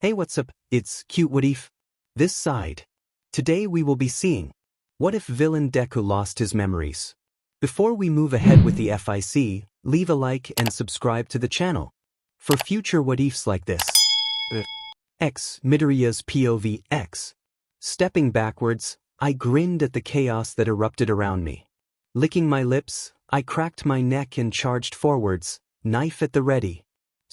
Hey, what's up? It's Cute What If. This side. Today we will be seeing what if villain Deku lost his memories. Before we move ahead with the FIC, leave a like and subscribe to the channel for future what ifs like this. X Midoriya's POV X. Stepping backwards, I grinned at the chaos that erupted around me. Licking my lips, I cracked my neck and charged forwards, knife at the ready.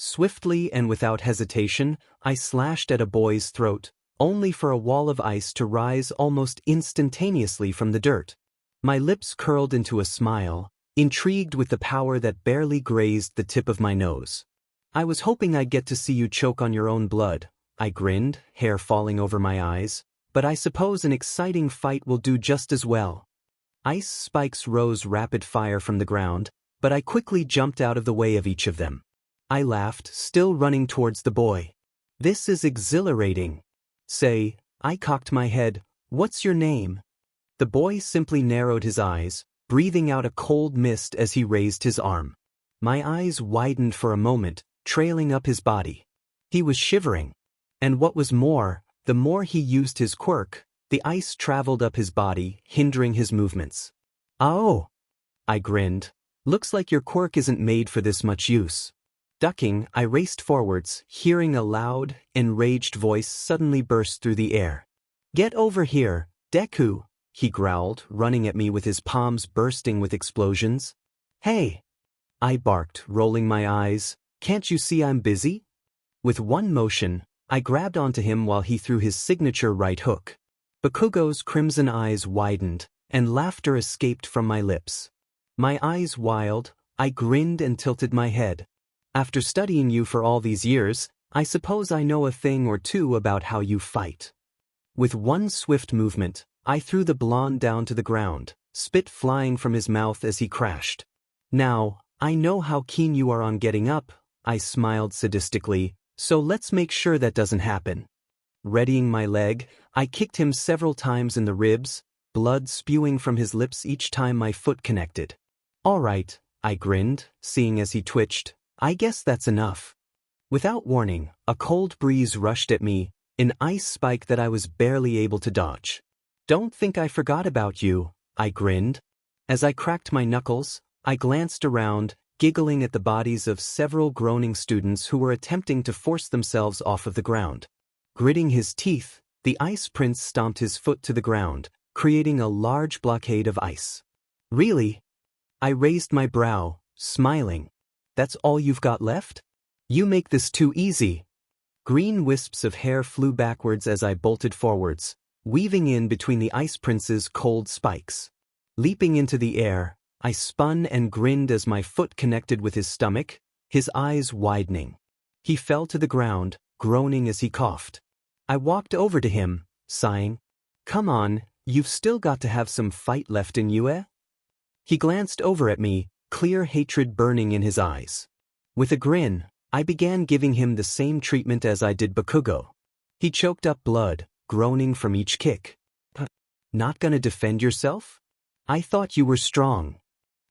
Swiftly and without hesitation, I slashed at a boy's throat, only for a wall of ice to rise almost instantaneously from the dirt. My lips curled into a smile, intrigued with the power that barely grazed the tip of my nose. I was hoping I'd get to see you choke on your own blood, I grinned, hair falling over my eyes, but I suppose an exciting fight will do just as well. Ice spikes rose rapid fire from the ground, but I quickly jumped out of the way of each of them. I laughed, still running towards the boy. This is exhilarating. Say, I cocked my head, what's your name? The boy simply narrowed his eyes, breathing out a cold mist as he raised his arm. My eyes widened for a moment, trailing up his body. He was shivering. And what was more, the more he used his quirk, the ice traveled up his body, hindering his movements. Oh! I grinned. Looks like your quirk isn't made for this much use. Ducking, I raced forwards, hearing a loud, enraged voice suddenly burst through the air. Get over here, Deku, he growled, running at me with his palms bursting with explosions. Hey! I barked, rolling my eyes. Can't you see I'm busy? With one motion, I grabbed onto him while he threw his signature right hook. Bakugo's crimson eyes widened, and laughter escaped from my lips. My eyes wild, I grinned and tilted my head. After studying you for all these years, I suppose I know a thing or two about how you fight. With one swift movement, I threw the blonde down to the ground, spit flying from his mouth as he crashed. Now, I know how keen you are on getting up, I smiled sadistically, so let's make sure that doesn't happen. Readying my leg, I kicked him several times in the ribs, blood spewing from his lips each time my foot connected. All right, I grinned, seeing as he twitched. I guess that's enough. Without warning, a cold breeze rushed at me, an ice spike that I was barely able to dodge. Don't think I forgot about you, I grinned. As I cracked my knuckles, I glanced around, giggling at the bodies of several groaning students who were attempting to force themselves off of the ground. Gritting his teeth, the ice prince stomped his foot to the ground, creating a large blockade of ice. Really? I raised my brow, smiling. That's all you've got left? You make this too easy. Green wisps of hair flew backwards as I bolted forwards, weaving in between the ice prince's cold spikes. Leaping into the air, I spun and grinned as my foot connected with his stomach, his eyes widening. He fell to the ground, groaning as he coughed. I walked over to him, sighing. Come on, you've still got to have some fight left in you, eh? He glanced over at me, clear hatred burning in his eyes. With a grin, I began giving him the same treatment as I did Bakugo. He choked up blood, groaning from each kick. Not gonna defend yourself? I thought you were strong.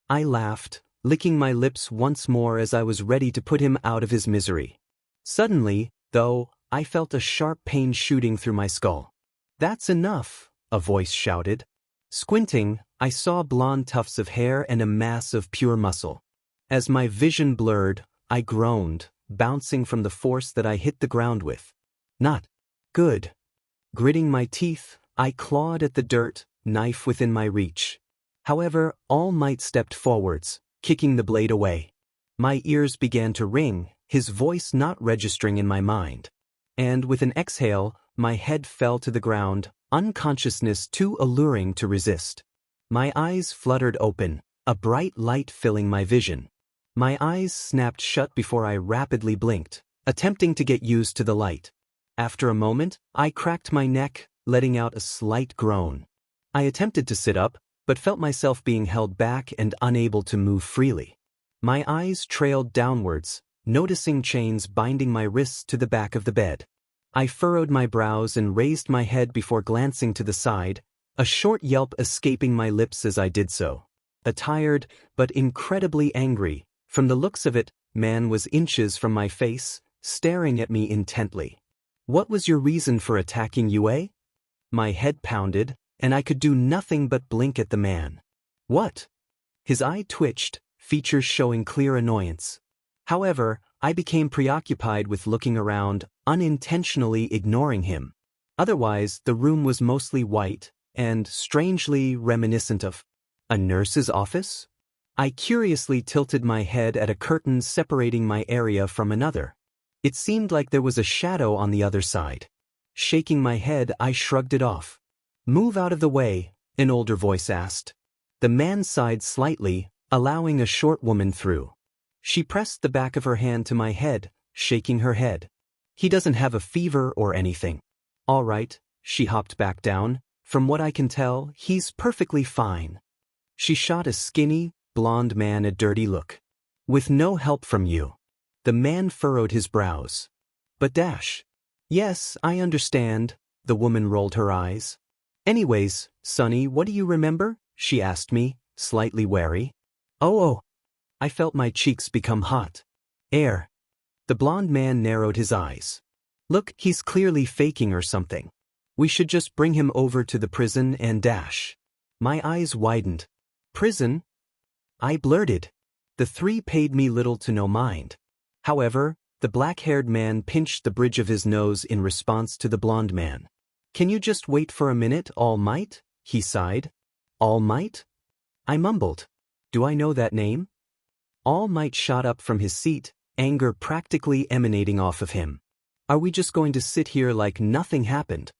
I laughed, licking my lips once more as I was ready to put him out of his misery. Suddenly, though, I felt a sharp pain shooting through my skull. That's enough, a voice shouted. Squinting, I saw blonde tufts of hair and a mass of pure muscle. As my vision blurred, I groaned, bouncing from the force that I hit the ground with. Not good. Gritting my teeth, I clawed at the dirt, knife within my reach. However, All Might stepped forwards, kicking the blade away. My ears began to ring, his voice not registering in my mind. And with an exhale, my head fell to the ground, unconsciousness too alluring to resist. My eyes fluttered open, a bright light filling my vision. My eyes snapped shut before I rapidly blinked, attempting to get used to the light. After a moment, I cracked my neck, letting out a slight groan. I attempted to sit up, but felt myself being held back and unable to move freely. My eyes trailed downwards, noticing chains binding my wrists to the back of the bed. I furrowed my brows and raised my head before glancing to the side, a short yelp escaping my lips as I did so. A tired, but incredibly angry, from the looks of it, man was inches from my face, staring at me intently. What was your reason for attacking Yue? My head pounded, and I could do nothing but blink at the man. What? His eye twitched, features showing clear annoyance. However, I became preoccupied with looking around, unintentionally ignoring him. Otherwise, the room was mostly white, and strangely reminiscent of a nurse's office? I curiously tilted my head at a curtain separating my area from another. It seemed like there was a shadow on the other side. Shaking my head, I shrugged it off. Move out of the way, an older voice asked. The man sighed slightly, allowing a short woman through. She pressed the back of her hand to my head, shaking her head. He doesn't have a fever or anything. All right, she hopped back down. From what I can tell, he's perfectly fine. She shot a skinny, blonde man a dirty look. With no help from you. The man furrowed his brows. But Dash. Yes, I understand, the woman rolled her eyes. Anyways, Sonny, what do you remember? She asked me, slightly wary. Oh. I felt my cheeks become hot. Air. The blonde man narrowed his eyes. Look, he's clearly faking or something. We should just bring him over to the prison and Dash. My eyes widened. Prison? I blurted. The three paid me little to no mind. However, the black-haired man pinched the bridge of his nose in response to the blonde man. Can you just wait for a minute, All Might? He sighed. All Might? I mumbled. Do I know that name? All Might shot up from his seat, anger practically emanating off of him. Are we just going to sit here like nothing happened?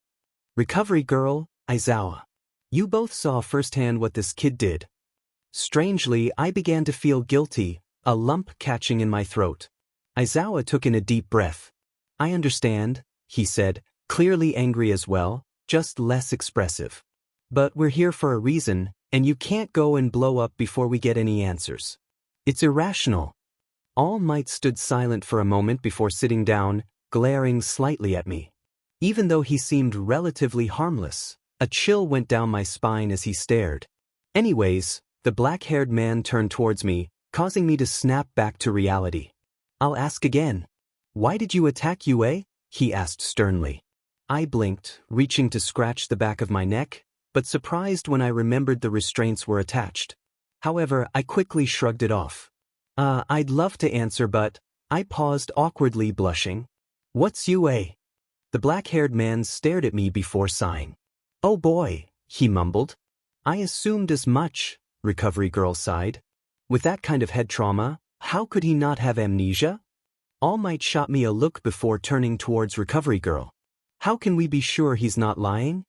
Recovery girl, Aizawa. You both saw firsthand what this kid did. Strangely, I began to feel guilty, a lump catching in my throat. Aizawa took in a deep breath. I understand, he said, clearly angry as well, just less expressive. But we're here for a reason, and you can't go and blow up before we get any answers. It's irrational. All Might stood silent for a moment before sitting down, glaring slightly at me. Even though he seemed relatively harmless, a chill went down my spine as he stared. Anyways, the black-haired man turned towards me, causing me to snap back to reality. I'll ask again. Why did you attack Yue? He asked sternly. I blinked, reaching to scratch the back of my neck, but surprised when I remembered the restraints were attached. However, I quickly shrugged it off. I'd love to answer, but I paused awkwardly, blushing. What's Yue? The black-haired man stared at me before sighing. Oh boy, he mumbled. I assumed as much, Recovery Girl sighed. With that kind of head trauma, how could he not have amnesia? All Might shot me a look before turning towards Recovery Girl. How can we be sure he's not lying?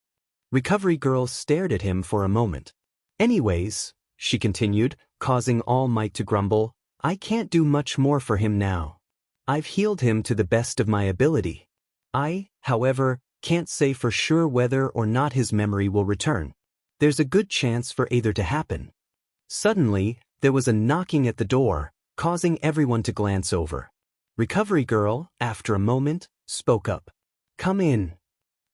Recovery Girl stared at him for a moment. Anyways, she continued, causing All Might to grumble, I can't do much more for him now. I've healed him to the best of my ability. I, however, can't say for sure whether or not his memory will return. There's a good chance for either to happen. Suddenly, there was a knocking at the door, causing everyone to glance over. Recovery Girl, after a moment, spoke up. Come in.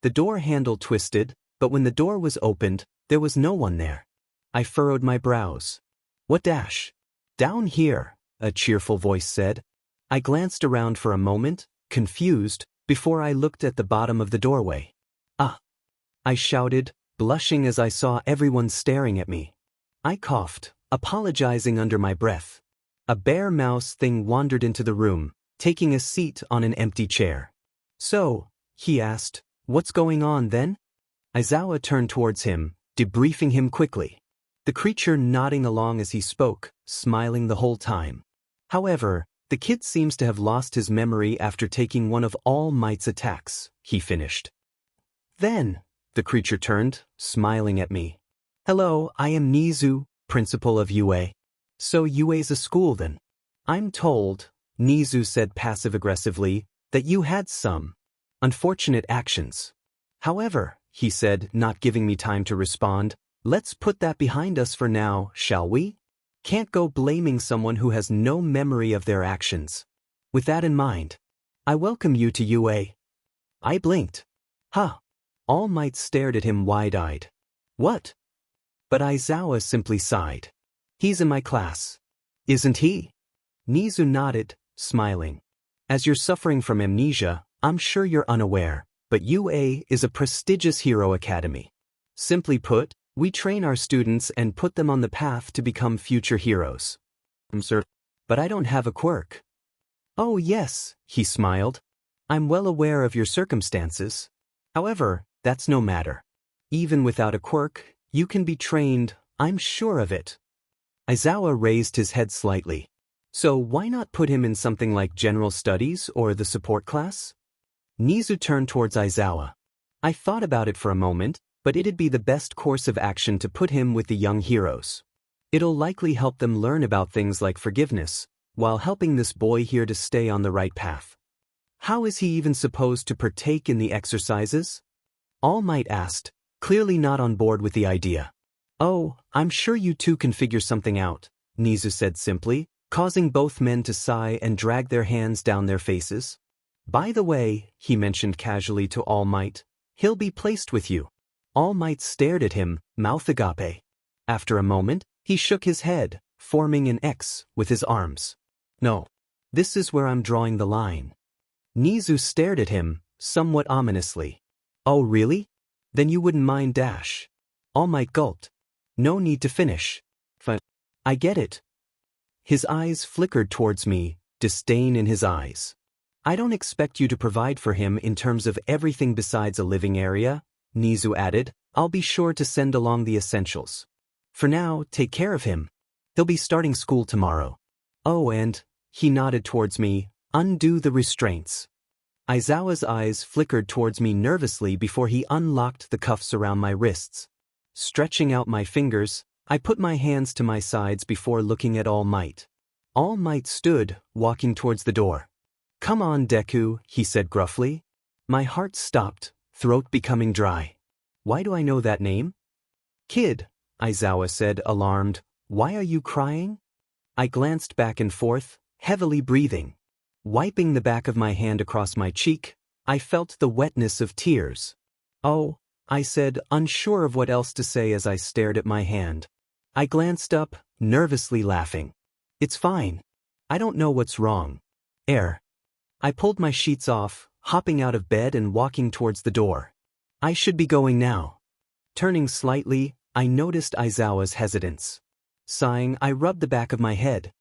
The door handle twisted, but when the door was opened, there was no one there. I furrowed my brows. What Dash? Down here, a cheerful voice said. I glanced around for a moment, confused, before I looked at the bottom of the doorway. Ah! I shouted, blushing as I saw everyone staring at me. I coughed, apologizing under my breath. A bear mouse thing wandered into the room, taking a seat on an empty chair. So, he asked, what's going on then? Aizawa turned towards him, debriefing him quickly. The creature nodding along as he spoke, smiling the whole time. However, the kid seems to have lost his memory after taking one of All Might's attacks, he finished. Then, the creature turned, smiling at me. Hello, I am Nizu, principal of UA. So UA's a school then? I'm told, Nizu said passive-aggressively, that you had some unfortunate actions. However, he said, not giving me time to respond, let's put that behind us for now, shall we? Can't go blaming someone who has no memory of their actions. With that in mind, I welcome you to UA. I blinked. Huh. All Might stared at him wide-eyed. What? But Aizawa simply sighed. He's in my class. Isn't he? Nizu nodded, smiling. As you're suffering from amnesia, I'm sure you're unaware, but UA is a prestigious hero academy. Simply put, we train our students and put them on the path to become future heroes. Sir, but I don't have a quirk. Oh yes, he smiled. I'm well aware of your circumstances. However, that's no matter. Even without a quirk, you can be trained, I'm sure of it. Aizawa raised his head slightly. So why not put him in something like general studies or the support class? Nizu turned towards Aizawa. I thought about it for a moment, but it'd be the best course of action to put him with the young heroes. It'll likely help them learn about things like forgiveness, while helping this boy here to stay on the right path. How is he even supposed to partake in the exercises? All Might asked, clearly not on board with the idea. Oh, I'm sure you two can figure something out, Nizu said simply, causing both men to sigh and drag their hands down their faces. By the way, he mentioned casually to All Might, he'll be placed with you. All Might stared at him, mouth agape. After a moment, he shook his head, forming an X with his arms. No. This is where I'm drawing the line. Nizu stared at him, somewhat ominously. Oh really? Then you wouldn't mind dash. All Might gulped. No need to finish. I get it. His eyes flickered towards me, disdain in his eyes. I don't expect you to provide for him in terms of everything besides a living area, Nizu added. I'll be sure to send along the essentials. For now, take care of him. He'll be starting school tomorrow. Oh, and, he nodded towards me, undo the restraints. Aizawa's eyes flickered towards me nervously before he unlocked the cuffs around my wrists. Stretching out my fingers, I put my hands to my sides before looking at All Might. All Might stood, walking towards the door. Come on, Deku, he said gruffly. My heart stopped, throat becoming dry. Why do I know that name? Kid, Aizawa said, alarmed. Why are you crying? I glanced back and forth, heavily breathing. Wiping the back of my hand across my cheek, I felt the wetness of tears. Oh, I said, unsure of what else to say as I stared at my hand. I glanced up, nervously laughing. It's fine. I don't know what's wrong. I pulled my sheets off, hopping out of bed and walking towards the door. I should be going now. Turning slightly, I noticed Aizawa's hesitance. Sighing, I rubbed the back of my head.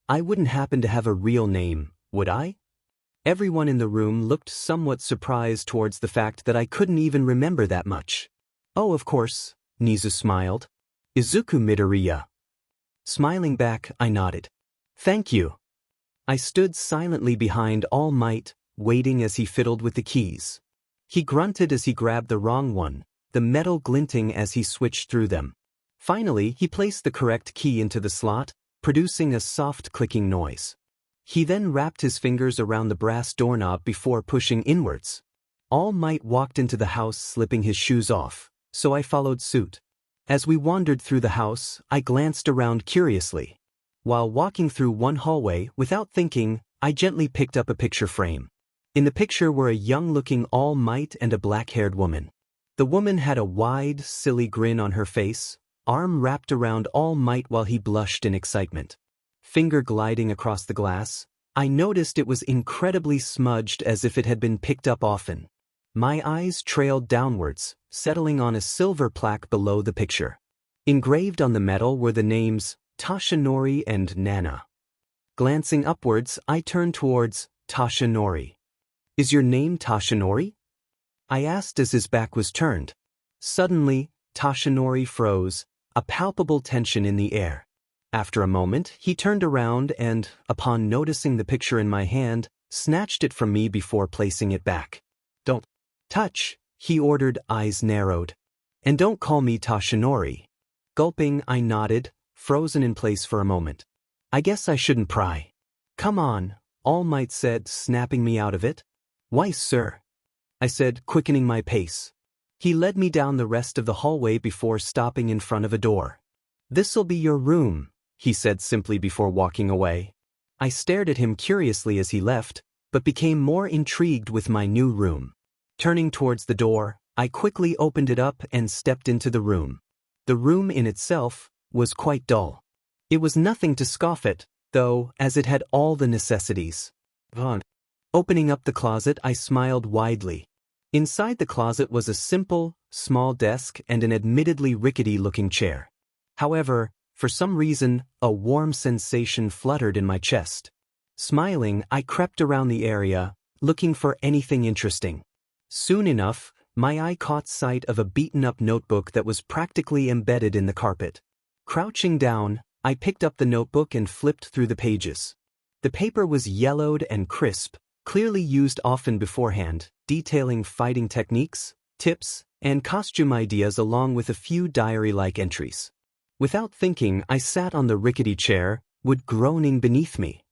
I wouldn't happen to have a real name, would I? Everyone in the room looked somewhat surprised towards the fact that I couldn't even remember that much. Oh, of course, Nizu smiled. Izuku Midoriya. Smiling back, I nodded. Thank you. I stood silently behind All Might, waiting as he fiddled with the keys. He grunted as he grabbed the wrong one, the metal glinting as he switched through them. Finally, he placed the correct key into the slot, producing a soft clicking noise. He then wrapped his fingers around the brass doorknob before pushing inwards. All Might walked into the house slipping his shoes off, so I followed suit. As we wandered through the house, I glanced around curiously. While walking through one hallway, without thinking, I gently picked up a picture frame. In the picture were a young-looking All Might and a black-haired woman. The woman had a wide, silly grin on her face, arm wrapped around All Might while he blushed in excitement. Finger gliding across the glass, I noticed it was incredibly smudged as if it had been picked up often. My eyes trailed downwards, settling on a silver plaque below the picture. Engraved on the metal were the names Tashinori and Nana. Glancing upwards, I turned towards Tashinori. Is your name Tashinori? I asked as his back was turned. Suddenly, Tashinori froze, a palpable tension in the air. After a moment, he turned around and, upon noticing the picture in my hand, snatched it from me before placing it back. Don't touch, he ordered, eyes narrowed. And don't call me Tashinori. Gulping, I nodded, frozen in place for a moment. I guess I shouldn't pry. Come on, All Might said, snapping me out of it. Why, sir? I said, quickening my pace. He led me down the rest of the hallway before stopping in front of a door. This'll be your room, he said simply before walking away. I stared at him curiously as he left, but became more intrigued with my new room. Turning towards the door, I quickly opened it up and stepped into the room. The room in itself was quite dull. It was nothing to scoff at, though, as it had all the necessities. Opening up the closet, I smiled widely. Inside the closet was a simple, small desk and an admittedly rickety-looking chair. However, for some reason, a warm sensation fluttered in my chest. Smiling, I crept around the area, looking for anything interesting. Soon enough, my eye caught sight of a beaten-up notebook that was practically embedded in the carpet. Crouching down, I picked up the notebook and flipped through the pages. The paper was yellowed and crisp, clearly used often beforehand, detailing fighting techniques, tips, and costume ideas along with a few diary-like entries. Without thinking, I sat on the rickety chair, wood groaning beneath me.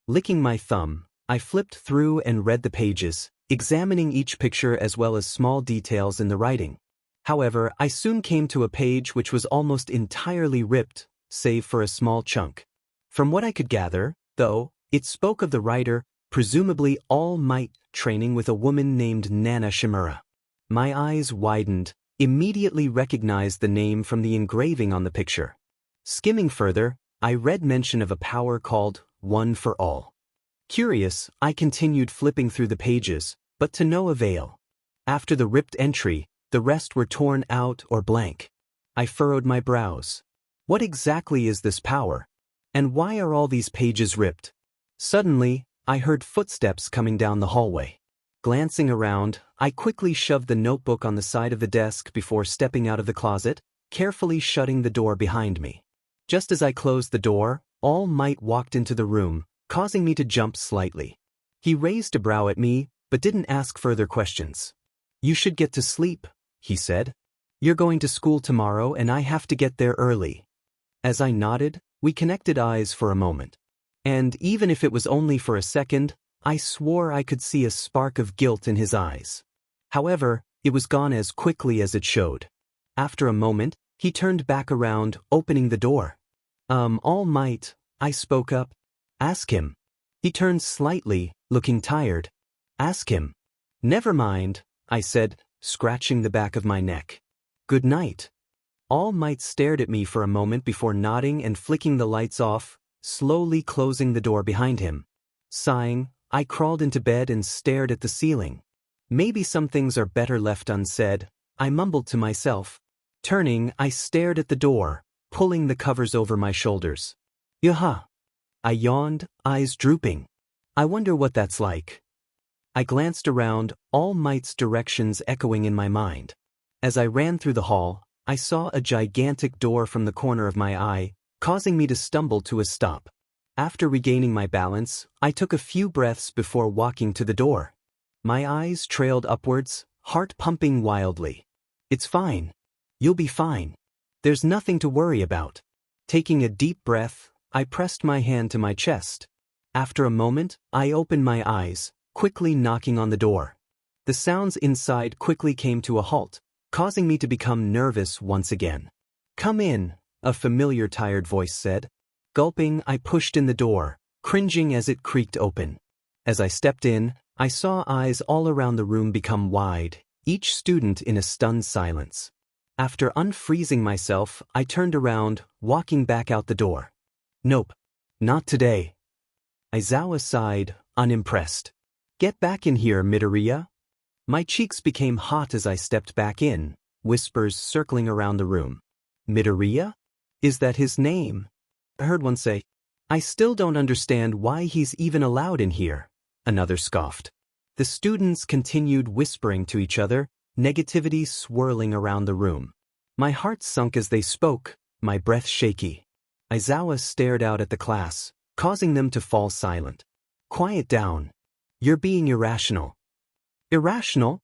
Licking my thumb, I flipped through and read the pages, examining each picture as well as small details in the writing. However, I soon came to a page which was almost entirely ripped, save for a small chunk. From what I could gather, though, it spoke of the writer, presumably All Might, training with a woman named Nana Shimura. My eyes widened, immediately recognized the name from the engraving on the picture. Skimming further, I read mention of a power called One for All. Curious, I continued flipping through the pages, but to no avail. After the ripped entry, the rest were torn out or blank. I furrowed my brows. What exactly is this power? And why are all these pages ripped? Suddenly, I heard footsteps coming down the hallway. Glancing around, I quickly shoved the notebook on the side of the desk before stepping out of the closet, carefully shutting the door behind me. Just as I closed the door, All Might walked into the room, causing me to jump slightly. He raised a brow at me, but didn't ask further questions. "You should get to sleep," he said. "You're going to school tomorrow and I have to get there early." As I nodded, we connected eyes for a moment. And even if it was only for a second, I swore I could see a spark of guilt in his eyes. However, it was gone as quickly as it showed. After a moment, he turned back around, opening the door. All Might," I spoke up. "Ask him." He turned slightly, looking tired. "Ask him." "Never mind," I said, scratching the back of my neck. "Good night." All Might stared at me for a moment before nodding and flicking the lights off, slowly closing the door behind him. Sighing, I crawled into bed and stared at the ceiling. Maybe some things are better left unsaid, I mumbled to myself. Turning, I stared at the door, pulling the covers over my shoulders. "Yaha." I yawned, eyes drooping. "I wonder what that's like." I glanced around, All Might's directions echoing in my mind. As I ran through the hall, I saw a gigantic door from the corner of my eye, causing me to stumble to a stop. After regaining my balance, I took a few breaths before walking to the door. My eyes trailed upwards, heart pumping wildly. "It's fine. You'll be fine. There's nothing to worry about." Taking a deep breath, I pressed my hand to my chest. After a moment, I opened my eyes, quickly knocking on the door. The sounds inside quickly came to a halt, causing me to become nervous once again. "Come in," a familiar tired voice said. Gulping, I pushed in the door, cringing as it creaked open. As I stepped in, I saw eyes all around the room become wide, each student in a stunned silence. After unfreezing myself, I turned around, walking back out the door. "Nope. Not today." Aizawa sighed, unimpressed. "Get back in here, Midoriya." My cheeks became hot as I stepped back in, whispers circling around the room. "Midoriya? Is that his name?" I heard one say. "I still don't understand why he's even allowed in here," another scoffed. The students continued whispering to each other, negativity swirling around the room. My heart sunk as they spoke, my breath shaky. Aizawa stared out at the class, causing them to fall silent. "Quiet down. You're being irrational." "Irrational?"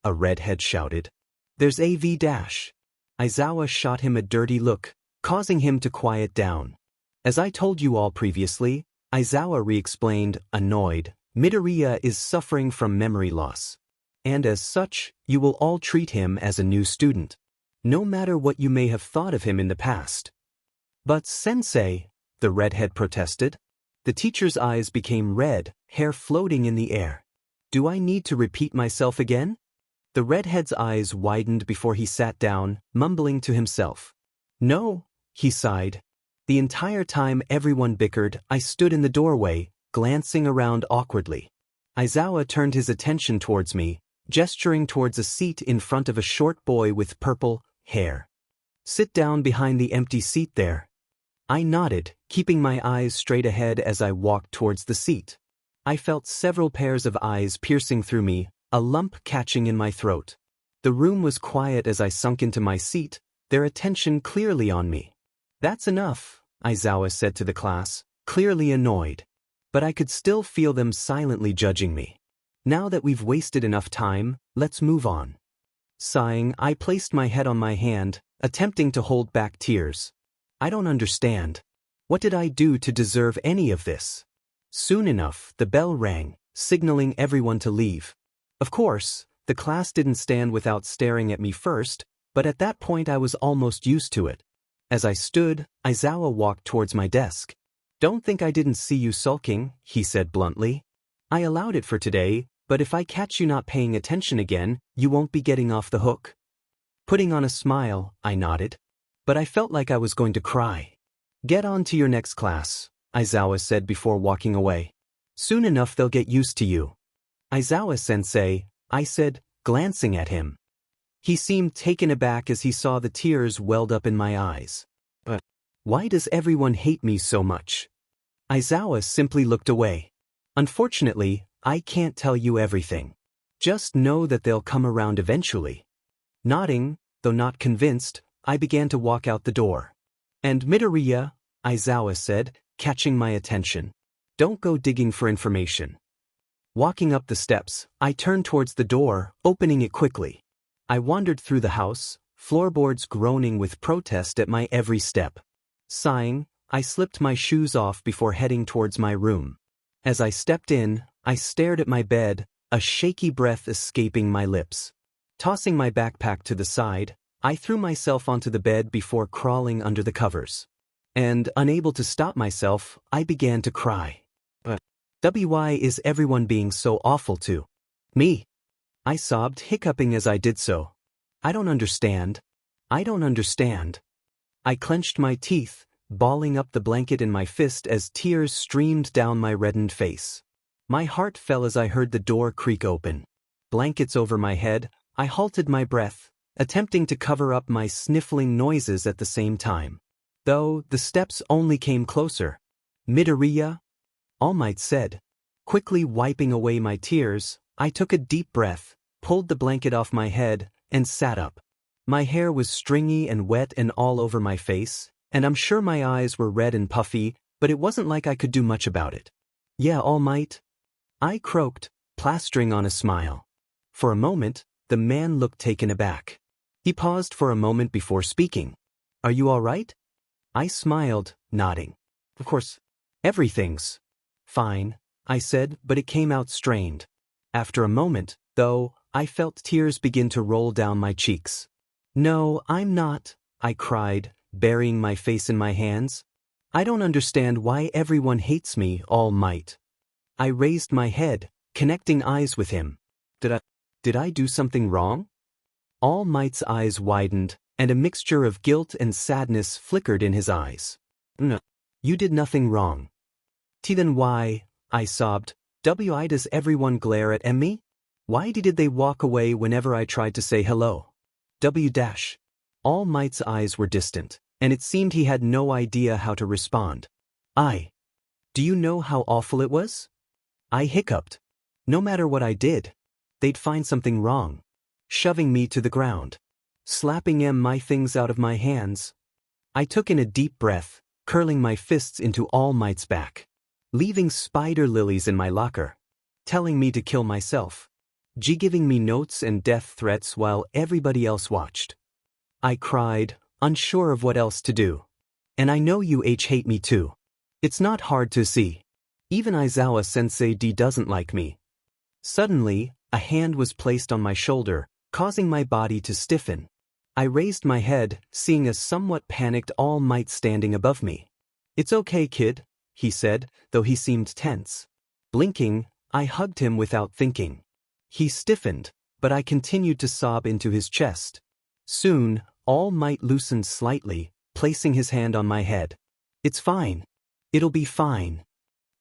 a redhead shouted. "There's AV dash." Aizawa shot him a dirty look, causing him to quiet down. "As I told you all previously," Aizawa re-explained, annoyed, "Midoriya is suffering from memory loss. And as such, you will all treat him as a new student, no matter what you may have thought of him in the past." "But Sensei," the redhead protested. The teacher's eyes became red, hair floating in the air. "Do I need to repeat myself again?" The redhead's eyes widened before he sat down, mumbling to himself. "No," he sighed. The entire time everyone bickered, I stood in the doorway, glancing around awkwardly. Aizawa turned his attention towards me, gesturing towards a seat in front of a short boy with purple hair. Sit down behind the empty seat there. I nodded, keeping my eyes straight ahead as I walked towards the seat. I felt several pairs of eyes piercing through me, a lump catching in my throat. The room was quiet as I sunk into my seat, their attention clearly on me. That's enough, Aizawa said to the class, clearly annoyed. But I could still feel them silently judging me. Now that we've wasted enough time, let's move on. Sighing, I placed my head on my hand, attempting to hold back tears. I don't understand. What did I do to deserve any of this? Soon enough, the bell rang, signaling everyone to leave. Of course, the class didn't stand without staring at me first, but at that point I was almost used to it. As I stood, Aizawa walked towards my desk. Don't think I didn't see you sulking, he said bluntly. I allowed it for today, but if I catch you not paying attention again, you won't be getting off the hook. Putting on a smile, I nodded. But I felt like I was going to cry. Get on to your next class, Aizawa said before walking away. Soon enough they'll get used to you. Aizawa-sensei, I said, glancing at him. He seemed taken aback as he saw the tears welled up in my eyes. But why does everyone hate me so much? Aizawa simply looked away. Unfortunately, I can't tell you everything. Just know that they'll come around eventually. Nodding, though not convinced, I began to walk out the door. And Midoriya, Aizawa said, catching my attention. Don't go digging for information. Walking up the steps, I turned towards the door, opening it quickly. I wandered through the house, floorboards groaning with protest at my every step. Sighing, I slipped my shoes off before heading towards my room. As I stepped in, I stared at my bed, a shaky breath escaping my lips. Tossing my backpack to the side, I threw myself onto the bed before crawling under the covers. And, unable to stop myself, I began to cry. Why is everyone being so awful to me? I sobbed, hiccuping as I did so. I don't understand. I don't understand. I clenched my teeth, balling up the blanket in my fist as tears streamed down my reddened face. My heart fell as I heard the door creak open. Blankets over my head, I halted my breath, attempting to cover up my sniffling noises at the same time. Though, the steps only came closer. Midoriya? All Might said. Quickly wiping away my tears, I took a deep breath, pulled the blanket off my head, and sat up. My hair was stringy and wet and all over my face, and I'm sure my eyes were red and puffy, but it wasn't like I could do much about it. Yeah, All Might? I croaked, plastering on a smile. For a moment, the man looked taken aback. He paused for a moment before speaking. Are you all right? I smiled, nodding. Of course, everything's fine, I said, but it came out strained. After a moment, though, I felt tears begin to roll down my cheeks. No, I'm not, I cried, burying my face in my hands. I don't understand why everyone hates me, All Might. I raised my head, connecting eyes with him. Did I do something wrong? All Might's eyes widened, and a mixture of guilt and sadness flickered in his eyes. No, you did nothing wrong. Then why, I sobbed, why does everyone glare at me? Why did they walk away whenever I tried to say hello? All Might's eyes were distant, and it seemed he had no idea how to respond. Do you know how awful it was? I hiccuped. No matter what I did, they'd find something wrong. Shoving me to the ground. Slapping my things out of my hands. I took in a deep breath, curling my fists into All Might's back. Leaving spider lilies in my locker. Telling me to kill myself. Giving me notes and death threats while everybody else watched. I cried, unsure of what else to do. And I know you hate me too. It's not hard to see. Even Aizawa-sensei doesn't like me. Suddenly, a hand was placed on my shoulder, causing my body to stiffen. I raised my head, seeing a somewhat panicked All Might standing above me. It's okay, kid, he said, though he seemed tense. Blinking, I hugged him without thinking. He stiffened, but I continued to sob into his chest. Soon, All Might loosened slightly, placing his hand on my head. It's fine. It'll be fine.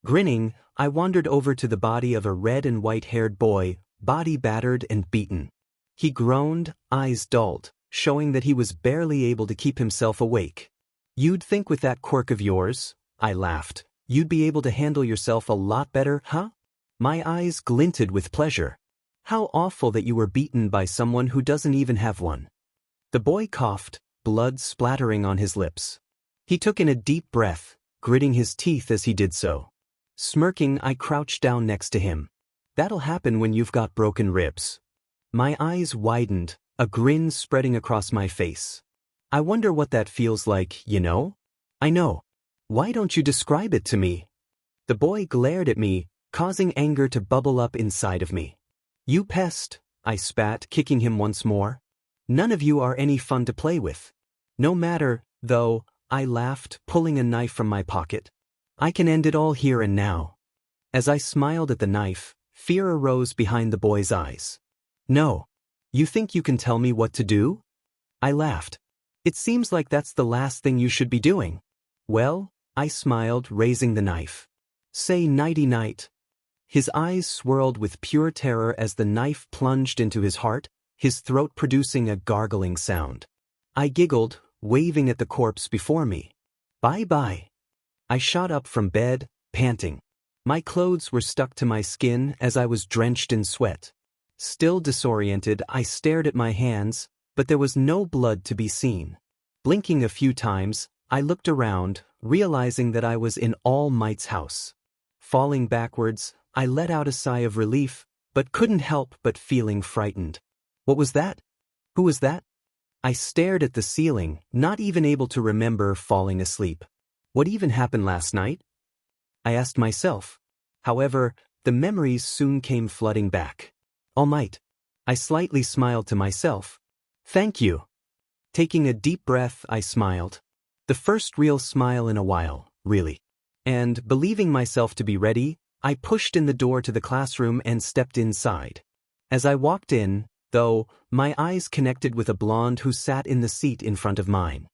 Grinning, I wandered over to the body of a red and white-haired boy, body battered and beaten. He groaned, eyes dulled, showing that he was barely able to keep himself awake. "You'd think with that quirk of yours," I laughed, "you'd be able to handle yourself a lot better, huh?" My eyes glinted with pleasure. "How awful that you were beaten by someone who doesn't even have one." The boy coughed, blood splattering on his lips. He took in a deep breath, gritting his teeth as he did so. Smirking, I crouched down next to him. "That'll happen when you've got broken ribs." My eyes widened, a grin spreading across my face. "I wonder what that feels like, you know?" "I know. Why don't you describe it to me?" The boy glared at me, causing anger to bubble up inside of me. "You pest," I spat, kicking him once more. "None of you are any fun to play with." "No matter, though," I laughed, pulling a knife from my pocket. "I can end it all here and now." As I smiled at the knife, fear arose behind the boy's eyes. "No. You think you can tell me what to do?" I laughed. "It seems like that's the last thing you should be doing." "Well," I smiled, raising the knife. "Say nighty-night." His eyes swirled with pure terror as the knife plunged into his heart, his throat producing a gargling sound. I giggled, waving at the corpse before me. "Bye-bye." I shot up from bed, panting. My clothes were stuck to my skin as I was drenched in sweat. Still disoriented, I stared at my hands, but there was no blood to be seen. Blinking a few times, I looked around, realizing that I was in All Might's house. Falling backwards, I let out a sigh of relief, but couldn't help but feeling frightened. What was that? Who was that? I stared at the ceiling, not even able to remember falling asleep. What even happened last night? I asked myself. However, the memories soon came flooding back. All Might. I slightly smiled to myself. "Thank you." Taking a deep breath, I smiled. The first real smile in a while, really. And, believing myself to be ready, I pushed in the door to the classroom and stepped inside. As I walked in, though, my eyes connected with a blonde who sat in the seat in front of mine.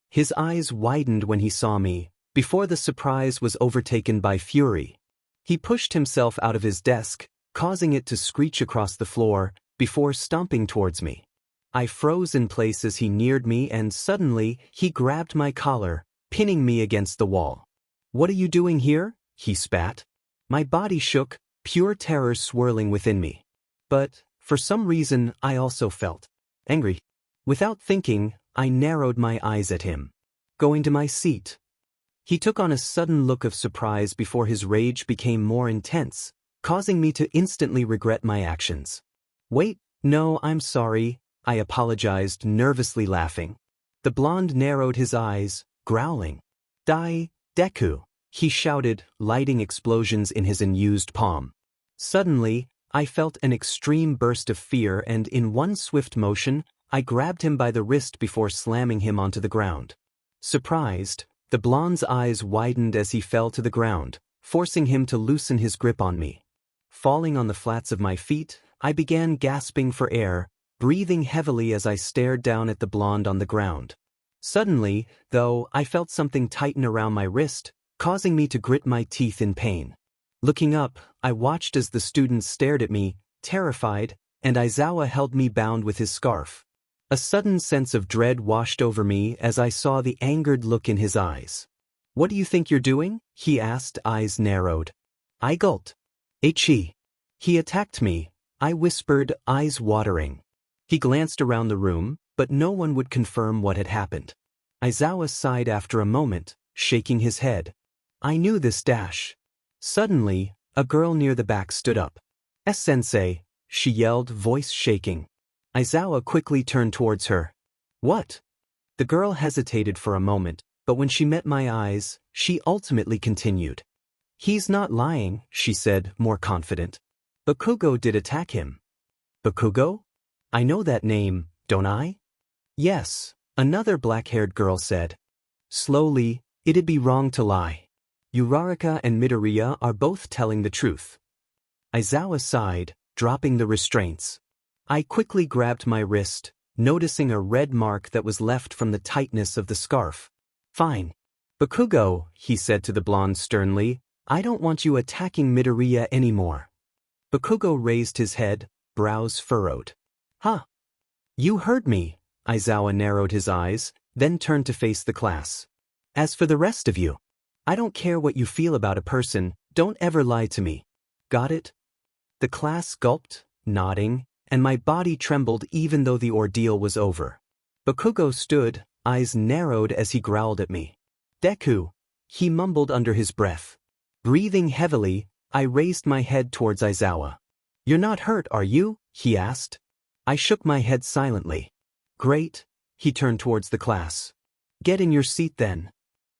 His eyes widened when he saw me, before the surprise was overtaken by fury. He pushed himself out of his desk, causing it to screech across the floor, before stomping towards me. I froze in place as he neared me, and suddenly, he grabbed my collar, pinning me against the wall. "What are you doing here?" he spat. My body shook, pure terror swirling within me. But, for some reason, I also felt angry. Without thinking, I narrowed my eyes at him. "Going to my seat." He took on a sudden look of surprise before his rage became more intense, causing me to instantly regret my actions. "Wait, no, I'm sorry," I apologized, nervously laughing. The blonde narrowed his eyes, growling. Deku," he shouted, lighting explosions in his unused palm. Suddenly, I felt an extreme burst of fear, and in one swift motion, I grabbed him by the wrist before slamming him onto the ground. Surprised, the blonde's eyes widened as he fell to the ground, forcing him to loosen his grip on me. Falling on the flats of my feet, I began gasping for air, breathing heavily as I stared down at the blonde on the ground. Suddenly, though, I felt something tighten around my wrist, causing me to grit my teeth in pain. Looking up, I watched as the students stared at me, terrified, and Aizawa held me bound with his scarf. A sudden sense of dread washed over me as I saw the angered look in his eyes. "What do you think you're doing?" he asked, eyes narrowed. I gulped. "Ichi." "He attacked me," I whispered, eyes watering. He glanced around the room, but no one would confirm what had happened. Aizawa sighed after a moment, shaking his head. "I knew this dash." Suddenly, a girl near the back stood up. "S-sensei," she yelled, voice shaking. Aizawa quickly turned towards her. "What?" The girl hesitated for a moment, but when she met my eyes, she ultimately continued. "He's not lying," she said, more confident. "Bakugo did attack him." "Bakugo? I know that name, don't I?" "Yes," another black-haired girl said. Slowly, it'd be wrong to lie. Uraraka and Midoriya are both telling the truth. Aizawa sighed, dropping the restraints. I quickly grabbed my wrist, noticing a red mark that was left from the tightness of the scarf. "Fine. Bakugo," he said to the blonde sternly, I don't want you attacking Midoriya anymore. Bakugo raised his head, brows furrowed. Huh? You heard me. Aizawa narrowed his eyes, then turned to face the class. As for the rest of you, I don't care what you feel about a person, don't ever lie to me. Got it? The class gulped, nodding, and my body trembled even though the ordeal was over. Bakugo stood, eyes narrowed as he growled at me. Deku, he mumbled under his breath. Breathing heavily, I raised my head towards Aizawa. You're not hurt, are you? He asked. I shook my head silently. Great, he turned towards the class. Get in your seat then.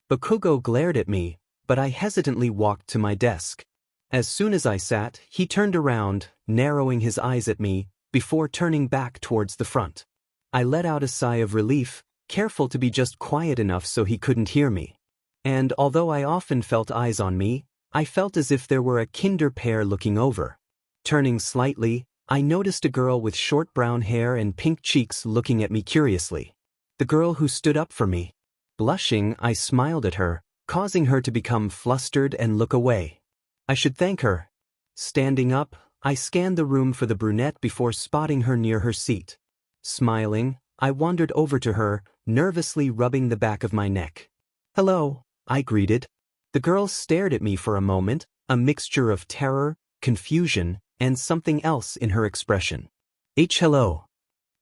Bakugo glared at me, but I hesitantly walked to my desk. As soon as I sat, he turned around, narrowing his eyes at me, before turning back towards the front. I let out a sigh of relief, careful to be just quiet enough so he couldn't hear me. And although I often felt eyes on me, I felt as if there were a kinder pair looking over. Turning slightly, I noticed a girl with short brown hair and pink cheeks looking at me curiously. The girl who stood up for me. Blushing, I smiled at her, causing her to become flustered and look away. I should thank her. Standing up, I scanned the room for the brunette before spotting her near her seat. Smiling, I wandered over to her, nervously rubbing the back of my neck. Hello, I greeted. The girl stared at me for a moment, a mixture of terror, confusion, and something else in her expression. Hello.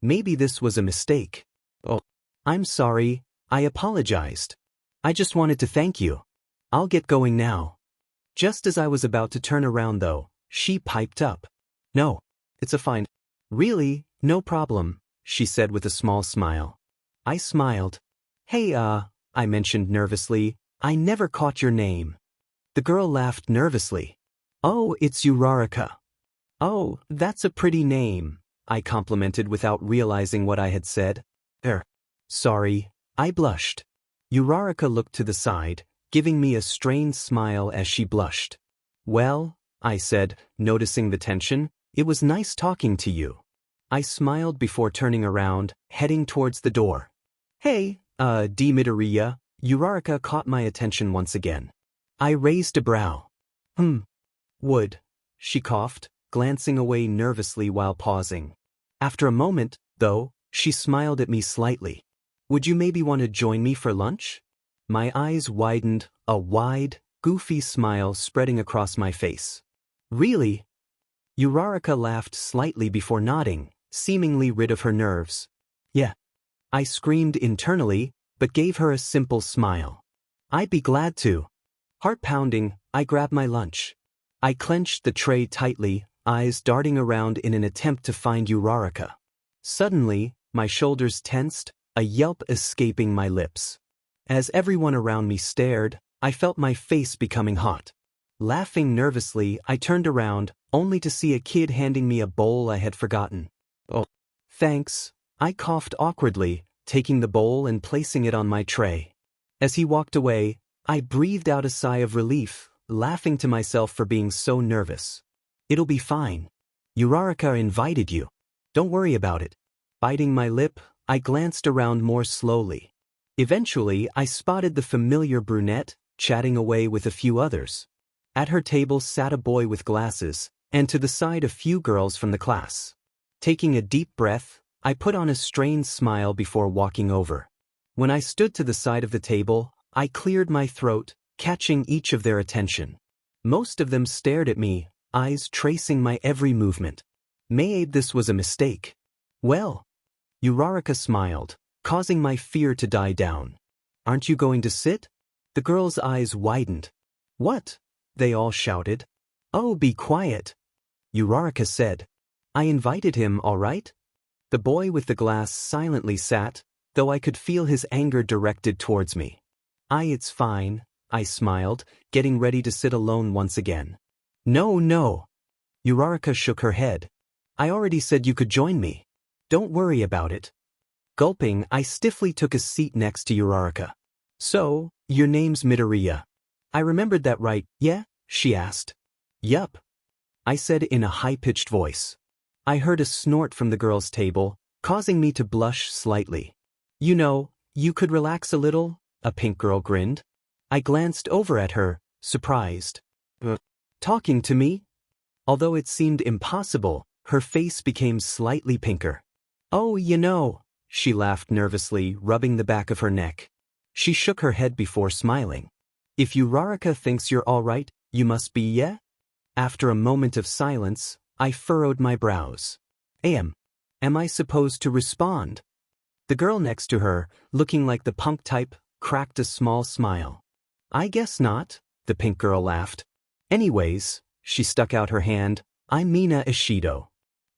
Maybe this was a mistake. Oh, I'm sorry, I apologized. I just wanted to thank you. I'll get going now. Just as I was about to turn around though, she piped up. No, it's a fine. Really, no problem, she said with a small smile. I smiled. Hey, I mentioned nervously, I never caught your name. The girl laughed nervously. Oh, it's Uraraka. Oh, that's a pretty name, I complimented without realizing what I had said. Sorry, I blushed. Uraraka looked to the side, giving me a strained smile as she blushed. Well, I said, noticing the tension, it was nice talking to you. I smiled before turning around, heading towards the door. Hey, Midoriya, Uraraka caught my attention once again. I raised a brow. Would, she coughed, glancing away nervously while pausing. After a moment, though, she smiled at me slightly. Would you maybe want to join me for lunch? My eyes widened, a wide, goofy smile spreading across my face. Really? Uraraka laughed slightly before nodding, seemingly rid of her nerves. Yeah. I screamed internally, but gave her a simple smile. I'd be glad to. Heart pounding, I grabbed my lunch. I clenched the tray tightly, eyes darting around in an attempt to find Uraraka. Suddenly, my shoulders tensed, a yelp escaping my lips. As everyone around me stared, I felt my face becoming hot. Laughing nervously, I turned around, only to see a kid handing me a bowl I had forgotten. Oh, thanks, I coughed awkwardly, taking the bowl and placing it on my tray. As he walked away, I breathed out a sigh of relief, laughing to myself for being so nervous. It'll be fine. Uraraka invited you. Don't worry about it. Biting my lip, I glanced around more slowly. Eventually, I spotted the familiar brunette, chatting away with a few others. At her table sat a boy with glasses, and to the side a few girls from the class. Taking a deep breath, I put on a strained smile before walking over. When I stood to the side of the table, I cleared my throat, catching each of their attention. Most of them stared at me, eyes tracing my every movement. Maybe this was a mistake. Well, Uraraka smiled, causing my fear to die down. Aren't you going to sit? The girls' eyes widened. What? They all shouted. Oh, be quiet. Uraraka said. I invited him, all right? The boy with the glass silently sat, though I could feel his anger directed towards me. It's fine, I smiled, getting ready to sit alone once again. No. Uraraka shook her head. I already said you could join me. Don't worry about it. Gulping, I stiffly took a seat next to Uraraka. So, your name's Midoriya. I remembered that right, yeah? She asked. Yup. I said in a high-pitched voice. I heard a snort from the girls' table, causing me to blush slightly. You know, you could relax a little, a pink girl grinned. I glanced over at her, surprised. Talking to me? Although it seemed impossible, her face became slightly pinker. Oh, she laughed nervously, rubbing the back of her neck. She shook her head before smiling. If Uraraka thinks you're all right, you must be, yeah? After a moment of silence, I furrowed my brows. Am I supposed to respond? The girl next to her, looking like the punk type, cracked a small smile. I guess not, the pink girl laughed. Anyways, she stuck out her hand, I'm Mina Ishido.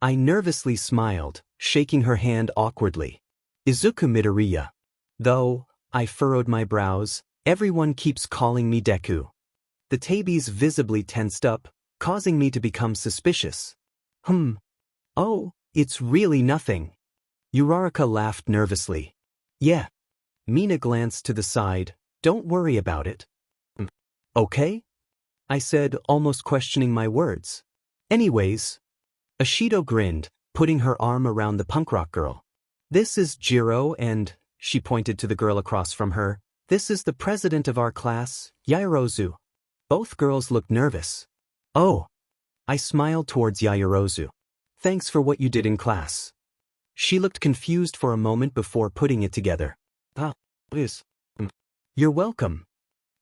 I nervously smiled, shaking her hand awkwardly. Izuku Midoriya. Though, I furrowed my brows, everyone keeps calling me Deku. The tabbies visibly tensed up, causing me to become suspicious. Oh, it's really nothing. Uraraka laughed nervously. Yeah. Mina glanced to the side, don't worry about it. Okay? I said, almost questioning my words. Anyways. Ishido grinned, putting her arm around the punk rock girl. This is Jiro and, she pointed to the girl across from her, this is the president of our class, Yaoyorozu. Both girls looked nervous. Oh. I smiled towards Yaoyorozu. Thanks for what you did in class. She looked confused for a moment before putting it together. Please. You're welcome.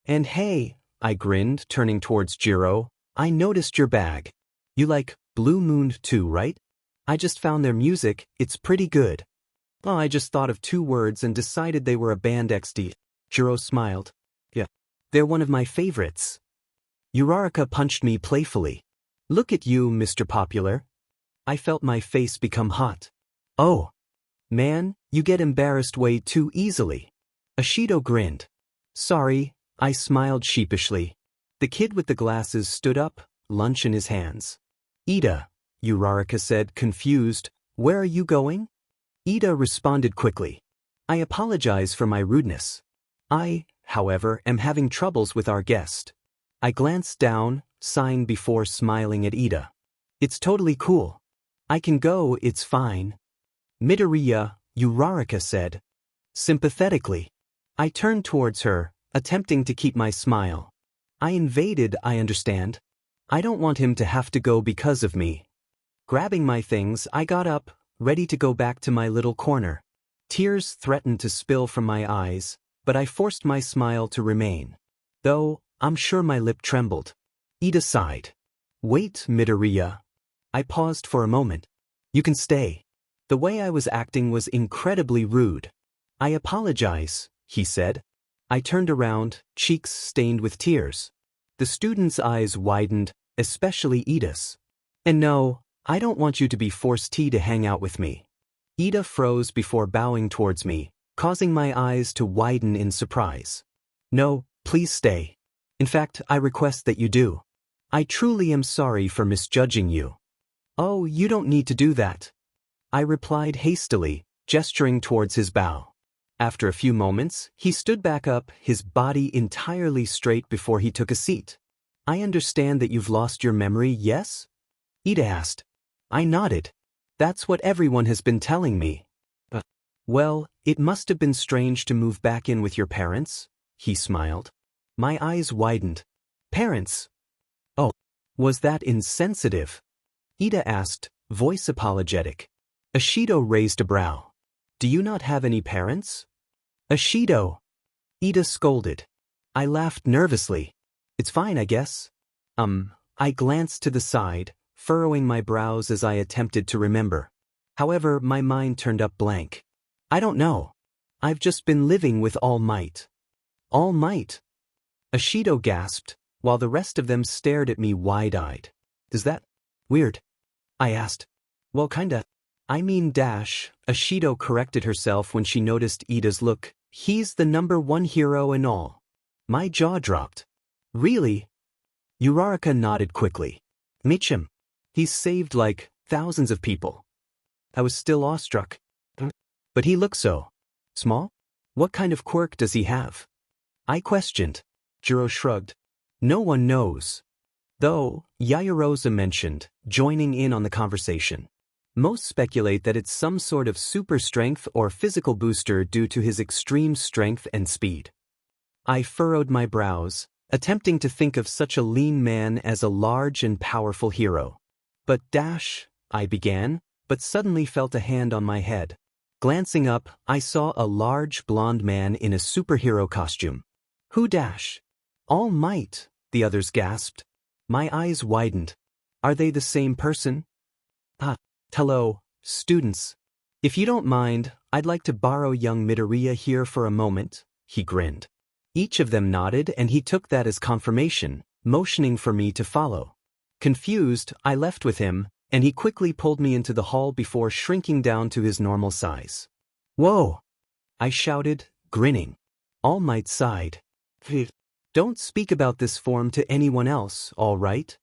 And hey, I grinned, turning towards Jiro, I noticed your bag. You like Blue Moon too, right? I just found their music, it's pretty good. Oh, I just thought of 2 words and decided they were a band XD. Jiro smiled. Yeah. They're one of my favorites. Uraraka punched me playfully. Look at you, Mr. Popular. I felt my face become hot. Oh. Man, you get embarrassed way too easily. Ishido grinned. Sorry, I smiled sheepishly. The kid with the glasses stood up, lunch in his hands. Ida, Uraraka said, confused, where are you going? Ida responded quickly. I apologize for my rudeness. I, however, am having troubles with our guest. I glanced down, sighing before smiling at Ida. It's totally cool. I can go, it's fine. Midoriya, Uraraka said. Sympathetically. I turned towards her, attempting to keep my smile. I invaded, I understand. I don't want him to have to go because of me. Grabbing my things, I got up, ready to go back to my little corner. Tears threatened to spill from my eyes, but I forced my smile to remain. Though, I'm sure my lip trembled. Ida sighed. Wait, Midoriya. I paused for a moment. You can stay. The way I was acting was incredibly rude. I apologize, he said. I turned around, cheeks stained with tears. The student's eyes widened, especially Ida's. And no, I don't want you to be forced to hang out with me. Ida froze before bowing towards me, causing my eyes to widen in surprise. No, please stay. In fact, I request that you do. I truly am sorry for misjudging you. Oh, you don't need to do that. I replied hastily, gesturing towards his bow. After a few moments, he stood back up, his body entirely straight before he took a seat. I understand that you've lost your memory, yes? Ida asked. I nodded. That's what everyone has been telling me. Well, it must have been strange to move back in with your parents, he smiled. My eyes widened. Parents? Oh, was that insensitive? Ida asked, voice apologetic. Ishido raised a brow. Do you not have any parents? Ishido. Ida scolded. I laughed nervously. It's fine, I guess. I glanced to the side, furrowing my brows as I attempted to remember. However, my mind turned up blank. I don't know. I've just been living with All Might. All Might? Ishido gasped, while the rest of them stared at me wide-eyed. Is that weird? I asked. Well, kinda. I mean dash, Ishido corrected herself when she noticed Ida's look. He's the #1 hero and all. My jaw dropped. Really? Uraraka nodded quickly. Michim. He's saved like thousands of people. I was still awestruck. But he looks so small? What kind of quirk does he have? I questioned. Jiro shrugged. No one knows. Though, Yaoyorozu mentioned, joining in on the conversation. Most speculate that it's some sort of super strength or physical booster due to his extreme strength and speed. I furrowed my brows, attempting to think of such a lean man as a large and powerful hero. But I began, but suddenly felt a hand on my head. Glancing up, I saw a large blonde man in a superhero costume. Who? All Might, the others gasped. My eyes widened. Are they the same person? Hello, students. If you don't mind, I'd like to borrow young Midoriya here for a moment, he grinned. Each of them nodded and he took that as confirmation, motioning for me to follow. Confused, I left with him, and he quickly pulled me into the hall before shrinking down to his normal size. Whoa! I shouted, grinning. All Might sighed. Don't speak about this form to anyone else, all right?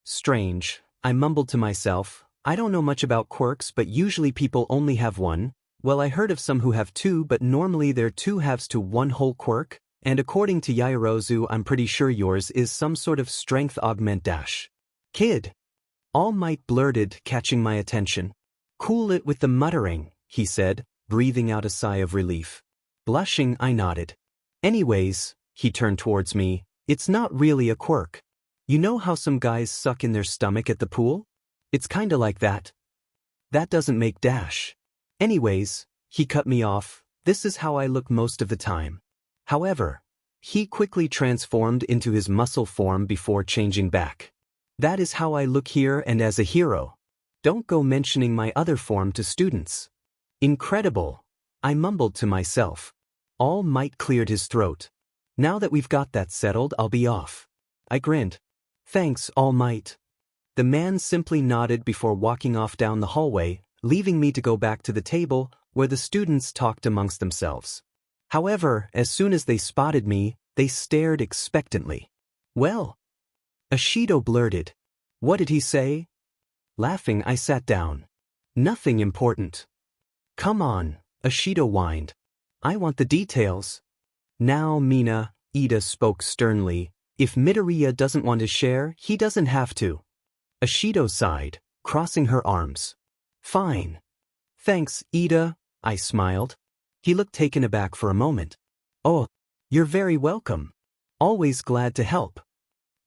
Strange, I mumbled to myself. I don't know much about quirks, but usually people only have one. Well, I heard of some who have two, but normally they're two halves to one whole quirk, and according to Yaoyorozu, I'm pretty sure yours is some sort of strength augment Kid! All Might blurted, catching my attention. Cool it with the muttering, he said, breathing out a sigh of relief. Blushing, I nodded. Anyways, he turned towards me, it's not really a quirk. You know how some guys suck in their stomach at the pool? It's kinda like that. That doesn't make Anyways, he cut me off, this is how I look most of the time. However, he quickly transformed into his muscle form before changing back. That is how I look here and as a hero. Don't go mentioning my other form to students. Incredible, I mumbled to myself. All Might cleared his throat. Now that we've got that settled, I'll be off. I grinned. Thanks, All Might. The man simply nodded before walking off down the hallway, leaving me to go back to the table where the students talked amongst themselves. However, as soon as they spotted me, they stared expectantly. Well? Ashido blurted. What did he say? Laughing, I sat down. Nothing important. Come on, Ashido whined. I want the details. Now, Mina, Ida spoke sternly. If Midoriya doesn't want to share, he doesn't have to. Ashido sighed, crossing her arms. Fine. Thanks, Ida, I smiled. He looked taken aback for a moment. Oh, you're very welcome. Always glad to help.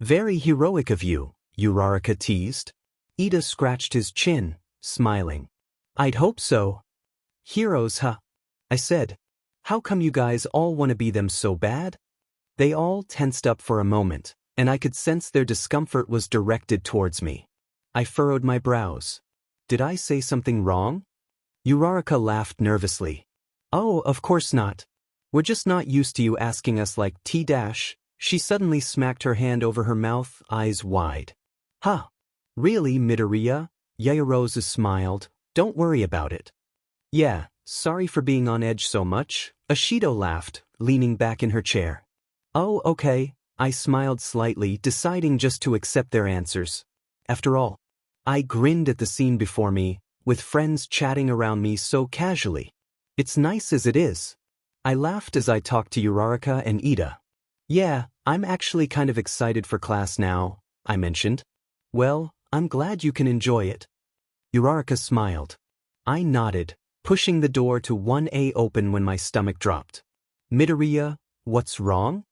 Very heroic of you, Uraraka teased. Ida scratched his chin, smiling. I'd hope so. Heroes, huh? I said. How come you guys all want to be them so bad? They all tensed up for a moment, and I could sense their discomfort was directed towards me. I furrowed my brows. Did I say something wrong? Uraraka laughed nervously. Oh, of course not. We're just not used to you asking us like T-. She suddenly smacked her hand over her mouth, eyes wide. Huh. Really, Midoriya? Yaoyorozu smiled. Don't worry about it. Yeah, sorry for being on edge so much, Ashido laughed, leaning back in her chair. Oh, okay, I smiled slightly, deciding just to accept their answers. After all, I grinned at the scene before me, with friends chatting around me so casually. It's nice as it is. I laughed as I talked to Uraraka and Ida. Yeah, I'm actually kind of excited for class now, I mentioned. Well, I'm glad you can enjoy it. Uraraka smiled. I nodded, pushing the door to 1A open when my stomach dropped. Midoriya, what's wrong?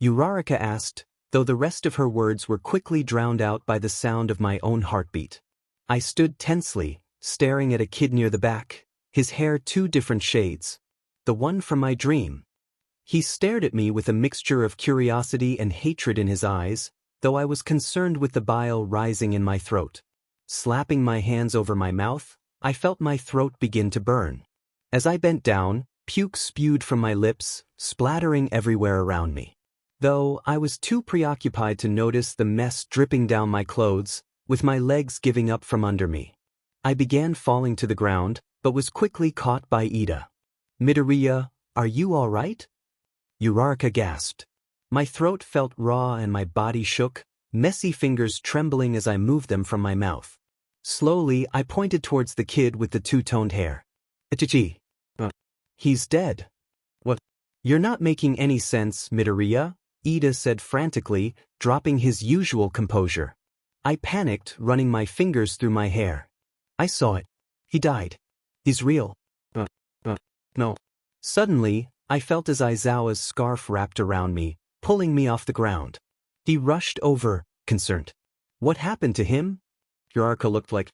Uraraka asked, though the rest of her words were quickly drowned out by the sound of my own heartbeat. I stood tensely, staring at a kid near the back, his hair 2 different shades. The one from my dream. He stared at me with a mixture of curiosity and hatred in his eyes, though I was concerned with the bile rising in my throat. Slapping my hands over my mouth, I felt my throat begin to burn. As I bent down, puke spewed from my lips, splattering everywhere around me. Though I was too preoccupied to notice the mess dripping down my clothes, with my legs giving up from under me. I began falling to the ground, but was quickly caught by Ida. Midoriya, are you all right? Uraraka gasped. My throat felt raw and my body shook, messy fingers trembling as I moved them from my mouth. Slowly, I pointed towards the kid with the 2-toned hair. Achichi. He's dead. What? You're not making any sense, Midoriya, Ida said frantically, dropping his usual composure. I panicked, running my fingers through my hair. I saw it. He died. He's real. No. Suddenly, I felt as Aizawa's scarf wrapped around me, pulling me off the ground. He rushed over, concerned. What happened to him? Uraraka looked like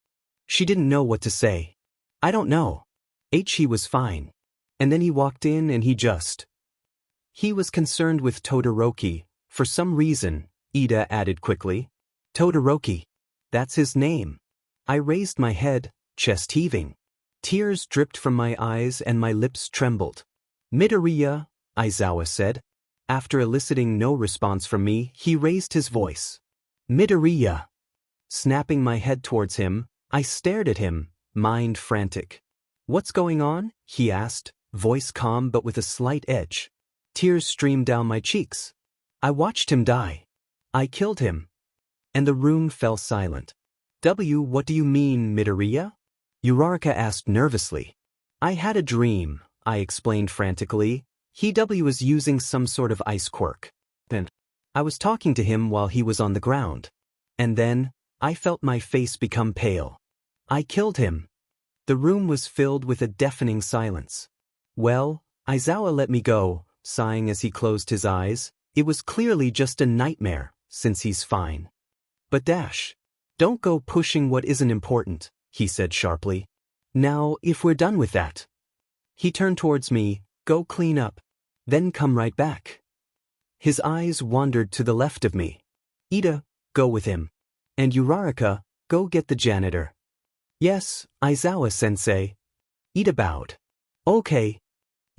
she didn't know what to say. I don't know. He was fine. And then he walked in and he was concerned with Todoroki, for some reason, Ida added quickly. Todoroki. That's his name. I raised my head, chest heaving. Tears dripped from my eyes and my lips trembled. Midoriya, Aizawa said. After eliciting no response from me, he raised his voice. Midoriya. Snapping my head towards him, I stared at him, mind frantic. What's going on? He asked, voice calm but with a slight edge. Tears streamed down my cheeks. I watched him die. I killed him. And the room fell silent. What do you mean, Midoriya? Uraraka asked nervously. I had a dream, I explained frantically. He was using some sort of ice quirk. Then, I was talking to him while he was on the ground. And then, I felt my face become pale. I killed him. The room was filled with a deafening silence. Well, Aizawa let me go, sighing as he closed his eyes. It was clearly just a nightmare, since he's fine. But don't go pushing what isn't important, he said sharply. Now, if we're done with that. He turned towards me, go clean up. Then come right back. His eyes wandered to the left of me. Ida, go with him. And Uraraka, go get the janitor. Yes, Aizawa-sensei. Ida bowed. Okay.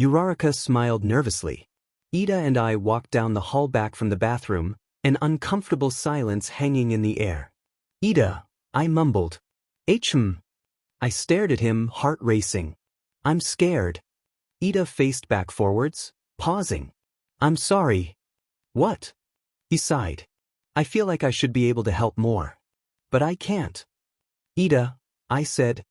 Uraraka smiled nervously. Ida and I walked down the hall back from the bathroom, an uncomfortable silence hanging in the air. Ida, I mumbled. I stared at him, heart racing. I'm scared. Ida faced back forwards, pausing. I'm sorry. What? He sighed. I feel like I should be able to help more. But I can't. Ida, I said.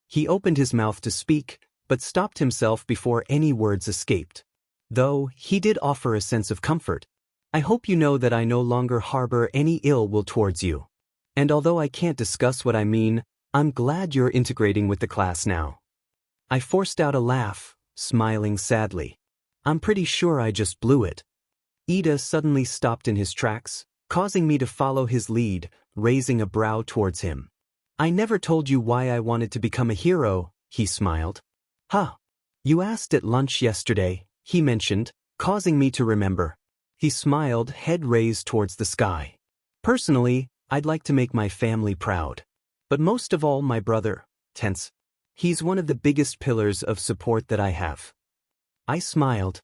He opened his mouth to speak, but stopped himself before any words escaped. Though, he did offer a sense of comfort. I hope you know that I no longer harbor any ill will towards you. And although I can't discuss what I mean, I'm glad you're integrating with the class now. I forced out a laugh, smiling sadly. I'm pretty sure I just blew it. Ida suddenly stopped in his tracks, causing me to follow his lead, raising a brow towards him. I never told you why I wanted to become a hero, he smiled. Huh. You asked at lunch yesterday, he mentioned, causing me to remember. He smiled, head raised towards the sky. Personally, I'd like to make my family proud. But most of all my brother, Tense. He's one of the biggest pillars of support that I have. I smiled.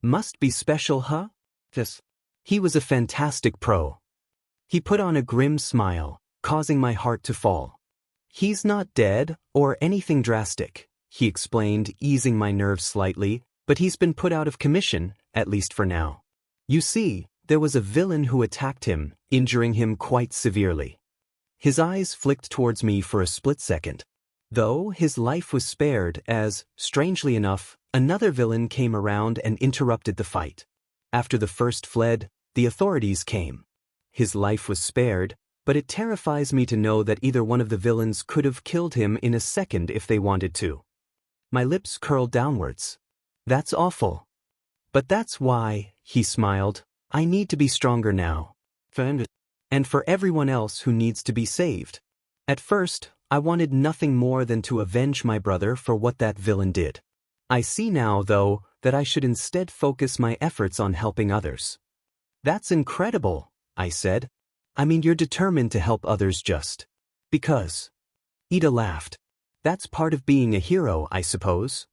Must be special, huh? Yes. He was a fantastic pro. He put on a grim smile, causing my heart to fall. He's not dead, or anything drastic, he explained, easing my nerves slightly, but he's been put out of commission, at least for now. You see, there was a villain who attacked him, injuring him quite severely. His eyes flicked towards me for a split second. Though his life was spared as, strangely enough, another villain came around and interrupted the fight. After the first fled, the authorities came. His life was spared, but it terrifies me to know that either one of the villains could have killed him in a second if they wanted to. My lips curled downwards. That's awful. But that's why, he smiled, I need to be stronger now. And for everyone else who needs to be saved. At first, I wanted nothing more than to avenge my brother for what that villain did. I see now, though, that I should instead focus my efforts on helping others. That's incredible, I said. I mean, you're determined to help others just because. Ida laughed. That's part of being a hero, I suppose.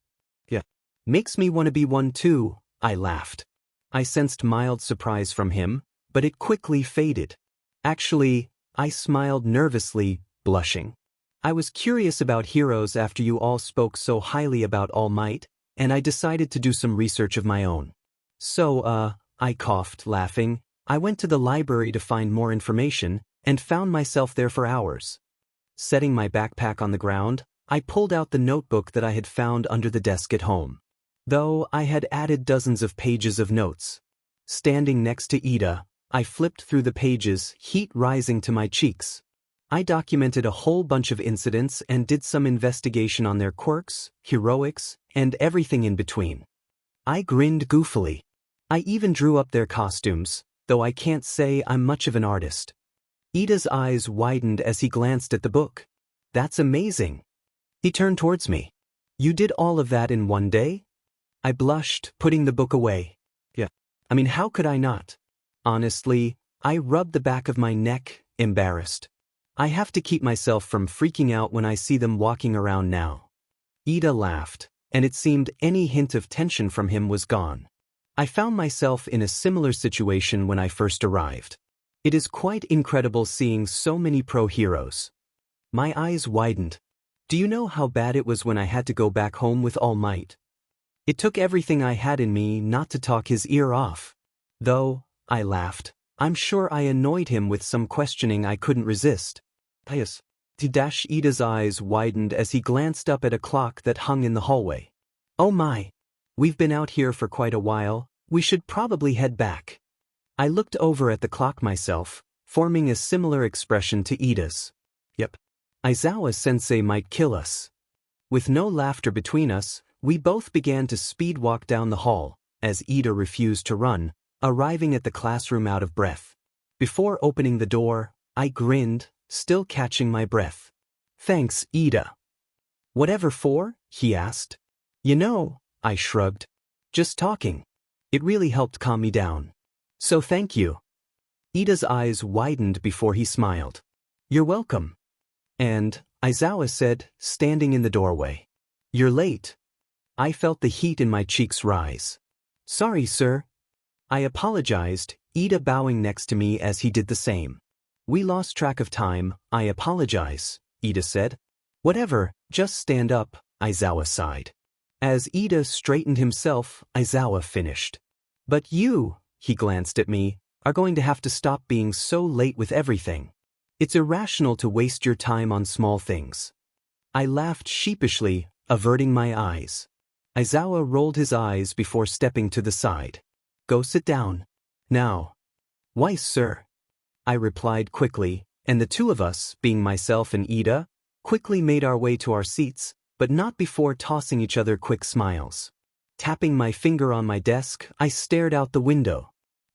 Yeah. Makes me want to be one too, I laughed. I sensed mild surprise from him, but it quickly faded. Actually, I smiled nervously, blushing. I was curious about heroes after you all spoke so highly about All Might, and I decided to do some research of my own. So, I coughed, laughing. I went to the library to find more information, and found myself there for hours. Setting my backpack on the ground, I pulled out the notebook that I had found under the desk at home. Though I had added dozens of pages of notes. Standing next to Ida, I flipped through the pages, heat rising to my cheeks. I documented a whole bunch of incidents and did some investigation on their quirks, heroics, and everything in between. I grinned goofily. I even drew up their costumes, though I can't say I'm much of an artist. Ida's eyes widened as he glanced at the book. That's amazing. He turned towards me. You did all of that in one day? I blushed, putting the book away. Yeah. I mean, how could I not? Honestly, I rubbed the back of my neck, embarrassed. I have to keep myself from freaking out when I see them walking around now. Ida laughed, and it seemed any hint of tension from him was gone. I found myself in a similar situation when I first arrived. It is quite incredible seeing so many pro heroes. My eyes widened. Do you know how bad it was when I had to go back home with All Might? It took everything I had in me not to talk his ear off. Though, I laughed, I'm sure I annoyed him with some questioning I couldn't resist. Pious. Ida's eyes widened as he glanced up at a clock that hung in the hallway. Oh my. We've been out here for quite a while, we should probably head back. I looked over at the clock myself, forming a similar expression to Ida's. Yep. Aizawa-sensei might kill us. With no laughter between us, we both began to speed walk down the hall, as Ida refused to run, arriving at the classroom out of breath. Before opening the door, I grinned, still catching my breath. Thanks, Ida. Whatever for? He asked. You know, I shrugged. Just talking. It really helped calm me down. So thank you. Ida's eyes widened before he smiled. You're welcome. And, Aizawa said, standing in the doorway. You're late. I felt the heat in my cheeks rise. Sorry, sir. I apologized, Ida bowing next to me as he did the same. We lost track of time, I apologize, Ida said. Whatever, just stand up, Aizawa sighed. As Ida straightened himself, Aizawa finished. But you, he glanced at me, are going to have to stop being so late with everything. It's irrational to waste your time on small things. I laughed sheepishly, averting my eyes. Aizawa rolled his eyes before stepping to the side. Go sit down. Now. Why, sir? I replied quickly, and the two of us, being myself and Ida, quickly made our way to our seats, but not before tossing each other quick smiles. Tapping my finger on my desk, I stared out the window.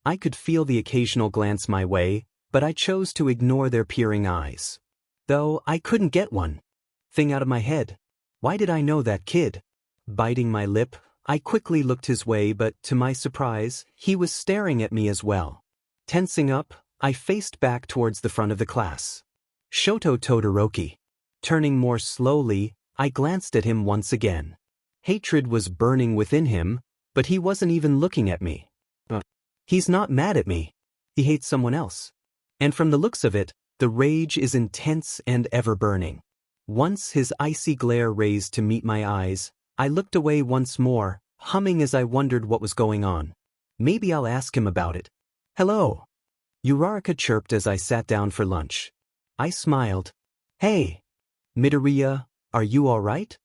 I could feel the occasional glance my way, but I chose to ignore their peering eyes. Though I couldn't get one thing out of my head. Why did I know that kid? Biting my lip, I quickly looked his way, but to my surprise, he was staring at me as well. Tensing up, I faced back towards the front of the class. Shoto Todoroki. Turning more slowly, I glanced at him once again. Hatred was burning within him, but he wasn't even looking at me. He's not mad at me. He hates someone else. And from the looks of it, the rage is intense and ever-burning. Once his icy glare raised to meet my eyes, I looked away once more, humming as I wondered what was going on. Maybe I'll ask him about it. Hello. Uraraka chirped as I sat down for lunch. I smiled. Hey. Midoriya, are you all right?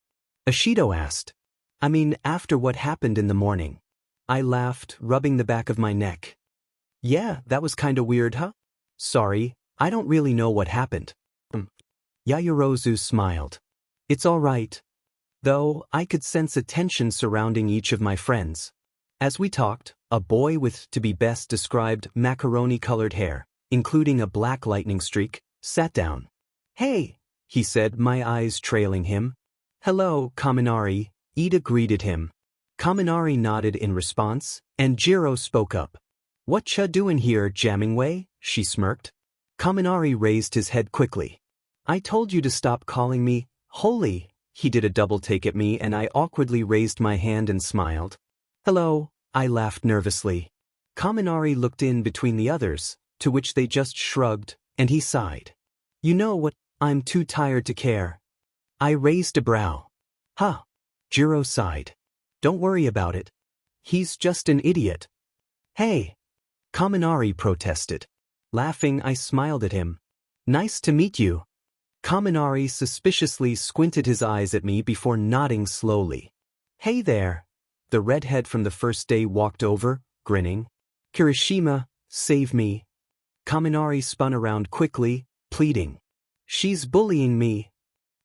Ashido asked. I mean, after what happened in the morning. I laughed, rubbing the back of my neck. Yeah, that was kinda weird, huh? Sorry, I don't really know what happened. Yaoyorozu smiled. It's all right. Though, I could sense a tension surrounding each of my friends. As we talked, a boy with, to be best described, macaroni-colored hair, including a black lightning streak, sat down. Hey, he said, my eyes trailing him. Hello, Kaminari, Ida greeted him. Kaminari nodded in response, and Jiro spoke up. What cha doing here, Jammingway? She smirked. Kaminari raised his head quickly. I told you to stop calling me holy. He did a double take at me and I awkwardly raised my hand and smiled. Hello, I laughed nervously. Kaminari looked in between the others, to which they just shrugged, and he sighed. You know what, I'm too tired to care. I raised a brow. Huh. Jiro sighed. Don't worry about it. He's just an idiot. Hey. Kaminari protested. Laughing, I smiled at him. Nice to meet you. Kaminari suspiciously squinted his eyes at me before nodding slowly. Hey there. The redhead from the first day walked over, grinning. Kirishima, save me. Kaminari spun around quickly, pleading. She's bullying me.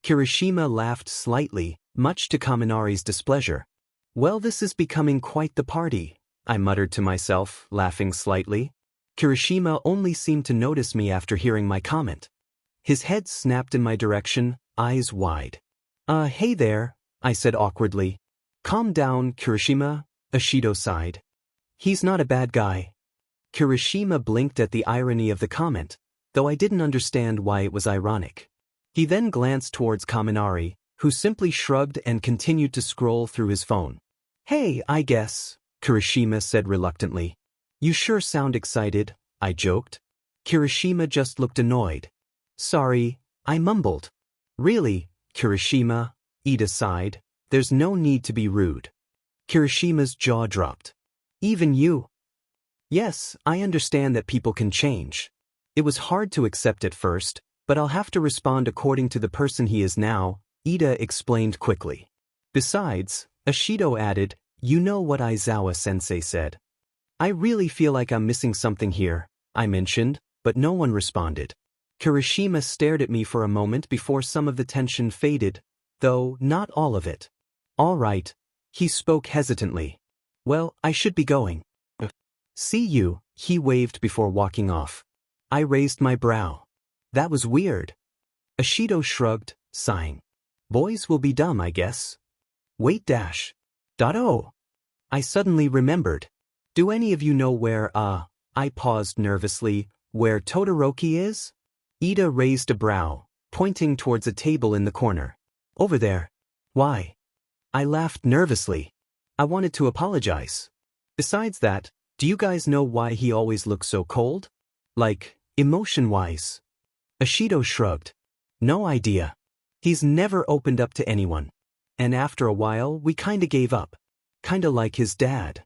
Kirishima laughed slightly, much to Kaminari's displeasure. Well, this is becoming quite the party, I muttered to myself, laughing slightly. Kirishima only seemed to notice me after hearing my comment. His head snapped in my direction, eyes wide. Hey there, I said awkwardly. Calm down, Kirishima, Ashido sighed. He's not a bad guy. Kirishima blinked at the irony of the comment, though I didn't understand why it was ironic. He then glanced towards Kaminari, who simply shrugged and continued to scroll through his phone. Hey, I guess, Kirishima said reluctantly. You sure sound excited, I joked. Kirishima just looked annoyed. Sorry, I mumbled. Really, Kirishima, Ida sighed. There's no need to be rude. Kirishima's jaw dropped. Even you? Yes, I understand that people can change. It was hard to accept at first, but I'll have to respond according to the person he is now, Ida explained quickly. Besides, Ashido added, you know what Aizawa-sensei said. I really feel like I'm missing something here, I mentioned, but no one responded. Kirishima stared at me for a moment before some of the tension faded, though not all of it. All right, he spoke hesitantly. Well, I should be going. See you, he waved before walking off. I raised my brow. That was weird. Ashido shrugged, sighing. Boys will be dumb, I guess. Wait dash. Oh. I suddenly remembered. Do any of you know where, I paused nervously, where Todoroki is? Ida raised a brow, pointing towards a table in the corner. Over there. Why? I laughed nervously. I wanted to apologize. Besides that, do you guys know why he always looks so cold? Like, emotion-wise. Ashido shrugged. No idea. He's never opened up to anyone. And after a while, we kinda gave up. Kinda like his dad.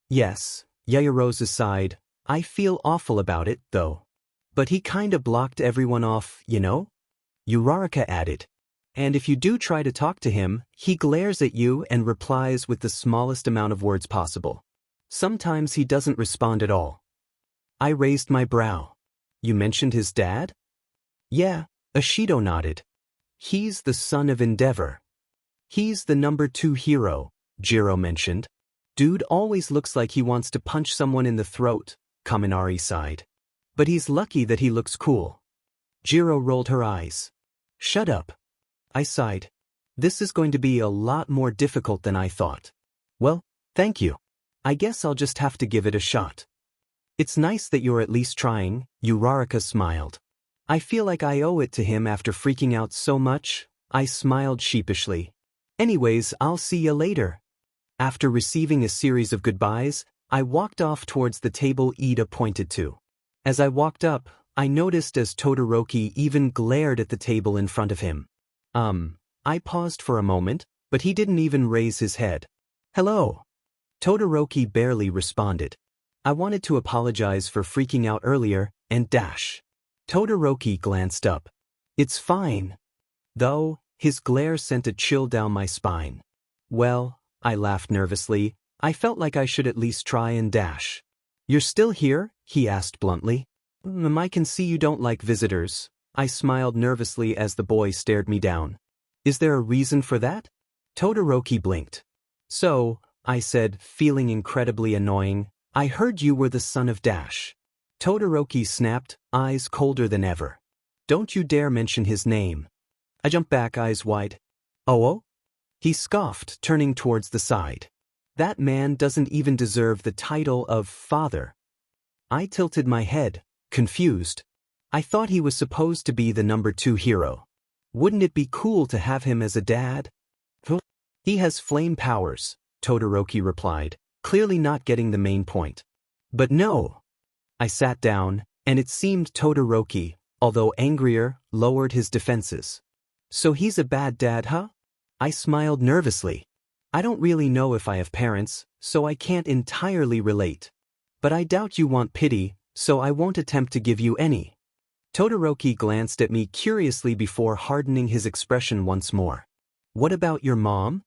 Yes, Yaoyorozu sighed. I feel awful about it, though. But he kinda blocked everyone off, you know? Uraraka added. And if you do try to talk to him, he glares at you and replies with the smallest amount of words possible. Sometimes he doesn't respond at all. I raised my brow. You mentioned his dad? Yeah, Ashido nodded. He's the son of Endeavor. He's the number 2 hero, Jiro mentioned. Dude always looks like he wants to punch someone in the throat, Kaminari sighed. But he's lucky that he looks cool. Jiro rolled her eyes. Shut up. I sighed. This is going to be a lot more difficult than I thought. Well, thank you. I guess I'll just have to give it a shot. It's nice that you're at least trying, Uraraka smiled. I feel like I owe it to him after freaking out so much, I smiled sheepishly. Anyways, I'll see ya later. After receiving a series of goodbyes, I walked off towards the table Ida pointed to. As I walked up, I noticed as Todoroki even glared at the table in front of him. I paused for a moment, but he didn't even raise his head. Hello. Todoroki barely responded. I wanted to apologize for freaking out earlier, and dash. Todoroki glanced up. It's fine. Though, his glare sent a chill down my spine. Well, I laughed nervously, I felt like I should at least try and dash. You're still here? He asked bluntly. I can see you don't like visitors. I smiled nervously as the boy stared me down. Is there a reason for that? Todoroki blinked. So, I said, feeling incredibly annoying, I heard you were the son of Dash. Todoroki snapped, eyes colder than ever. Don't you dare mention his name. I jumped back, eyes wide. Oh? He scoffed, turning towards the side. That man doesn't even deserve the title of father. I tilted my head, confused. I thought he was supposed to be the number 2 hero. Wouldn't it be cool to have him as a dad? He has flame powers, Todoroki replied, clearly not getting the main point. But no. I sat down, and it seemed Todoroki, although angrier, lowered his defenses. So he's a bad dad, huh? I smiled nervously. I don't really know if I have parents, so I can't entirely relate. But I doubt you want pity, so I won't attempt to give you any. Todoroki glanced at me curiously before hardening his expression once more. What about your mom?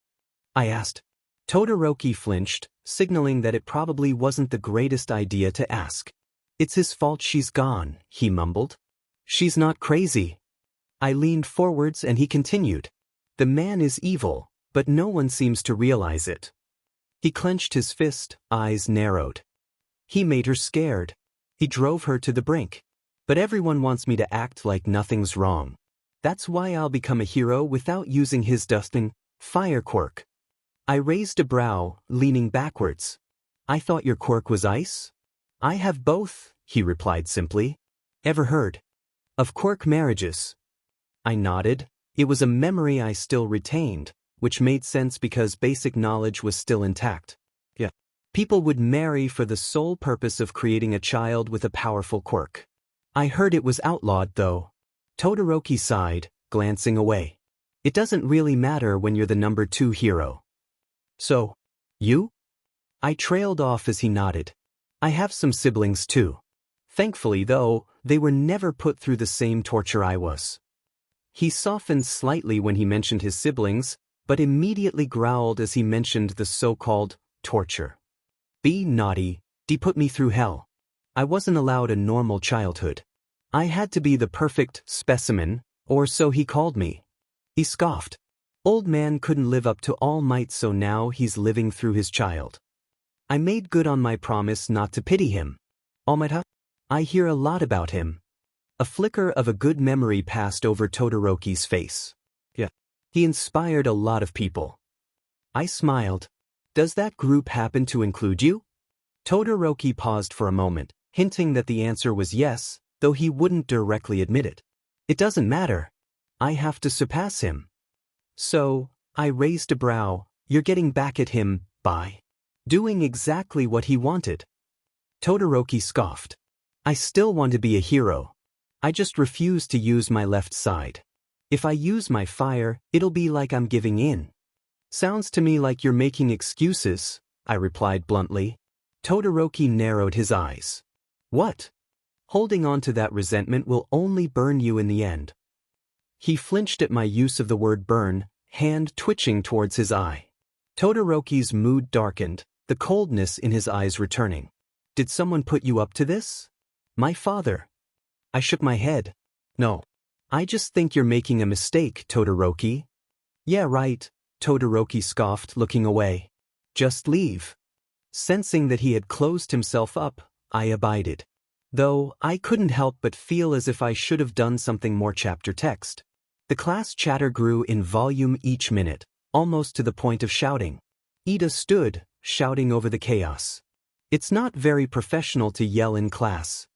I asked. Todoroki flinched, signaling that it probably wasn't the greatest idea to ask. It's his fault she's gone, he mumbled. She's not crazy. I leaned forwards and he continued. The man is evil, but no one seems to realize it. He clenched his fist, eyes narrowed. He made her scared. He drove her to the brink. But everyone wants me to act like nothing's wrong. That's why I'll become a hero without using his dusting fire quirk. I raised a brow, leaning backwards. I thought your quirk was ice? I have both, he replied simply. Ever heard of quirk marriages? I nodded. It was a memory I still retained, which made sense because basic knowledge was still intact. Yeah. People would marry for the sole purpose of creating a child with a powerful quirk. I heard it was outlawed, though. Todoroki sighed, glancing away. It doesn't really matter when you're the number 2 hero. So, you? I trailed off as he nodded. I have some siblings too. Thankfully, though, they were never put through the same torture I was. He softened slightly when he mentioned his siblings, but immediately growled as he mentioned the so-called torture. Be naughty, they put me through hell. I wasn't allowed a normal childhood. I had to be the perfect specimen, or so he called me. He scoffed. Old man couldn't live up to All Might, so now he's living through his child. I made good on my promise not to pity him. All Might, I hear a lot about him. A flicker of a good memory passed over Todoroki's face. Yeah. He inspired a lot of people. I smiled. Does that group happen to include you? Todoroki paused for a moment, hinting that the answer was yes, though he wouldn't directly admit it. It doesn't matter. I have to surpass him. So, I raised a brow. You're getting back at him by doing exactly what he wanted. Todoroki scoffed. I still want to be a hero. I just refuse to use my left side. If I use my fire, it'll be like I'm giving in. Sounds to me like you're making excuses, I replied bluntly. Todoroki narrowed his eyes. What? Holding on to that resentment will only burn you in the end. He flinched at my use of the word burn, hand twitching towards his eye. Todoroki's mood darkened, the coldness in his eyes returning. Did someone put you up to this? My father. I shook my head. No. I just think you're making a mistake, Todoroki. Yeah, right, Todoroki scoffed, looking away. Just leave. Sensing that he had closed himself up, I abided. Though, I couldn't help but feel as if I should have done something more chapter text. The class chatter grew in volume each minute, almost to the point of shouting. Ida stood, shouting over the chaos. It's not very professional to yell in class.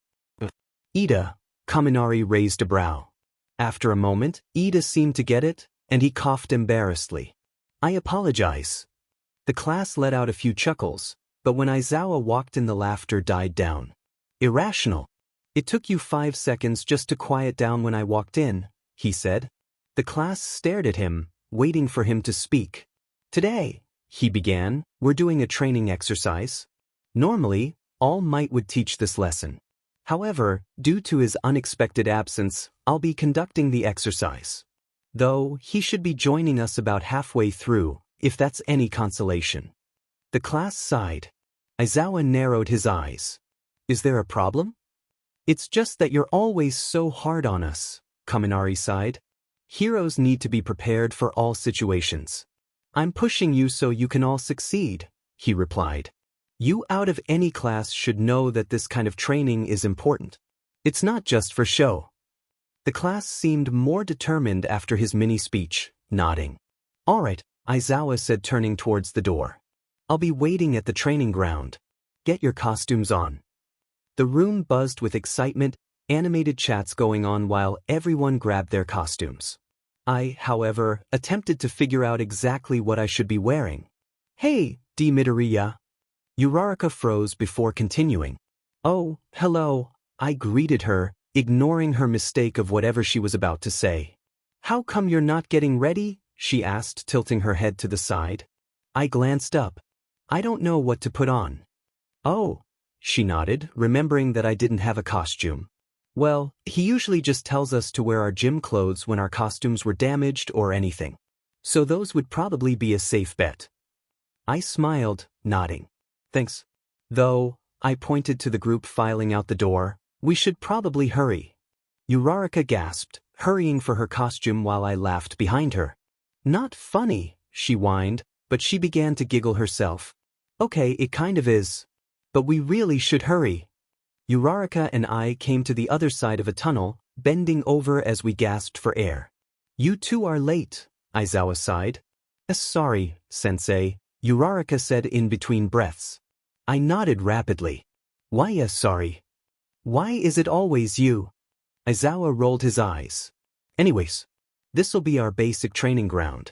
Ida, Kaminari raised a brow. After a moment, Ida seemed to get it, and he coughed embarrassedly. I apologize. The class let out a few chuckles, but when Aizawa walked in, the laughter died down. Irrational. It took you 5 seconds just to quiet down when I walked in, he said. The class stared at him, waiting for him to speak. Today, he began, we're doing a training exercise. Normally, All Might would teach this lesson. However, due to his unexpected absence, I'll be conducting the exercise. Though, he should be joining us about halfway through, if that's any consolation. The class sighed. Aizawa narrowed his eyes. Is there a problem? It's just that you're always so hard on us, Kaminari sighed. Heroes need to be prepared for all situations. I'm pushing you so you can all succeed, he replied. You out of any class should know that this kind of training is important. It's not just for show. The class seemed more determined after his mini-speech, nodding. All right, Aizawa said, turning towards the door. I'll be waiting at the training ground. Get your costumes on. The room buzzed with excitement, animated chats going on while everyone grabbed their costumes. I, however, attempted to figure out exactly what I should be wearing. Hey, D. Midoriya. Uraraka froze before continuing. Oh, hello, I greeted her, ignoring her mistake of whatever she was about to say. How come you're not getting ready? She asked, tilting her head to the side. I glanced up. I don't know what to put on. Oh, she nodded, remembering that I didn't have a costume. Well, he usually just tells us to wear our gym clothes when our costumes were damaged or anything. So those would probably be a safe bet. I smiled, nodding. Thanks. Though, I pointed to the group filing out the door, we should probably hurry. Uraraka gasped, hurrying for her costume while I laughed behind her. Not funny, she whined, but she began to giggle herself. Okay, it kind of is. But we really should hurry. Uraraka and I came to the other side of a tunnel, bending over as we gasped for air. You two are late, Aizawa sighed. Sorry, sensei, Uraraka said in between breaths. I nodded rapidly. Why sorry? Why is it always you? Aizawa rolled his eyes. Anyways, this'll be our basic training ground.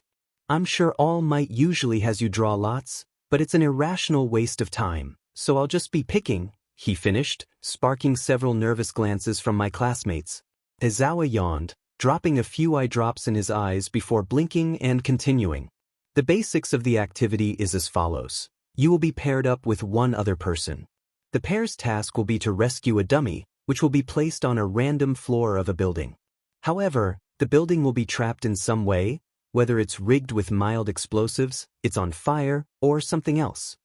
I'm sure All Might usually has you draw lots, but it's an irrational waste of time, so I'll just be picking, he finished, sparking several nervous glances from my classmates. Aizawa yawned, dropping a few eye drops in his eyes before blinking and continuing. The basics of the activity is as follows. You will be paired up with one other person. The pair's task will be to rescue a dummy, which will be placed on a random floor of a building. However, the building will be trapped in some way, whether it's rigged with mild explosives, it's on fire, or something else.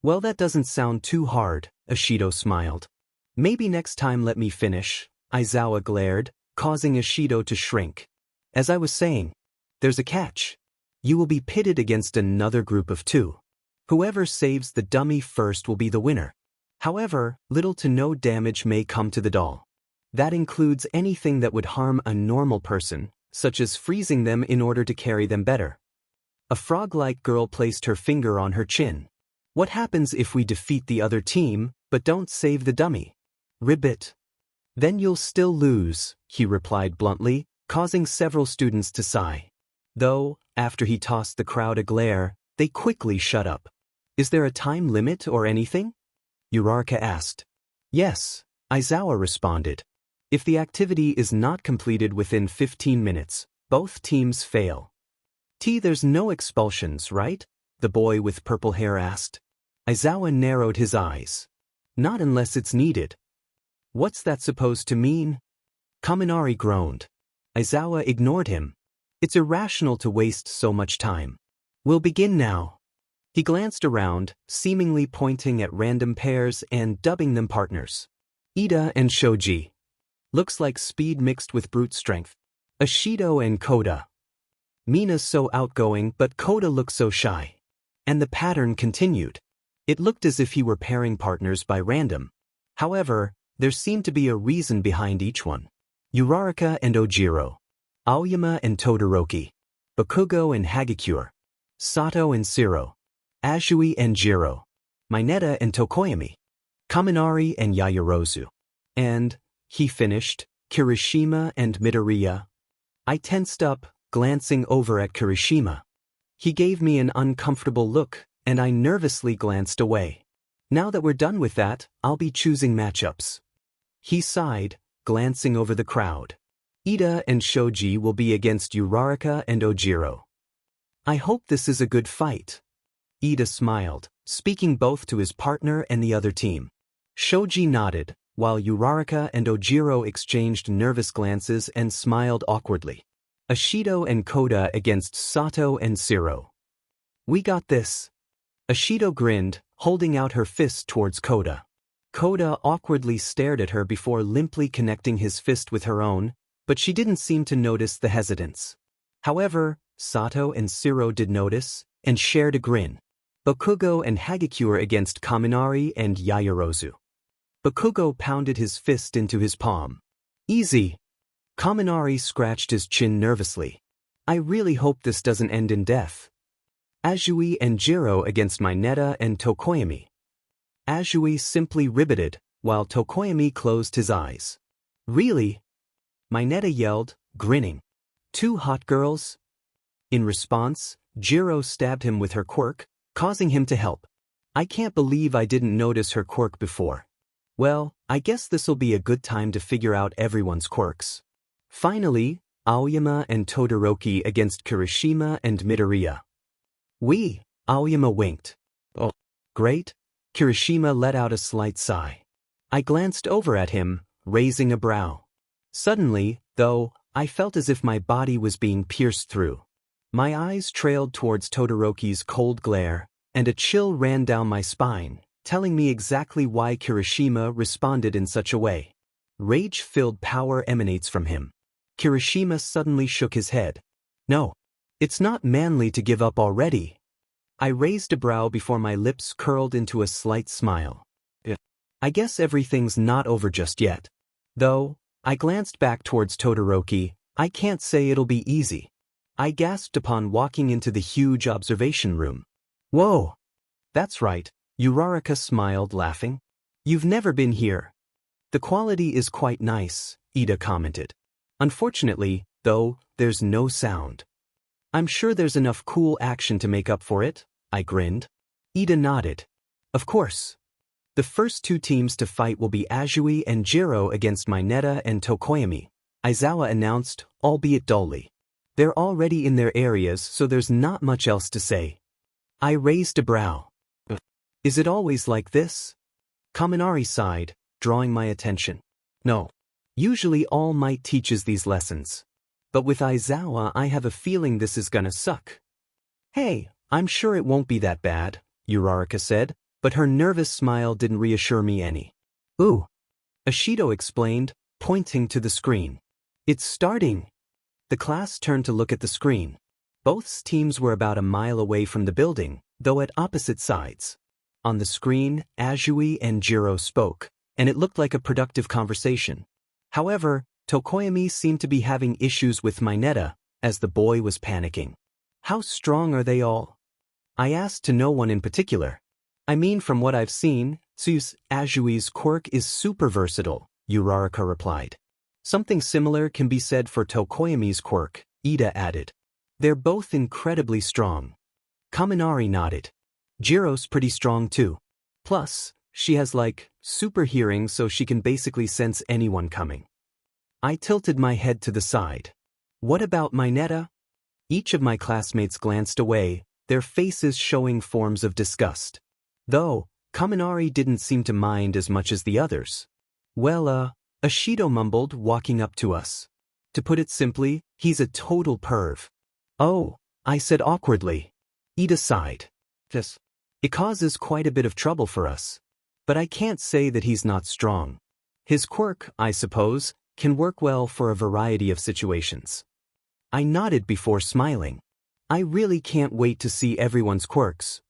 Well, that doesn't sound too hard, Ashido smiled. Maybe next time let me finish, Aizawa glared, causing Ashido to shrink. As I was saying, there's a catch. You will be pitted against another group of two. Whoever saves the dummy first will be the winner. However, little to no damage may come to the doll. That includes anything that would harm a normal person, such as freezing them in order to carry them better. A frog-like girl placed her finger on her chin. What happens if we defeat the other team, but don't save the dummy? Ribbit. Then you'll still lose, he replied bluntly, causing several students to sigh. Though, after he tossed the crowd a glare, they quickly shut up. Is there a time limit or anything? Uraraka asked. Yes, Aizawa responded. If the activity is not completed within 15 minutes, both teams fail. There's no expulsions, right? The boy with purple hair asked. Aizawa narrowed his eyes. Not unless it's needed. What's that supposed to mean? Kaminari groaned. Aizawa ignored him. It's irrational to waste so much time. We'll begin now. He glanced around, seemingly pointing at random pairs and dubbing them partners. Ida and Shoji. Looks like speed mixed with brute strength. Ashido and Koda. Mina's so outgoing, but Koda looks so shy. And the pattern continued. It looked as if he were pairing partners by random. However, there seemed to be a reason behind each one. Uraraka and Ojiro. Aoyama and Todoroki. Bakugo and Hagakure. Sato and Shiro. Azui and Jiro. Mineta and Tokoyami. Kaminari and Yaoyorozu. And, he finished, Kirishima and Midoriya. I tensed up, glancing over at Kirishima. He gave me an uncomfortable look, and I nervously glanced away. Now that we're done with that, I'll be choosing matchups. He sighed, glancing over the crowd. Ida and Shoji will be against Uraraka and Ojiro. I hope this is a good fight. Ida smiled, speaking both to his partner and the other team. Shoji nodded, while Uraraka and Ojiro exchanged nervous glances and smiled awkwardly. Ashido and Koda against Sato and Shiro. We got this. Ashido grinned, holding out her fist towards Koda. Koda awkwardly stared at her before limply connecting his fist with her own, but she didn't seem to notice the hesitance. However, Sato and Shiro did notice, and shared a grin. Bakugo and Hagakure against Kaminari and Yaoyorozu. Bakugo pounded his fist into his palm. Easy. Kaminari scratched his chin nervously. I really hope this doesn't end in death. Azui and Jiro against Mineta and Tokoyami. Azui simply ribbited, while Tokoyami closed his eyes. Really? Mineta yelled, grinning. Two hot girls? In response, Jiro stabbed him with her quirk, causing him to help. I can't believe I didn't notice her quirk before. Well, I guess this'll be a good time to figure out everyone's quirks. Finally, Aoyama and Todoroki against Kirishima and Midoriya. Aoyama winked. Oh, great. Kirishima let out a slight sigh. I glanced over at him, raising a brow. Suddenly, though, I felt as if my body was being pierced through. My eyes trailed towards Todoroki's cold glare, and a chill ran down my spine, telling me exactly why Kirishima responded in such a way. Rage-filled power emanates from him. Kirishima suddenly shook his head. No, it's not manly to give up already. I raised a brow before my lips curled into a slight smile. I guess everything's not over just yet. Though, I glanced back towards Todoroki. I can't say it'll be easy. I gasped upon walking into the huge observation room. Whoa! That's right, Uraraka smiled, laughing. You've never been here. The quality is quite nice, Ida commented. Unfortunately, though, there's no sound. I'm sure there's enough cool action to make up for it, I grinned. Ida nodded. Of course. The first two teams to fight will be Azui and Jiro against Mineta and Tokoyami, Aizawa announced, albeit dully. They're already in their areas, so there's not much else to say. I raised a brow. Is it always like this? Kaminari sighed, drawing my attention. No. Usually All Might teaches these lessons. But with Aizawa I have a feeling this is gonna suck. Hey, I'm sure it won't be that bad, Uraraka said, but her nervous smile didn't reassure me any. Ooh. Ashido explained, pointing to the screen. It's starting. The class turned to look at the screen. Both teams were about a mile away from the building, though at opposite sides. On the screen, Azui and Jiro spoke, and it looked like a productive conversation. However, Tokoyami seemed to be having issues with Mineta, as the boy was panicking. How strong are they all? I asked to no one in particular. I mean, from what I've seen, Azui's quirk is super versatile, Uraraka replied. Something similar can be said for Tokoyami's quirk, Ida added. They're both incredibly strong. Kaminari nodded. Jiro's pretty strong too. Plus, she has super hearing, so she can basically sense anyone coming. I tilted my head to the side. What about Mineta? Each of my classmates glanced away, their faces showing forms of disgust. Though, Kaminari didn't seem to mind as much as the others. Well, Ashido mumbled, walking up to us. To put it simply, he's a total perv. Oh, I said awkwardly. Ida sighed. Yes. It causes quite a bit of trouble for us. But I can't say that he's not strong. His quirk, I suppose, can work well for a variety of situations. I nodded before smiling. I really can't wait to see everyone's quirks.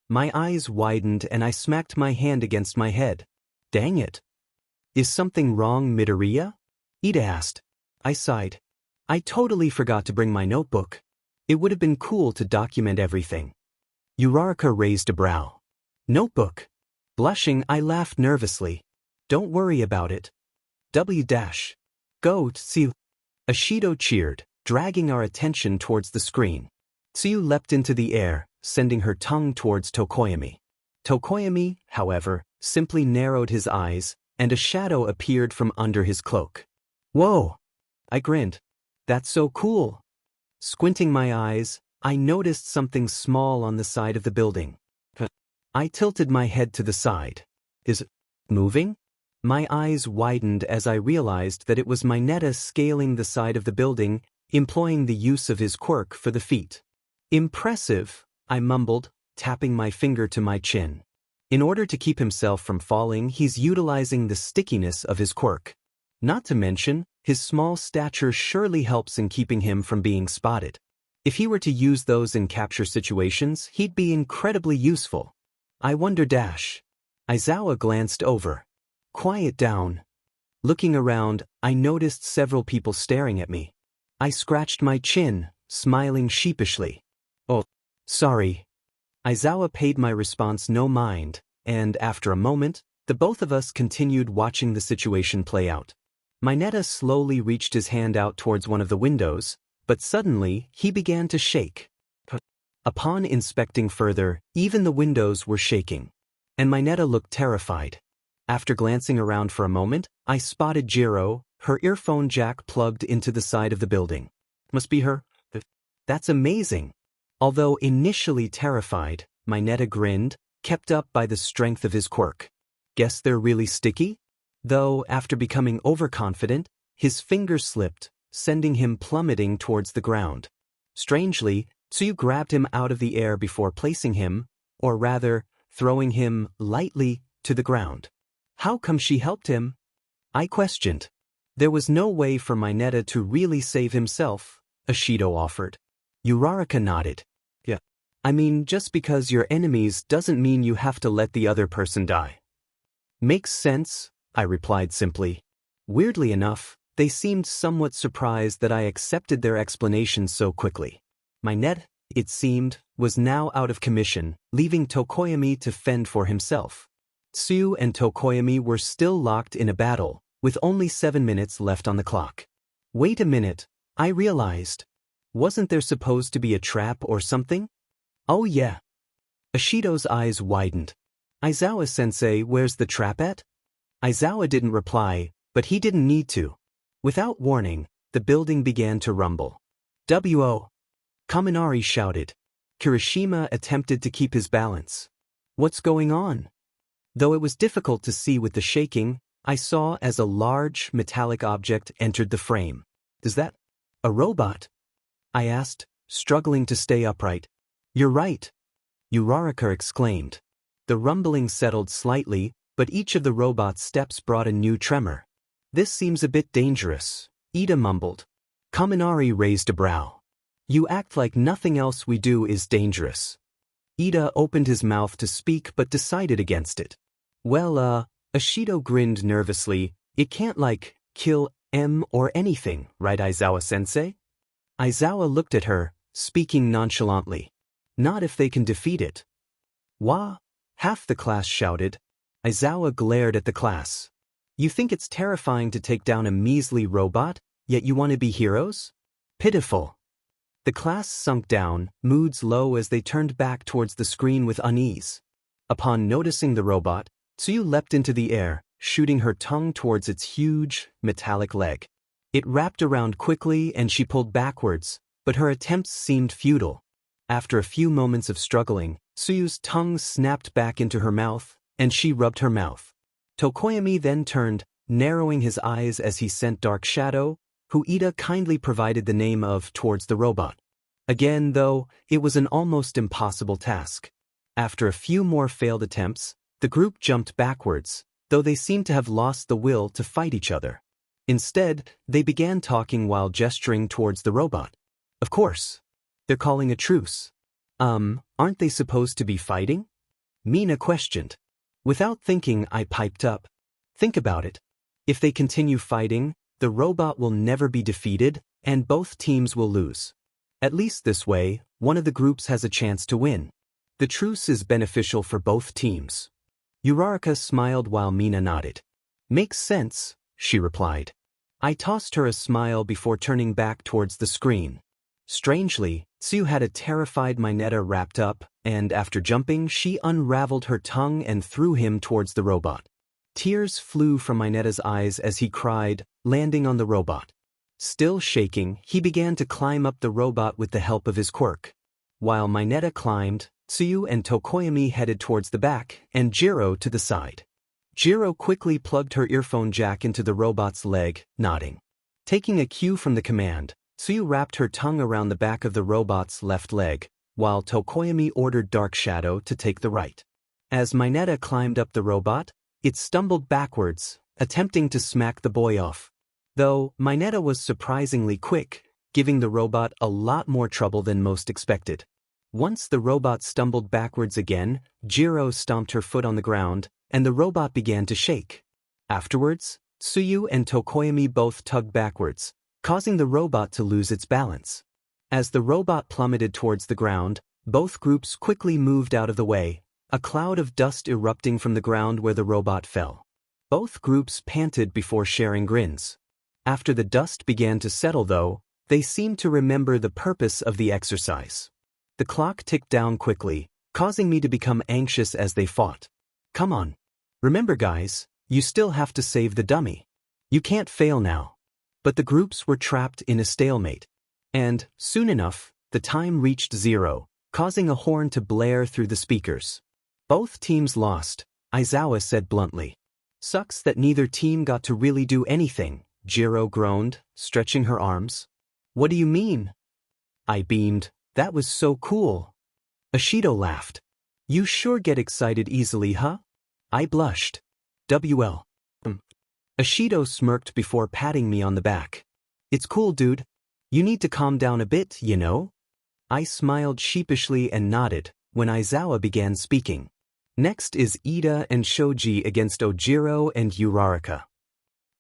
My eyes widened and I smacked my hand against my head. Dang it. Is something wrong, Midoriya? Ida asked. I sighed. I totally forgot to bring my notebook. It would have been cool to document everything. Uraraka raised a brow. Notebook. Blushing, I laughed nervously. Don't worry about it. Go, Tsuyu. Ashido cheered, dragging our attention towards the screen. Tsuyu leapt into the air, sending her tongue towards Tokoyami. Tokoyami, however, simply narrowed his eyes, and a shadow appeared from under his cloak. Whoa! I grinned. That's so cool. Squinting my eyes, I noticed something small on the side of the building. I tilted my head to the side. Is it moving? My eyes widened as I realized that it was Mineta scaling the side of the building, employing the use of his quirk for the feat. Impressive, I mumbled, tapping my finger to my chin. In order to keep himself from falling, he's utilizing the stickiness of his quirk. Not to mention, his small stature surely helps in keeping him from being spotted. If he were to use those in capture situations, he'd be incredibly useful. I wonder. Aizawa glanced over. Quiet down. Looking around, I noticed several people staring at me. I scratched my chin, smiling sheepishly. Oh, sorry. Aizawa paid my response no mind, and after a moment, the both of us continued watching the situation play out. Mineta slowly reached his hand out towards one of the windows, but suddenly he began to shake. Upon inspecting further, even the windows were shaking. And Mineta looked terrified. After glancing around for a moment, I spotted Jiro, her earphone jack plugged into the side of the building. Must be her. That's amazing. Although initially terrified, Mineta grinned, kept up by the strength of his quirk. Guess they're really sticky? Though, after becoming overconfident, his finger slipped, sending him plummeting towards the ground. Strangely, Tsuyu grabbed him out of the air before placing him, or rather, throwing him lightly to the ground. How come she helped him? I questioned. There was no way for Mineta to really save himself, Ashido offered. Uraraka nodded. Yeah. I mean, just because you're enemies doesn't mean you have to let the other person die. Makes sense, I replied simply. Weirdly enough, they seemed somewhat surprised that I accepted their explanation so quickly. My net, it seemed, was now out of commission, leaving Tokoyami to fend for himself. Tsuyu and Tokoyami were still locked in a battle, with only 7 minutes left on the clock. Wait a minute, I realized. Wasn't there supposed to be a trap or something? Oh yeah. Ishido's eyes widened. Aizawa-sensei, where's the trap at? Aizawa didn't reply, but he didn't need to. Without warning, the building began to rumble. W.O. Kaminari shouted. Kirishima attempted to keep his balance. What's going on? Though it was difficult to see with the shaking, I saw as a large, metallic object entered the frame. Is that a robot? I asked, struggling to stay upright. You're right, Uraraka exclaimed. The rumbling settled slightly, but each of the robot's steps brought a new tremor. This seems a bit dangerous, Ida mumbled. Kaminari raised a brow. You act like nothing else we do is dangerous. Ida opened his mouth to speak but decided against it. Well, Ishido grinned nervously. It can't kill or anything, right, Aizawa-sensei? Aizawa looked at her, speaking nonchalantly. Not if they can defeat it. Wah? Half the class shouted. Aizawa glared at the class. You think it's terrifying to take down a measly robot, yet you want to be heroes? Pitiful. The class sunk down, moods low as they turned back towards the screen with unease. Upon noticing the robot, Tsuyu leapt into the air, shooting her tongue towards its huge, metallic leg. It wrapped around quickly and she pulled backwards, but her attempts seemed futile. After a few moments of struggling, Tsuyu's tongue snapped back into her mouth, and she rubbed her mouth. Tokoyami then turned, narrowing his eyes as he sent Dark Shadow, who Ida kindly provided the name of, towards the robot. Again, though, it was an almost impossible task. After a few more failed attempts, the group jumped backwards, though they seemed to have lost the will to fight each other. Instead, they began talking while gesturing towards the robot. Of course. They're calling a truce. Aren't they supposed to be fighting? Mina questioned. Without thinking, I piped up. Think about it. If they continue fighting, the robot will never be defeated, and both teams will lose. At least this way, one of the groups has a chance to win. The truce is beneficial for both teams. Uraraka smiled while Mina nodded. Makes sense, she replied. I tossed her a smile before turning back towards the screen. Strangely, Tsuyu had a terrified Mineta wrapped up, and after jumping, she unraveled her tongue and threw him towards the robot. Tears flew from Mineta's eyes as he cried, landing on the robot. Still shaking, he began to climb up the robot with the help of his quirk. While Mineta climbed, Tsuyu and Tokoyami headed towards the back, and Jiro to the side. Jiro quickly plugged her earphone jack into the robot's leg, nodding. Taking a cue from the command, Tsuyu wrapped her tongue around the back of the robot's left leg, while Tokoyami ordered Dark Shadow to take the right. As Mineta climbed up the robot, it stumbled backwards, attempting to smack the boy off. Though, Mineta was surprisingly quick, giving the robot a lot more trouble than most expected. Once the robot stumbled backwards again, Jiro stomped her foot on the ground, and the robot began to shake. Afterwards, Tsuyu and Tokoyami both tugged backwards, causing the robot to lose its balance. As the robot plummeted towards the ground, both groups quickly moved out of the way, a cloud of dust erupting from the ground where the robot fell. Both groups panted before sharing grins. After the dust began to settle, though, they seemed to remember the purpose of the exercise. The clock ticked down quickly, causing me to become anxious as they fought. Come on. Remember, guys, you still have to save the dummy. You can't fail now. But the groups were trapped in a stalemate. And, soon enough, the time reached 0, causing a horn to blare through the speakers. Both teams lost, Aizawa said bluntly. Sucks that neither team got to really do anything, Jiro groaned, stretching her arms. What do you mean? I beamed. That was so cool. Ishido laughed. You sure get excited easily, huh? I blushed. WL. Ishido smirked before patting me on the back. It's cool, dude. You need to calm down a bit, you know? I smiled sheepishly and nodded when Aizawa began speaking. Next is Ida and Shoji against Ojiro and Uraraka.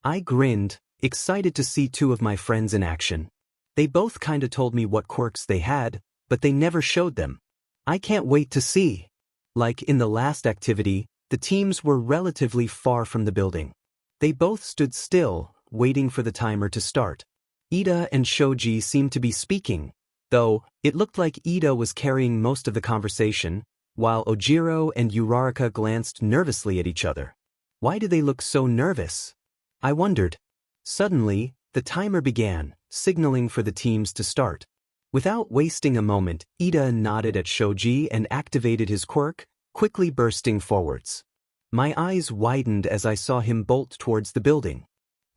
I grinned, excited to see two of my friends in action. They both kinda told me what quirks they had, but they never showed them. I can't wait to see. Like in the last activity, the teams were relatively far from the building. They both stood still, waiting for the timer to start. Ida and Shoji seemed to be speaking, though it looked like Ida was carrying most of the conversation, while Ojiro and Uraraka glanced nervously at each other. Why do they look so nervous? I wondered. Suddenly, the timer began, signaling for the teams to start. Without wasting a moment, Ida nodded at Shoji and activated his quirk, quickly bursting forwards. My eyes widened as I saw him bolt towards the building.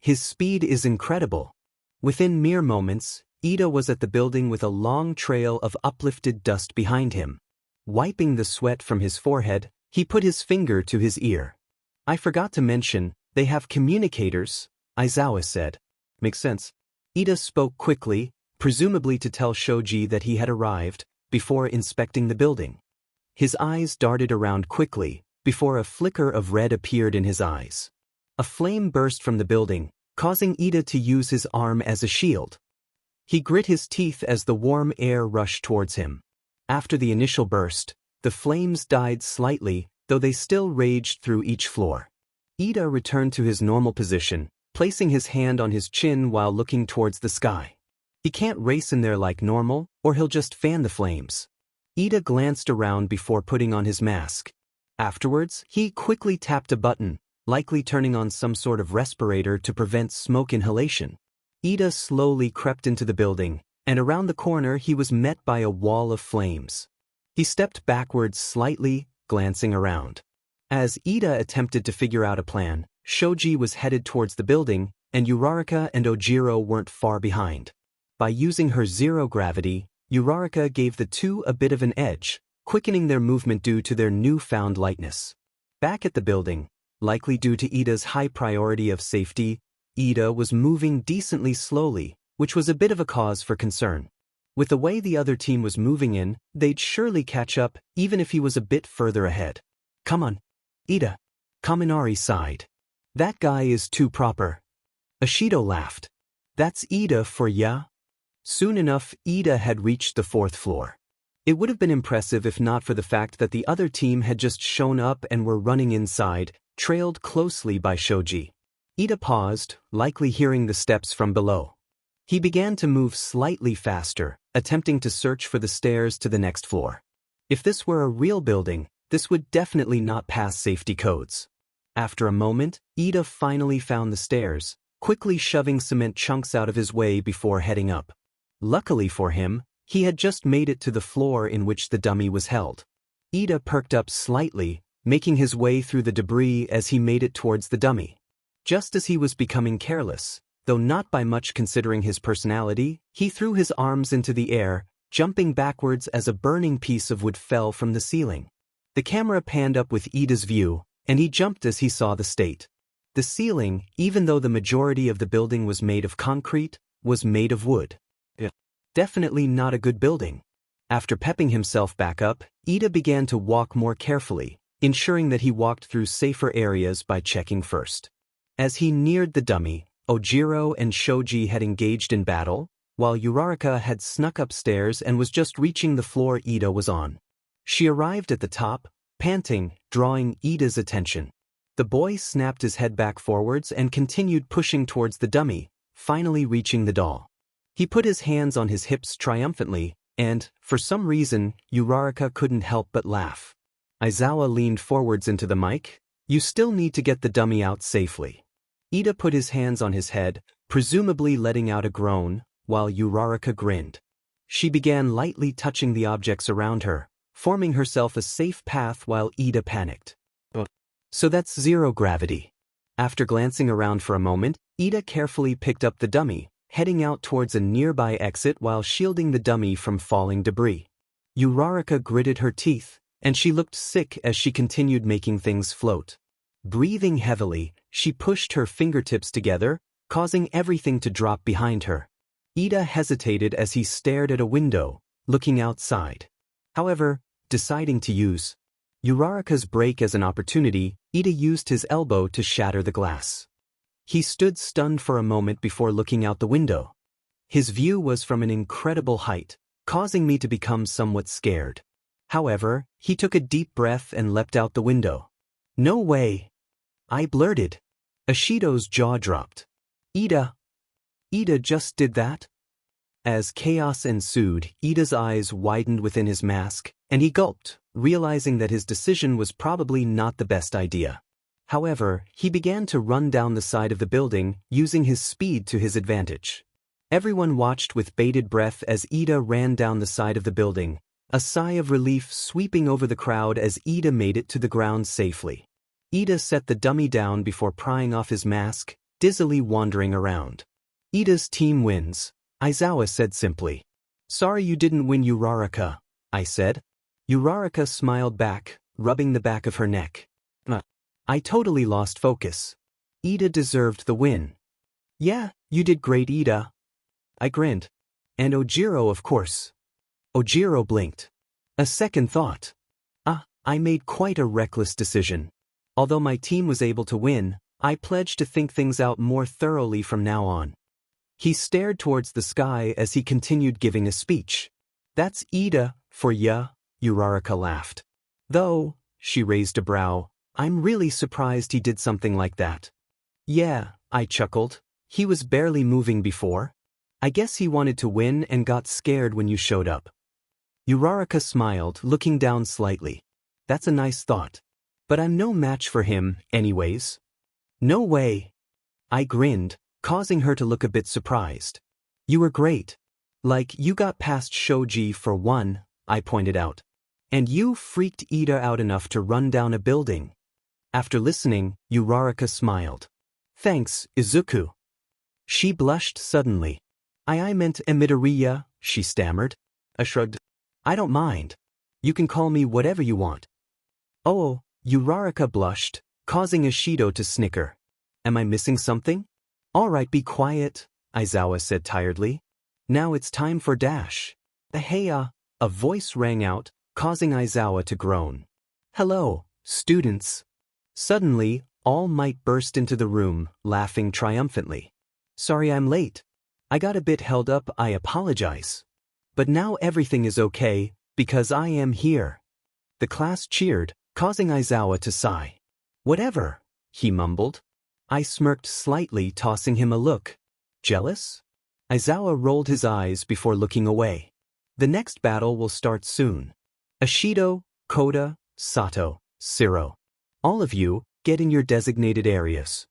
His speed is incredible. Within mere moments, Ida was at the building with a long trail of uplifted dust behind him. Wiping the sweat from his forehead, he put his finger to his ear. I forgot to mention, they have communicators, Aizawa said. Makes sense. Ida spoke quickly, presumably to tell Shoji that he had arrived, before inspecting the building. His eyes darted around quickly, before a flicker of red appeared in his eyes. A flame burst from the building, causing Ida to use his arm as a shield. He grit his teeth as the warm air rushed towards him. After the initial burst, the flames died slightly, though they still raged through each floor. Ida returned to his normal position, placing his hand on his chin while looking towards the sky. He can't race in there like normal, or he'll just fan the flames. Ida glanced around before putting on his mask. Afterwards, he quickly tapped a button, likely turning on some sort of respirator to prevent smoke inhalation. Ida slowly crept into the building, and around the corner he was met by a wall of flames. He stepped backwards slightly, glancing around. As Ida attempted to figure out a plan, Shoji was headed towards the building, and Uraraka and Ojiro weren't far behind. By using her zero gravity, Uraraka gave the two a bit of an edge, quickening their movement due to their newfound lightness. Back at the building, likely due to Ida's high priority of safety, Ida was moving decently slowly, which was a bit of a cause for concern. With the way the other team was moving in, they'd surely catch up, even if he was a bit further ahead. Come on, Ida. Kaminari sighed. That guy is too proper. Ashido laughed. That's Ida for ya? Soon enough, Ida had reached the 4th floor. It would have been impressive if not for the fact that the other team had just shown up and were running inside, trailed closely by Shoji. Ida paused, likely hearing the steps from below. He began to move slightly faster, attempting to search for the stairs to the next floor. If this were a real building, this would definitely not pass safety codes. After a moment, Ida finally found the stairs, quickly shoving cement chunks out of his way before heading up. Luckily for him, he had just made it to the floor in which the dummy was held. Ida perked up slightly, making his way through the debris as he made it towards the dummy. Just as he was becoming careless, though not by much considering his personality, he threw his arms into the air, jumping backwards as a burning piece of wood fell from the ceiling. The camera panned up with Ida's view, and he jumped as he saw the state. The ceiling, even though the majority of the building was made of concrete, was made of wood. Definitely not a good building. After pepping himself back up, Ida began to walk more carefully, ensuring that he walked through safer areas by checking first. As he neared the dummy, Ojiro and Shoji had engaged in battle, while Uraraka had snuck upstairs and was just reaching the floor Ida was on. She arrived at the top, panting, drawing Ida's attention. The boy snapped his head back forwards and continued pushing towards the dummy, finally reaching the doll. He put his hands on his hips triumphantly, and, for some reason, Uraraka couldn't help but laugh. Aizawa leaned forwards into the mic. You still need to get the dummy out safely. Ida put his hands on his head, presumably letting out a groan, while Uraraka grinned. She began lightly touching the objects around her, forming herself a safe path while Ida panicked. So that's zero gravity. After glancing around for a moment, Ida carefully picked up the dummy, heading out towards a nearby exit while shielding the dummy from falling debris. Uraraka gritted her teeth, and she looked sick as she continued making things float. Breathing heavily, she pushed her fingertips together, causing everything to drop behind her. Ida hesitated as he stared at a window, looking outside. However, deciding to use Uraraka's break as an opportunity, Ida used his elbow to shatter the glass. He stood stunned for a moment before looking out the window. His view was from an incredible height, causing me to become somewhat scared. However, he took a deep breath and leapt out the window. "No way!" I blurted. Ashido's jaw dropped. Ida just did that?" As chaos ensued, Ida's eyes widened within his mask, and he gulped, realizing that his decision was probably not the best idea. However, he began to run down the side of the building, using his speed to his advantage. Everyone watched with bated breath as Ida ran down the side of the building, a sigh of relief sweeping over the crowd as Ida made it to the ground safely. Ida set the dummy down before prying off his mask, dizzily wandering around. "Ida's team wins," Aizawa said simply. "Sorry you didn't win, Uraraka," I said. Uraraka smiled back, rubbing the back of her neck. I totally lost focus. Ida deserved the win. "Yeah, you did great, Ida." I grinned. "And Ojiro, of course." Ojiro blinked. A second thought. I made quite a reckless decision. Although my team was able to win, I pledged to think things out more thoroughly from now on. He stared towards the sky as he continued giving a speech. "That's Ida, for ya," Uraraka laughed. "Though," she raised a brow, "I'm really surprised he did something like that." "Yeah," I chuckled. "He was barely moving before. I guess he wanted to win and got scared when you showed up." Uraraka smiled, looking down slightly. "That's a nice thought. But I'm no match for him, anyways." "No way." I grinned, causing her to look a bit surprised. "You were great. Like, you got past Shoji for one," I pointed out. "And you freaked Ida out enough to run down a building." After listening, Uraraka smiled. "Thanks, Izuku." She blushed suddenly. I meant Midoriya," she stammered. I shrugged. "I don't mind. You can call me whatever you want." "Oh," Uraraka blushed, causing Ishido to snicker. "Am I missing something?" "All right, be quiet," Aizawa said tiredly. "Now it's time for Dash." "Heya," a voice rang out, causing Aizawa to groan. "Hello, students." Suddenly, All Might burst into the room, laughing triumphantly. "Sorry I'm late. I got a bit held up, I apologize. But now everything is okay, because I am here." The class cheered, causing Aizawa to sigh. "Whatever," he mumbled. I smirked slightly, tossing him a look. "Jealous?" Aizawa rolled his eyes before looking away. "The next battle will start soon. Ashido, Koda, Sato, Siro. All of you, get in your designated areas."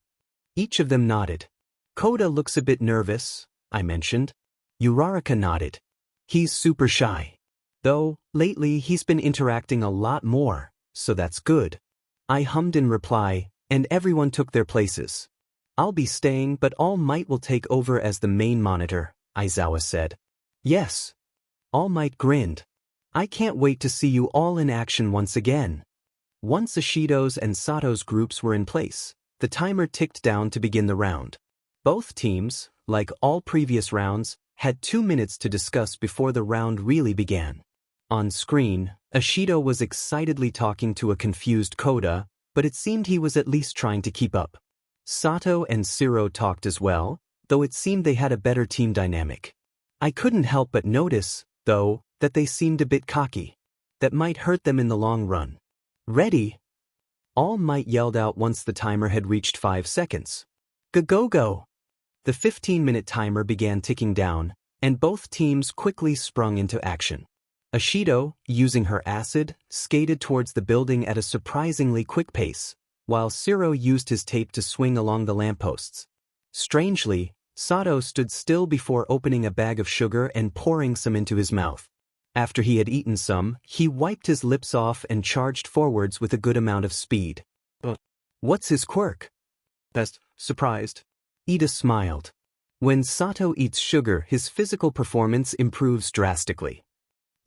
Each of them nodded. "Koda looks a bit nervous," I mentioned. Uraraka nodded. "He's super shy. Though, lately he's been interacting a lot more, so that's good." I hummed in reply, and everyone took their places. "I'll be staying, but All Might will take over as the main monitor," Aizawa said. "Yes." All Might grinned. "I can't wait to see you all in action once again." Once Ishido's and Sato's groups were in place, the timer ticked down to begin the round. Both teams, like all previous rounds, had 2 minutes to discuss before the round really began. On screen, Ishido was excitedly talking to a confused Koda, but it seemed he was at least trying to keep up. Sato and Siro talked as well, though it seemed they had a better team dynamic. I couldn't help but notice, though, that they seemed a bit cocky. That might hurt them in the long run. "Ready?" All Might yelled out once the timer had reached 5 seconds. Go! The 15-minute timer began ticking down, and both teams quickly sprung into action. Ishido, using her acid, skated towards the building at a surprisingly quick pace, while Siro used his tape to swing along the lampposts. Strangely, Sato stood still before opening a bag of sugar and pouring some into his mouth. After he had eaten some, he wiped his lips off and charged forwards with a good amount of speed. What's his quirk?" "Best surprised." Ida smiled. When Sato eats sugar, his physical performance improves drastically.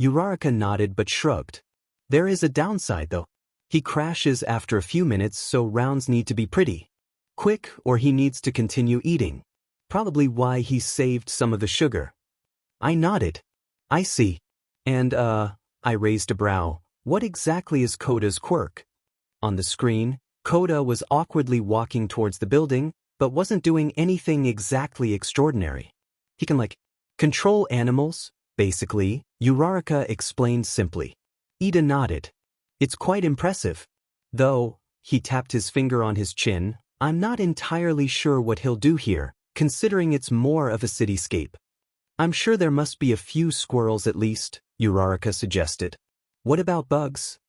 Uraraka nodded but shrugged. "There is a downside though. He crashes after a few minutes, so rounds need to be pretty quick or he needs to continue eating. Probably why he saved some of the sugar." I nodded. "I see. And I raised a brow. What exactly is Koda's quirk? On the screen, Koda was awkwardly walking towards the building, but wasn't doing anything exactly extraordinary. He can control animals, basically, Uraraka explained simply. Ida nodded. It's quite impressive. Though, he tapped his finger on his chin, I'm not entirely sure what he'll do here, considering it's more of a cityscape. I'm sure there must be a few squirrels at least, Uraraka suggested. What about bugs?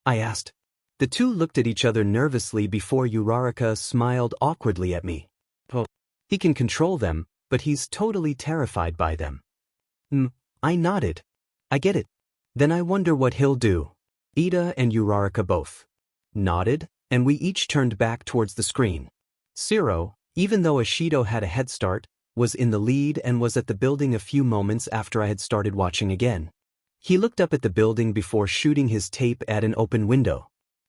I asked. The two looked at each other nervously before Uraraka smiled awkwardly at me. Oh, he can control them, but he's totally terrified by them. I nodded. I get it. Then I wonder what he'll do. Ida and Uraraka both nodded, and we each turned back towards the screen. Zero, even though Ashido had a head start, was in the lead and was at the building a few moments after I had started watching again. He looked up at the building before shooting his tape at an open window.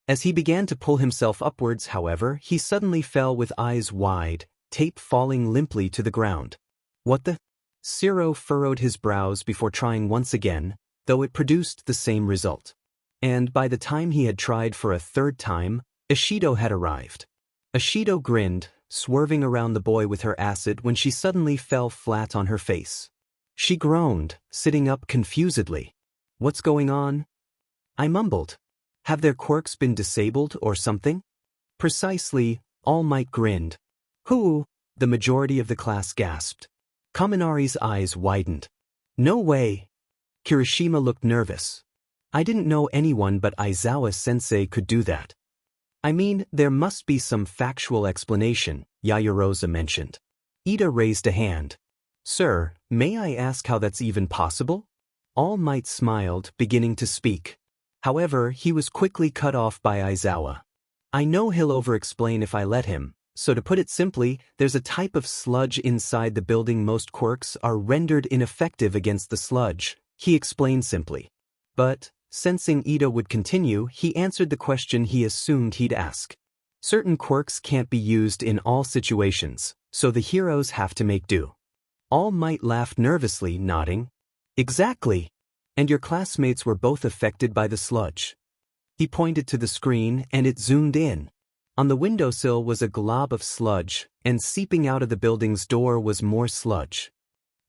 As he began to pull himself upwards, however, he suddenly fell with eyes wide, tape falling limply to the ground. What the? Zero furrowed his brows before trying once again, though it produced the same result. And by the time he had tried for a third time, Ashido had arrived. Ashido grinned, swerving around the boy with her acid when she suddenly fell flat on her face. She groaned, sitting up confusedly. What's going on? I mumbled. Have their quirks been disabled or something? Precisely, All Might grinned. Who? The majority of the class gasped. Kaminari's eyes widened. No way. Kirishima looked nervous. I didn't know anyone but Aizawa-sensei could do that. I mean, there must be some factual explanation, Yayarosa mentioned. Ida raised a hand. Sir, may I ask how that's even possible? All Might smiled, beginning to speak. However, he was quickly cut off by Aizawa. I know he'll over-explain if I let him, so to put it simply, there's a type of sludge inside the building. Most quirks are rendered ineffective against the sludge, he explained simply. But, sensing Ida would continue, he answered the question he assumed he'd ask. Certain quirks can't be used in all situations, so the heroes have to make do. All Might laughed nervously, nodding. Exactly. And your classmates were both affected by the sludge. He pointed to the screen and it zoomed in. On the windowsill was a glob of sludge, and seeping out of the building's door was more sludge.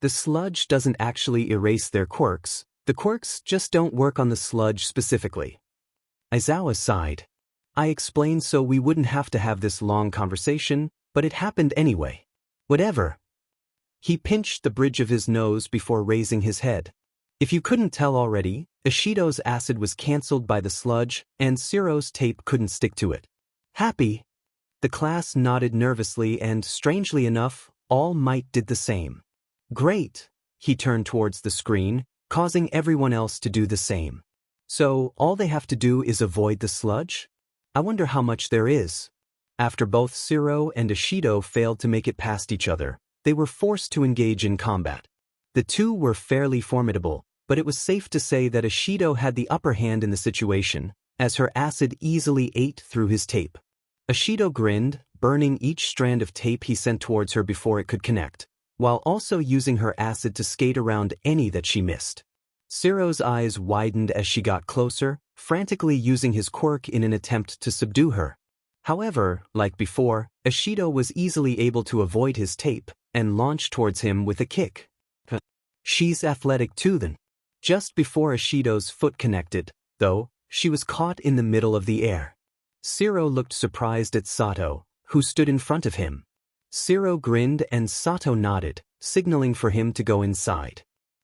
The sludge doesn't actually erase their quirks, the quirks just don't work on the sludge specifically. Aizawa sighed. I explained so we wouldn't have to have this long conversation, but it happened anyway. Whatever. He pinched the bridge of his nose before raising his head. If you couldn't tell already, Ishido's acid was cancelled by the sludge, and Zero's tape couldn't stick to it. Happy? The class nodded nervously and, strangely enough, All Might did the same. Great. He turned towards the screen, causing everyone else to do the same. So, all they have to do is avoid the sludge? I wonder how much there is. After both Zero and Ishido failed to make it past each other, they were forced to engage in combat. The two were fairly formidable, but it was safe to say that Ishido had the upper hand in the situation, as her acid easily ate through his tape. Ishido grinned, burning each strand of tape he sent towards her before it could connect, while also using her acid to skate around any that she missed. Zero's eyes widened as she got closer, frantically using his quirk in an attempt to subdue her. However, like before, Ishido was easily able to avoid his tape and launch towards him with a kick. She's athletic too then. Just before Ishido's foot connected, though, she was caught in the middle of the air. Zero looked surprised at Sato, who stood in front of him. Zero grinned and Sato nodded, signaling for him to go inside.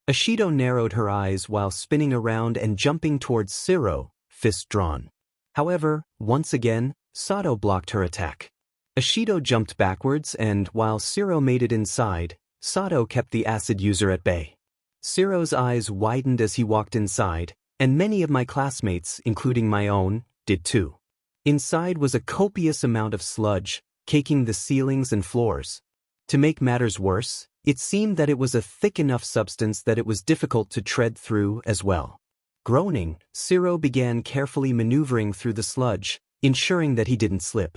Ishido narrowed her eyes while spinning around and jumping towards Zero, fist drawn. However, once again, Sato blocked her attack. Ishido jumped backwards and, while Zero made it inside, Sato kept the acid user at bay. Zero's eyes widened as he walked inside, and many of my classmates, including my own, did too. Inside was a copious amount of sludge, caking the ceilings and floors. To make matters worse, it seemed that it was a thick enough substance that it was difficult to tread through as well. Groaning, Zero began carefully maneuvering through the sludge, ensuring that he didn't slip.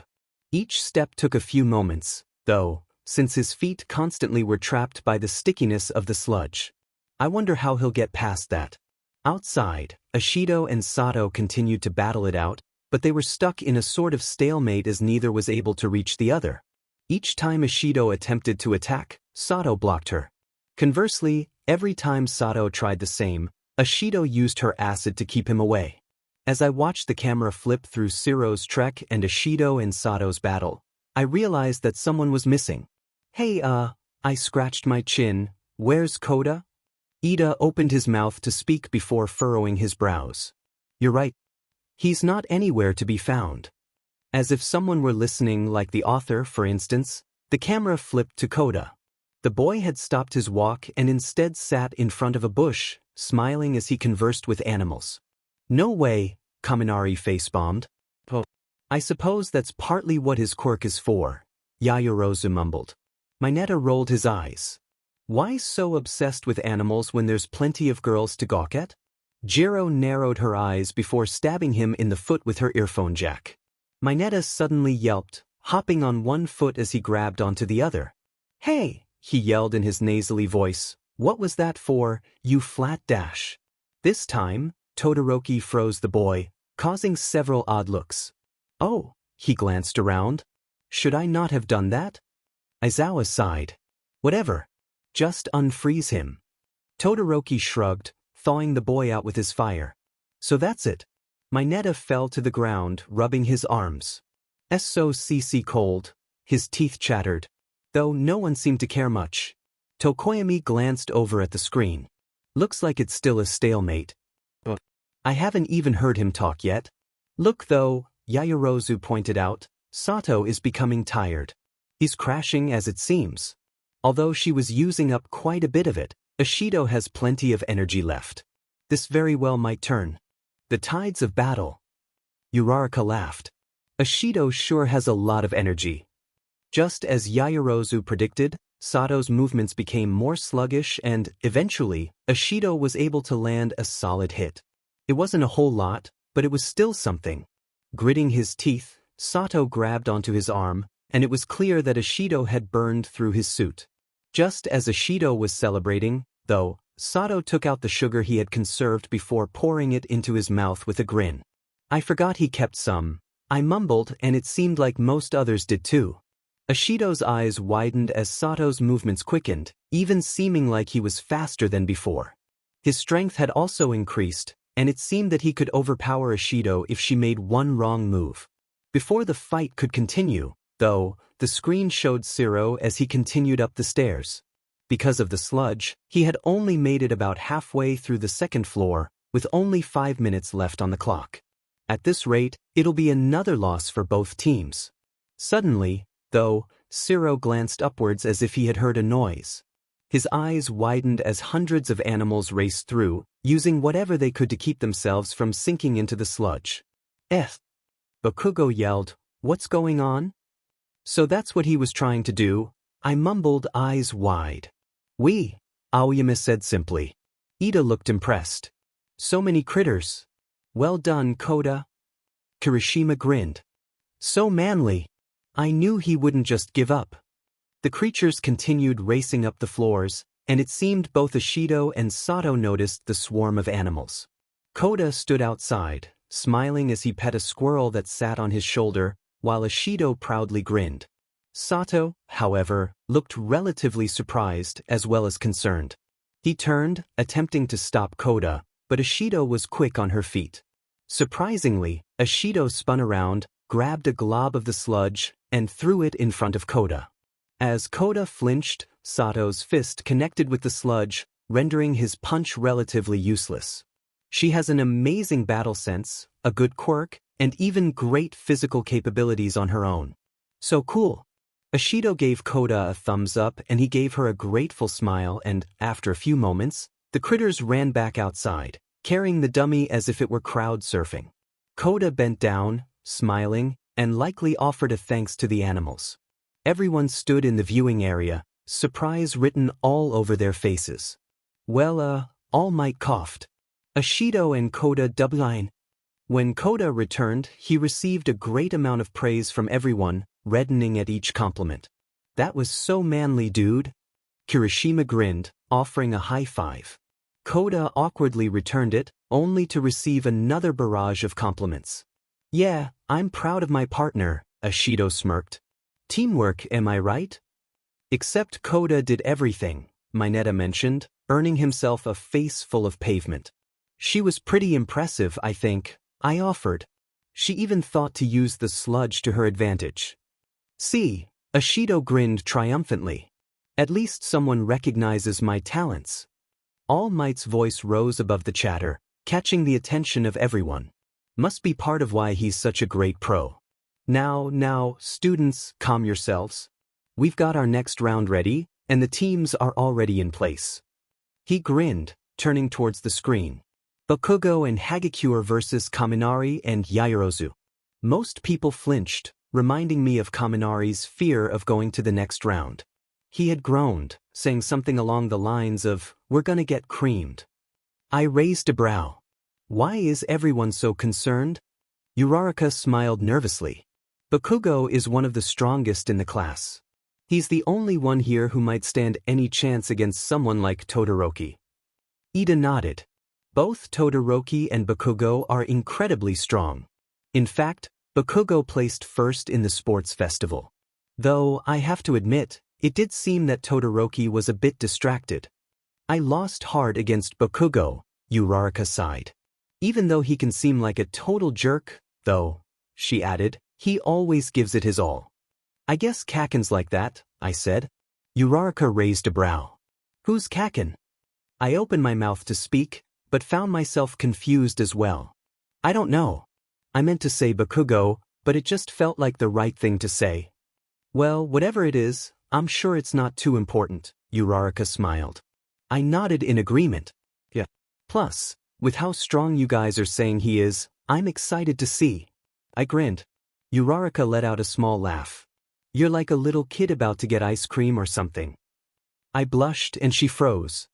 Each step took a few moments, though, since his feet constantly were trapped by the stickiness of the sludge. I wonder how he'll get past that. Outside, Ashido and Sato continued to battle it out, but they were stuck in a sort of stalemate as neither was able to reach the other. Each time Ashido attempted to attack, Sato blocked her. Conversely, every time Sato tried the same, Ashido used her acid to keep him away. As I watched the camera flip through Siro's trek and Ashido and Sato's battle, I realized that someone was missing. Hey, I scratched my chin. Where's Koda? Ida opened his mouth to speak before furrowing his brows. You're right. He's not anywhere to be found. As if someone were listening, like the author, for instance, the camera flipped to Koda. The boy had stopped his walk and instead sat in front of a bush, smiling as he conversed with animals. No way, Kaminari face-bombed. Oh. I suppose that's partly what his quirk is for, Yayorozu mumbled. Mineta rolled his eyes. Why so obsessed with animals when there's plenty of girls to gawk at? Jiro narrowed her eyes before stabbing him in the foot with her earphone jack. Mineta suddenly yelped, hopping on one foot as he grabbed onto the other. Hey, he yelled in his nasally voice, what was that for, you flat dash? This time, Todoroki froze the boy, causing several odd looks. Oh, he glanced around. Should I not have done that? Aizawa sighed. Whatever. Just unfreeze him. Todoroki shrugged, thawing the boy out with his fire. So that's it. Mineta fell to the ground, rubbing his arms. So cc cold, his teeth chattered. Though no one seemed to care much. Tokoyami glanced over at the screen. Looks like it's still a stalemate. I haven't even heard him talk yet. Look though, Yayorozu pointed out, Sato is becoming tired. He's crashing as it seems. Although she was using up quite a bit of it, Ashido has plenty of energy left. This very well might turn. The tides of battle. Uraraka laughed. Ashido sure has a lot of energy. Just as Yayorozu predicted, Sato's movements became more sluggish and, eventually, Ashido was able to land a solid hit. It wasn't a whole lot, but it was still something. Gritting his teeth, Sato grabbed onto his arm, and it was clear that Ashido had burned through his suit. Just as Ashido was celebrating, though, Sato took out the sugar he had conserved before pouring it into his mouth with a grin. I forgot he kept some. I mumbled, and it seemed like most others did too. Ashido's eyes widened as Sato's movements quickened, even seeming like he was faster than before. His strength had also increased, and it seemed that he could overpower Ashido if she made one wrong move. Before the fight could continue, though, the screen showed Siro as he continued up the stairs. Because of the sludge, he had only made it about halfway through the second floor, with only 5 minutes left on the clock. At this rate, it'll be another loss for both teams. Suddenly, though, Siro glanced upwards as if he had heard a noise. His eyes widened as hundreds of animals raced through, using whatever they could to keep themselves from sinking into the sludge. Bakugo yelled, "What's going on?" So that's what he was trying to do, I mumbled, eyes wide. We, Aoyama said simply. Ida looked impressed. So many critters. Well done, Koda. Kirishima grinned. So manly. I knew he wouldn't just give up. The creatures continued racing up the floors, and it seemed both Ashido and Sato noticed the swarm of animals. Koda stood outside, smiling as he pet a squirrel that sat on his shoulder, while Ashido proudly grinned. Sato, however, looked relatively surprised as well as concerned. He turned, attempting to stop Koda, but Ashido was quick on her feet. Surprisingly, Ashido spun around, grabbed a glob of the sludge, and threw it in front of Koda. As Koda flinched, Sato's fist connected with the sludge, rendering his punch relatively useless. She has an amazing battle sense, a good quirk, and even great physical capabilities on her own. So cool. Ashido gave Koda a thumbs up and he gave her a grateful smile and, after a few moments, the critters ran back outside, carrying the dummy as if it were crowd surfing. Koda bent down, smiling, and likely offered a thanks to the animals. Everyone stood in the viewing area, surprise written all over their faces. Well, All Might coughed. Ashido and Koda double-line. When Koda returned, he received a great amount of praise from everyone, reddening at each compliment. That was so manly, dude. Kirishima grinned, offering a high five. Koda awkwardly returned it, only to receive another barrage of compliments. Yeah, I'm proud of my partner, Ashido smirked. Teamwork, am I right? Except Koda did everything, Mineta mentioned, earning himself a face full of pavement. She was pretty impressive, I think, I offered. She even thought to use the sludge to her advantage. See, Ashido grinned triumphantly. At least someone recognizes my talents. All Might's voice rose above the chatter, catching the attention of everyone. Must be part of why he's such a great pro. Now, students, calm yourselves. We've got our next round ready, and the teams are already in place. He grinned, turning towards the screen. Bakugo and Hagakure versus Kaminari and Yaoyorozu. Most people flinched, reminding me of Kaminari's fear of going to the next round. He had groaned, saying something along the lines of, "We're gonna get creamed." I raised a brow. Why is everyone so concerned? Uraraka smiled nervously. Bakugo is one of the strongest in the class. He's the only one here who might stand any chance against someone like Todoroki. Ida nodded. Both Todoroki and Bakugo are incredibly strong. In fact, Bakugo placed first in the sports festival. Though, I have to admit, it did seem that Todoroki was a bit distracted. I lost hard against Bakugo, Uraraka sighed. Even though he can seem like a total jerk, though, she added, he always gives it his all. I guess Kaken's like that, I said. Uraraka raised a brow. Who's Kaken? I opened my mouth to speak, but found myself confused as well. I don't know. I meant to say Bakugo, but it just felt like the right thing to say. Well, whatever it is, I'm sure it's not too important, Uraraka smiled. I nodded in agreement. Yeah. Plus, with how strong you guys are saying he is, I'm excited to see. I grinned. Uraraka let out a small laugh. You're like a little kid about to get ice cream or something. I blushed and she froze.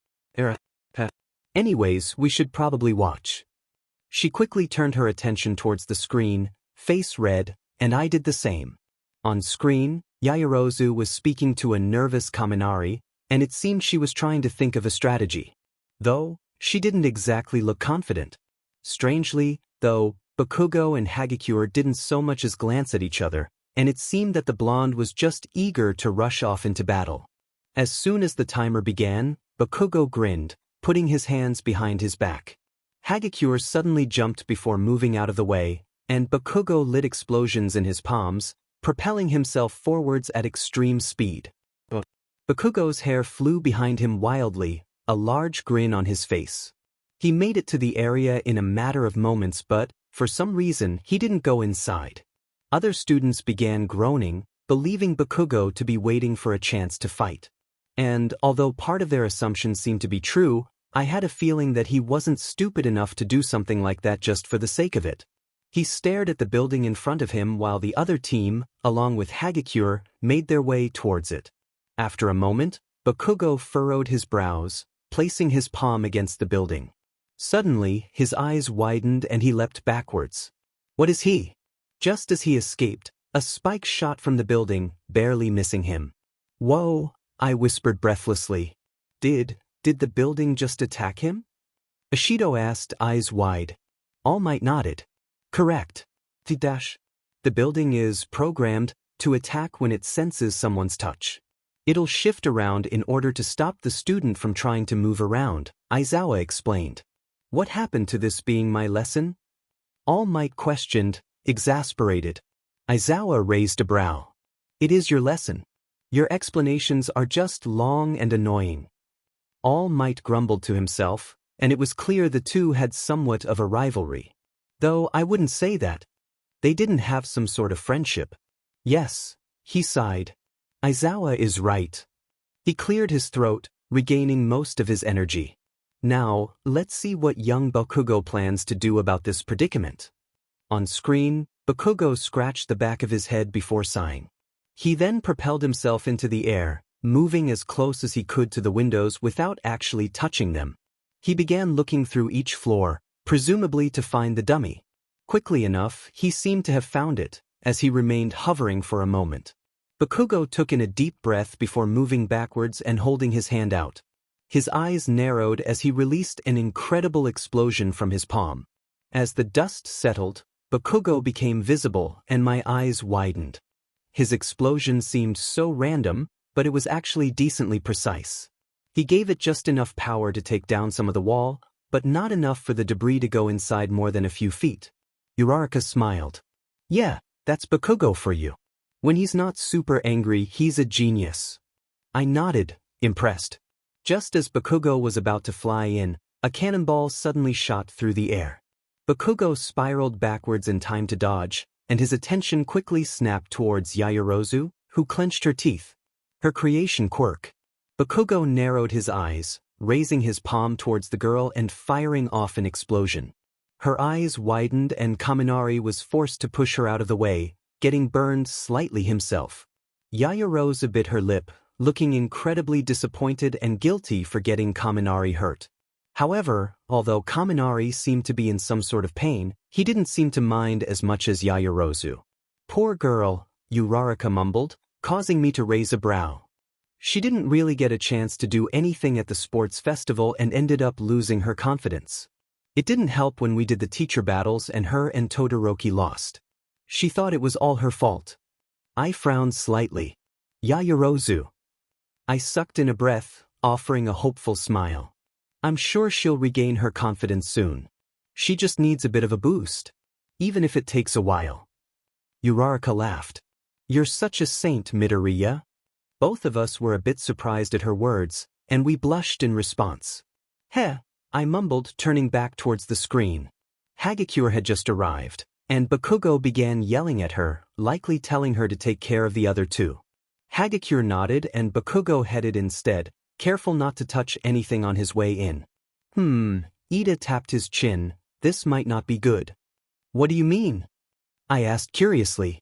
Anyways, we should probably watch. She quickly turned her attention towards the screen, face red, and I did the same. On screen, Yaoyorozu was speaking to a nervous Kaminari, and it seemed she was trying to think of a strategy. Though, she didn't exactly look confident. Strangely, though, Bakugo and Hagakure didn't so much as glance at each other, and it seemed that the blonde was just eager to rush off into battle. As soon as the timer began, Bakugo grinned, putting his hands behind his back. Hagakure suddenly jumped before moving out of the way, and Bakugo lit explosions in his palms, propelling himself forwards at extreme speed. Bakugo's hair flew behind him wildly, a large grin on his face. He made it to the area in a matter of moments, but, for some reason, he didn't go inside. Other students began groaning, believing Bakugo to be waiting for a chance to fight. And, although part of their assumption seemed to be true, I had a feeling that he wasn't stupid enough to do something like that just for the sake of it. He stared at the building in front of him while the other team, along with Hagakure, made their way towards it. After a moment, Bakugo furrowed his brows, placing his palm against the building. Suddenly, his eyes widened and he leapt backwards. What is he? Just as he escaped, a spike shot from the building, barely missing him. Whoa, I whispered breathlessly. Did the building just attack him? Ashido asked, eyes wide. All Might nodded. Correct. The building is programmed to attack when it senses someone's touch. It'll shift around in order to stop the student from trying to move around, Aizawa explained. What happened to this being my lesson? All Might questioned, exasperated. Aizawa raised a brow. It is your lesson. Your explanations are just long and annoying. All Might grumbled to himself, and it was clear the two had somewhat of a rivalry. Though I wouldn't say that. They didn't have some sort of friendship. Yes, he sighed. Aizawa is right. He cleared his throat, regaining most of his energy. Now, let's see what young Bakugo plans to do about this predicament. On screen, Bakugo scratched the back of his head before sighing. He then propelled himself into the air, moving as close as he could to the windows without actually touching them. He began looking through each floor, presumably to find the dummy. Quickly enough, he seemed to have found it, as he remained hovering for a moment. Bakugo took in a deep breath before moving backwards and holding his hand out. His eyes narrowed as he released an incredible explosion from his palm. As the dust settled, Bakugo became visible and my eyes widened. His explosion seemed so random, but it was actually decently precise. He gave it just enough power to take down some of the wall, but not enough for the debris to go inside more than a few feet. Uraraka smiled. Yeah, that's Bakugo for you. When he's not super angry, he's a genius. I nodded, impressed. Just as Bakugo was about to fly in, a cannonball suddenly shot through the air. Bakugo spiraled backwards in time to dodge, and his attention quickly snapped towards Yaoyorozu, who clenched her teeth. Her creation quirk. Bakugo narrowed his eyes, raising his palm towards the girl and firing off an explosion. Her eyes widened and Kaminari was forced to push her out of the way, getting burned slightly himself. Yaoyorozu bit her lip, looking incredibly disappointed and guilty for getting Kaminari hurt. However, although Kaminari seemed to be in some sort of pain, he didn't seem to mind as much as Yaoyorozu. Poor girl, Uraraka mumbled, causing me to raise a brow. She didn't really get a chance to do anything at the sports festival and ended up losing her confidence. It didn't help when we did the teacher battles and her and Todoroki lost. She thought it was all her fault. I frowned slightly. Yaoyorozu. I sucked in a breath, offering a hopeful smile. I'm sure she'll regain her confidence soon. She just needs a bit of a boost. Even if it takes a while. Uraraka laughed. You're such a saint, Midoriya. Both of us were a bit surprised at her words, and we blushed in response. Heh, I mumbled, turning back towards the screen. Hagakure had just arrived, and Bakugo began yelling at her, likely telling her to take care of the other two. Hagakure nodded and Bakugo headed instead, careful not to touch anything on his way in. Ida tapped his chin. This might not be good. What do you mean? I asked curiously.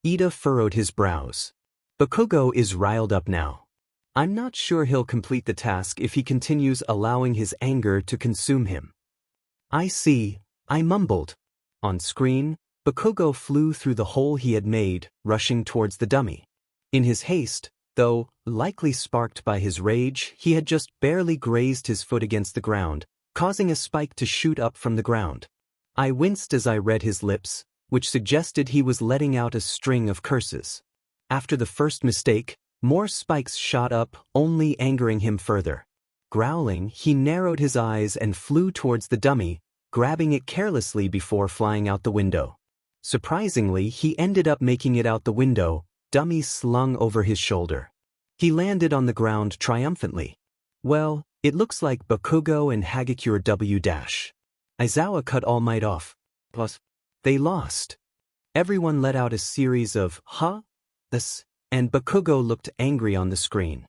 Ida furrowed his brows. Bakugo is riled up now. I'm not sure he'll complete the task if he continues allowing his anger to consume him. I see, I mumbled. On screen, Bakugo flew through the hole he had made, rushing towards the dummy. In his haste, though, likely sparked by his rage, he had just barely grazed his foot against the ground, causing a spike to shoot up from the ground. I winced as I read his lips, which suggested he was letting out a string of curses. After the first mistake, more spikes shot up, only angering him further. Growling, he narrowed his eyes and flew towards the dummy, grabbing it carelessly before flying out the window. Surprisingly, he ended up making it out the window, dummy slung over his shoulder. He landed on the ground triumphantly. Well, it looks like Bakugo and Hagakure W-. Aizawa cut All Might off. Plus, they lost. Everyone let out a series of, huh? This, and Bakugo looked angry on the screen.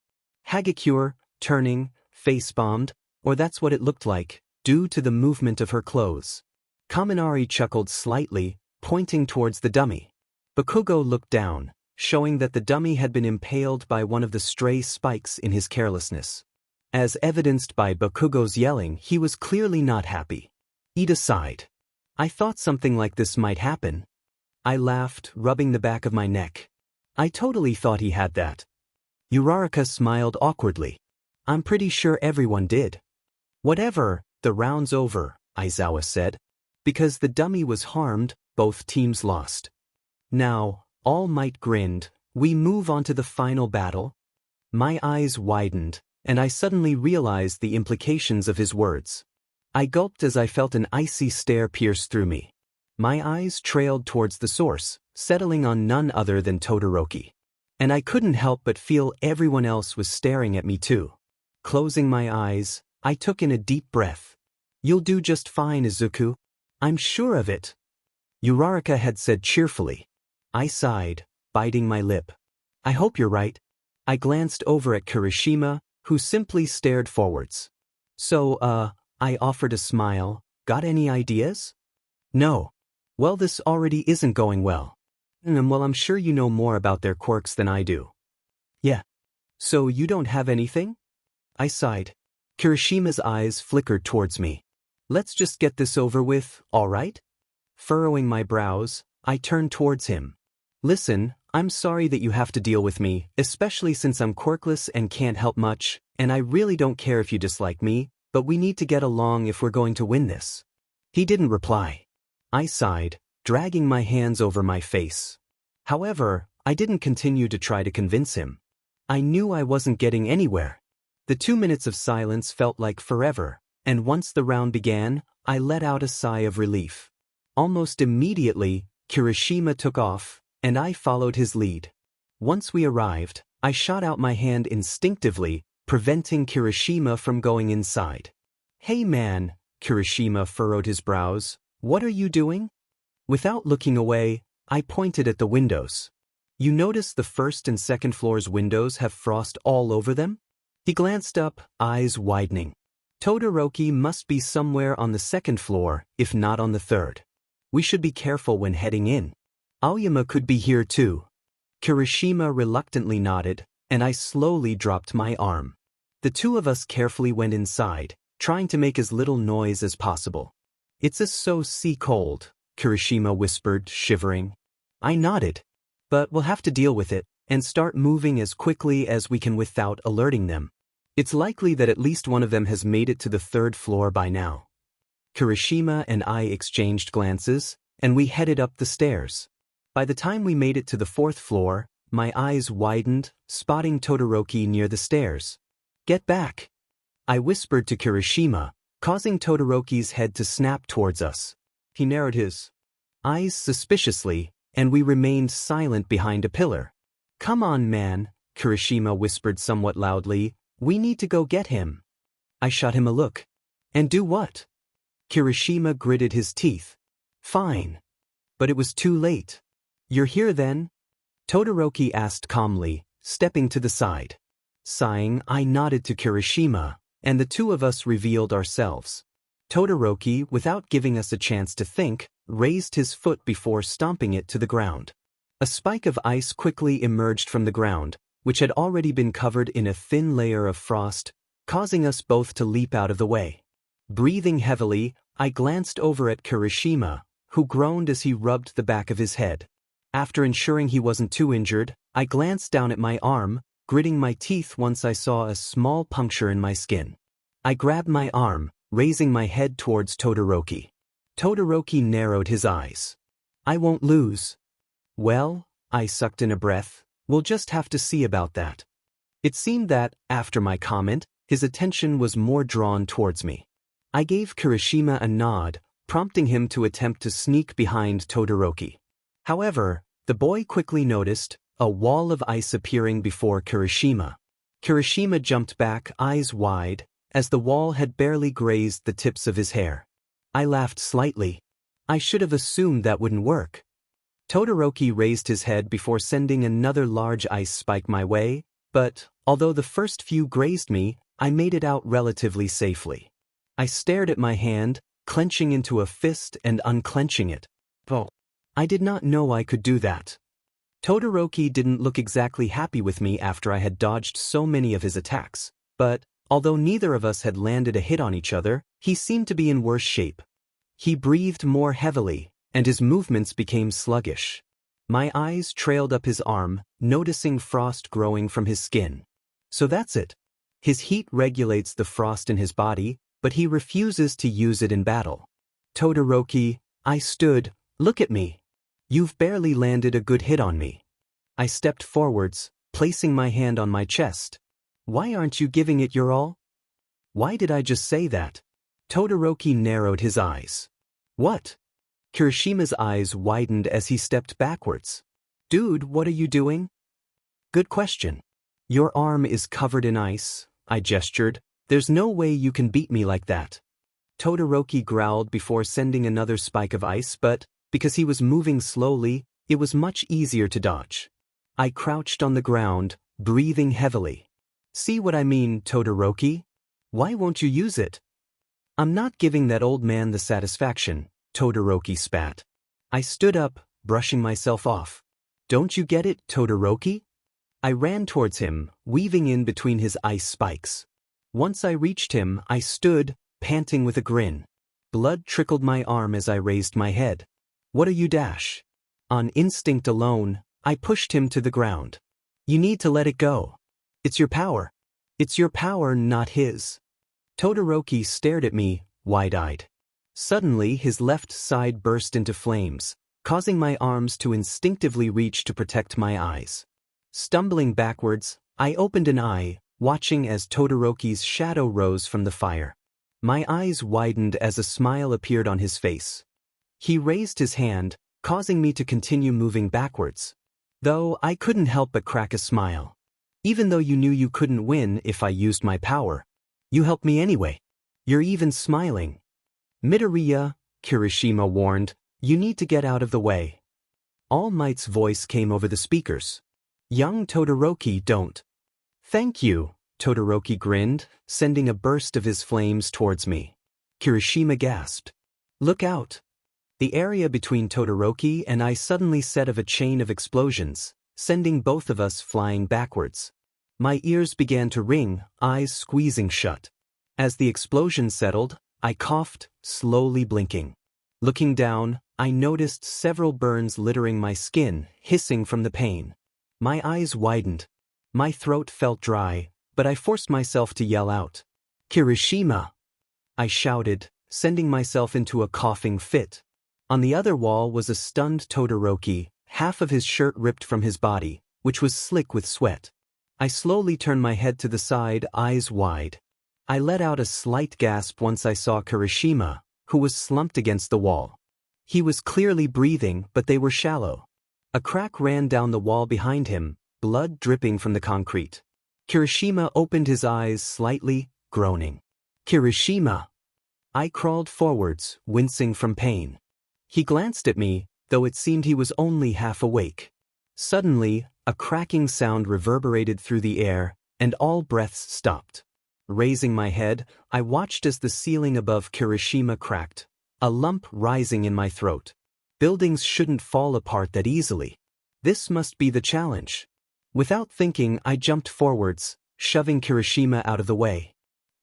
Hagakure, turning, face-bombed, or that's what it looked like, due to the movement of her clothes. Kaminari chuckled slightly, pointing towards the dummy. Bakugo looked down, showing that the dummy had been impaled by one of the stray spikes in his carelessness. As evidenced by Bakugo's yelling, he was clearly not happy. Ida sighed. I thought something like this might happen. I laughed, rubbing the back of my neck. I totally thought he had that. Uraraka smiled awkwardly. I'm pretty sure everyone did. Whatever, the round's over, Aizawa said. Because the dummy was harmed, both teams lost. Now, All Might grinned. We move on to the final battle. My eyes widened, and I suddenly realized the implications of his words. I gulped as I felt an icy stare pierce through me. My eyes trailed towards the source, settling on none other than Todoroki. And I couldn't help but feel everyone else was staring at me too. Closing my eyes, I took in a deep breath. You'll do just fine, Izuku. I'm sure of it. Uraraka had said cheerfully. I sighed, biting my lip. I hope you're right. I glanced over at Kirishima, who simply stared forwards. So, I offered a smile. Got any ideas? No. Well, this already isn't going well. Well, I'm sure you know more about their quirks than I do. Yeah. So you don't have anything? I sighed. Kirishima's eyes flickered towards me. Let's just get this over with, all right? Furrowing my brows, I turned towards him. Listen, I'm sorry that you have to deal with me, especially since I'm quirkless and can't help much, and I really don't care if you dislike me, but we need to get along if we're going to win this. He didn't reply. I sighed, dragging my hands over my face. However, I didn't continue to try to convince him. I knew I wasn't getting anywhere. The 2 minutes of silence felt like forever, and once the round began, I let out a sigh of relief. Almost immediately, Kirishima took off, and I followed his lead. Once we arrived, I shot out my hand instinctively, preventing Kirishima from going inside. "Hey man," Kirishima furrowed his brows, "what are you doing?" Without looking away, I pointed at the windows. "You notice the first and second floor's windows have frost all over them?" He glanced up, eyes widening. "Todoroki must be somewhere on the second floor, if not on the third. We should be careful when heading in. Aoyama could be here too." Kirishima reluctantly nodded, and I slowly dropped my arm. The two of us carefully went inside, trying to make as little noise as possible. "It's so cold," Kirishima whispered, shivering. I nodded. "But we'll have to deal with it, and start moving as quickly as we can without alerting them. It's likely that at least one of them has made it to the third floor by now." Kirishima and I exchanged glances, and we headed up the stairs. By the time we made it to the fourth floor, my eyes widened, spotting Todoroki near the stairs. "Get back!" I whispered to Kirishima, causing Todoroki's head to snap towards us. He narrowed his eyes suspiciously, and we remained silent behind a pillar. "Come on, man," Kirishima whispered somewhat loudly, "we need to go get him." I shot him a look. "And do what?" Kirishima gritted his teeth. "Fine." But it was too late. "You're here then?" Todoroki asked calmly, stepping to the side. Sighing, I nodded to Kirishima, and the two of us revealed ourselves. Todoroki, without giving us a chance to think, raised his foot before stomping it to the ground. A spike of ice quickly emerged from the ground, which had already been covered in a thin layer of frost, causing us both to leap out of the way. Breathing heavily, I glanced over at Kirishima, who groaned as he rubbed the back of his head. After ensuring he wasn't too injured, I glanced down at my arm, gritting my teeth once I saw a small puncture in my skin. I grabbed my arm, raising my head towards Todoroki. Todoroki narrowed his eyes. "I won't lose." "Well," I sucked in a breath, "we'll just have to see about that." It seemed that, after my comment, his attention was more drawn towards me. I gave Kirishima a nod, prompting him to attempt to sneak behind Todoroki. However, the boy quickly noticed a wall of ice appearing before Kirishima. Kirishima jumped back, eyes wide, as the wall had barely grazed the tips of his hair. I laughed slightly. I should have assumed that wouldn't work. Todoroki raised his head before sending another large ice spike my way, but, although the first few grazed me, I made it out relatively safely. I stared at my hand, clenching into a fist and unclenching it. Oh, I did not know I could do that. Todoroki didn't look exactly happy with me after I had dodged so many of his attacks, but, although neither of us had landed a hit on each other, he seemed to be in worse shape. He breathed more heavily, and his movements became sluggish. My eyes trailed up his arm, noticing frost growing from his skin. So that's it. His heat regulates the frost in his body, but he refuses to use it in battle. "Todoroki," I stood, "look at me. You've barely landed a good hit on me." I stepped forwards, placing my hand on my chest. "Why aren't you giving it your all?" Why did I just say that? Todoroki narrowed his eyes. "What?" Kirishima's eyes widened as he stepped backwards. "Dude, what are you doing?" "Good question." "Your arm is covered in ice," I gestured. "There's no way you can beat me like that." Todoroki growled before sending another spike of ice, but, because he was moving slowly, it was much easier to dodge. I crouched on the ground, breathing heavily. "See what I mean, Todoroki? Why won't you use it?" "I'm not giving that old man the satisfaction," Todoroki spat. I stood up, brushing myself off. "Don't you get it, Todoroki?" I ran towards him, weaving in between his ice spikes. Once I reached him, I stood, panting with a grin. Blood trickled my arm as I raised my head. "What are you dash?" On instinct alone, I pushed him to the ground. "You need to let it go. It's your power. It's your power, not his. Todoroki stared at me, wide-eyed. Suddenly his left side burst into flames, causing my arms to instinctively reach to protect my eyes. Stumbling backwards, I opened an eye, watching as Todoroki's shadow rose from the fire. My eyes widened as a smile appeared on his face. He raised his hand, causing me to continue moving backwards. Though I couldn't help but crack a smile. Even though you knew you couldn't win if I used my power, you helped me anyway. You're even smiling. Midoriya, Kirishima warned, you need to get out of the way. All Might's voice came over the speakers. Young Todoroki, don't. Thank you, Todoroki grinned, sending a burst of his flames towards me. Kirishima gasped. Look out. The area between Todoroki and I suddenly set off a chain of explosions, sending both of us flying backwards. My ears began to ring, eyes squeezing shut. As the explosion settled, I coughed, slowly blinking. Looking down, I noticed several burns littering my skin, hissing from the pain. My eyes widened. My throat felt dry, but I forced myself to yell out. Kirishima! I shouted, sending myself into a coughing fit. On the other wall was a stunned Todoroki, half of his shirt ripped from his body, which was slick with sweat. I slowly turned my head to the side, eyes wide. I let out a slight gasp once I saw Kirishima, who was slumped against the wall. He was clearly breathing, but they were shallow. A crack ran down the wall behind him, blood dripping from the concrete. Kirishima opened his eyes slightly, groaning. Kirishima! I crawled forwards, wincing from pain. He glanced at me, though it seemed he was only half awake. Suddenly, a cracking sound reverberated through the air, and all breaths stopped. Raising my head, I watched as the ceiling above Kirishima cracked, a lump rising in my throat. Buildings shouldn't fall apart that easily. This must be the challenge. Without thinking, I jumped forwards, shoving Kirishima out of the way.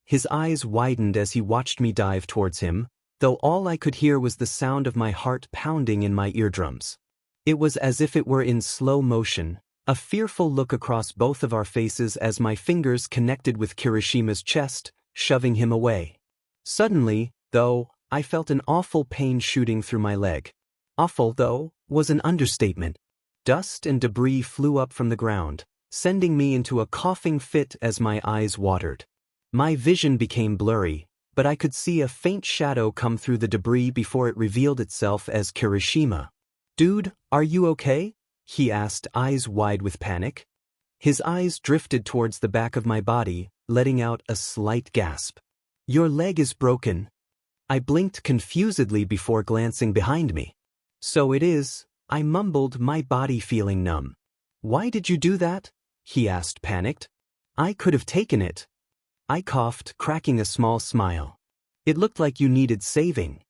His eyes widened as he watched me dive towards him, though all I could hear was the sound of my heart pounding in my eardrums. It was as if it were in slow motion, a fearful look across both of our faces as my fingers connected with Kirishima's chest, shoving him away. Suddenly, though, I felt an awful pain shooting through my leg. Awful, though, was an understatement. Dust and debris flew up from the ground, sending me into a coughing fit as my eyes watered. My vision became blurry, but I could see a faint shadow come through the debris before it revealed itself as Kirishima. Dude, are you okay? He asked, eyes wide with panic. His eyes drifted towards the back of my body, letting out a slight gasp. Your leg is broken. I blinked confusedly before glancing behind me. So it is, I mumbled, my body feeling numb. Why did you do that? He asked, panicked. I could have taken it. I coughed, cracking a small smile. It looked like you needed saving.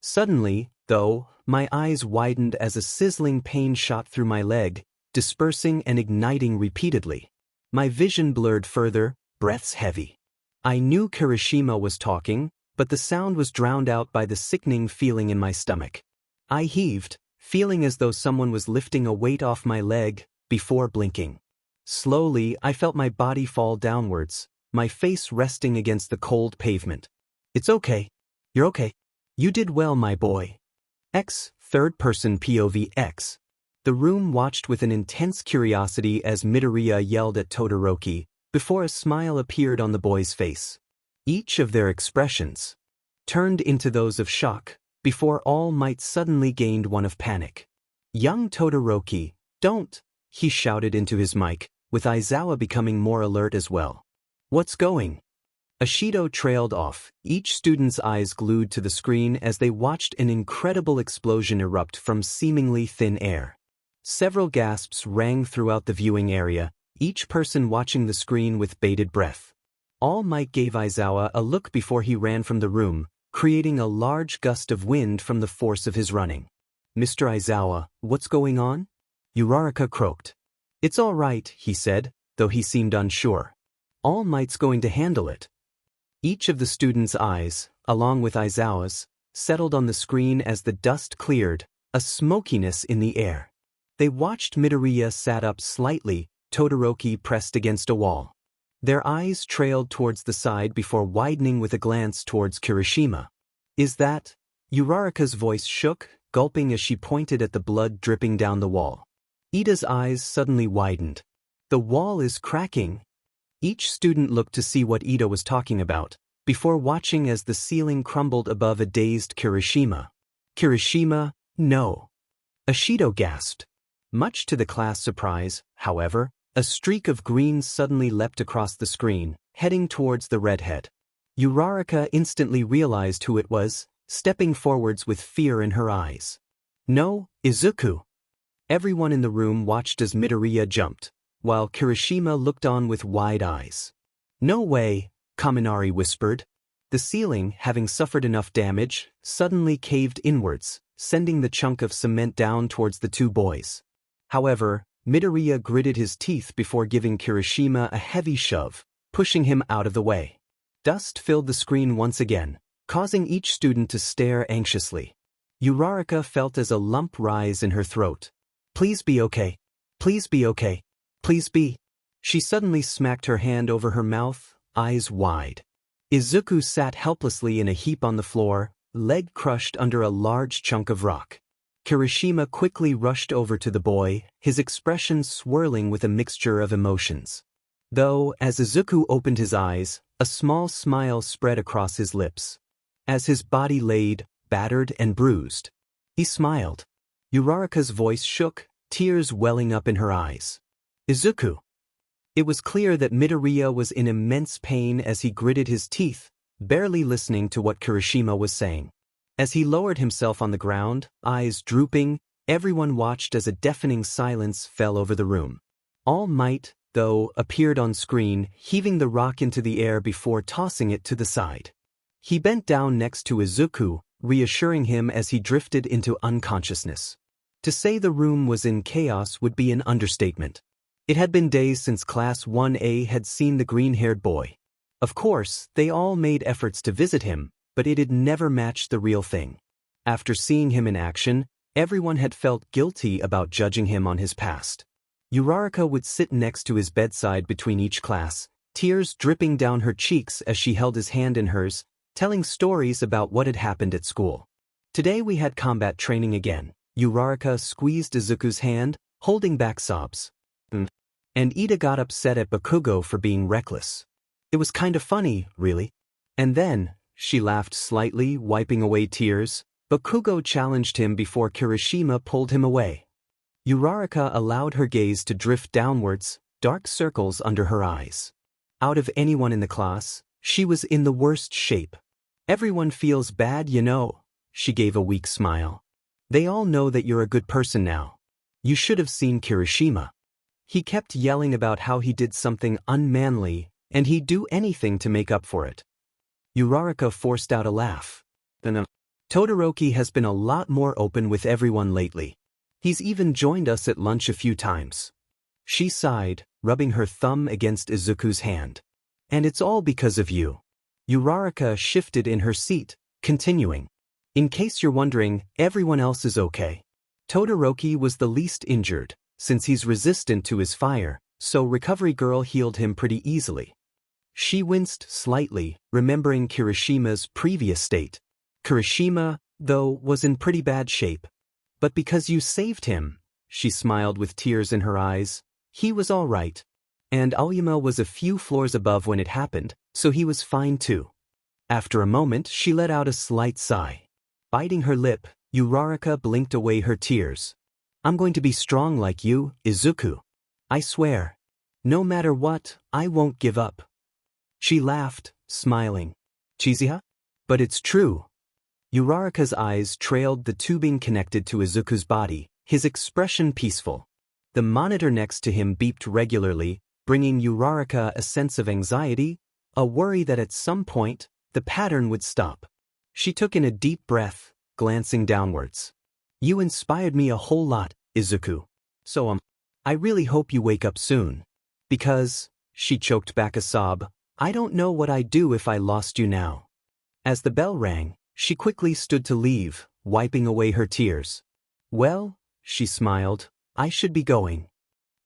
Suddenly, though, my eyes widened as a sizzling pain shot through my leg, dispersing and igniting repeatedly. My vision blurred further, breaths heavy. I knew Kirishima was talking, but the sound was drowned out by the sickening feeling in my stomach. I heaved, feeling as though someone was lifting a weight off my leg, before blinking. Slowly, I felt my body fall downwards, my face resting against the cold pavement. It's okay. You're okay. You did well, my boy. Third-person POV X. The room watched with an intense curiosity as Midoriya yelled at Todoroki, before a smile appeared on the boy's face. Each of their expressions turned into those of shock, before All Might suddenly gained one of panic. Young Todoroki, don't, he shouted into his mic, with Aizawa becoming more alert as well. What's going? Ashido trailed off, each student's eyes glued to the screen as they watched an incredible explosion erupt from seemingly thin air. Several gasps rang throughout the viewing area, each person watching the screen with bated breath. All Might gave Aizawa a look before he ran from the room, creating a large gust of wind from the force of his running. Mr. Aizawa, what's going on? Uraraka croaked. It's all right, he said, though he seemed unsure. All Might's going to handle it. Each of the students' eyes, along with Aizawa's, settled on the screen as the dust cleared, a smokiness in the air. They watched Midoriya sat up slightly, Todoroki pressed against a wall. Their eyes trailed towards the side before widening with a glance towards Kirishima. Is that? Uraraka's voice shook, gulping as she pointed at the blood dripping down the wall. Ida's eyes suddenly widened. The wall is cracking. Each student looked to see what Ida was talking about, before watching as the ceiling crumbled above a dazed Kirishima. Kirishima, no. Ashido gasped. Much to the class' surprise, however, a streak of green suddenly leapt across the screen, heading towards the redhead. Uraraka instantly realized who it was, stepping forwards with fear in her eyes. No, Izuku. Everyone in the room watched as Midoriya jumped, while Kirishima looked on with wide eyes. No way, Kaminari whispered. The ceiling, having suffered enough damage, suddenly caved inwards, sending the chunk of cement down towards the two boys. However, Midoriya gritted his teeth before giving Kirishima a heavy shove, pushing him out of the way. Dust filled the screen once again, causing each student to stare anxiously. Uraraka felt as a lump rise in her throat. Please be okay. Please be okay. Please be. She suddenly smacked her hand over her mouth, eyes wide. Izuku sat helplessly in a heap on the floor, leg crushed under a large chunk of rock. Kirishima quickly rushed over to the boy, his expression swirling with a mixture of emotions. Though, as Izuku opened his eyes, a small smile spread across his lips. As his body laid, battered and bruised, he smiled. Uraraka's voice shook, tears welling up in her eyes. Izuku. It was clear that Midoriya was in immense pain as he gritted his teeth, barely listening to what Kirishima was saying. As he lowered himself on the ground, eyes drooping, everyone watched as a deafening silence fell over the room. All Might, though, appeared on screen, heaving the rock into the air before tossing it to the side. He bent down next to Izuku, reassuring him as he drifted into unconsciousness. To say the room was in chaos would be an understatement. It had been days since Class 1A had seen the green-haired boy. Of course, they all made efforts to visit him, but it had never matched the real thing. After seeing him in action, everyone had felt guilty about judging him on his past. Uraraka would sit next to his bedside between each class, tears dripping down her cheeks as she held his hand in hers, telling stories about what had happened at school. Today we had combat training again. Uraraka squeezed Izuku's hand, holding back sobs. And Ida got upset at Bakugo for being reckless. It was kind of funny, really. And then, she laughed slightly, wiping away tears. Bakugo challenged him before Kirishima pulled him away. Uraraka allowed her gaze to drift downwards, dark circles under her eyes. Out of anyone in the class, she was in the worst shape. Everyone feels bad, you know. She gave a weak smile. They all know that you're a good person now. You should have seen Kirishima. He kept yelling about how he did something unmanly, and he'd do anything to make up for it. Uraraka forced out a laugh. Todoroki has been a lot more open with everyone lately. He's even joined us at lunch a few times. She sighed, rubbing her thumb against Izuku's hand. And it's all because of you. Uraraka shifted in her seat, continuing. In case you're wondering, everyone else is okay. Todoroki was the least injured, since he's resistant to his fire, so Recovery Girl healed him pretty easily. She winced slightly, remembering Kirishima's previous state. Kirishima, though, was in pretty bad shape. But because you saved him, she smiled with tears in her eyes, he was all right. And Aoyama was a few floors above when it happened, so he was fine too. After a moment, she let out a slight sigh. Biting her lip, Uraraka blinked away her tears. I'm going to be strong like you, Izuku. I swear. No matter what, I won't give up. She laughed, smiling. Chizuha? But it's true. Uraraka's eyes trailed the tubing connected to Izuku's body, his expression peaceful. The monitor next to him beeped regularly, bringing Uraraka a sense of anxiety, a worry that at some point, the pattern would stop. She took in a deep breath, glancing downwards. You inspired me a whole lot, Izuku. So I really hope you wake up soon. Because, she choked back a sob, I don't know what I'd do if I lost you now. As the bell rang, she quickly stood to leave, wiping away her tears. Well, she smiled, I should be going.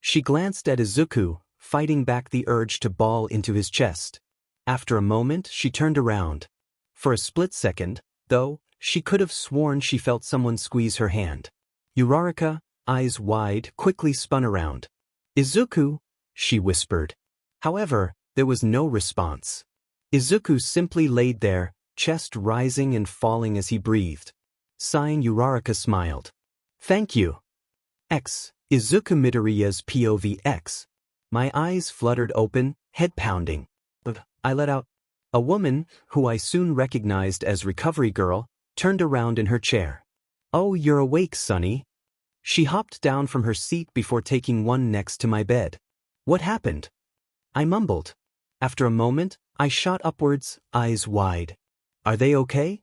She glanced at Izuku, fighting back the urge to bawl into his chest. After a moment, she turned around. For a split second, though, she could have sworn she felt someone squeeze her hand. Uraraka, eyes wide, quickly spun around. "Izuku," she whispered. However, there was no response. Izuku simply laid there, chest rising and falling as he breathed. Sighing, Uraraka smiled. "Thank you." Izuku Midoriya's POV X. My eyes fluttered open, head pounding. I let out. A woman, who I soon recognized as Recovery Girl, turned around in her chair. "Oh, you're awake, Sonny." She hopped down from her seat before taking one next to my bed. "What happened?" I mumbled. After a moment, I shot upwards, eyes wide. "Are they okay?"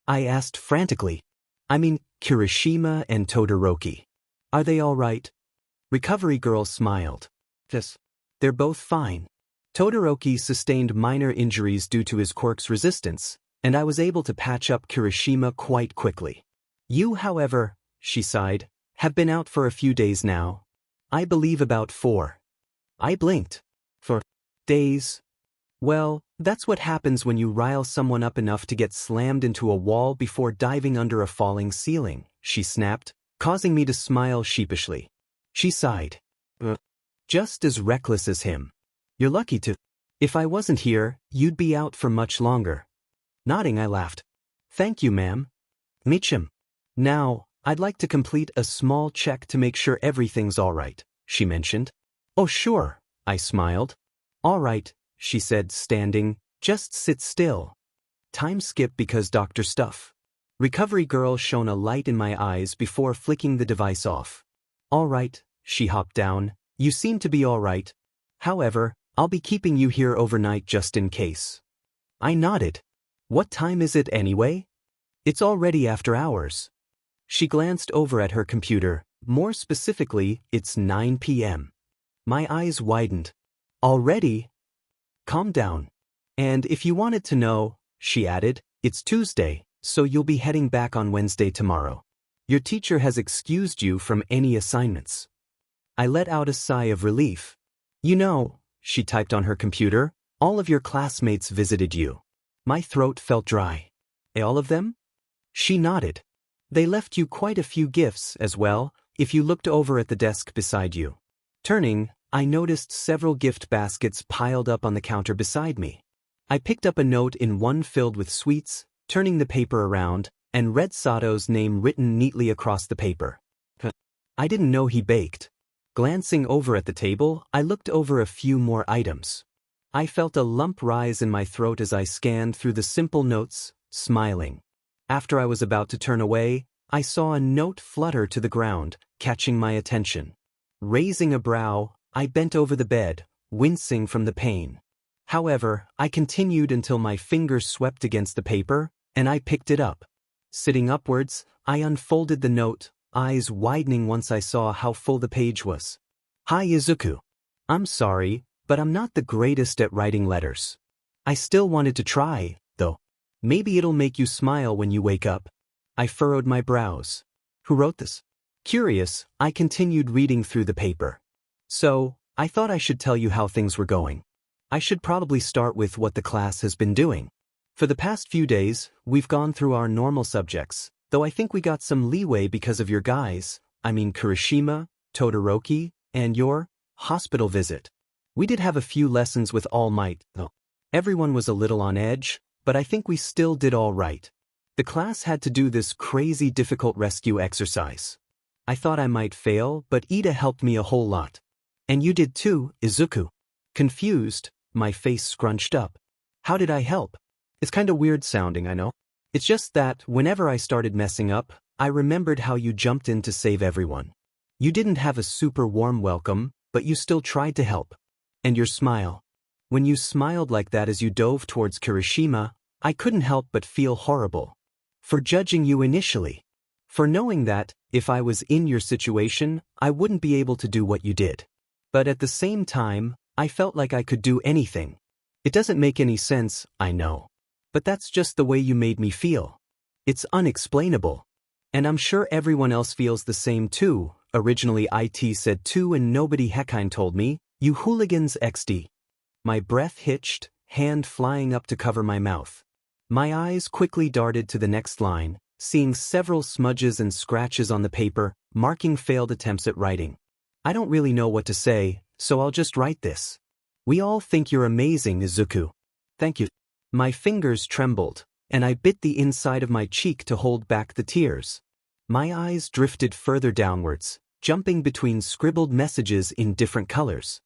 I asked frantically. "I mean, Kirishima and Todoroki. Are they all right?" Recovery Girl smiled. "Yes. They're both fine. Todoroki sustained minor injuries due to his quirk's resistance, and I was able to patch up Kirishima quite quickly. You, however," she sighed, "have been out for a few days now. I believe about 4. I blinked. "For days?" "Well, that's what happens when you rile someone up enough to get slammed into a wall before diving under a falling ceiling," she snapped, causing me to smile sheepishly. She sighed. "Just as reckless as him. You're lucky to. If I wasn't here, you'd be out for much longer." Nodding, I laughed. "Thank you, ma'am." "Meechum. Now, I'd like to complete a small check to make sure everything's all right," she mentioned. "Oh, sure," I smiled. "All right," she said, standing. "Just sit still." Time skip because Dr. Stuff. Recovery Girl shone a light in my eyes before flicking the device off. "All right," she hopped down. "You seem to be all right. However, I'll be keeping you here overnight just in case." I nodded. "What time is it anyway?" "It's already after hours." She glanced over at her computer. More specifically, it's 9 p.m. My eyes widened. "Already?" "Calm down. And if you wanted to know," she added, "it's Tuesday, so you'll be heading back on Wednesday tomorrow. Your teacher has excused you from any assignments." I let out a sigh of relief. "You know," she typed on her computer, "all of your classmates visited you." My throat felt dry. "All of them?" She nodded. "They left you quite a few gifts as well, if you looked over at the desk beside you." Turning, I noticed several gift baskets piled up on the counter beside me. I picked up a note in one filled with sweets, turning the paper around, and read Sato's name written neatly across the paper. I didn't know he baked. Glancing over at the table, I looked over a few more items. I felt a lump rise in my throat as I scanned through the simple notes, smiling. After I was about to turn away, I saw a note flutter to the ground, catching my attention. Raising a brow, I bent over the bed, wincing from the pain. However, I continued until my fingers swept against the paper, and I picked it up. Sitting upwards, I unfolded the note, eyes widening once I saw how full the page was. "Hi, Izuku. I'm sorry, but I'm not the greatest at writing letters. I still wanted to try, though. Maybe it'll make you smile when you wake up." I furrowed my brows. "Who wrote this?" Curious, I continued reading through the paper. "So, I thought I should tell you how things were going. I should probably start with what the class has been doing. For the past few days, we've gone through our normal subjects, though I think we got some leeway because of your guys, Kirishima, Todoroki, and your hospital visit. We did have a few lessons with All Might, though. Everyone was a little on edge, but I think we still did all right. The class had to do this crazy difficult rescue exercise. I thought I might fail, but Ida helped me a whole lot. And you did too, Izuku." Confused, my face scrunched up. "How did I help?" It's kinda weird sounding, I know. It's just that, whenever I started messing up, I remembered how you jumped in to save everyone. You didn't have a super warm welcome, but you still tried to help. And your smile. When you smiled like that as you dove towards Kirishima, I couldn't help but feel horrible. For judging you initially. For knowing that, if I was in your situation, I wouldn't be able to do what you did. But at the same time, I felt like I could do anything. It doesn't make any sense, I know. But that's just the way you made me feel. It's unexplainable. And I'm sure everyone else feels the same too. Originally IT said too and nobody heckin' told me, You hooligans XD. My breath hitched, hand flying up to cover my mouth. My eyes quickly darted to the next line, seeing several smudges and scratches on the paper, marking failed attempts at writing. I don't really know what to say, so I'll just write this. We all think you're amazing, Izuku. Thank you. My fingers trembled, and I bit the inside of my cheek to hold back the tears. My eyes drifted further downwards, jumping between scribbled messages in different colors.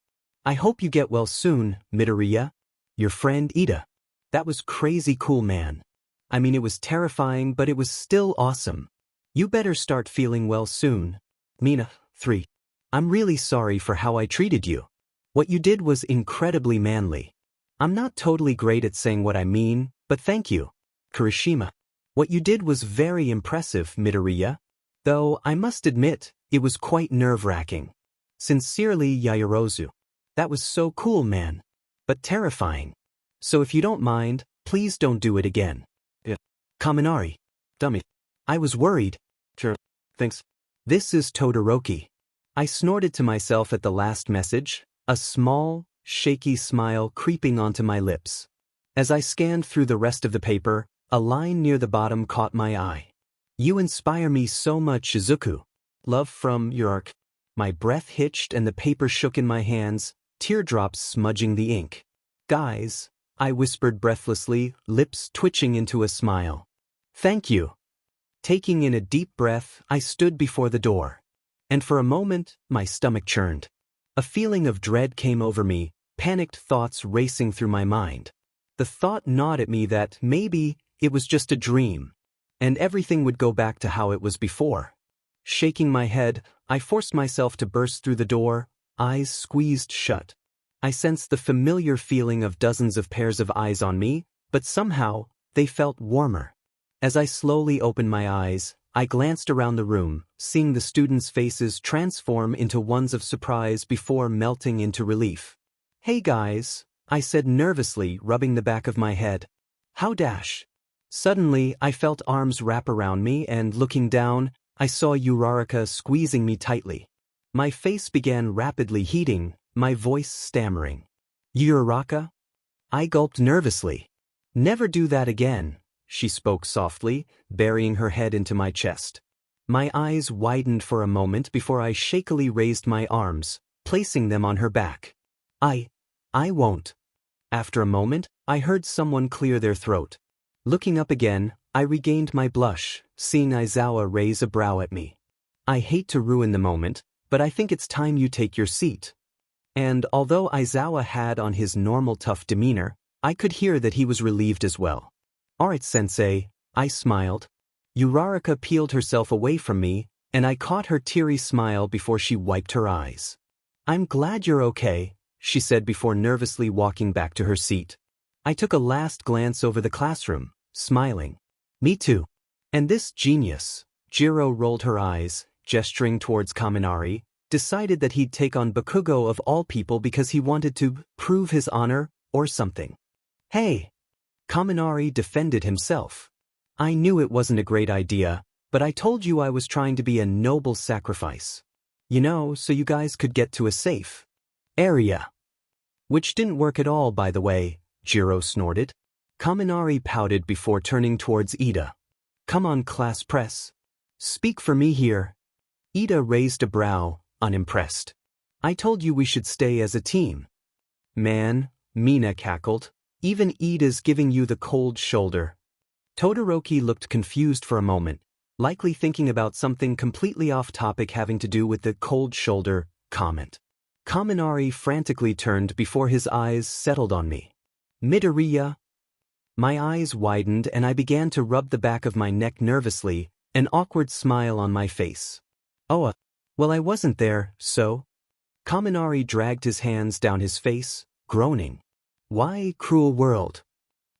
I hope you get well soon, Midoriya. Your friend Ida. That was crazy cool, man. I mean, it was terrifying, but it was still awesome. You better start feeling well soon. Mina, 3. I'm really sorry for how I treated you. What you did was incredibly manly. I'm not totally great at saying what I mean, but thank you. Kirishima. What you did was very impressive, Midoriya. Though, I must admit, it was quite nerve-wracking. Sincerely, Yaoyorozu. That was so cool, man. But terrifying. So if you don't mind, please don't do it again. Yeah. Kaminari. Dummy. I was worried. Sure. Thanks. This is Todoroki. I snorted to myself at the last message, a small, shaky smile creeping onto my lips. As I scanned through the rest of the paper, a line near the bottom caught my eye. You inspire me so much, Shizuku. Love from your arc. My breath hitched and the paper shook in my hands, teardrops smudging the ink. Guys, I whispered breathlessly, lips twitching into a smile. Thank you. Taking in a deep breath, I stood before the door. And for a moment, my stomach churned. A feeling of dread came over me, panicked thoughts racing through my mind. The thought gnawed at me that maybe it was just a dream, and everything would go back to how it was before. Shaking my head, I forced myself to burst through the door, eyes squeezed shut. I sensed the familiar feeling of dozens of pairs of eyes on me, but somehow, they felt warmer. As I slowly opened my eyes, I glanced around the room, seeing the students' faces transform into ones of surprise before melting into relief. Hey guys, I said nervously, rubbing the back of my head. How dash? Suddenly, I felt arms wrap around me and, looking down, I saw Uraraka squeezing me tightly. My face began rapidly heating, my voice stammering. Uraraka? I gulped nervously. Never do that again, she spoke softly, burying her head into my chest. My eyes widened for a moment before I shakily raised my arms, placing them on her back. I won't. After a moment, I heard someone clear their throat. Looking up again, I regained my blush, seeing Aizawa raise a brow at me. I hate to ruin the moment, but I think it's time you take your seat. And although Aizawa had on his normal tough demeanor, I could hear that he was relieved as well. Alright, sensei, I smiled. Uraraka peeled herself away from me, and I caught her teary smile before she wiped her eyes. I'm glad you're okay, she said before nervously walking back to her seat. I took a last glance over the classroom, smiling. Me too. And this genius, Jiro rolled her eyes, gesturing towards Kaminari, decided that he'd take on Bakugo of all people because he wanted to prove his honor or something. Hey! Kaminari defended himself. I knew it wasn't a great idea, but I told you I was trying to be a noble sacrifice. You know, so you guys could get to a safe area. Which didn't work at all, by the way, Jiro snorted. Kaminari pouted before turning towards Ida. Come on, class press. Speak for me here. Ida raised a brow, unimpressed. I told you we should stay as a team. Man, Mina cackled. Even Ida's giving you the cold shoulder. Todoroki looked confused for a moment, likely thinking about something completely off topic having to do with the cold shoulder comment. Kaminari frantically turned before his eyes settled on me. Midoriya. My eyes widened and I began to rub the back of my neck nervously, an awkward smile on my face. Oh, well, I wasn't there, so? Kaminari dragged his hands down his face, groaning. Why, cruel world?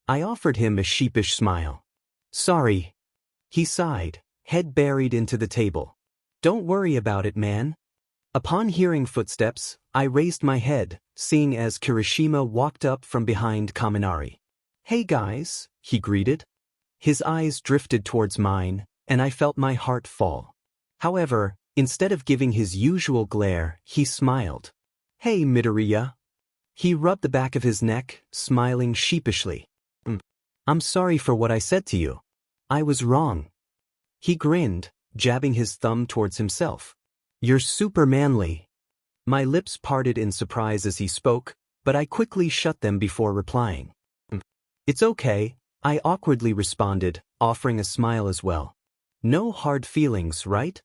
I offered him a sheepish smile. Sorry. He sighed, head buried into the table. Don't worry about it, man. Upon hearing footsteps, I raised my head, seeing as Kirishima walked up from behind Kaminari. Hey guys, he greeted. His eyes drifted towards mine, and I felt my heart fall. However, instead of giving his usual glare, he smiled. Hey Midoriya. He rubbed the back of his neck, smiling sheepishly. I'm sorry for what I said to you. I was wrong. He grinned, jabbing his thumb towards himself. You're super manly. My lips parted in surprise as he spoke, but I quickly shut them before replying. It's okay, I awkwardly responded, offering a smile as well. No hard feelings, right?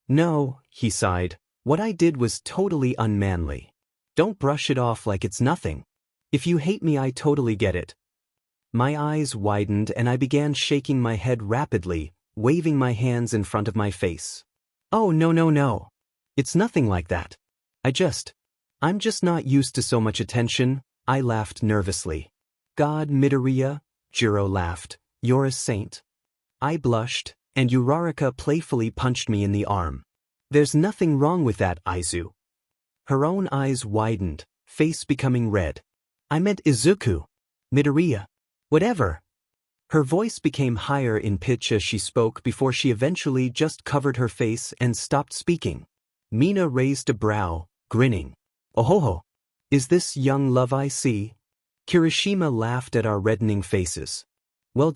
No, he sighed. What I did was totally unmanly. Don't brush it off like it's nothing. If you hate me, I totally get it. My eyes widened and I began shaking my head rapidly, waving my hands in front of my face. Oh no. It's nothing like that. I'm just not used to so much attention, I laughed nervously. God, Midoriya, Jiro laughed. You're a saint. I blushed, and Uraraka playfully punched me in the arm. There's nothing wrong with that, Aizu. Her own eyes widened, face becoming red. I meant Izuku. Midoriya. Whatever. Her voice became higher in pitch as she spoke before she eventually just covered her face and stopped speaking. Mina raised a brow, grinning. Ohoho. Is this young love I see? Kirishima laughed at our reddening faces. Well,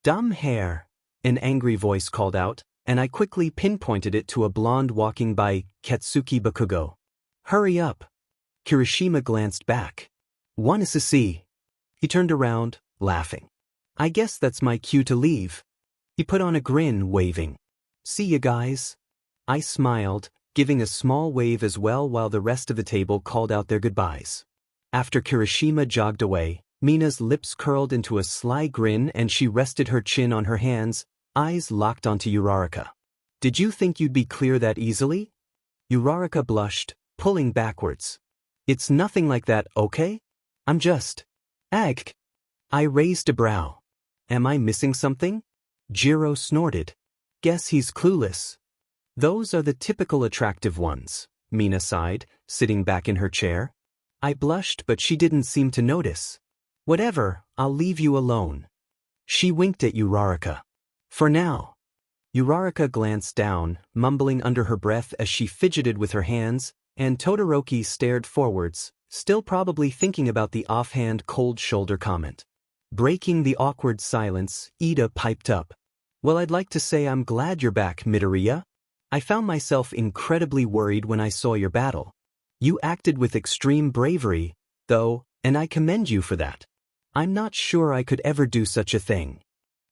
dumb hair, an angry voice called out, and I quickly pinpointed it to a blonde walking by Katsuki Bakugo. Hurry up. Kirishima glanced back. Wanna see? He turned around, laughing. I guess that's my cue to leave. He put on a grin, waving. See you guys. I smiled, giving a small wave as well while the rest of the table called out their goodbyes. After Kirishima jogged away, Mina's lips curled into a sly grin and she rested her chin on her hands, eyes locked onto Uraraka. Did you think you'd be clear that easily? Uraraka blushed, pulling backwards. It's nothing like that, okay? I'm just... Ag. I raised a brow. Am I missing something? Jiro snorted. Guess he's clueless. Those are the typical attractive ones, Mina sighed, sitting back in her chair. I blushed but she didn't seem to notice. Whatever, I'll leave you alone. She winked at Uraraka. For now. Uraraka glanced down, mumbling under her breath as she fidgeted with her hands, and Todoroki stared forwards, still probably thinking about the offhand cold shoulder comment. Breaking the awkward silence, Ida piped up. Well, I'd like to say I'm glad you're back, Midoriya. I found myself incredibly worried when I saw your battle. You acted with extreme bravery, though, and I commend you for that. I'm not sure I could ever do such a thing.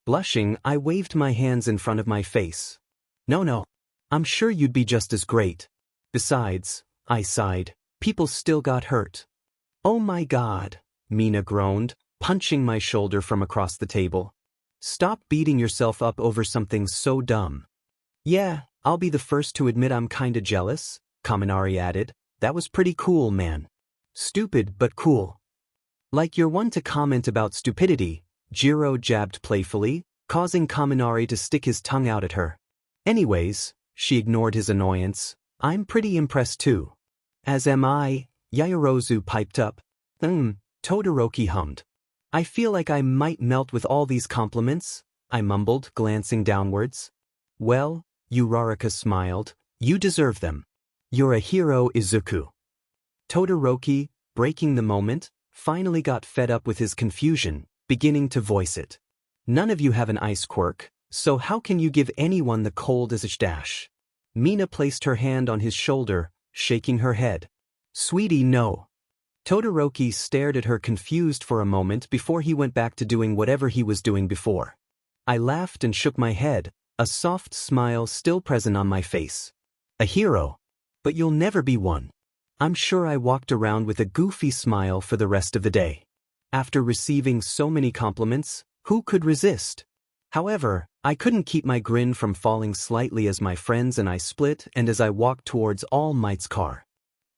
Blushing, I waved my hands in front of my face. No. I'm sure you'd be just as great. Besides, I sighed, people still got hurt. Oh my God, Mina groaned, punching my shoulder from across the table. Stop beating yourself up over something so dumb. Yeah, I'll be the first to admit I'm kinda jealous, Kaminari added. That was pretty cool, man. Stupid but cool. Like you're one to comment about stupidity, Jiro jabbed playfully, causing Kaminari to stick his tongue out at her. Anyways, she ignored his annoyance, I'm pretty impressed too. As am I, Yaoyorozu piped up. Todoroki hummed. I feel like I might melt with all these compliments, I mumbled, glancing downwards. Well, Uraraka smiled, you deserve them. You're a hero, Izuku. Todoroki, breaking the moment, finally got fed up with his confusion, beginning to voice it. None of you have an ice quirk, so how can you give anyone the cold as a dash? Mina placed her hand on his shoulder, shaking her head. Sweetie, no. Todoroki stared at her confused for a moment before he went back to doing whatever he was doing before. I laughed and shook my head, a soft smile still present on my face. A hero. But you'll never be one. I'm sure I walked around with a goofy smile for the rest of the day. After receiving so many compliments, who could resist? However, I couldn't keep my grin from falling slightly as my friends and I split and as I walked towards All Might's car.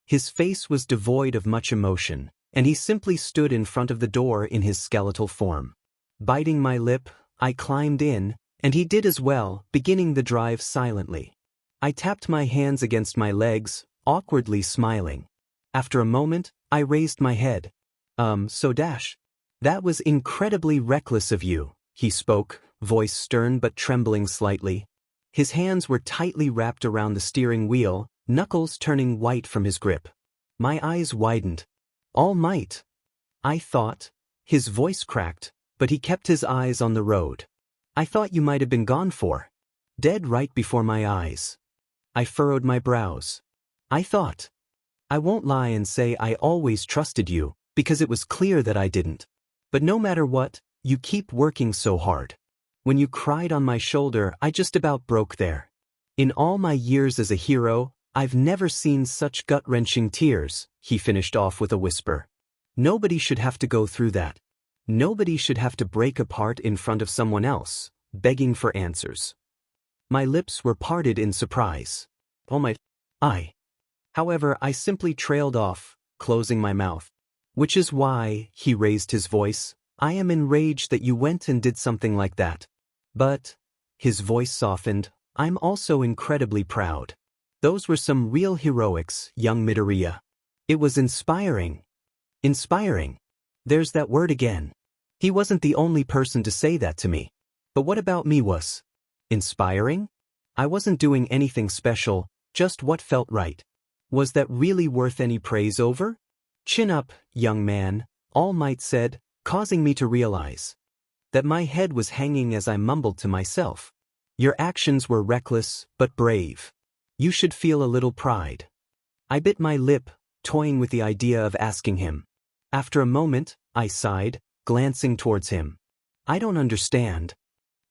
His face was devoid of much emotion, and he simply stood in front of the door in his skeletal form. Biting my lip, I climbed in, and he did as well, beginning the drive silently. I tapped my hands against my legs, awkwardly smiling. After a moment, I raised my head. That was incredibly reckless of you, he spoke, voice stern but trembling slightly. His hands were tightly wrapped around the steering wheel, knuckles turning white from his grip. My eyes widened. All Might, I thought. His voice cracked, but he kept his eyes on the road. I thought you might have been gone for. Dead right before my eyes. I furrowed my brows. I thought. I won't lie and say I always trusted you, because it was clear that I didn't. But no matter what, you keep working so hard. When you cried on my shoulder, I just about broke there. In all my years as a hero, I've never seen such gut-wrenching tears, he finished off with a whisper. Nobody should have to go through that. Nobody should have to break apart in front of someone else, begging for answers. My lips were parted in surprise. Oh my... However, I simply trailed off, closing my mouth. Which is why, he raised his voice, I am enraged that you went and did something like that. But, his voice softened, I'm also incredibly proud. Those were some real heroics, young Midoriya. It was inspiring. Inspiring. There's that word again. He wasn't the only person to say that to me. But what about me was inspiring? I wasn't doing anything special, just what felt right. Was that really worth any praise over? Chin up, young man, All Might said, causing me to realize that my head was hanging as I mumbled to myself. Your actions were reckless, but brave. You should feel a little pride. I bit my lip, toying with the idea of asking him. After a moment, I sighed, glancing towards him. I don't understand.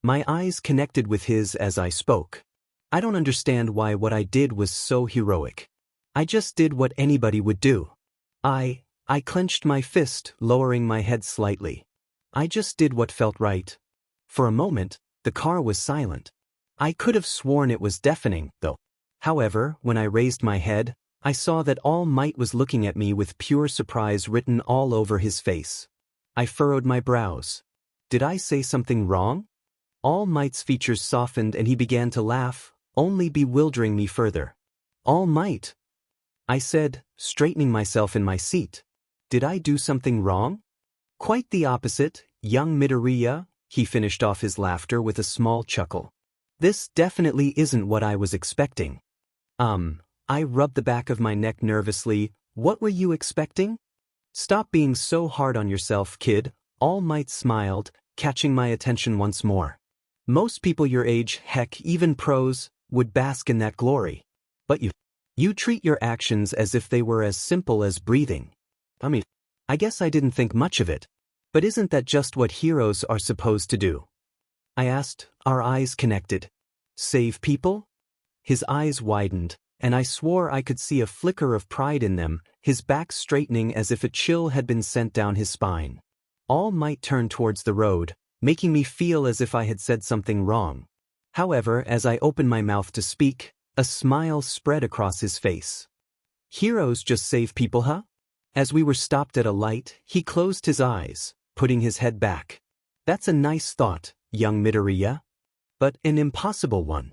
My eyes connected with his as I spoke. I don't understand why what I did was so heroic. I just did what anybody would do. I clenched my fist, lowering my head slightly. I just did what felt right. For a moment, the car was silent. I could have sworn it was deafening, though. However, when I raised my head, I saw that All Might was looking at me with pure surprise written all over his face. I furrowed my brows. Did I say something wrong? All Might's features softened and he began to laugh, only bewildering me further. All Might, I said, straightening myself in my seat. Did I do something wrong? Quite the opposite, young Midoriya, he finished off his laughter with a small chuckle. This definitely isn't what I was expecting. I rubbed the back of my neck nervously. What were you expecting? Stop being so hard on yourself, kid, All Might smiled, catching my attention once more. Most people your age, heck, even pros, would bask in that glory. But you treat your actions as if they were as simple as breathing. I guess I didn't think much of it. But isn't that just what heroes are supposed to do? I asked, our eyes connected. Save people? His eyes widened, and I swore I could see a flicker of pride in them, his back straightening as if a chill had been sent down his spine. All Might turned towards the road, making me feel as if I had said something wrong. However, as I opened my mouth to speak, a smile spread across his face. Heroes just save people, huh? As we were stopped at a light, he closed his eyes, putting his head back. That's a nice thought, young Midoriya. But an impossible one.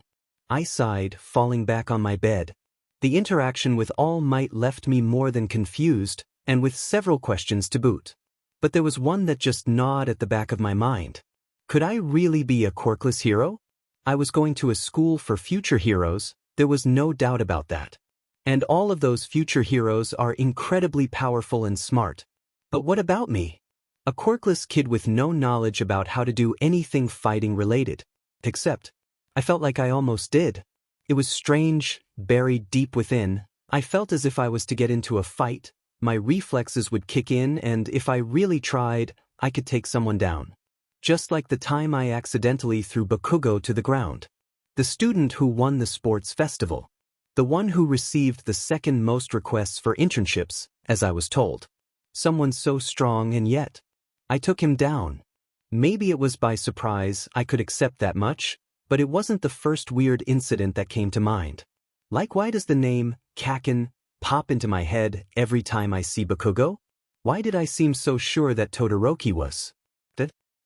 I sighed, falling back on my bed. The interaction with All Might left me more than confused, and with several questions to boot. But there was one that just gnawed at the back of my mind. Could I really be a quirkless hero? I was going to a school for future heroes, there was no doubt about that. And all of those future heroes are incredibly powerful and smart. But what about me? A quirkless kid with no knowledge about how to do anything fighting related. Except, I felt like I almost did. It was strange, buried deep within. I felt as if I was to get into a fight, my reflexes would kick in, and if I really tried, I could take someone down. Just like the time I accidentally threw Bakugo to the ground. The student who won the sports festival. The one who received the second most requests for internships, as I was told. Someone so strong and yet. I took him down. Maybe it was by surprise, I could accept that much, but it wasn't the first weird incident that came to mind. Like, why does the name, Kaken, pop into my head every time I see Bakugo? Why did I seem so sure that Todoroki was?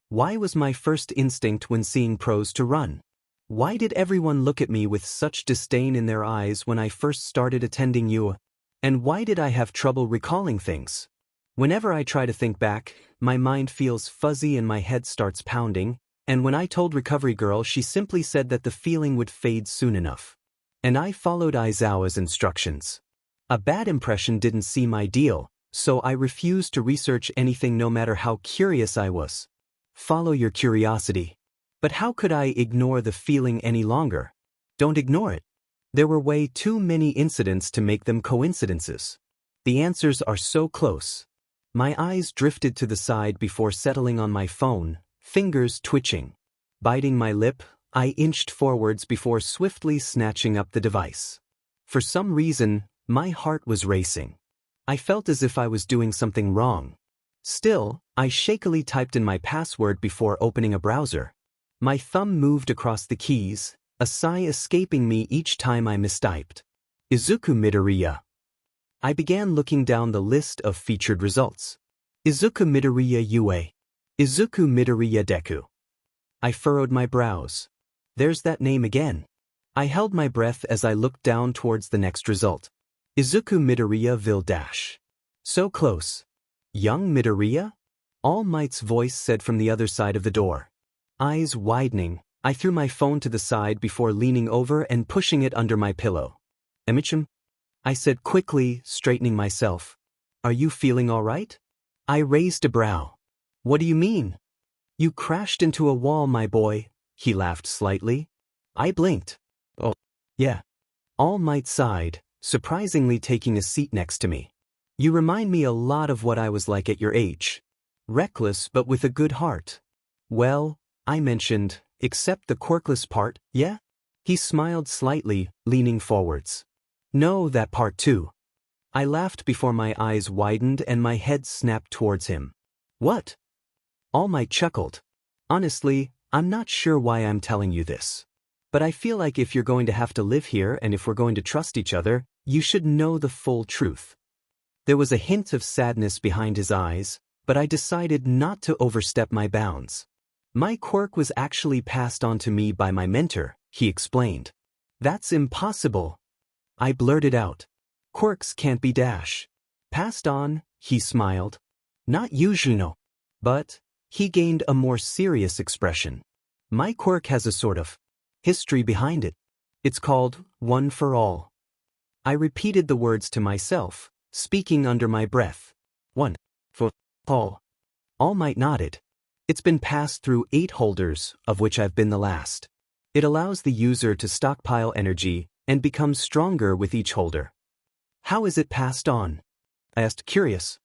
Why was my first instinct when seeing pros to run? Why did everyone look at me with such disdain in their eyes when I first started attending UA? And why did I have trouble recalling things? Whenever I try to think back, my mind feels fuzzy and my head starts pounding, and when I told Recovery Girl, she simply said that the feeling would fade soon enough. And I followed Aizawa's instructions. A bad impression didn't seem ideal, so I refused to research anything no matter how curious I was. Follow your curiosity. But how could I ignore the feeling any longer? Don't ignore it. There were way too many incidents to make them coincidences. The answers are so close. My eyes drifted to the side before settling on my phone, fingers twitching. Biting my lip, I inched forwards before swiftly snatching up the device. For some reason, my heart was racing. I felt as if I was doing something wrong. Still, I shakily typed in my password before opening a browser. My thumb moved across the keys, a sigh escaping me each time I mistyped. Izuku Midoriya. I began looking down the list of featured results. Izuku Midoriya Ue. Izuku Midoriya Deku. I furrowed my brows. There's that name again. I held my breath as I looked down towards the next result. Izuku Midoriya Vil Dash. So close. Young Midoriya? All Might's voice said from the other side of the door. Eyes widening, I threw my phone to the side before leaning over and pushing it under my pillow. Emichim? I said quickly, straightening myself. Are you feeling all right? I raised a brow. What do you mean? You crashed into a wall, my boy, he laughed slightly. I blinked. Oh, yeah. All Might sighed, surprisingly taking a seat next to me. You remind me a lot of what I was like at your age. Reckless but with a good heart. Well, I mentioned, except the quirkless part, yeah? He smiled slightly, leaning forwards. No, that part too. I laughed before my eyes widened and my head snapped towards him. What? All Might chuckled. Honestly, I'm not sure why I'm telling you this. But I feel like if you're going to have to live here and if we're going to trust each other, you should know the full truth. There was a hint of sadness behind his eyes, but I decided not to overstep my bounds. My quirk was actually passed on to me by my mentor, he explained. That's impossible. I blurted out. Quirks can't be dash. Passed on, he smiled. Not usually, no. But, he gained a more serious expression. My quirk has a sort of history behind it. It's called One for All. I repeated the words to myself, speaking under my breath. One for all. All Might nodded. It's been passed through 8 holders, of which I've been the last. It allows the user to stockpile energy and become stronger with each holder. How is it passed on? I asked, curious.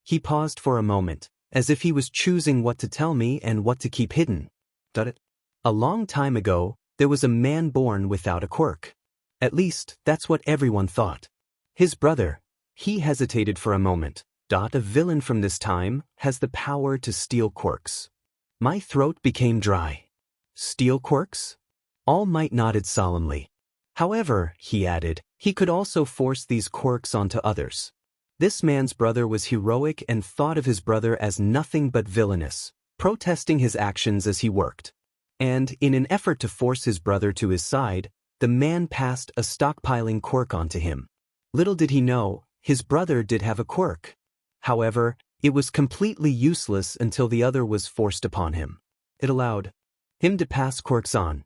He paused for a moment, as if he was choosing what to tell me and what to keep hidden. A long time ago, there was a man born without a quirk. At least, that's what everyone thought. His brother, he hesitated for a moment. A villain from this time has the power to steal quirks. My throat became dry. Steal quirks? All Might nodded solemnly. However, he added, he could also force these quirks onto others. This man's brother was heroic and thought of his brother as nothing but villainous, protesting his actions as he worked. And, in an effort to force his brother to his side, the man passed a stockpiling quirk onto him. Little did he know, his brother did have a quirk. However, it was completely useless until the other was forced upon him. It allowed him to pass quirks on.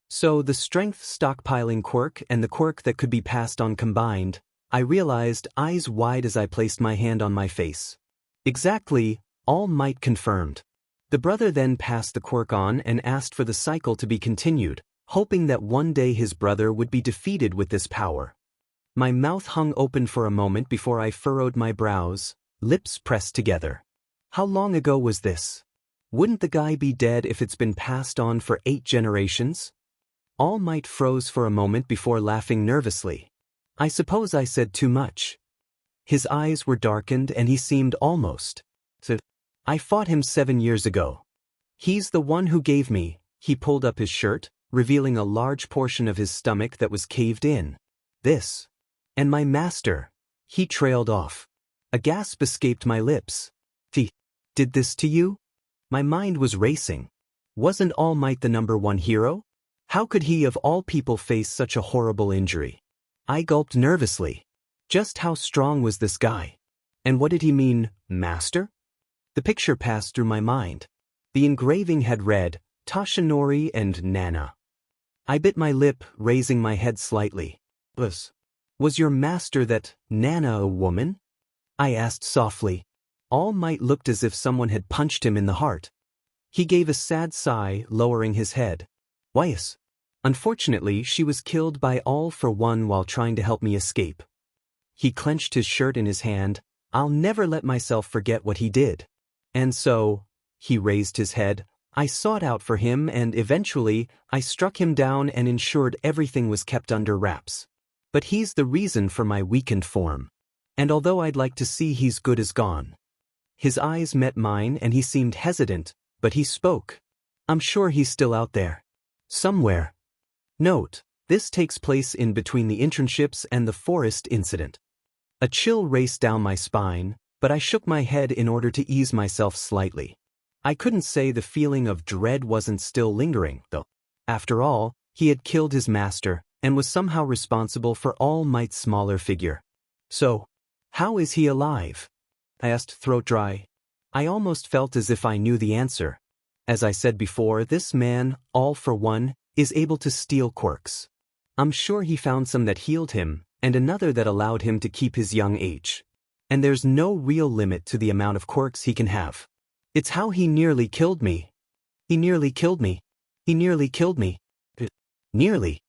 So the strength stockpiling quirk and the quirk that could be passed on combined, I realized, eyes wide as I placed my hand on my face. Exactly, All Might confirmed. The brother then passed the quirk on and asked for the cycle to be continued, hoping that one day his brother would be defeated with this power. My mouth hung open for a moment before I furrowed my brows, lips pressed together. How long ago was this? Wouldn't the guy be dead if it's been passed on for 8 generations? All Might froze for a moment before laughing nervously. I suppose I said too much. His eyes were darkened and he seemed almost. I fought him 7 years ago. He's the one who gave me. He pulled up his shirt, revealing a large portion of his stomach that was caved in. This. And my master. He trailed off. A gasp escaped my lips. He did this to you? My mind was racing. Wasn't All Might the #1 hero? How could he of all people face such a horrible injury? I gulped nervously. Just how strong was this guy? And what did he mean, master? The picture passed through my mind. The engraving had read, Tashinori and Nana. I bit my lip, raising my head slightly. Was your master that Nana a woman? I asked softly. All Might looked as if someone had punched him in the heart. He gave a sad sigh, lowering his head. Why yes. Unfortunately, she was killed by All for One while trying to help me escape. He clenched his shirt in his hand. I'll never let myself forget what he did. And so, he raised his head, I sought out for him and eventually, I struck him down and ensured everything was kept under wraps. But he's the reason for my weakened form. And although I'd like to see he's good as gone. His eyes met mine and he seemed hesitant, but he spoke. I'm sure he's still out there. Somewhere. Note, this takes place in between the internships and the forest incident. A chill raced down my spine, but I shook my head in order to ease myself slightly. I couldn't say the feeling of dread wasn't still lingering, though. After all, he had killed his master, and was somehow responsible for All Might's smaller figure. So, how is he alive? I asked, throat dry. I almost felt as if I knew the answer. As I said before, this man, All for One, is able to steal quirks. I'm sure he found some that healed him, and another that allowed him to keep his young age. And there's no real limit to the amount of quirks he can have. It's how he nearly killed me. He nearly killed me. He nearly killed me. Nearly.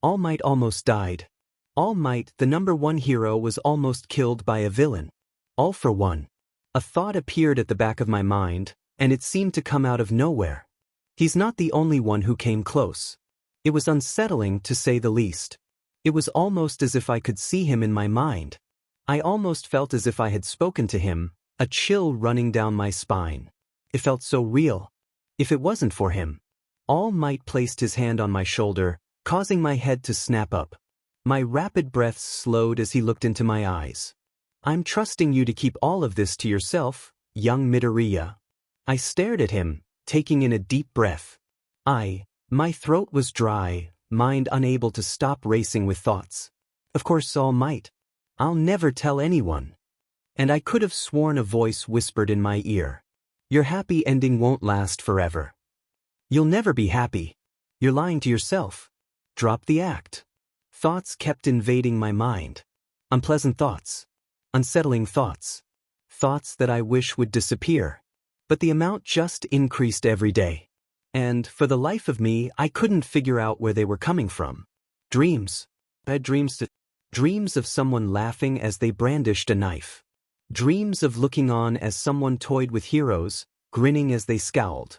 All Might almost died. All Might, the #1 hero, was almost killed by a villain. All for One. A thought appeared at the back of my mind, and it seemed to come out of nowhere. He's not the only one who came close. It was unsettling, to say the least. It was almost as if I could see him in my mind. I almost felt as if I had spoken to him, a chill running down my spine. It felt so real. If it wasn't for him. All Might placed his hand on my shoulder, causing my head to snap up. My rapid breaths slowed as he looked into my eyes. I'm trusting you to keep all of this to yourself, young Midoriya. I stared at him, taking in a deep breath. My throat was dry, mind unable to stop racing with thoughts. Of course, All Might. I'll never tell anyone. And I could have sworn a voice whispered in my ear. Your happy ending won't last forever. You'll never be happy. You're lying to yourself. Drop the act. Thoughts kept invading my mind. Unpleasant thoughts. Unsettling thoughts. Thoughts that I wish would disappear. But the amount just increased every day. And, for the life of me, I couldn't figure out where they were coming from. Dreams. I had dreams of someone laughing as they brandished a knife. Dreams of looking on as someone toyed with heroes, grinning as they scowled.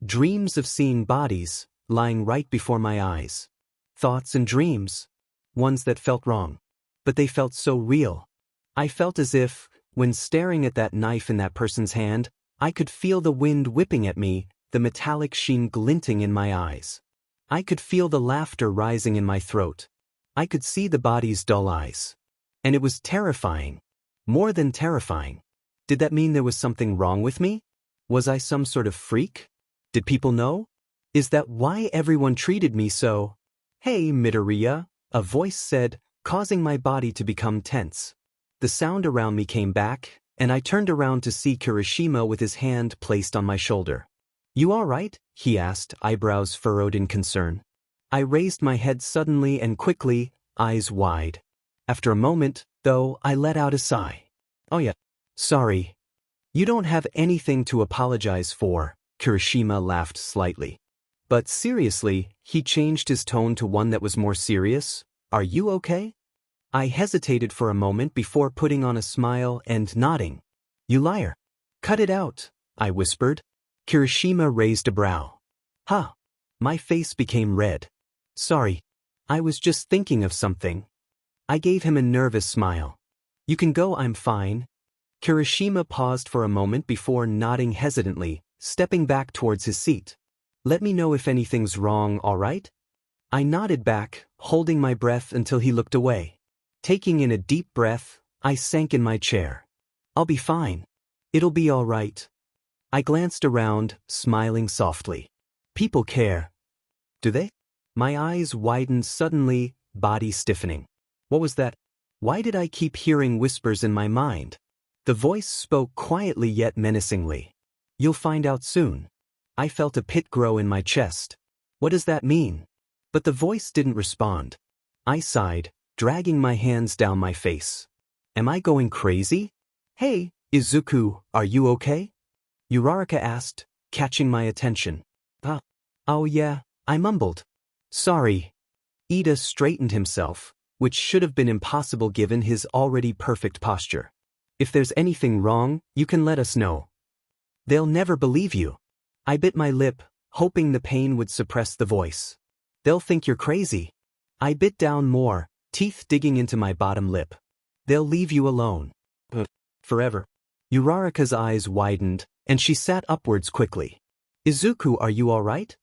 Dreams of seeing bodies, lying right before my eyes. Thoughts and dreams. Ones that felt wrong. But they felt so real. I felt as if, when staring at that knife in that person's hand, I could feel the wind whipping at me, the metallic sheen glinting in my eyes. I could feel the laughter rising in my throat. I could see the body's dull eyes. And it was terrifying. More than terrifying. Did that mean there was something wrong with me? Was I some sort of freak? Did people know? Is that why everyone treated me so? Hey, Midoriya, a voice said, causing my body to become tense. The sound around me came back, and I turned around to see Kirishima with his hand placed on my shoulder. You all right? He asked, eyebrows furrowed in concern. I raised my head suddenly and quickly, eyes wide. After a moment, though, I let out a sigh. Oh yeah. Sorry. You don't have anything to apologize for, Kirishima laughed slightly. But seriously, he changed his tone to one that was more serious. Are you okay? I hesitated for a moment before putting on a smile and nodding. You liar. Cut it out, I whispered. Kirishima raised a brow. Huh. My face became red. Sorry. I was just thinking of something. I gave him a nervous smile. You can go, I'm fine. Kirishima paused for a moment before nodding hesitantly, stepping back towards his seat. Let me know if anything's wrong, all right? I nodded back, holding my breath until he looked away. Taking in a deep breath, I sank in my chair. I'll be fine. It'll be all right. I glanced around, smiling softly. People care. Do they? My eyes widened suddenly, body stiffening. What was that? Why did I keep hearing whispers in my mind? The voice spoke quietly yet menacingly. You'll find out soon. I felt a pit grow in my chest. What does that mean? But the voice didn't respond. I sighed, dragging my hands down my face. Am I going crazy? Hey, Izuku, are you okay? Uraraka asked, catching my attention. Oh yeah, I mumbled. Sorry. Ida straightened himself, which should have been impossible given his already perfect posture. If there's anything wrong, you can let us know. They'll never believe you. I bit my lip, hoping the pain would suppress the voice. They'll think you're crazy. I bit down more, teeth digging into my bottom lip. They'll leave you alone. Forever. Uraraka's eyes widened, and she sat upwards quickly. Izuku, are you all right?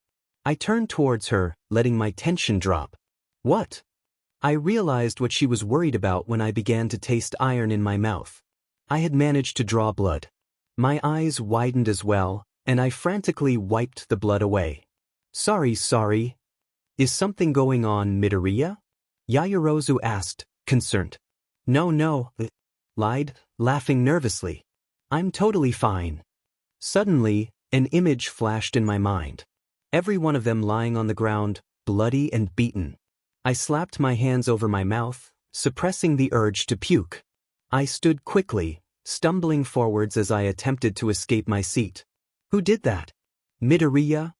I turned towards her, letting my tension drop. What? I realized what she was worried about when I began to taste iron in my mouth. I had managed to draw blood. My eyes widened as well, and I frantically wiped the blood away. Sorry. Is something going on, Midoriya? Yaoyorozu asked, concerned. No, lied, laughing nervously. I'm totally fine. Suddenly, an image flashed in my mind. Every one of them lying on the ground, bloody and beaten. I slapped my hands over my mouth, suppressing the urge to puke. I stood quickly, stumbling forwards as I attempted to escape my seat. Who did that? Midoriya?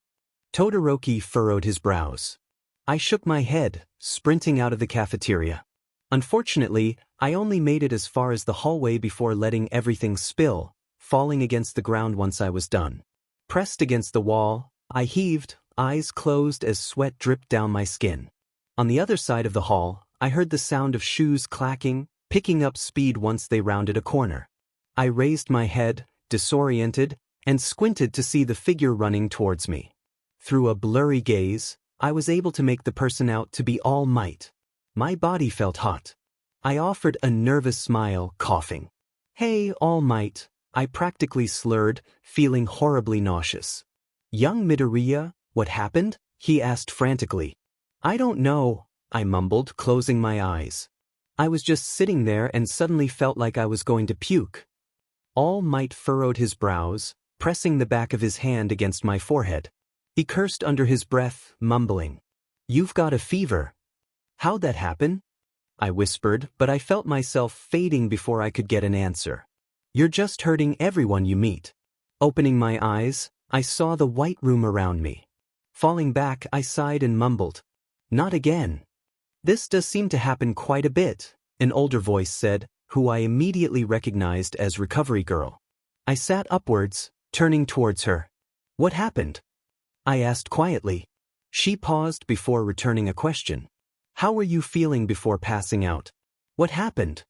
Todoroki furrowed his brows. I shook my head, sprinting out of the cafeteria. Unfortunately, I only made it as far as the hallway before letting everything spill, falling against the ground once I was done. Pressed against the wall, I heaved, eyes closed as sweat dripped down my skin. On the other side of the hall, I heard the sound of shoes clacking, picking up speed once they rounded a corner. I raised my head, disoriented, and squinted to see the figure running towards me. Through a blurry gaze, I was able to make the person out to be All Might. My body felt hot. I offered a nervous smile, coughing. Hey, All Might, I practically slurred, feeling horribly nauseous. Young Midoriya, what happened? He asked frantically. I don't know, I mumbled, closing my eyes. I was just sitting there and suddenly felt like I was going to puke. All Might furrowed his brows, pressing the back of his hand against my forehead. He cursed under his breath, mumbling. You've got a fever. How'd that happen? I whispered, but I felt myself fading before I could get an answer. You're just hurting everyone you meet. Opening my eyes, I saw the white room around me. Falling back, I sighed and mumbled. Not again. This does seem to happen quite a bit, an older voice said, who I immediately recognized as Recovery Girl. I sat upwards, turning towards her. What happened? I asked quietly. She paused before returning a question. How were you feeling before passing out? What happened?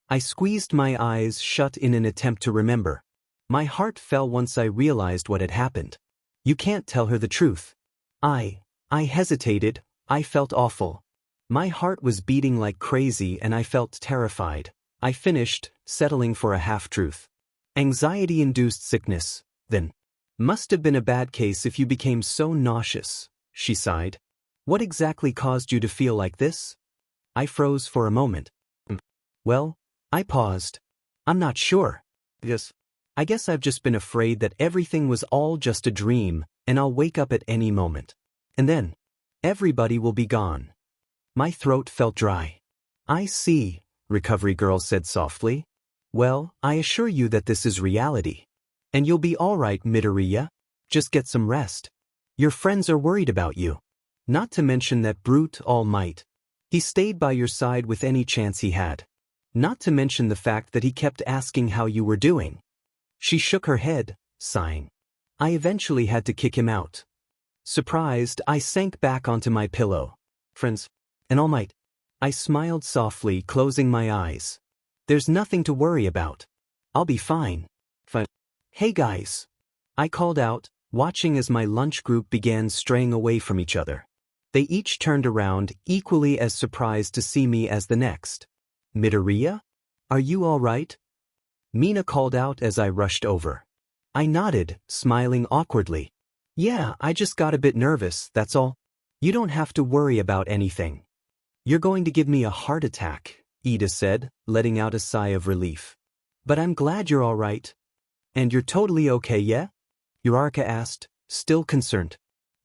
I squeezed my eyes shut in an attempt to remember. My heart fell once I realized what had happened. You can't tell her the truth. I hesitated. I felt awful. My heart was beating like crazy and I felt terrified. I finished, settling for a half-truth. Anxiety-induced sickness, then. Must have been a bad case if you became so nauseous, she sighed. What exactly caused you to feel like this? I froze for a moment. Well, I paused. I'm not sure. I guess I've just been afraid that everything was all just a dream, and I'll wake up at any moment. And then, everybody will be gone. My throat felt dry. I see, Recovery Girl said softly. Well, I assure you that this is reality. And you'll be all right, Midoriya. Just get some rest. Your friends are worried about you. Not to mention that brute All Might. He stayed by your side with any chance he had. Not to mention the fact that he kept asking how you were doing. She shook her head, sighing. I eventually had to kick him out. Surprised, I sank back onto my pillow. Friends, and All Might. I smiled softly, closing my eyes. There's nothing to worry about. I'll be fine. Fine. Hey guys. I called out, watching as my lunch group began straying away from each other. They each turned around, equally as surprised to see me as the next. Midoriya? Are you all right? Mina called out as I rushed over. I nodded, smiling awkwardly. Yeah, I just got a bit nervous, that's all. You don't have to worry about anything. You're going to give me a heart attack, Ida said, letting out a sigh of relief. But I'm glad you're all right. And you're totally okay, yeah? Uraraka asked, still concerned.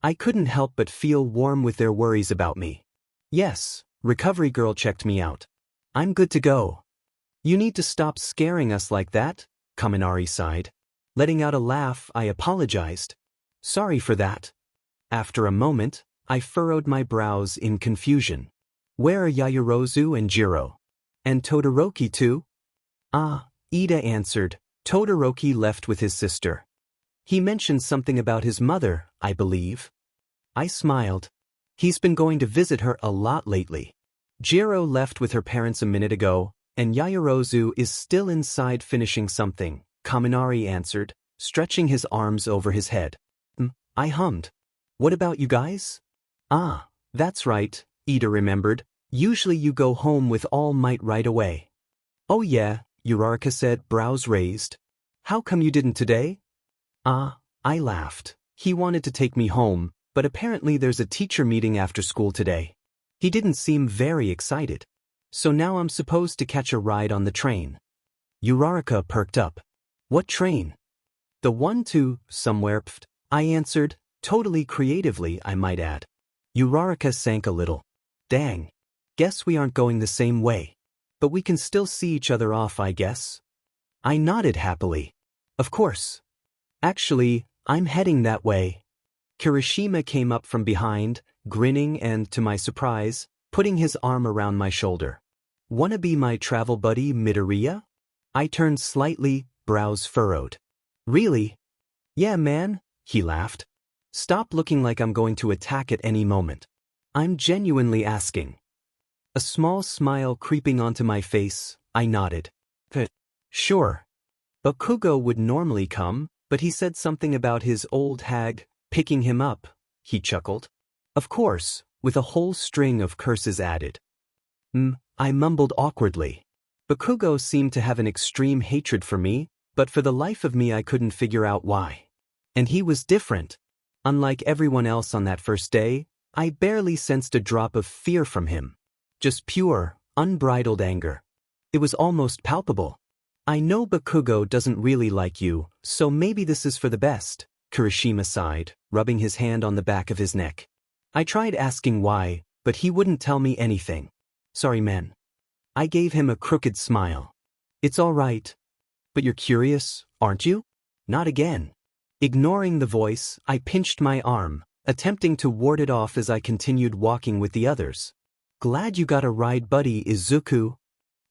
I couldn't help but feel warm with their worries about me. Yes, Recovery girl checked me out. I'm good to go. You need to stop scaring us like that, Kaminari sighed. Letting out a laugh, I apologized. Sorry for that. After a moment, I furrowed my brows in confusion. Where are Yaoyorozu and Jiro? And Todoroki too? Ah, Ida answered. Todoroki left with his sister. He mentioned something about his mother, I believe. I smiled. He's been going to visit her a lot lately. Jiro left with her parents a minute ago, and Yaoyorozu is still inside finishing something, Kaminari answered, stretching his arms over his head. I hummed. What about you guys? Ah, that's right, Ida remembered. Usually you go home with All Might right away. Oh yeah, Uraraka said, brows raised. How come you didn't today? Ah, I laughed. He wanted to take me home, but apparently there's a teacher meeting after school today. He didn't seem very excited. So now I'm supposed to catch a ride on the train. Uraraka perked up. What train? The one to somewhere, I answered, totally creatively, I might add. Uraraka sank a little. Dang. Guess we aren't going the same way. But we can still see each other off, I guess. I nodded happily. Of course. Actually, I'm heading that way. Kirishima came up from behind, grinning and, to my surprise, putting his arm around my shoulder. Wanna be my travel buddy, Midoriya? I turned slightly, brows furrowed. Really? Yeah, man, he laughed. Stop looking like I'm going to attack at any moment. I'm genuinely asking. A small smile creeping onto my face, I nodded. Sure. Bakugo would normally come, but he said something about his old hag picking him up, he chuckled. Of course, with a whole string of curses added. I mumbled awkwardly. Bakugo seemed to have an extreme hatred for me, but for the life of me I couldn't figure out why. And he was different. Unlike everyone else on that first day, I barely sensed a drop of fear from him. Just pure, unbridled anger. It was almost palpable. I know Bakugo doesn't really like you, so maybe this is for the best, Kirishima sighed, rubbing his hand on the back of his neck. I tried asking why, but he wouldn't tell me anything. Sorry, man. I gave him a crooked smile. It's all right. But you're curious, aren't you? Not again. Ignoring the voice, I pinched my arm, attempting to ward it off as I continued walking with the others. Glad you got a ride, buddy, Izuku.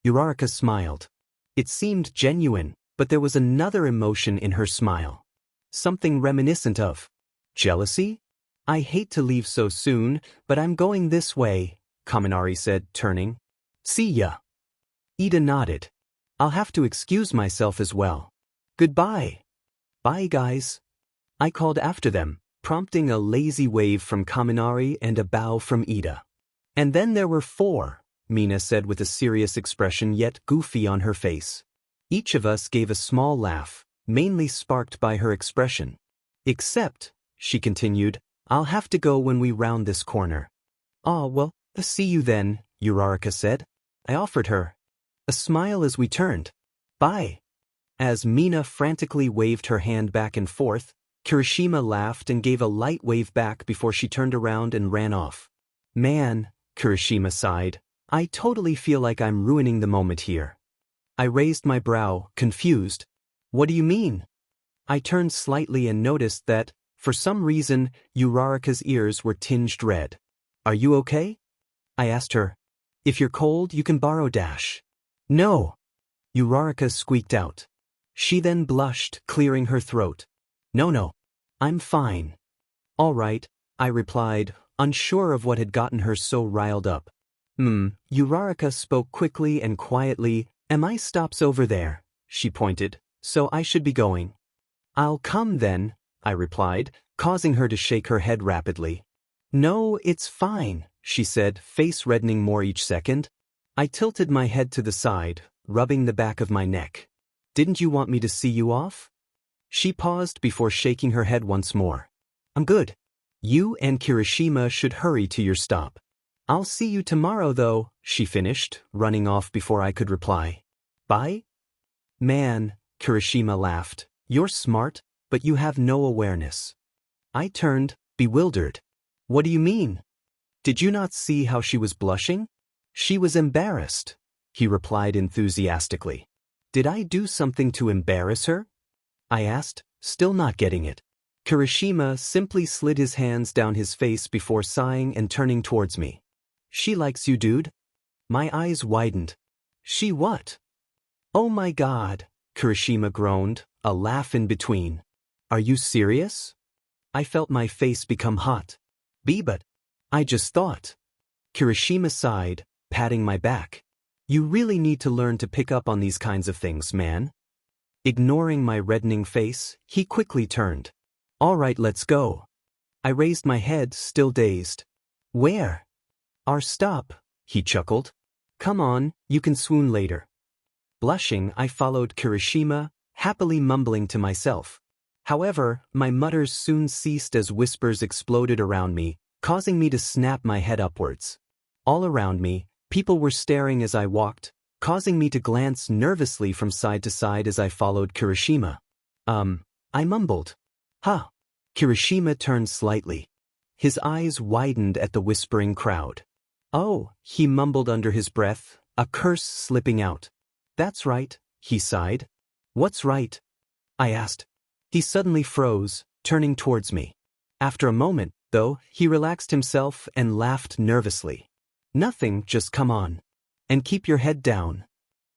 Uraraka smiled. It seemed genuine, but there was another emotion in her smile. Something reminiscent of jealousy? I hate to leave so soon, but I'm going this way, Kaminari said, turning. See ya. Ida nodded. I'll have to excuse myself as well. Goodbye. Bye, guys. I called after them, prompting a lazy wave from Kaminari and a bow from Ida. And then there were 4, Mina said with a serious expression yet goofy on her face. Each of us gave a small laugh, mainly sparked by her expression. Except, she continued, I'll have to go when we round this corner. Ah, well, see you then, Uraraka said. I offered her a smile as we turned. Bye. As Mina frantically waved her hand back and forth, Kirishima laughed and gave a light wave back before she turned around and ran off. Man, Kirishima sighed, I totally feel like I'm ruining the moment here. I raised my brow, confused. What do you mean? I turned slightly and noticed that, for some reason, Uraraka's ears were tinged red. Are you okay? I asked her. If you're cold, you can borrow Dash. No. Uraraka squeaked out. She then blushed, clearing her throat. No. I'm fine. All right, I replied, unsure of what had gotten her so riled up. Uraraka spoke quickly and quietly. My stop's over there, she pointed, so I should be going. I'll come then, I replied, causing her to shake her head rapidly. No, it's fine, she said, face reddening more each second. I tilted my head to the side, rubbing the back of my neck. Didn't you want me to see you off? She paused before shaking her head once more. I'm good. You and Kirishima should hurry to your stop. I'll see you tomorrow though, she finished, running off before I could reply. Bye? Man, Kirishima laughed. You're smart, but you have no awareness. I turned, bewildered. What do you mean? Did you not see how she was blushing? She was embarrassed, he replied enthusiastically. Did I do something to embarrass her? I asked, still not getting it. Kirishima simply slid his hands down his face before sighing and turning towards me. She likes you, dude? My eyes widened. She what? Oh my God, Kirishima groaned, a laugh in between. Are you serious? I felt my face become hot. But I just thought. Kirishima sighed, patting my back. You really need to learn to pick up on these kinds of things, man. Ignoring my reddening face, he quickly turned. All right, let's go. I raised my head, still dazed. Where? Our stop, he chuckled. Come on, you can swoon later. Blushing, I followed Kirishima, happily mumbling to myself. However, my mutters soon ceased as whispers exploded around me, causing me to snap my head upwards. All around me, people were staring as I walked, causing me to glance nervously from side to side as I followed Kirishima. I mumbled. Huh. Kirishima turned slightly. His eyes widened at the whispering crowd. Oh, he mumbled under his breath, a curse slipping out. That's right, he sighed. What's right? I asked. He suddenly froze, turning towards me. After a moment, though, he relaxed himself and laughed nervously. Nothing, just come on. And keep your head down.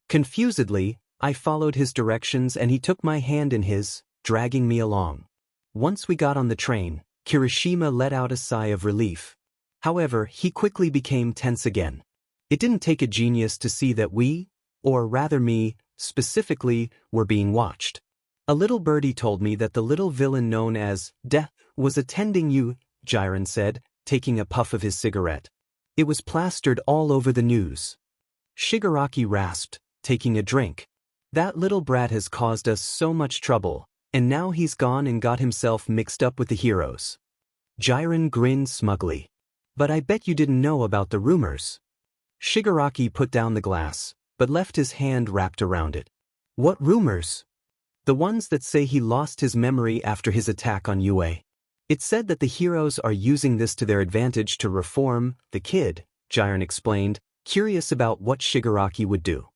Confusedly, I followed his directions and he took my hand in his, dragging me along. Once we got on the train, Kirishima let out a sigh of relief. However, he quickly became tense again. It didn't take a genius to see that we, or rather me, specifically, were being watched. A little birdie told me that the little villain known as Death was attending you, Jiren said, taking a puff of his cigarette. It was plastered all over the news. Shigaraki rasped, taking a drink. That little brat has caused us so much trouble, and now he's gone and got himself mixed up with the heroes. Jiren grinned smugly. But I bet you didn't know about the rumors. Shigaraki put down the glass, but left his hand wrapped around it. What rumors? The ones that say he lost his memory after his attack on Yue. It said that the heroes are using this to their advantage to reform the kid, Jiren explained, curious about what Shigaraki would do.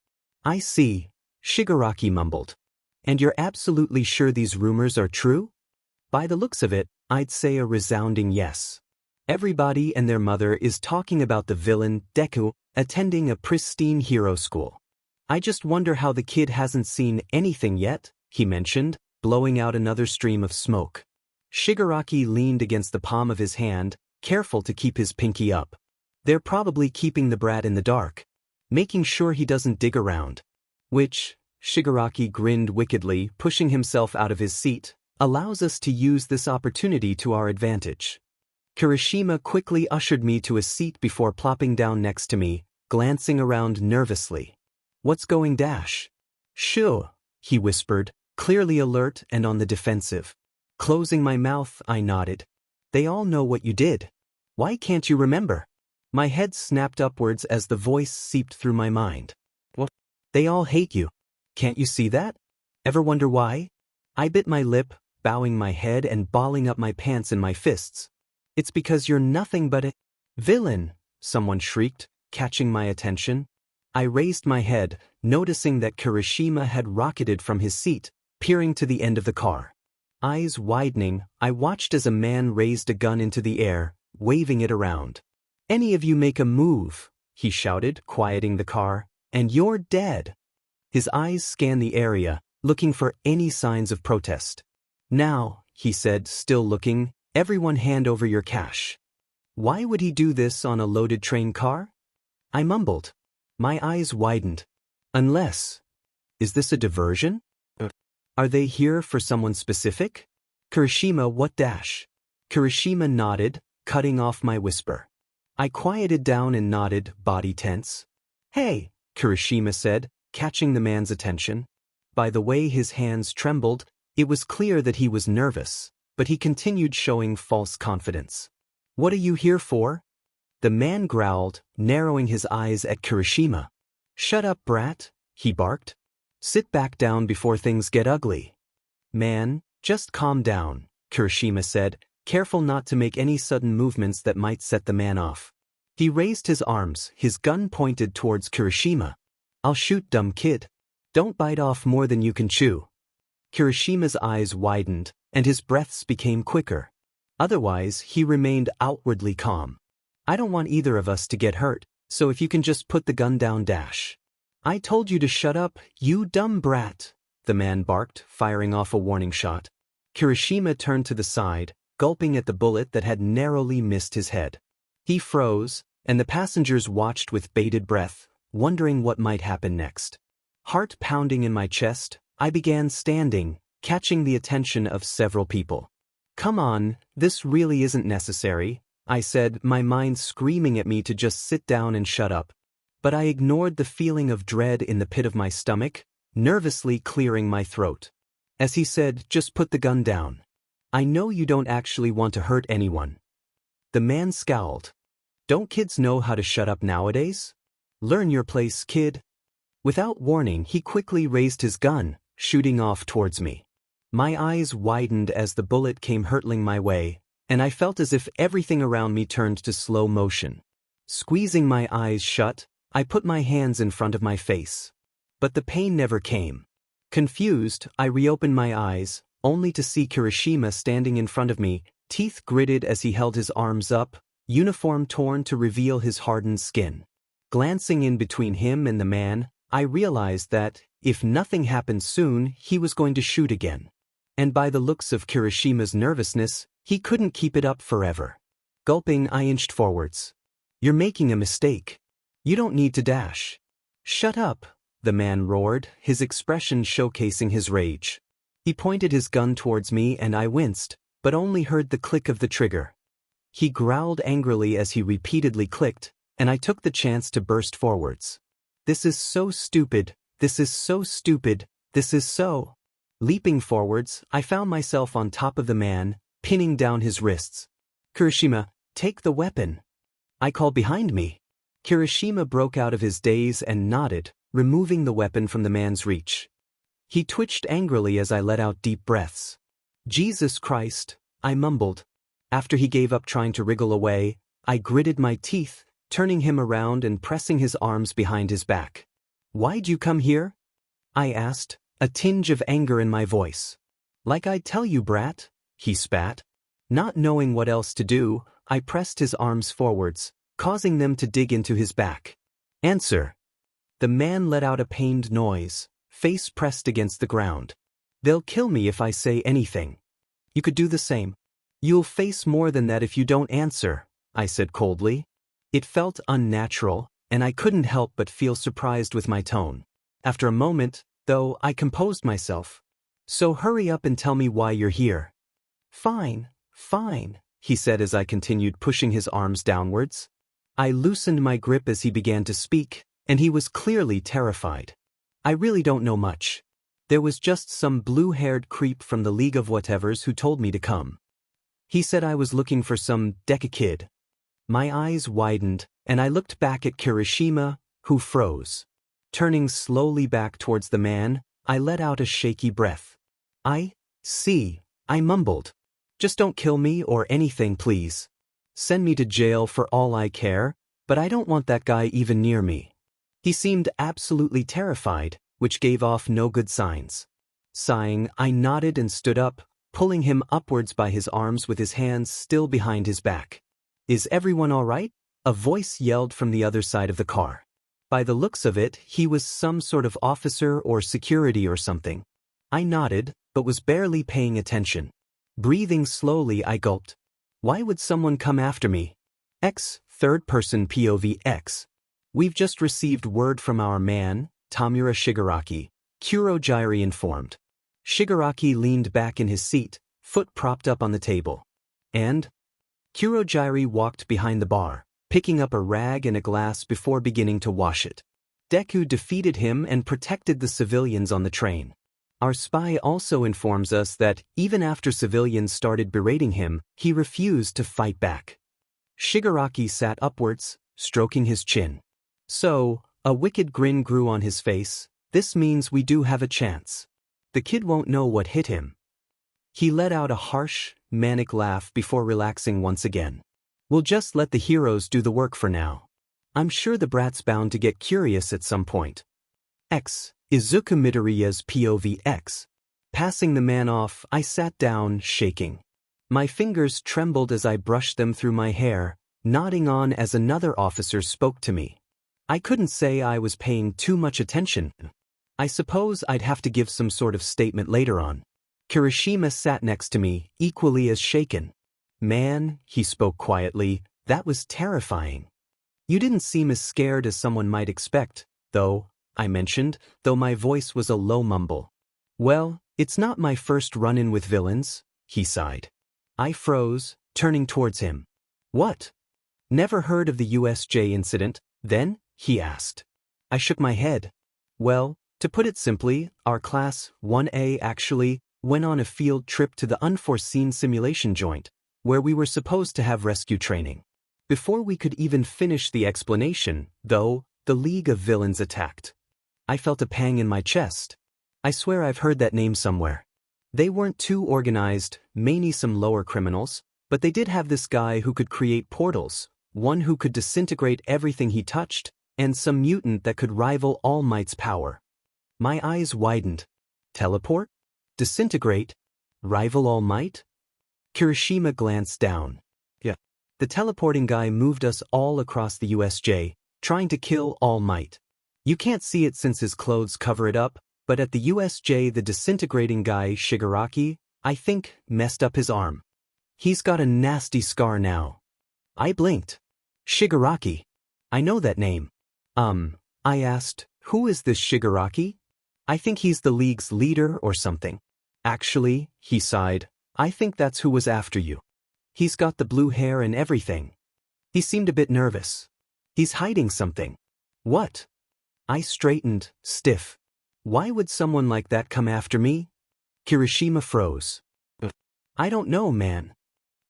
I see, Shigaraki mumbled. And you're absolutely sure these rumors are true? By the looks of it, I'd say a resounding yes. Everybody and their mother is talking about the villain, Deku, attending a pristine hero school. I just wonder how the kid hasn't seen anything yet, he mentioned, blowing out another stream of smoke. Shigaraki leaned against the palm of his hand, careful to keep his pinky up. They're probably keeping the brat in the dark, making sure he doesn't dig around. Which, Shigaraki grinned wickedly, pushing himself out of his seat, allows us to use this opportunity to our advantage. Kirishima quickly ushered me to a seat before plopping down next to me, glancing around nervously. What's going dash? Shoo, he whispered, clearly alert and on the defensive. Closing my mouth, I nodded. They all know what you did. Why can't you remember? My head snapped upwards as the voice seeped through my mind. What? They all hate you. Can't you see that? Ever wonder why? I bit my lip, bowing my head and balling up my pants in my fists. It's because you're nothing but a villain, someone shrieked, catching my attention. I raised my head, noticing that Kirishima had rocketed from his seat, peering to the end of the car. Eyes widening, I watched as a man raised a gun into the air, waving it around. Any of you make a move, he shouted, quieting the car, and you're dead. His eyes scanned the area, looking for any signs of protest. Now, he said, still looking, everyone hand over your cash. Why would he do this on a loaded train car? I mumbled. My eyes widened. Unless. Is this a diversion? Are they here for someone specific? Kirishima, what dash? Kirishima nodded, cutting off my whisper. I quieted down and nodded, body tense. Hey, Kirishima said, catching the man's attention. By the way his hands trembled, it was clear that he was nervous, but he continued showing false confidence. What are you here for? The man growled, narrowing his eyes at Kirishima. Shut up, brat, he barked. Sit back down before things get ugly. Man, just calm down, Kirishima said, careful not to make any sudden movements that might set the man off. He raised his arms, his gun pointed towards Kirishima. "I'll shoot, dumb kid. Don't bite off more than you can chew." Kirishima's eyes widened, and his breaths became quicker. Otherwise, he remained outwardly calm. "I don't want either of us to get hurt, so if you can just put the gun down dash." "I told you to shut up, you dumb brat," the man barked, firing off a warning shot. Kirishima turned to the side, gulping at the bullet that had narrowly missed his head. He froze, and the passengers watched with bated breath, wondering what might happen next. Heart pounding in my chest, I began standing, catching the attention of several people. "Come on, this really isn't necessary," I said, my mind screaming at me to just sit down and shut up. But I ignored the feeling of dread in the pit of my stomach, nervously clearing my throat. As he said, "Just put the gun down. I know you don't actually want to hurt anyone." The man scowled. "Don't kids know how to shut up nowadays? Learn your place, kid." Without warning, he quickly raised his gun, shooting off towards me. My eyes widened as the bullet came hurtling my way, and I felt as if everything around me turned to slow motion. Squeezing my eyes shut, I put my hands in front of my face. But the pain never came. Confused, I reopened my eyes, only to see Kirishima standing in front of me, teeth gritted as he held his arms up, uniform torn to reveal his hardened skin. Glancing in between him and the man, I realized that, if nothing happened soon, he was going to shoot again. And by the looks of Kirishima's nervousness, he couldn't keep it up forever. Gulping, I inched forwards. "You're making a mistake. You don't need to dash." "Shut up," the man roared, his expression showcasing his rage. He pointed his gun towards me and I winced, but only heard the click of the trigger. He growled angrily as he repeatedly clicked, and I took the chance to burst forwards. "This is so stupid, this is so stupid, this is so..." Leaping forwards, I found myself on top of the man, pinning down his wrists. "Kirishima, take the weapon," I called behind me. Kirishima broke out of his daze and nodded, removing the weapon from the man's reach. He twitched angrily as I let out deep breaths. "Jesus Christ," I mumbled. After he gave up trying to wriggle away, I gritted my teeth, turning him around and pressing his arms behind his back. "Why'd you come here?" I asked, a tinge of anger in my voice. "Like I'd tell you, brat," he spat. Not knowing what else to do, I pressed his arms forwards, causing them to dig into his back. "Answer." The man let out a pained noise, face pressed against the ground. "They'll kill me if I say anything. You could do the same." "You'll face more than that if you don't answer," I said coldly. It felt unnatural, and I couldn't help but feel surprised with my tone. After a moment, though, I composed myself. "So hurry up and tell me why you're here." "Fine, fine," he said as I continued pushing his arms downwards. I loosened my grip as he began to speak, and he was clearly terrified. "I really don't know much. There was just some blue-haired creep from the League of Whatevers who told me to come. He said I was looking for some Deku kid." My eyes widened, and I looked back at Kirishima, who froze. Turning slowly back towards the man, I let out a shaky breath. "I see," I mumbled. "Just don't kill me or anything, please. Send me to jail for all I care, but I don't want that guy even near me." He seemed absolutely terrified, which gave off no good signs. Sighing, I nodded and stood up, pulling him upwards by his arms with his hands still behind his back. "Is everyone all right?" a voice yelled from the other side of the car. By the looks of it, he was some sort of officer or security or something. I nodded, but was barely paying attention. Breathing slowly, I gulped. "Why would someone come after me?" Third-person POV X. "We've just received word from our man, Tamura Shigaraki," Kurojairi informed. Shigaraki leaned back in his seat, foot propped up on the table. "And?" Kurojairi walked behind the bar, picking up a rag and a glass before beginning to wash it. "Deku defeated him and protected the civilians on the train. Our spy also informs us that, even after civilians started berating him, he refused to fight back." Shigaraki sat upwards, stroking his chin. "So," a wicked grin grew on his face, "this means we do have a chance. The kid won't know what hit him." He let out a harsh, manic laugh before relaxing once again. We'll just let the heroes do the work for now. I'm sure the brat's bound to get curious at some point. X. Izuku Midoriya's POV X. Passing the man off, I sat down, shaking. My fingers trembled as I brushed them through my hair, nodding on as another officer spoke to me. I couldn't say I was paying too much attention. I suppose I'd have to give some sort of statement later on. Kirishima sat next to me, equally as shaken. Man, he spoke quietly, that was terrifying. You didn't seem as scared as someone might expect, though, I mentioned, though my voice was a low mumble. Well, it's not my first run-in with villains, he sighed. I froze, turning towards him. What? Never heard of the USJ incident, then? He asked. I shook my head. Well, to put it simply, our class, 1A actually, went on a field trip to the unforeseen simulation joint, where we were supposed to have rescue training. Before we could even finish the explanation, though, the League of Villains attacked. I felt a pang in my chest. I swear I've heard that name somewhere. They weren't too organized, mainly some lower criminals, but they did have this guy who could create portals, one who could disintegrate everything he touched, and some mutant that could rival All Might's power. My eyes widened. Teleport? Disintegrate? Rival All Might? Kirishima glanced down. Yeah. The teleporting guy moved us all across the USJ, trying to kill All Might. You can't see it since his clothes cover it up, but at the USJ the disintegrating guy Shigaraki, I think, messed up his arm. He's got a nasty scar now. I blinked. Shigaraki. I know that name. I asked, who is this Shigaraki? I think he's the League's leader or something. Actually, he sighed, I think that's who was after you. He's got the blue hair and everything. He seemed a bit nervous. He's hiding something. What? I straightened, stiff. Why would someone like that come after me? Kirishima froze. I don't know, man.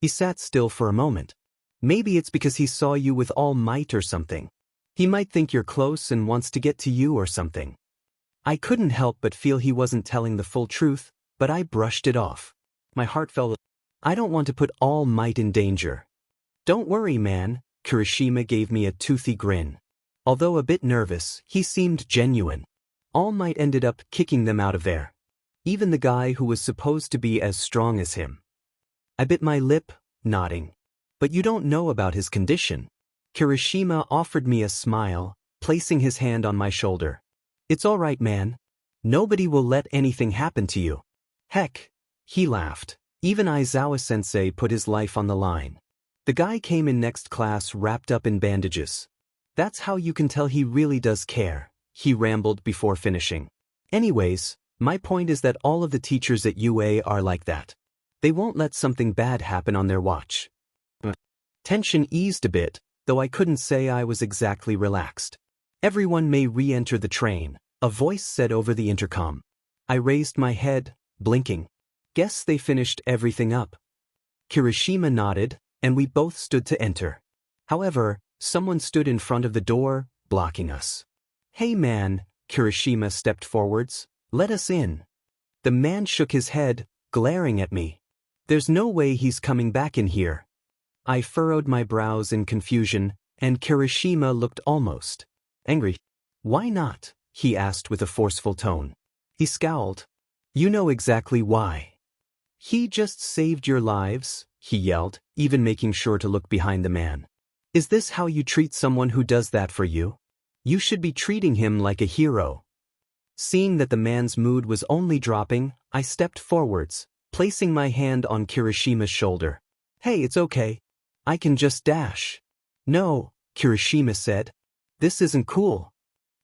He sat still for a moment. Maybe it's because he saw you with All Might or something. He might think you're close and wants to get to you or something. I couldn't help but feel he wasn't telling the full truth, but I brushed it off. My heart fell. I don't want to put All Might in danger. Don't worry, man, Kirishima gave me a toothy grin. Although a bit nervous, he seemed genuine. All Might ended up kicking them out of there. Even the guy who was supposed to be as strong as him. I bit my lip, nodding. But you don't know about his condition. Kirishima offered me a smile, placing his hand on my shoulder. It's all right, man. Nobody will let anything happen to you. Heck, he laughed. Even Aizawa-sensei put his life on the line. The guy came in next class wrapped up in bandages. That's how you can tell he really does care, he rambled before finishing. Anyways, my point is that all of the teachers at UA are like that. They won't let something bad happen on their watch. Tension eased a bit, though I couldn't say I was exactly relaxed. Everyone may re-enter the train, a voice said over the intercom. I raised my head, blinking. Guess they finished everything up. Kirishima nodded, and we both stood to enter. However, someone stood in front of the door, blocking us. Hey man, Kirishima stepped forwards, let us in. The man shook his head, glaring at me. There's no way he's coming back in here. I furrowed my brows in confusion, and Kirishima looked almost angry. Why not? He asked with a forceful tone. He scowled. You know exactly why. He just saved your lives, he yelled, even making sure to look behind the man. Is this how you treat someone who does that for you? You should be treating him like a hero. Seeing that the man's mood was only dropping, I stepped forwards, placing my hand on Kirishima's shoulder. Hey, it's okay. I can just dash. No, Kirishima said. This isn't cool.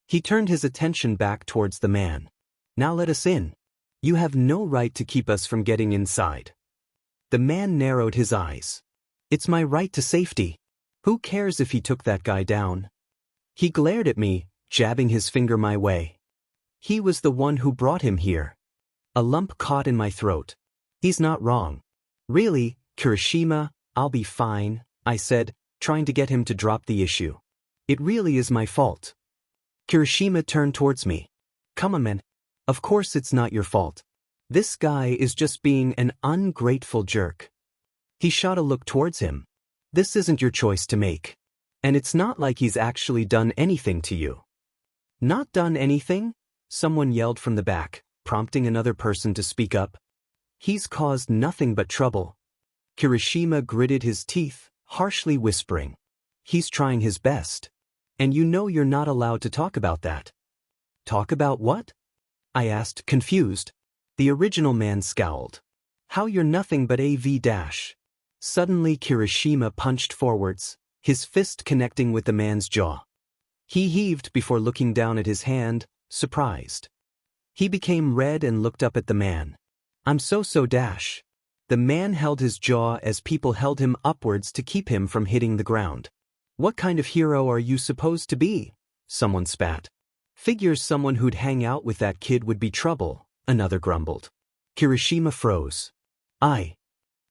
He turned his attention back towards the man. Now let us in. You have no right to keep us from getting inside. The man narrowed his eyes. It's my right to safety. Who cares if he took that guy down? He glared at me, jabbing his finger my way. He was the one who brought him here. A lump caught in my throat. He's not wrong. Really, Kirishima, I'll be fine, I said, trying to get him to drop the issue. It really is my fault. Kirishima turned towards me. Come on, man. Of course it's not your fault. This guy is just being an ungrateful jerk. He shot a look towards him. This isn't your choice to make. And it's not like he's actually done anything to you. Not done anything? Someone yelled from the back, prompting another person to speak up. He's caused nothing but trouble. Kirishima gritted his teeth, harshly whispering. He's trying his best. And you know you're not allowed to talk about that. Talk about what? I asked, confused. The original man scowled. How you're nothing but AV dash. Suddenly Kirishima punched forwards, his fist connecting with the man's jaw. He heaved before looking down at his hand, surprised. He became red and looked up at the man. I'm so dash. The man held his jaw as people held him upwards to keep him from hitting the ground. What kind of hero are you supposed to be? Someone spat. Figures someone who'd hang out with that kid would be trouble, another grumbled. Kirishima froze.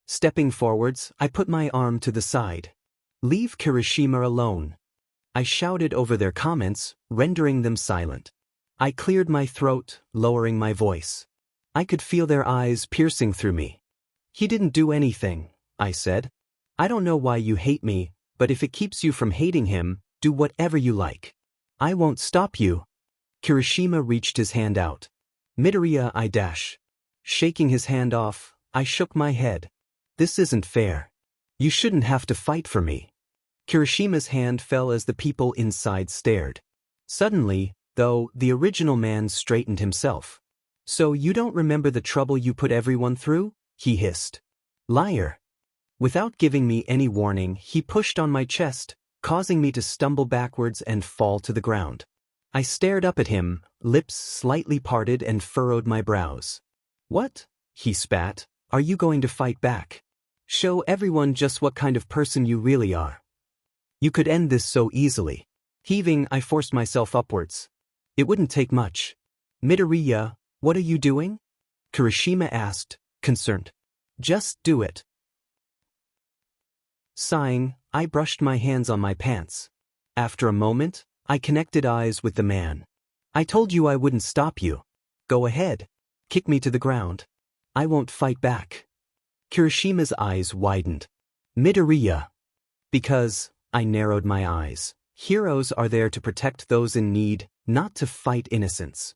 Stepping forwards, I put my arm to the side. Leave Kirishima alone. I shouted over their comments, rendering them silent. I cleared my throat, lowering my voice. I could feel their eyes piercing through me. He didn't do anything, I said. I don't know why you hate me, but if it keeps you from hating him, do whatever you like. I won't stop you. Kirishima reached his hand out. Midoriya, I dash. Shaking his hand off, I shook my head. This isn't fair. You shouldn't have to fight for me. Kirishima's hand fell as the people inside stared. Suddenly, though, the original man straightened himself. So you don't remember the trouble you put everyone through? He hissed. Liar. Without giving me any warning, he pushed on my chest, causing me to stumble backwards and fall to the ground. I stared up at him, lips slightly parted and furrowed my brows. What? He spat. Are you going to fight back? Show everyone just what kind of person you really are. You could end this so easily. Heaving, I forced myself upwards. It wouldn't take much. Midoriya, what are you doing? Kirishima asked, concerned. Just do it. Sighing, I brushed my hands on my pants. After a moment, I connected eyes with the man. I told you I wouldn't stop you. Go ahead. Kick me to the ground. I won't fight back. Kirishima's eyes widened. Midoriya. Because, I narrowed my eyes, heroes are there to protect those in need, not to fight innocents.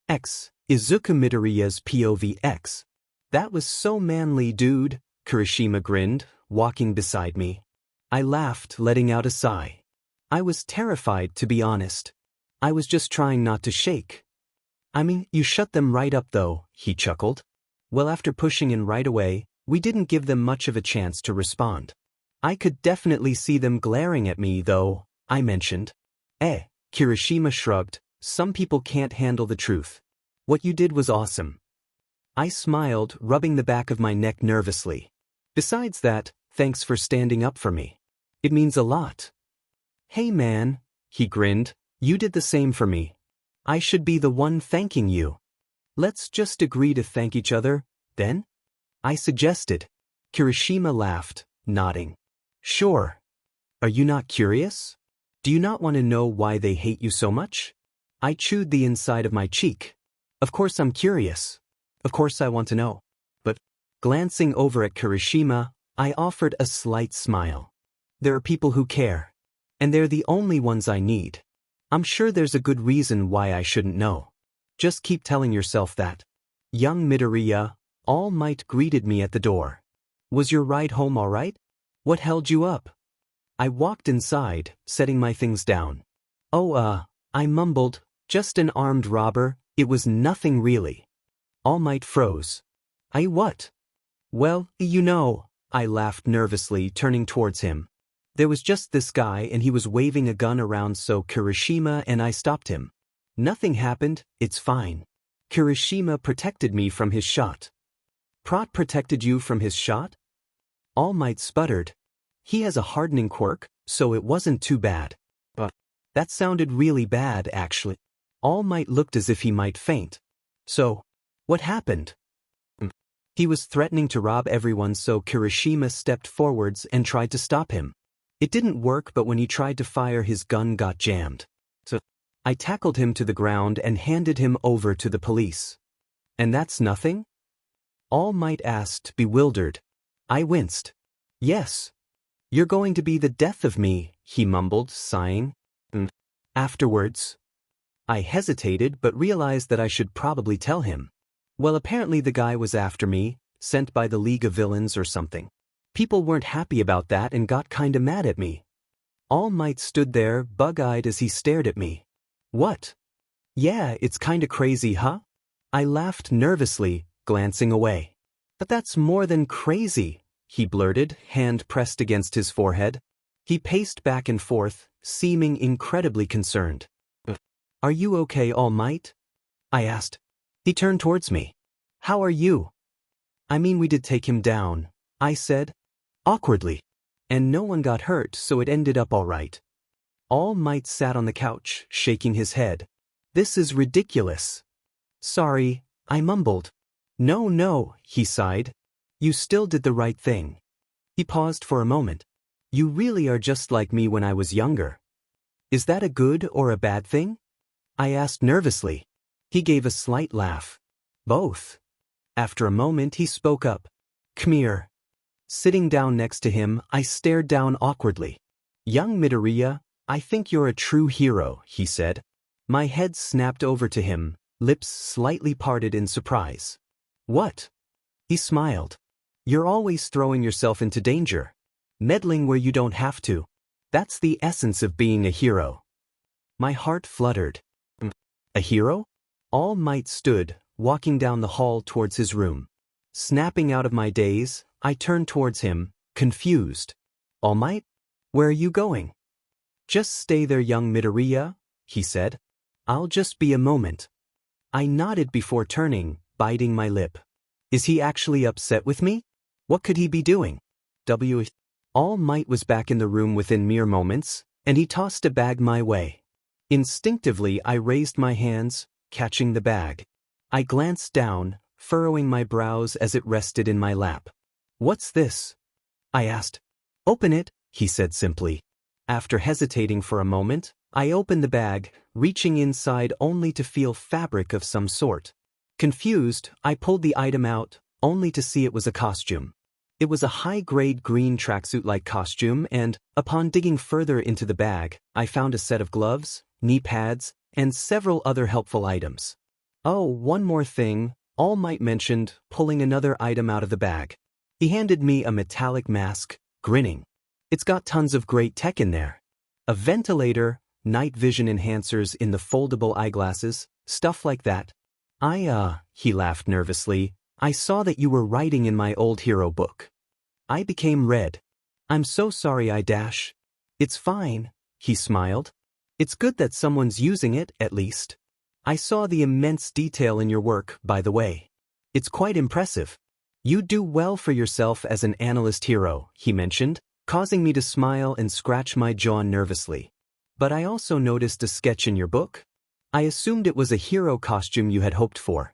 Izuku Midoriya's POV X. That was so manly, dude, Kirishima grinned, walking beside me. I laughed, letting out a sigh. I was terrified, to be honest. I was just trying not to shake. I mean, you shut them right up though, he chuckled. Well, after pushing in right away, we didn't give them much of a chance to respond. I could definitely see them glaring at me though, I mentioned. Kirishima shrugged, some people can't handle the truth. What you did was awesome. I smiled, rubbing the back of my neck nervously. Besides that, thanks for standing up for me. It means a lot. Hey man, he grinned, you did the same for me. I should be the one thanking you. Let's just agree to thank each other, then? I suggested. Kirishima laughed, nodding. Sure. Are you not curious? Do you not want to know why they hate you so much? I chewed the inside of my cheek. Of course I'm curious. Of course I want to know. But, glancing over at Kirishima, I offered a slight smile. There are people who care. And they're the only ones I need. I'm sure there's a good reason why I shouldn't know. Just keep telling yourself that. Young Midoriya, All Might greeted me at the door. Was your ride home all right? What held you up? I walked inside, setting my things down. I mumbled, just an armed robber, it was nothing really. All Might froze. What? Well, you know, I laughed nervously, turning towards him. There was just this guy and he was waving a gun around, so Kirishima and I stopped him. Nothing happened, it's fine. Kirishima protected me from his shot. Prot protected you from his shot? All Might sputtered. He has a hardening quirk, so it wasn't too bad. But that sounded really bad, actually. All Might looked as if he might faint. So, what happened? He was threatening to rob everyone, so Kirishima stepped forwards and tried to stop him. It didn't work, but when he tried to fire, his gun got jammed. So, I tackled him to the ground and handed him over to the police. And that's nothing? All Might asked, bewildered. I winced. Yes. You're going to be the death of me, he mumbled, sighing. Afterwards, I hesitated but realized that I should probably tell him. Well, apparently the guy was after me, sent by the League of Villains or something. People weren't happy about that and got kinda mad at me. All Might stood there, bug-eyed as he stared at me. What? Yeah, it's kinda crazy, huh? I laughed nervously, glancing away. But that's more than crazy, he blurted, hand pressed against his forehead. He paced back and forth, seeming incredibly concerned. Are you okay, All Might? I asked. He turned towards me. How are you? I mean, we did take him down, I said, awkwardly. And no one got hurt, so it ended up all right. All Might sat on the couch, shaking his head. This is ridiculous. Sorry, I mumbled. No, he sighed. You still did the right thing. He paused for a moment. You really are just like me when I was younger. Is that a good or a bad thing? I asked nervously. He gave a slight laugh. Both. After a moment he spoke up. Come here. Sitting down next to him, I stared down awkwardly. Young Midoriya, I think you're a true hero, he said. My head snapped over to him, lips slightly parted in surprise. What? He smiled. You're always throwing yourself into danger. Meddling where you don't have to. That's the essence of being a hero. My heart fluttered. A hero? All Might stood, walking down the hall towards his room. Snapping out of my daze, I turned towards him, confused. All Might? Where are you going? Just stay there, young Midoriya, he said. I'll just be a moment. I nodded before turning, biting my lip. Is he actually upset with me? What could he be doing? All Might was back in the room within mere moments, and he tossed a bag my way. Instinctively, I raised my hands, catching the bag. I glanced down, furrowing my brows as it rested in my lap. What's this? I asked. Open it, he said simply. After hesitating for a moment, I opened the bag, reaching inside only to feel fabric of some sort. Confused, I pulled the item out, only to see it was a costume. It was a high-grade green tracksuit-like costume and, upon digging further into the bag, I found a set of gloves, knee pads, and several other helpful items. Oh, one more thing, All Might mentioned, pulling another item out of the bag. He handed me a metallic mask, grinning. It's got tons of great tech in there. A ventilator, night vision enhancers in the foldable eyeglasses, stuff like that. He laughed nervously, I saw that you were writing in my old hero book. I became red. I'm so sorry, It's fine, he smiled. It's good that someone's using it, at least. I saw the immense detail in your work, by the way. It's quite impressive. You do well for yourself as an analyst hero, he mentioned, causing me to smile and scratch my jaw nervously. But I also noticed a sketch in your book. I assumed it was a hero costume you had hoped for.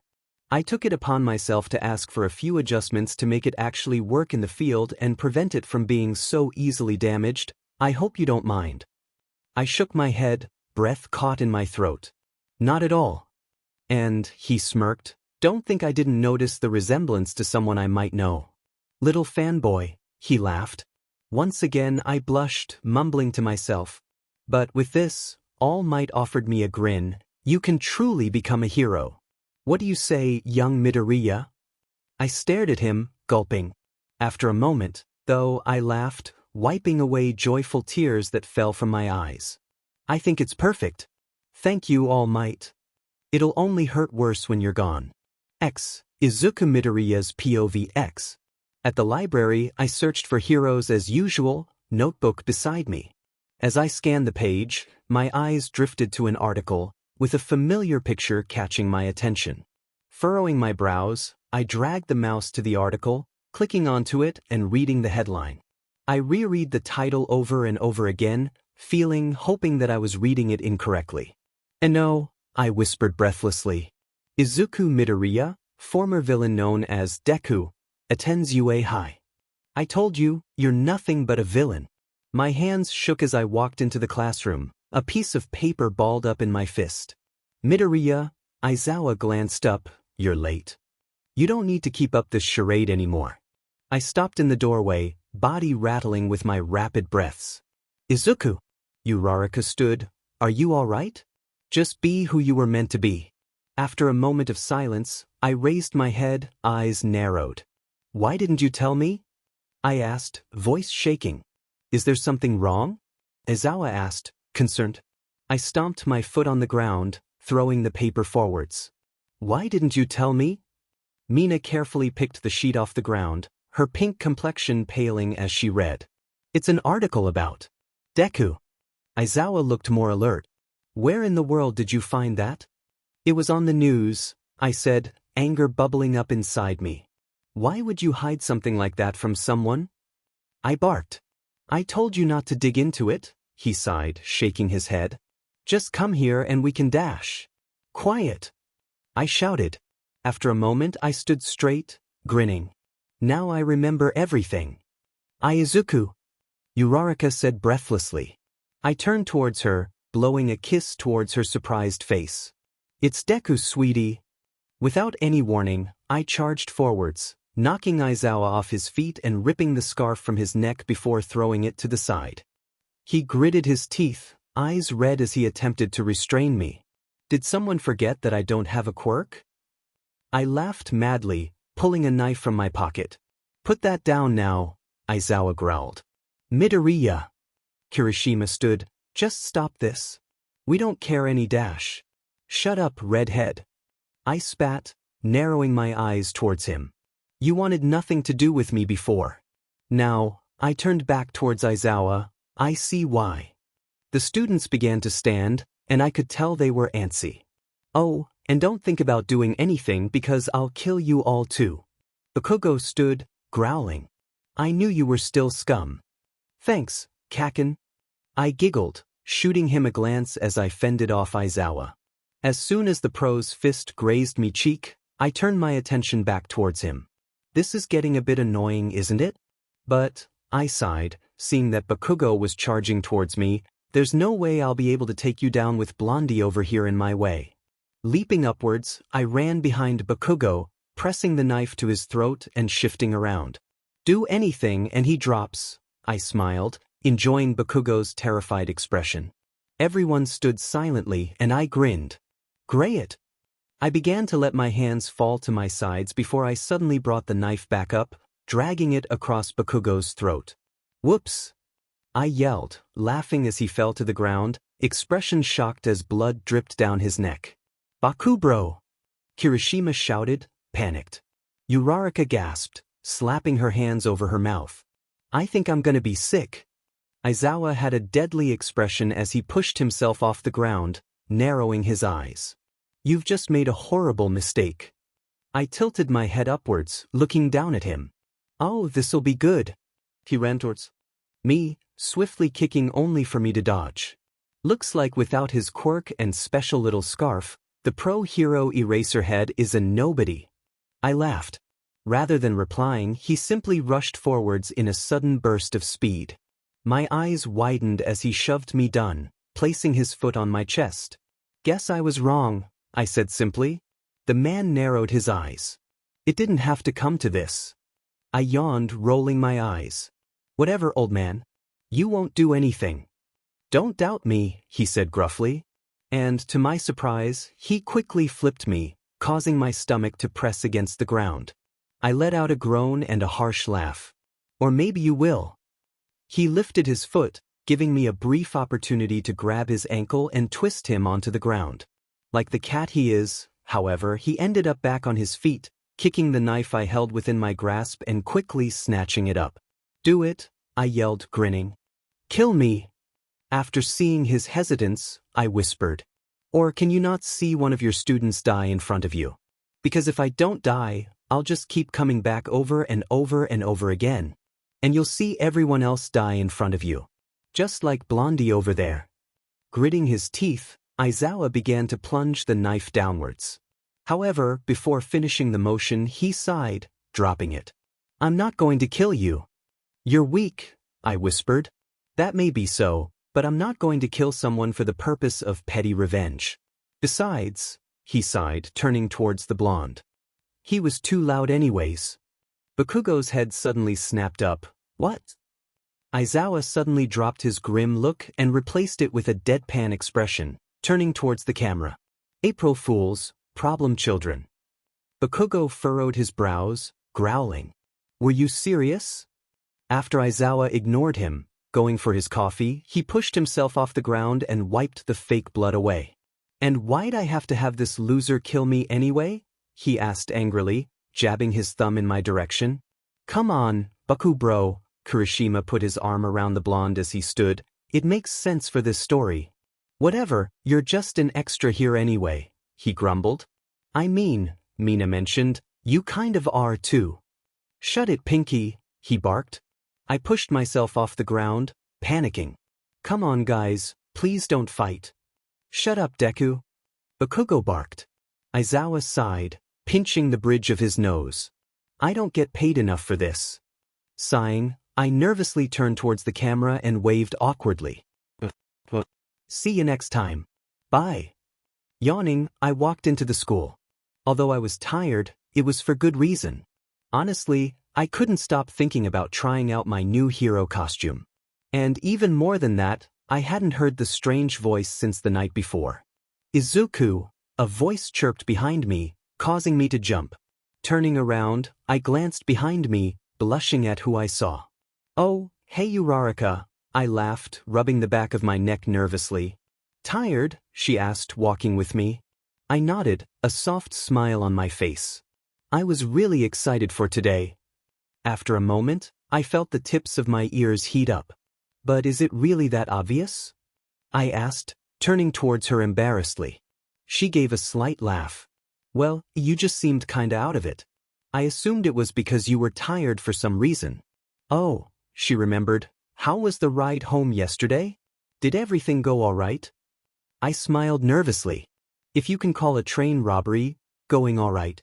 I took it upon myself to ask for a few adjustments to make it actually work in the field and prevent it from being so easily damaged. I hope you don't mind. I shook my head, breath caught in my throat. Not at all. And, he smirked, don't think I didn't notice the resemblance to someone I might know. Little fanboy, he laughed. Once again I blushed, mumbling to myself. But with this, All Might offered me a grin. You can truly become a hero. What do you say, young Midoriya? I stared at him, gulping. After a moment, though, I laughed, wiping away joyful tears that fell from my eyes. I think it's perfect. Thank you, All Might. It'll only hurt worse when you're gone. X. Izuku Midoriya's POV X. At the library, I searched for heroes as usual, notebook beside me. As I scanned the page, my eyes drifted to an article, with a familiar picture catching my attention. Furrowing my brows, I dragged the mouse to the article, clicking onto it and reading the headline. I reread the title over and over again, hoping that I was reading it incorrectly. And no, I whispered breathlessly. Izuku Midoriya, former villain known as Deku, attends UA High. I told you, you're nothing but a villain. My hands shook as I walked into the classroom, a piece of paper balled up in my fist. Midoriya, Aizawa glanced up. You're late. You don't need to keep up this charade anymore. I stopped in the doorway, body rattling with my rapid breaths. Izuku. Uraraka stood. Are you all right? Just be who you were meant to be. After a moment of silence, I raised my head, eyes narrowed. Why didn't you tell me? I asked, voice shaking. Is there something wrong? Aizawa asked, concerned. I stomped my foot on the ground, throwing the paper forwards. Why didn't you tell me? Mina carefully picked the sheet off the ground, her pink complexion paling as she read. It's an article about Deku. Aizawa looked more alert. Where in the world did you find that? It was on the news, I said, anger bubbling up inside me. Why would you hide something like that from someone? I barked. I told you not to dig into it, he sighed, shaking his head. Just come here and we can dash. Quiet. I shouted. After a moment I stood straight, grinning. Now I remember everything. Izuku. Uraraka said breathlessly. I turned towards her, blowing a kiss towards her surprised face. It's Deku, sweetie. Without any warning, I charged forwards, knocking Aizawa off his feet and ripping the scarf from his neck before throwing it to the side. He gritted his teeth, eyes red as he attempted to restrain me. Did someone forget that I don't have a quirk? I laughed madly, pulling a knife from my pocket. Put that down now, Aizawa growled. Midoriya. Kirishima stood. Just stop this. We don't care any dash. Shut up, redhead. I spat, narrowing my eyes towards him. You wanted nothing to do with me before. Now, I turned back towards Aizawa. I see why. The students began to stand, and I could tell they were antsy. Oh, and don't think about doing anything because I'll kill you all too. Bakugo stood, growling. I knew you were still scum. Thanks, Kaken. I giggled, shooting him a glance as I fended off Aizawa. As soon as the pro's fist grazed me cheek, I turned my attention back towards him. This is getting a bit annoying, isn't it? But, I sighed, seeing that Bakugo was charging towards me. There's no way I'll be able to take you down with Blondie over here in my way. Leaping upwards, I ran behind Bakugo, pressing the knife to his throat and shifting around. Do anything and he drops, I smiled, enjoying Bakugo's terrified expression. Everyone stood silently and I grinned. Great! I began to let my hands fall to my sides before I suddenly brought the knife back up, dragging it across Bakugo's throat. Whoops! I yelled, laughing as he fell to the ground, expression shocked as blood dripped down his neck. Bakubro! Kirishima shouted, panicked. Uraraka gasped, slapping her hands over her mouth. I think I'm gonna be sick. Aizawa had a deadly expression as he pushed himself off the ground, narrowing his eyes. You've just made a horrible mistake. I tilted my head upwards, looking down at him. Oh, this'll be good. He ran towards me, swiftly kicking only for me to dodge. Looks like without his quirk and special little scarf, the pro-hero Eraserhead is a nobody. I laughed. Rather than replying, he simply rushed forwards in a sudden burst of speed. My eyes widened as he shoved me down, placing his foot on my chest. Guess I was wrong, I said simply. The man narrowed his eyes. It didn't have to come to this. I yawned, rolling my eyes. Whatever, old man. You won't do anything. Don't doubt me, he said gruffly. And, to my surprise, he quickly flipped me, causing my stomach to press against the ground. I let out a groan and a harsh laugh. Or maybe you will. He lifted his foot, giving me a brief opportunity to grab his ankle and twist him onto the ground. Like the cat he is, however, he ended up back on his feet, kicking the knife I held within my grasp and quickly snatching it up. Do it, I yelled, grinning. Kill me. After seeing his hesitance, I whispered. Or can you not see one of your students die in front of you? Because if I don't die, I'll just keep coming back over and over and over again. And you'll see everyone else die in front of you. Just like Blondie over there. Gritting his teeth, Aizawa began to plunge the knife downwards. However, before finishing the motion, he sighed, dropping it. I'm not going to kill you. You're weak, I whispered. That may be so, but I'm not going to kill someone for the purpose of petty revenge. Besides, he sighed, turning towards the blonde. He was too loud anyways. Bakugo's head suddenly snapped up, What? Aizawa suddenly dropped his grim look and replaced it with a deadpan expression, turning towards the camera. April Fools, problem children. Bakugo furrowed his brows, growling. Were you serious? After Aizawa ignored him, going for his coffee, he pushed himself off the ground and wiped the fake blood away. And why'd I have to have this loser kill me anyway? He asked angrily, jabbing his thumb in my direction. Come on, Baku bro, Kirishima put his arm around the blonde as he stood. It makes sense for this story. Whatever, you're just an extra here anyway, he grumbled. I mean, Mina mentioned, you kind of are too. Shut it, Pinky, he barked. I pushed myself off the ground, panicking. Come on guys, please don't fight. Shut up, Deku. Bakugo barked. Aizawa sighed, pinching the bridge of his nose. I don't get paid enough for this. Sighing, I nervously turned towards the camera and waved awkwardly. See you next time. Bye. Yawning, I walked into the school. Although I was tired, it was for good reason. Honestly, I couldn't stop thinking about trying out my new hero costume. And even more than that, I hadn't heard the strange voice since the night before. Izuku, a voice chirped behind me, causing me to jump. Turning around, I glanced behind me, blushing at who I saw. Oh, hey Uraraka, I laughed, rubbing the back of my neck nervously. Tired? She asked, walking with me. I nodded, a soft smile on my face. I was really excited for today. After a moment, I felt the tips of my ears heat up. But is it really that obvious? I asked, turning towards her embarrassedly. She gave a slight laugh. Well, you just seemed kinda out of it. I assumed it was because you were tired for some reason. Oh, she remembered. How was the ride home yesterday? Did everything go all right? I smiled nervously. If you can call a train robbery going all right.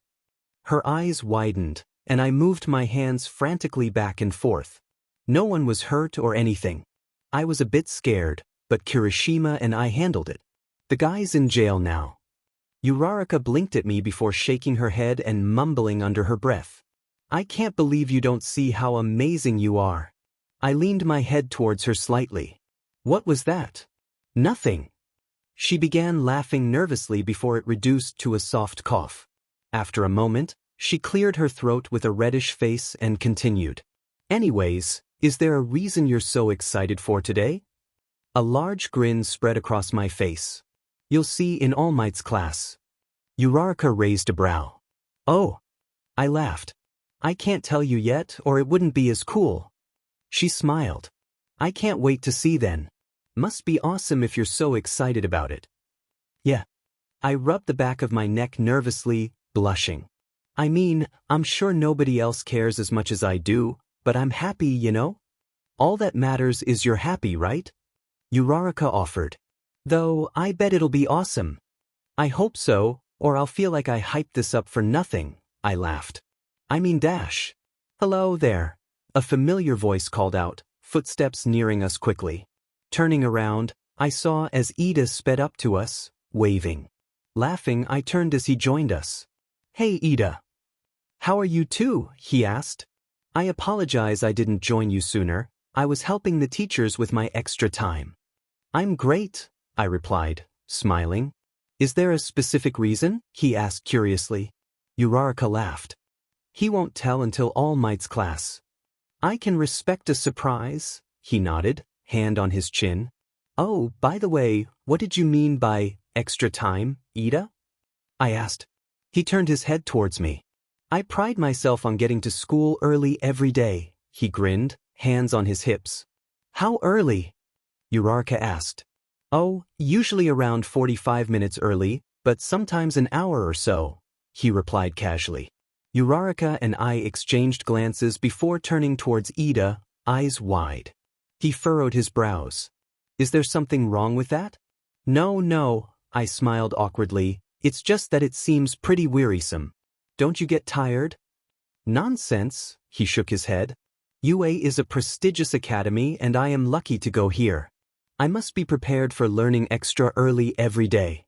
Her eyes widened, and I moved my hands frantically back and forth. No one was hurt or anything. I was a bit scared, but Kirishima and I handled it. The guy's in jail now. Uraraka blinked at me before shaking her head and mumbling under her breath. I can't believe you don't see how amazing you are. I leaned my head towards her slightly. What was that? Nothing. She began laughing nervously before it reduced to a soft cough. After a moment, she cleared her throat with a reddish face and continued. Anyways, is there a reason you're so excited for today? A large grin spread across my face. You'll see in All Might's class. Uraraka raised a brow. Oh. I laughed. I can't tell you yet or it wouldn't be as cool. She smiled. I can't wait to see then. Must be awesome if you're so excited about it. Yeah. I rubbed the back of my neck nervously, blushing. I mean, I'm sure nobody else cares as much as I do, but I'm happy, you know? All that matters is you're happy, right? Uraraka offered. Though, I bet it'll be awesome. I hope so, or I'll feel like I hyped this up for nothing, I laughed. I mean Dash. Hello there. A familiar voice called out, footsteps nearing us quickly. Turning around, I saw as Ida sped up to us, waving. Laughing, I turned as he joined us. Hey Ida. How are you too? He asked. I apologize I didn't join you sooner. I was helping the teachers with my extra time. I'm great, I replied, smiling. Is there a specific reason? He asked curiously. Uraraka laughed. He won't tell until All Might's class. I can respect a surprise, he nodded, hand on his chin. Oh, by the way, what did you mean by extra time, Ida? I asked. He turned his head towards me. I pride myself on getting to school early every day, he grinned, hands on his hips. How early? Uraraka asked. Oh, usually around 45 minutes early, but sometimes an hour or so, he replied casually. Uraraka and I exchanged glances before turning towards Ida, eyes wide. He furrowed his brows. Is there something wrong with that? No, I smiled awkwardly. It's just that it seems pretty wearisome. Don't you get tired? Nonsense, he shook his head. UA is a prestigious academy and I am lucky to go here. I must be prepared for learning extra early every day.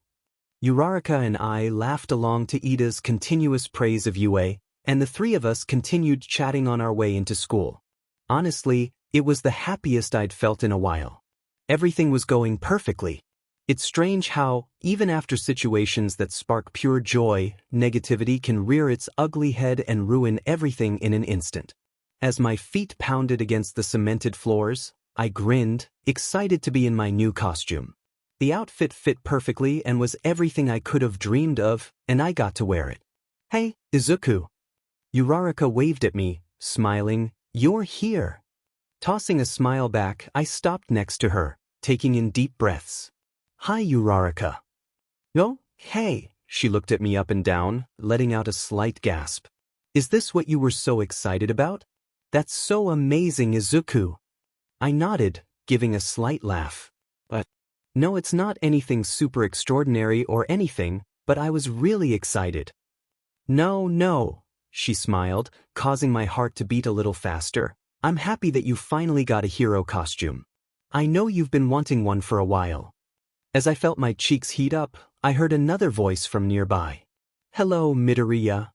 Uraraka and I laughed along to Ida's continuous praise of UA, and the three of us continued chatting on our way into school. Honestly, it was the happiest I'd felt in a while. Everything was going perfectly. It's strange how, even after situations that spark pure joy, negativity can rear its ugly head and ruin everything in an instant. As my feet pounded against the cemented floors, I grinned, excited to be in my new costume. The outfit fit perfectly and was everything I could have dreamed of, and I got to wear it. "Hey, Izuku." Uraraka waved at me, smiling. "You're here." Tossing a smile back, I stopped next to her, taking in deep breaths. "Hi, Uraraka." "Oh, hey." She looked at me up and down, letting out a slight gasp. "Is this what you were so excited about? That's so amazing, Izuku." I nodded, giving a slight laugh. No, it's not anything super extraordinary or anything, but I was really excited." No, she smiled, causing my heart to beat a little faster. "I'm happy that you finally got a hero costume. I know you've been wanting one for a while." As I felt my cheeks heat up, I heard another voice from nearby. "Hello, Midoriya."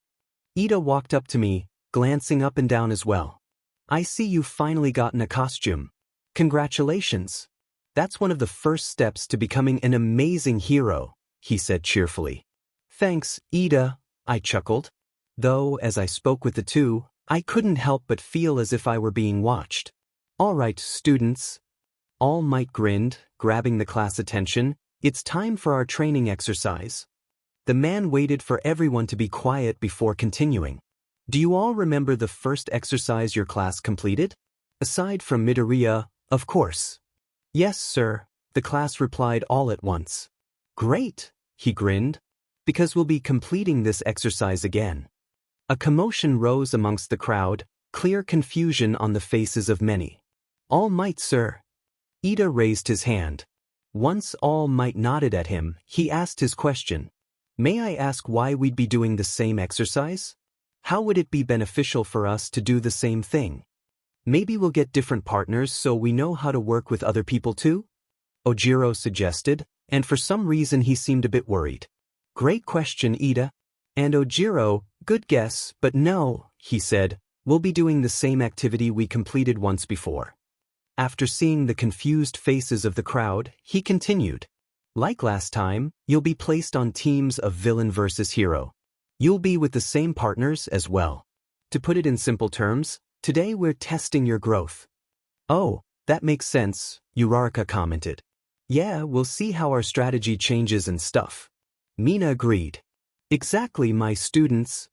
Ida walked up to me, glancing up and down as well. "I see you've finally gotten a costume. Congratulations. That's one of the first steps to becoming an amazing hero," he said cheerfully. "Thanks, Ida," I chuckled. Though, as I spoke with the two, I couldn't help but feel as if I were being watched. "All right, students." All Might grinned, grabbing the class attention. "It's time for our training exercise." The man waited for everyone to be quiet before continuing. "Do you all remember the first exercise your class completed?" Aside from Midoriya, of course. "Yes, sir," the class replied all at once. "Great," he grinned, "because we'll be completing this exercise again." A commotion rose amongst the crowd, clear confusion on the faces of many. "All Might, sir." Ida raised his hand. Once All Might nodded at him, he asked his question. "May I ask why we'd be doing the same exercise? How would it be beneficial for us to do the same thing? Maybe we'll get different partners so we know how to work with other people too?" Ojiro suggested, and for some reason he seemed a bit worried. "Great question, Ida." And Ojiro, "Good guess, but no," he said, "we'll be doing the same activity we completed once before." After seeing the confused faces of the crowd, he continued. "Like last time, you'll be placed on teams of villain versus hero. You'll be with the same partners as well. To put it in simple terms, today we're testing your growth." "Oh, that makes sense," Uraraka commented. "Yeah, we'll see how our strategy changes and stuff." Mina agreed. "Exactly, my students."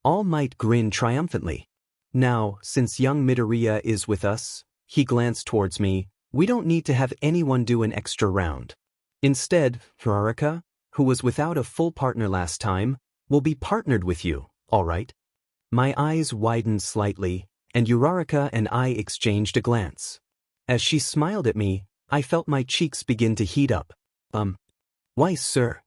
All Might grinned triumphantly. "Now, since young Midoriya is with us," he glanced towards me, "we don't need to have anyone do an extra round. Instead, Uraraka, who was without a full partner last time, will be partnered with you, all right?" My eyes widened slightly, and Uraraka and I exchanged a glance. As she smiled at me, I felt my cheeks begin to heat up. Why, sir?"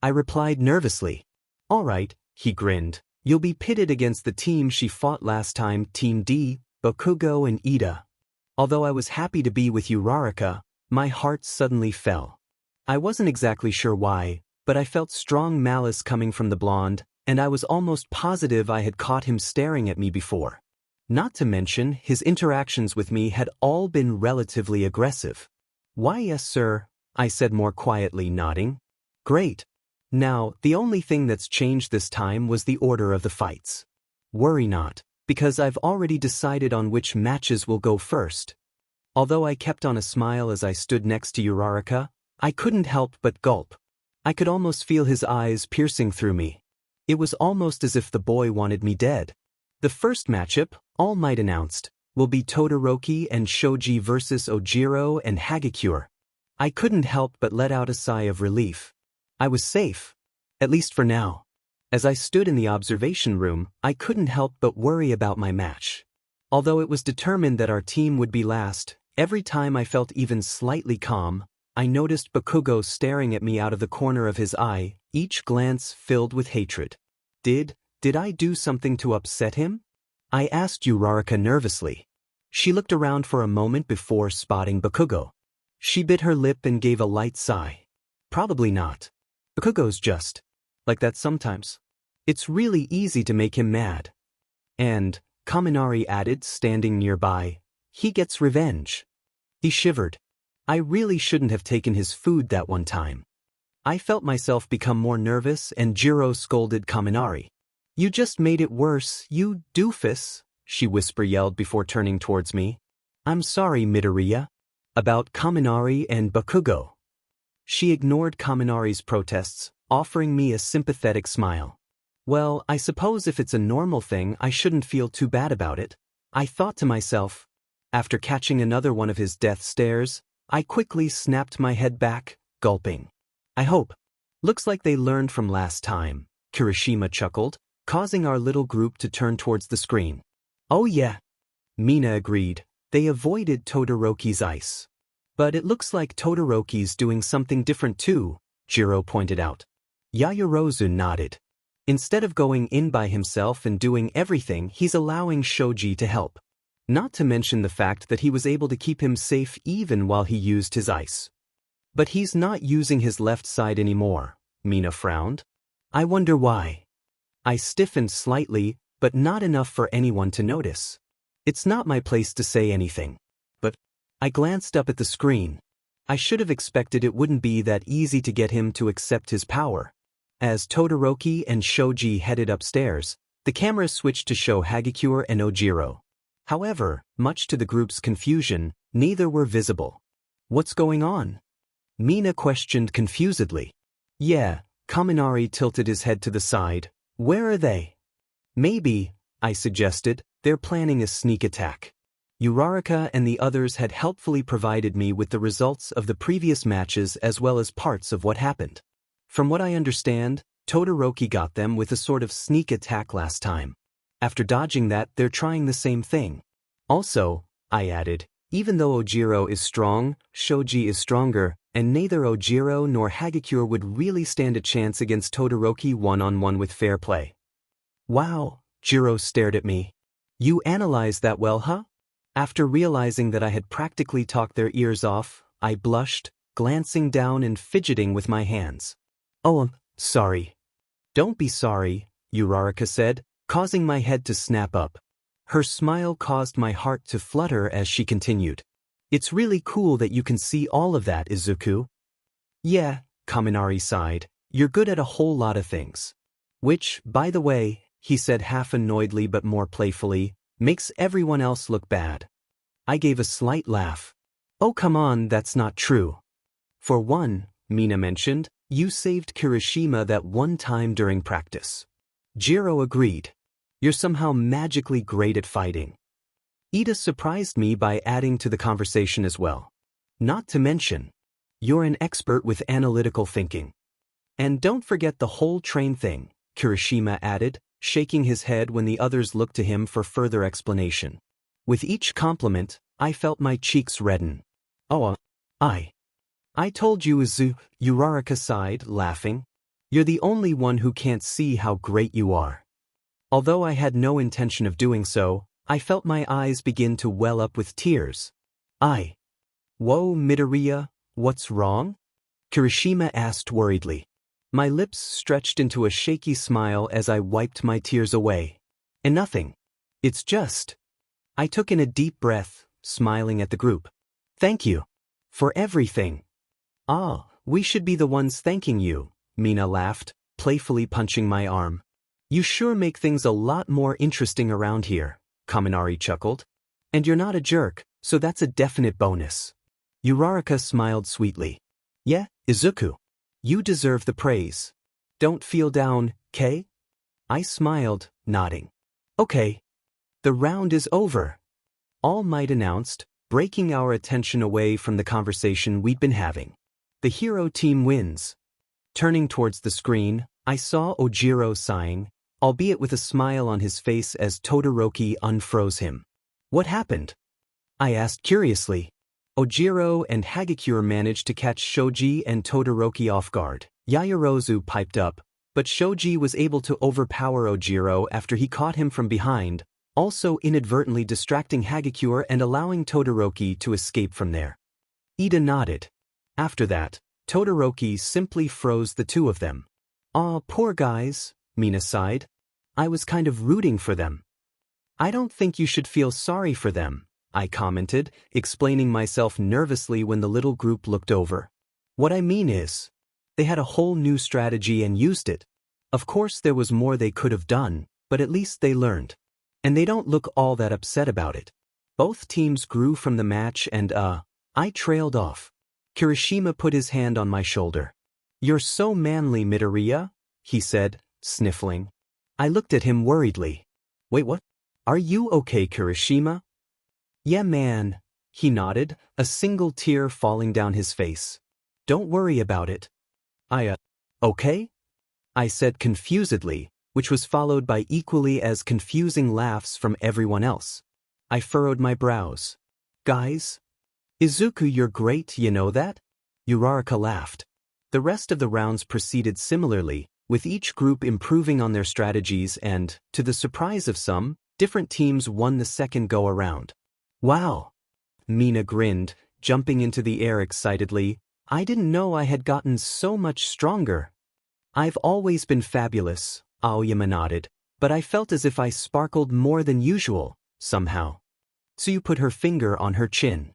I replied nervously. "All right," he grinned. "You'll be pitted against the team she fought last time, Team D, Bakugo and Ida." Although I was happy to be with Uraraka, my heart suddenly fell. I wasn't exactly sure why, but I felt strong malice coming from the blonde, and I was almost positive I had caught him staring at me before. Not to mention, his interactions with me had all been relatively aggressive. "Why, yes, sir," I said more quietly, nodding. "Great. Now, the only thing that's changed this time was the order of the fights. Worry not, because I've already decided on which matches will go first." Although I kept on a smile as I stood next to Uraraka, I couldn't help but gulp. I could almost feel his eyes piercing through me. It was almost as if the boy wanted me dead. The first matchup, All Might announced, will be Todoroki and Shoji versus Ojiro and Hagakure. I couldn't help but let out a sigh of relief. I was safe. At least for now. As I stood in the observation room, I couldn't help but worry about my match. Although it was determined that our team would be last, every time I felt even slightly calm, I noticed Bakugo staring at me out of the corner of his eye, each glance filled with hatred. Did I do something to upset him? I asked Uraraka nervously. She looked around for a moment before spotting Bakugo. She bit her lip and gave a light sigh. Probably not. Bakugo's just like that sometimes. It's really easy to make him mad. And Kaminari added, standing nearby. He gets revenge. He shivered. I really shouldn't have taken his food that one time. I felt myself become more nervous and Jiro scolded Kaminari. You just made it worse, you doofus, she yelled before turning towards me. I'm sorry, Midoriya. About Kaminari and Bakugo. She ignored Kaminari's protests, offering me a sympathetic smile. Well, I suppose if it's a normal thing I shouldn't feel too bad about it, I thought to myself. After catching another one of his death stares, I quickly snapped my head back, gulping. I hope. Looks like they learned from last time, Kirishima chuckled, causing our little group to turn towards the screen. Oh yeah. Mina agreed. They avoided Todoroki's ice. But it looks like Todoroki's doing something different too, Jiro pointed out. Yaoyorozu nodded. Instead of going in by himself and doing everything, he's allowing Shoji to help. Not to mention the fact that he was able to keep him safe even while he used his ice. But he's not using his left side anymore, Mina frowned. I wonder why. I stiffened slightly, but not enough for anyone to notice. It's not my place to say anything. But I glanced up at the screen. I should have expected it wouldn't be that easy to get him to accept his power. As Todoroki and Shoji headed upstairs, the camera switched to show Hagakure and Ojiro. However, much to the group's confusion, neither were visible. What's going on? Mina questioned confusedly. Yeah, Kaminari tilted his head to the side. Where are they? Maybe, I suggested, they're planning a sneak attack. Uraraka and the others had helpfully provided me with the results of the previous matches as well as parts of what happened. From what I understand, Todoroki got them with a sort of sneak attack last time. After dodging that, they're trying the same thing. Also, I added, even though Ojiro is strong, Shoji is stronger, and neither Ojiro nor Hagakure would really stand a chance against Todoroki one-on-one with fair play. Wow, Jiro stared at me. You analyzed that well, huh? After realizing that I had practically talked their ears off, I blushed, glancing down and fidgeting with my hands. Oh, sorry. Don't be sorry, Uraraka said, causing my head to snap up. Her smile caused my heart to flutter as she continued. It's really cool that you can see all of that, Izuku. Yeah, Kaminari sighed, you're good at a whole lot of things. Which, by the way, he said half annoyedly but more playfully, makes everyone else look bad. I gave a slight laugh. Oh come on, that's not true. For one, Mina mentioned, you saved Kirishima that one time during practice. Jiro agreed. You're somehow magically great at fighting. Ida surprised me by adding to the conversation as well. Not to mention, you're an expert with analytical thinking. And don't forget the whole train thing, Kirishima added, shaking his head when the others looked to him for further explanation. With each compliment, I felt my cheeks redden. Oh, I told you, Uraraka sighed, laughing. You're the only one who can't see how great you are. Although I had no intention of doing so, I felt my eyes begin to well up with tears. Whoa, Midoriya, what's wrong? Kirishima asked worriedly. My lips stretched into a shaky smile as I wiped my tears away. And nothing. It's just. I took in a deep breath, smiling at the group. Thank you. For everything. We should be the ones thanking you, Mina laughed, playfully punching my arm. You sure make things a lot more interesting around here, Kaminari chuckled. And you're not a jerk, so that's a definite bonus. Uraraka smiled sweetly. Yeah, Izuku. You deserve the praise. Don't feel down, Kay? I smiled, nodding. Okay. The round is over. All Might announced, breaking our attention away from the conversation we'd been having. The hero team wins. Turning towards the screen, I saw Ojiro sighing, albeit with a smile on his face as Todoroki unfroze him. What happened? I asked curiously. Ojiro and Hagakure managed to catch Shoji and Todoroki off guard. Yaoyorozu piped up, but Shoji was able to overpower Ojiro after he caught him from behind, also inadvertently distracting Hagakure and allowing Todoroki to escape from there. Ida nodded. After that, Todoroki simply froze the two of them. Aw, poor guys, Mina sighed. I was kind of rooting for them. I don't think you should feel sorry for them, I commented, explaining myself nervously when the little group looked over. What I mean is, they had a whole new strategy and used it. Of course there was more they could have done, but at least they learned. And they don't look all that upset about it. Both teams grew from the match and I trailed off. Kirishima put his hand on my shoulder. You're so manly, Midoriya, he said, sniffling. I looked at him worriedly. Wait, what? Are you okay, Kirishima? Yeah, man, he nodded, a single tear falling down his face. Don't worry about it. Okay? I said confusedly, which was followed by equally as confusing laughs from everyone else. I furrowed my brows. Guys? Izuku, you're great, you know that? Uraraka laughed. The rest of the rounds proceeded similarly, with each group improving on their strategies and, to the surprise of some, different teams won the second go-around. Wow! Mina grinned, jumping into the air excitedly. I didn't know I had gotten so much stronger. I've always been fabulous, Aoyama nodded, but I felt as if I sparkled more than usual, somehow. Tsuyu put her finger on her chin.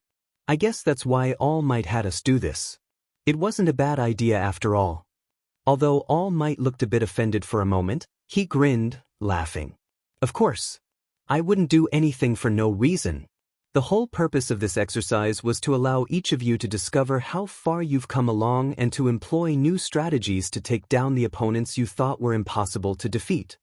I guess that's why All Might had us do this. It wasn't a bad idea after all. Although All Might looked a bit offended for a moment, he grinned, laughing. Of course. I wouldn't do anything for no reason. The whole purpose of this exercise was to allow each of you to discover how far you've come along and to employ new strategies to take down the opponents you thought were impossible to defeat.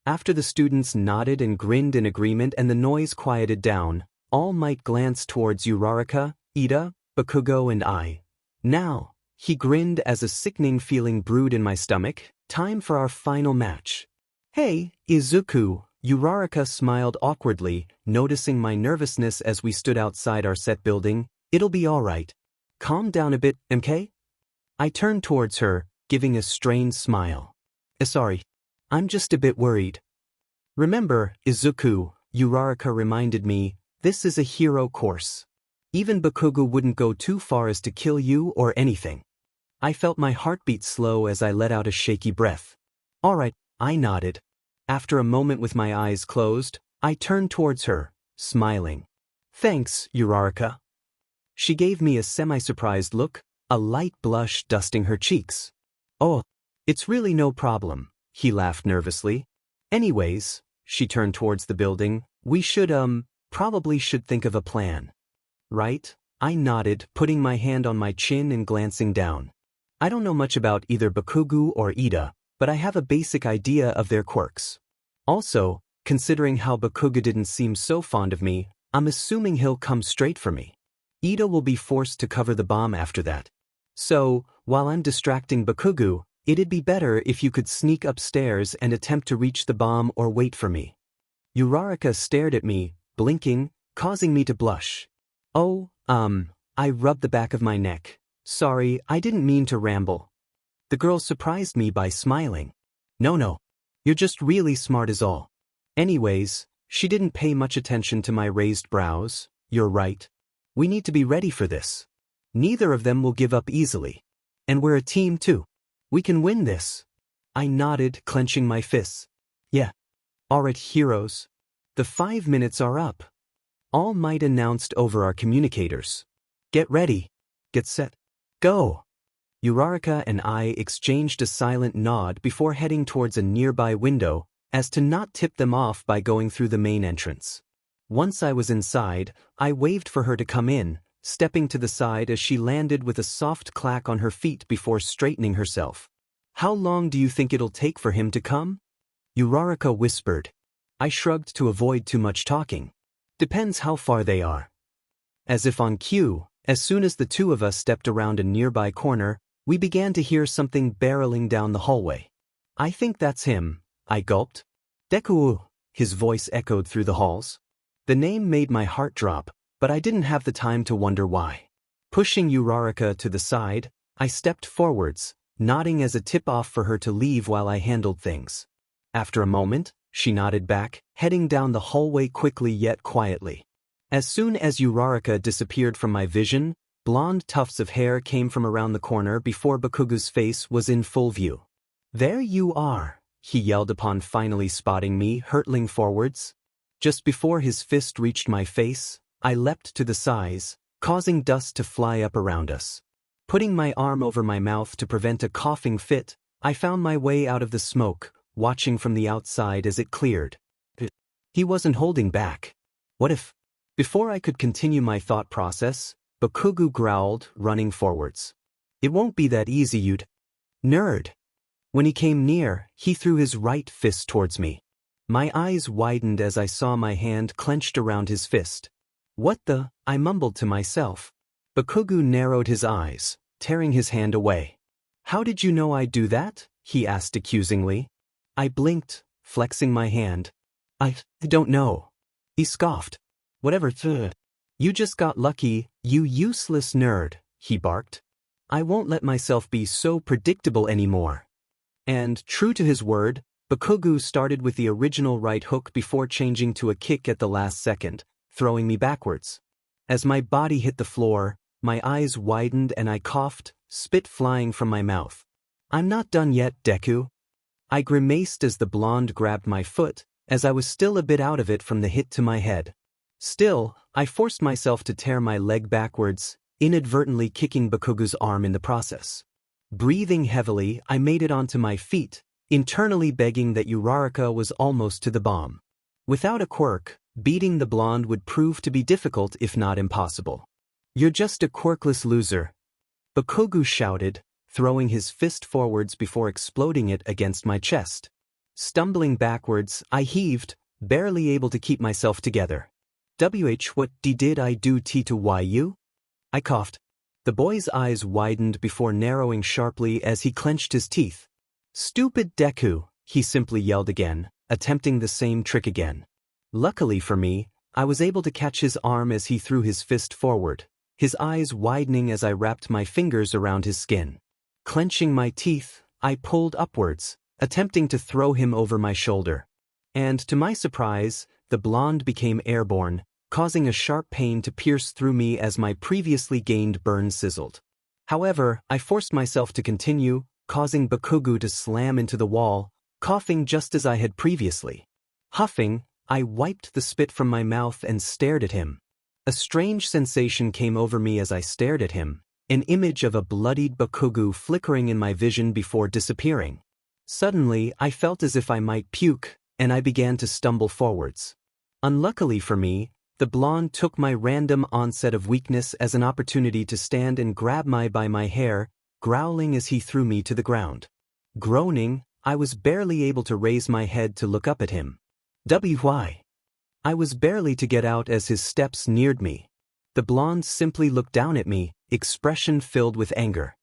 After the students nodded and grinned in agreement and the noise quieted down, All Might glanced towards Uraraka, Ida, Bakugo and I. Now, he grinned as a sickening feeling brewed in my stomach. Time for our final match. Hey, Izuku, Uraraka smiled awkwardly, noticing my nervousness as we stood outside our set building. It'll be all right. Calm down a bit, MK? I turned towards her, giving a strained smile. Sorry. I'm just a bit worried. Remember, Izuku, Uraraka reminded me, this is a hero course. Even Bakugo wouldn't go too far as to kill you or anything. I felt my heartbeat slow as I let out a shaky breath. All right, I nodded. After a moment with my eyes closed, I turned towards her, smiling. Thanks, Uraraka. She gave me a semi-surprised look, a light blush dusting her cheeks. Oh, it's really no problem, he laughed nervously. Anyways, she turned towards the building, we probably should think of a plan. Right? I nodded, putting my hand on my chin and glancing down. I don't know much about either Bakugo or Ida, but I have a basic idea of their quirks. Also, considering how Bakugo didn't seem so fond of me, I'm assuming he'll come straight for me. Ida will be forced to cover the bomb after that. So, while I'm distracting Bakugo, it'd be better if you could sneak upstairs and attempt to reach the bomb or wait for me. Uraraka stared at me, blinking, causing me to blush. Oh, I rubbed the back of my neck. Sorry, I didn't mean to ramble. The girl surprised me by smiling. No, you're just really smart is all. Anyways, she didn't pay much attention to my raised brows. You're right. We need to be ready for this. Neither of them will give up easily. And we're a team too. We can win this. I nodded, clenching my fists. Yeah. Alright, heroes. The 5 minutes are up. All Might announced over our communicators. Get ready. Get set. Go. Uraraka and I exchanged a silent nod before heading towards a nearby window, as to not tip them off by going through the main entrance. Once I was inside, I waved for her to come in, stepping to the side as she landed with a soft clack on her feet before straightening herself. How long do you think it'll take for him to come? Uraraka whispered. I shrugged to avoid too much talking. Depends how far they are. As if on cue, as soon as the two of us stepped around a nearby corner, we began to hear something barreling down the hallway. I think that's him, I gulped. Deku, his voice echoed through the halls. The name made my heart drop, but I didn't have the time to wonder why. Pushing Uraraka to the side, I stepped forwards, nodding as a tip-off for her to leave while I handled things. After a moment, she nodded back, heading down the hallway quickly yet quietly. As soon as Uraraka disappeared from my vision, blonde tufts of hair came from around the corner before Bakugo's face was in full view. There you are, he yelled upon finally spotting me, hurtling forwards. Just before his fist reached my face, I leapt to the sides, causing dust to fly up around us. Putting my arm over my mouth to prevent a coughing fit, I found my way out of the smoke, watching from the outside as it cleared. He wasn't holding back. What if? Before I could continue my thought process, Bakugu growled, running forwards. It won't be that easy, you nerd. When he came near, he threw his right fist towards me. My eyes widened as I saw my hand clenched around his fist. What the? I mumbled to myself. Bakugu narrowed his eyes, tearing his hand away. How did you know I'd do that? He asked accusingly. I blinked, flexing my hand. I don't know. He scoffed. Whatever. You just got lucky, you useless nerd, he barked. I won't let myself be so predictable anymore. And, true to his word, Bakugu started with the original right hook before changing to a kick at the last second, throwing me backwards. As my body hit the floor, my eyes widened and I coughed, spit flying from my mouth. I'm not done yet, Deku. I grimaced as the blonde grabbed my foot, as I was still a bit out of it from the hit to my head. Still, I forced myself to tear my leg backwards, inadvertently kicking Bakugu's arm in the process. Breathing heavily, I made it onto my feet, internally begging that Uraraka was almost to the bomb. Without a quirk, beating the blonde would prove to be difficult if not impossible. You're just a quirkless loser, Bakugu shouted, throwing his fist forwards before exploding it against my chest. Stumbling backwards, I heaved, barely able to keep myself together. What did I do to you? I coughed. The boy's eyes widened before narrowing sharply as he clenched his teeth. Stupid Deku, he simply yelled again, attempting the same trick again. Luckily for me, I was able to catch his arm as he threw his fist forward, his eyes widening as I wrapped my fingers around his skin. Clenching my teeth, I pulled upwards, attempting to throw him over my shoulder. And to my surprise, the blonde became airborne, causing a sharp pain to pierce through me as my previously gained burn sizzled. However, I forced myself to continue, causing Bakugu to slam into the wall, coughing just as I had previously. Huffing, I wiped the spit from my mouth and stared at him. A strange sensation came over me as I stared at him, an image of a bloodied Bakugu flickering in my vision before disappearing. Suddenly, I felt as if I might puke, and I began to stumble forwards. Unluckily for me, the blonde took my random onset of weakness as an opportunity to stand and grab me by my hair, growling as he threw me to the ground. Groaning, I was barely able to raise my head to look up at him. Why? I was barely to get out as his steps neared me. The blonde simply looked down at me, expression filled with anger.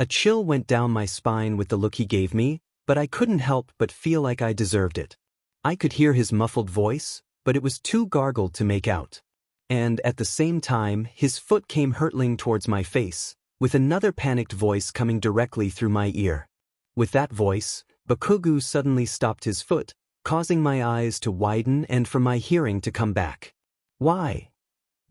A chill went down my spine with the look he gave me, but I couldn't help but feel like I deserved it. I could hear his muffled voice, but it was too gargled to make out. And at the same time, his foot came hurtling towards my face, with another panicked voice coming directly through my ear. With that voice, Bakugu suddenly stopped his foot, causing my eyes to widen and for my hearing to come back. Why?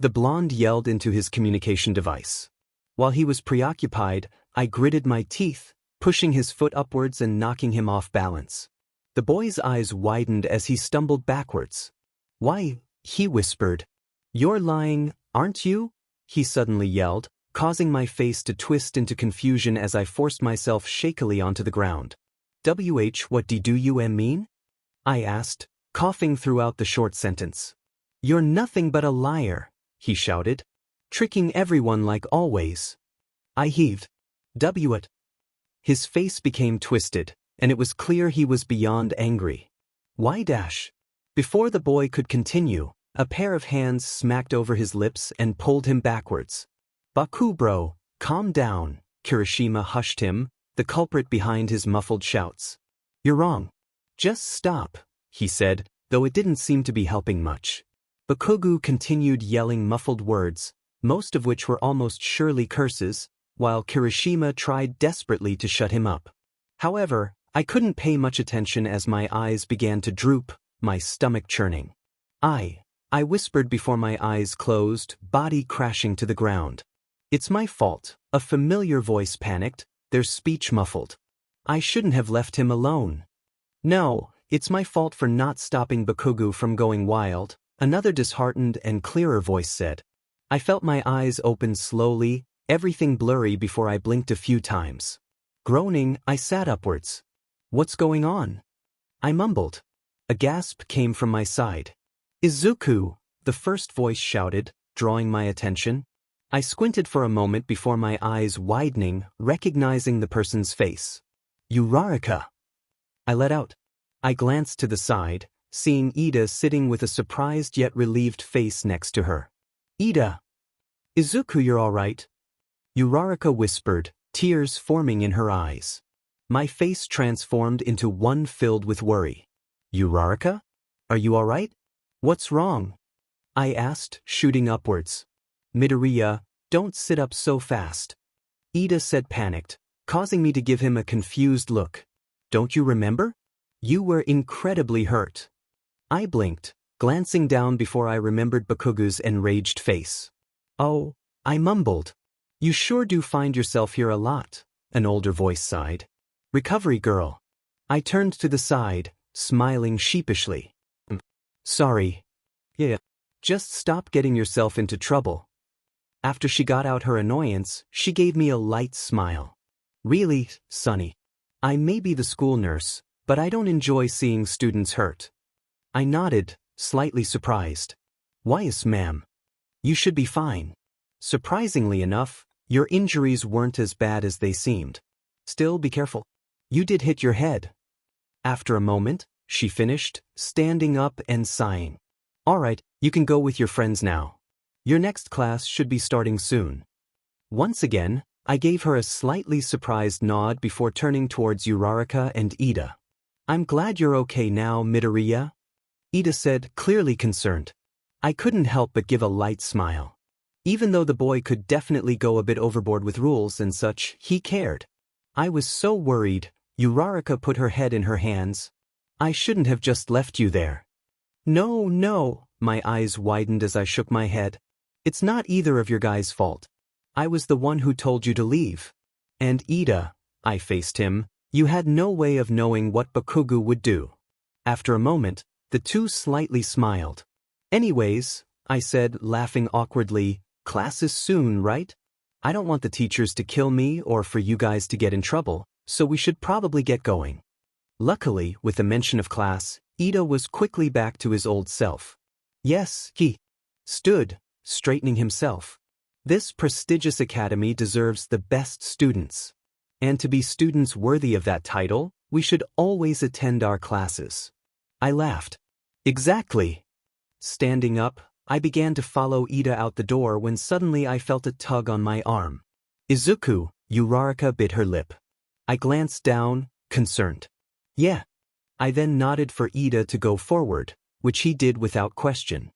The blonde yelled into his communication device. While he was preoccupied, I gritted my teeth, pushing his foot upwards and knocking him off balance. The boy's eyes widened as he stumbled backwards. Why? He whispered. You're lying, aren't you? He suddenly yelled, causing my face to twist into confusion as I forced myself shakily onto the ground. What do you mean? I asked, coughing throughout the short sentence. You're nothing but a liar, he shouted. Tricking everyone like always. I heaved. What? His face became twisted, and it was clear he was beyond angry. Why? Before the boy could continue, a pair of hands smacked over his lips and pulled him backwards. Baku bro, calm down, Kirishima hushed him, the culprit behind his muffled shouts. You're wrong. Just stop, he said, though it didn't seem to be helping much. Bakugu continued yelling muffled words, most of which were almost surely curses, while Kirishima tried desperately to shut him up. However, I couldn't pay much attention as my eyes began to droop, my stomach churning. I whispered before my eyes closed, body crashing to the ground. It's my fault, a familiar voice panicked, their speech muffled. I shouldn't have left him alone. No, It's my fault for not stopping Bakugo from going wild, another disheartened and clearer voice said. I felt my eyes open slowly, everything blurry before I blinked a few times. Groaning, I sat upwards. What's going on? I mumbled. A gasp came from my side. Izuku, the first voice shouted, drawing my attention. I squinted for a moment before my eyes widening, recognizing the person's face. Uraraka. I let out. I glanced to the side, seeing Ida sitting with a surprised yet relieved face next to her. Ida. Izuku, you're all right? Uraraka whispered, tears forming in her eyes. My face transformed into one filled with worry. Uraraka? Are you all right? What's wrong? I asked, shooting upwards. Midoriya, don't sit up so fast. Ida said, panicked, causing me to give him a confused look. Don't you remember? You were incredibly hurt. I blinked, glancing down before I remembered Bakugo's enraged face. Oh, I mumbled. You sure do find yourself here a lot, an older voice sighed. Recovery girl. I turned to the side, smiling sheepishly. Sorry. Yeah. Just stop getting yourself into trouble. After she got out her annoyance, she gave me a light smile. Really, Sonny. I may be the school nurse, but I don't enjoy seeing students hurt. I nodded, slightly surprised. Why, yes, ma'am? You should be fine. Surprisingly enough, your injuries weren't as bad as they seemed. Still, be careful. You did hit your head. After a moment, she finished, standing up and sighing. All right, you can go with your friends now. Your next class should be starting soon. Once again, I gave her a slightly surprised nod before turning towards Uraraka and Ida. I'm glad you're okay now, Midoriya. Ida said, clearly concerned. I couldn't help but give a light smile. Even though the boy could definitely go a bit overboard with rules and such, he cared. I was so worried. Uraraka put her head in her hands. I shouldn't have just left you there. No, my eyes widened as I shook my head. It's not either of your guys' fault. I was the one who told you to leave. And Ida, I faced him, you had no way of knowing what Bakugo would do. After a moment, the two slightly smiled. Anyways, I said, laughing awkwardly, class is soon, right? I don't want the teachers to kill me or for you guys to get in trouble, so we should probably get going. Luckily, with the mention of class, Ida was quickly back to his old self. Yes, he stood, straightening himself. This prestigious academy deserves the best students. And to be students worthy of that title, we should always attend our classes. I laughed. Exactly. Standing up, I began to follow Ida out the door when suddenly I felt a tug on my arm. Izuku, Uraraka bit her lip. I glanced down, concerned. Yeah. I then nodded for Ida to go forward, which he did without question.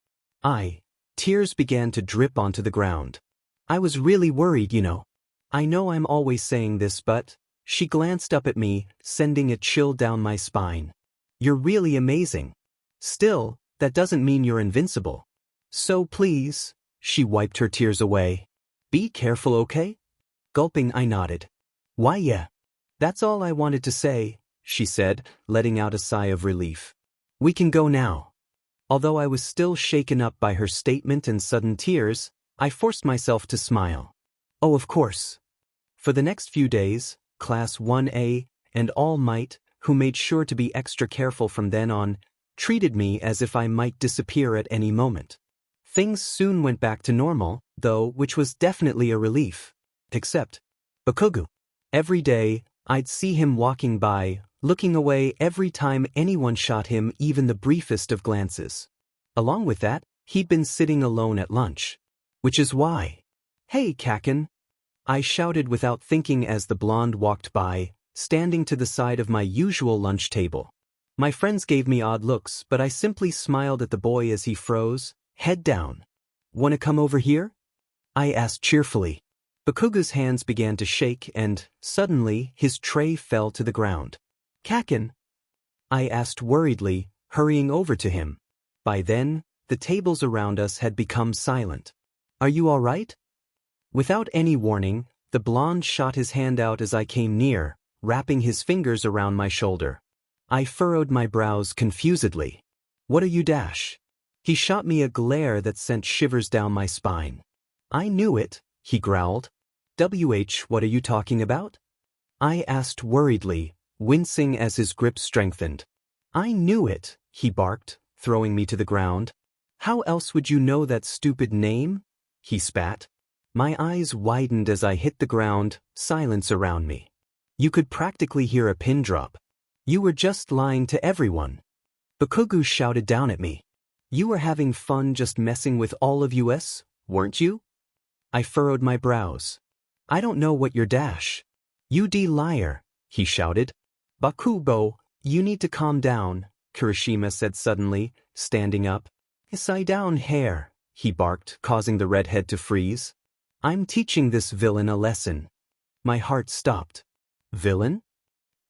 Tears began to drip onto the ground. I was really worried, you know. I know I'm always saying this, but she glanced up at me, sending a chill down my spine. You're really amazing. Still, that doesn't mean you're invincible. So please, she wiped her tears away. Be careful, okay? Gulping, I nodded. Why, yeah. That's all I wanted to say, she said, letting out a sigh of relief. We can go now. Although I was still shaken up by her statement and sudden tears, I forced myself to smile. Oh, of course. For the next few days, Class 1A and All Might, who made sure to be extra careful from then on, treated me as if I might disappear at any moment. Things soon went back to normal, though, which was definitely a relief. Except Bakugo. Every day, I'd see him walking by, looking away every time anyone shot him even the briefest of glances. Along with that, he'd been sitting alone at lunch. Which is why. Hey, Kaken! I shouted without thinking as the blonde walked by, standing to the side of my usual lunch table. My friends gave me odd looks, but I simply smiled at the boy as he froze, head down. Wanna come over here? I asked cheerfully. Bakugo's hands began to shake and, suddenly, his tray fell to the ground. Kaken? I asked worriedly, hurrying over to him. By then, the tables around us had become silent. Are you all right? Without any warning, the blonde shot his hand out as I came near, wrapping his fingers around my shoulder. I furrowed my brows confusedly. What are you dash? He shot me a glare that sent shivers down my spine. I knew it, he growled. What are you talking about? I asked worriedly, wincing as his grip strengthened. I knew it, he barked, throwing me to the ground. How else would you know that stupid name? He spat. My eyes widened as I hit the ground, silence around me. You could practically hear a pin drop. You were just lying to everyone. Bakugu shouted down at me. You were having fun just messing with all of us, weren't you? I furrowed my brows. I don't know what you're dash. You liar, he shouted. Bakugo, you need to calm down, Kirishima said suddenly, standing up. Sit down here, he barked, causing the redhead to freeze. I'm teaching this villain a lesson. My heart stopped. Villain?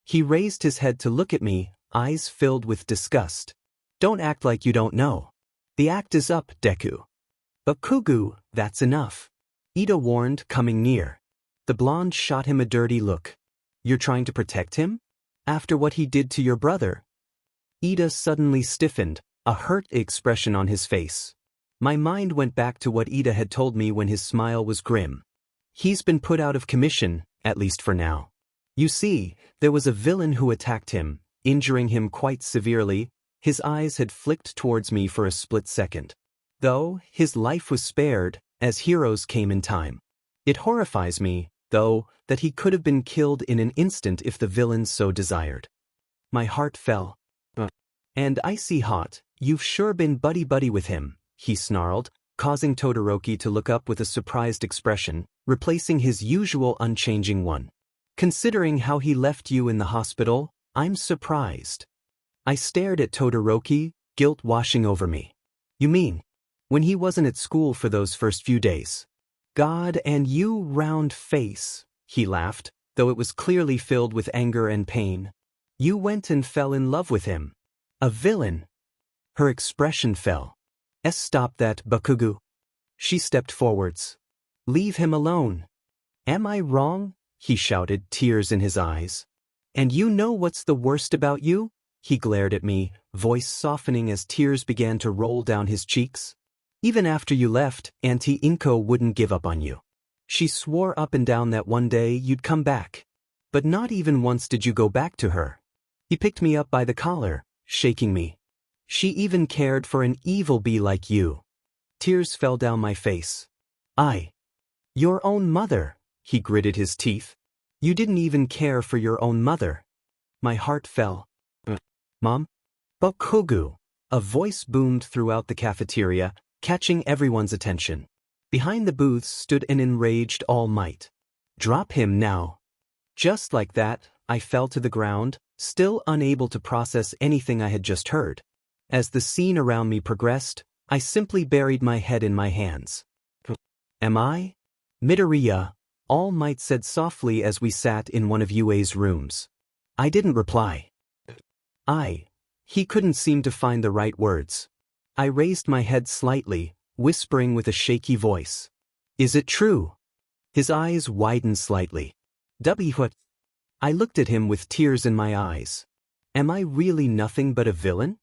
He raised his head to look at me, eyes filled with disgust. Don't act like you don't know. The act is up, Deku. Bakugu, that's enough. Ida warned, coming near. The blonde shot him a dirty look. You're trying to protect him? After what he did to your brother? Ida suddenly stiffened, a hurt expression on his face. My mind went back to what Ida had told me when his smile was grim. He's been put out of commission, at least for now. You see, there was a villain who attacked him, injuring him quite severely. His eyes had flicked towards me for a split second. Though, his life was spared, as heroes came in time. It horrifies me, though, that he could have been killed in an instant if the villain so desired. My heart fell. And icy hot, you've sure been buddy-buddy with him, he snarled, causing Todoroki to look up with a surprised expression, replacing his usual unchanging one. Considering how he left you in the hospital, I'm surprised. I stared at Todoroki, guilt washing over me. You mean, when he wasn't at school for those first few days? God and you round face, he laughed, though it was clearly filled with anger and pain. You went and fell in love with him. A villain. Her expression fell. Stop that, Bakugu. She stepped forwards. Leave him alone. Am I wrong? He shouted, tears in his eyes. And you know what's the worst about you? He glared at me, voice softening as tears began to roll down his cheeks. Even after you left, Auntie Inko wouldn't give up on you. She swore up and down that one day you'd come back. But not even once did you go back to her. He picked me up by the collar, shaking me. She even cared for an evil bee like you. Tears fell down my face. Your own mother, he gritted his teeth. You didn't even care for your own mother. My heart fell. Mom? Bakugu. A voice boomed throughout the cafeteria, catching everyone's attention. Behind the booths stood an enraged All Might. Drop him now. Just like that, I fell to the ground, still unable to process anything I had just heard. As the scene around me progressed, I simply buried my head in my hands. Am I? Midoriya, All Might said softly as we sat in one of Yue's rooms. I didn't reply. He couldn't seem to find the right words. I raised my head slightly, whispering with a shaky voice. Is it true? His eyes widened slightly. What? I looked at him with tears in my eyes. Am I really nothing but a villain?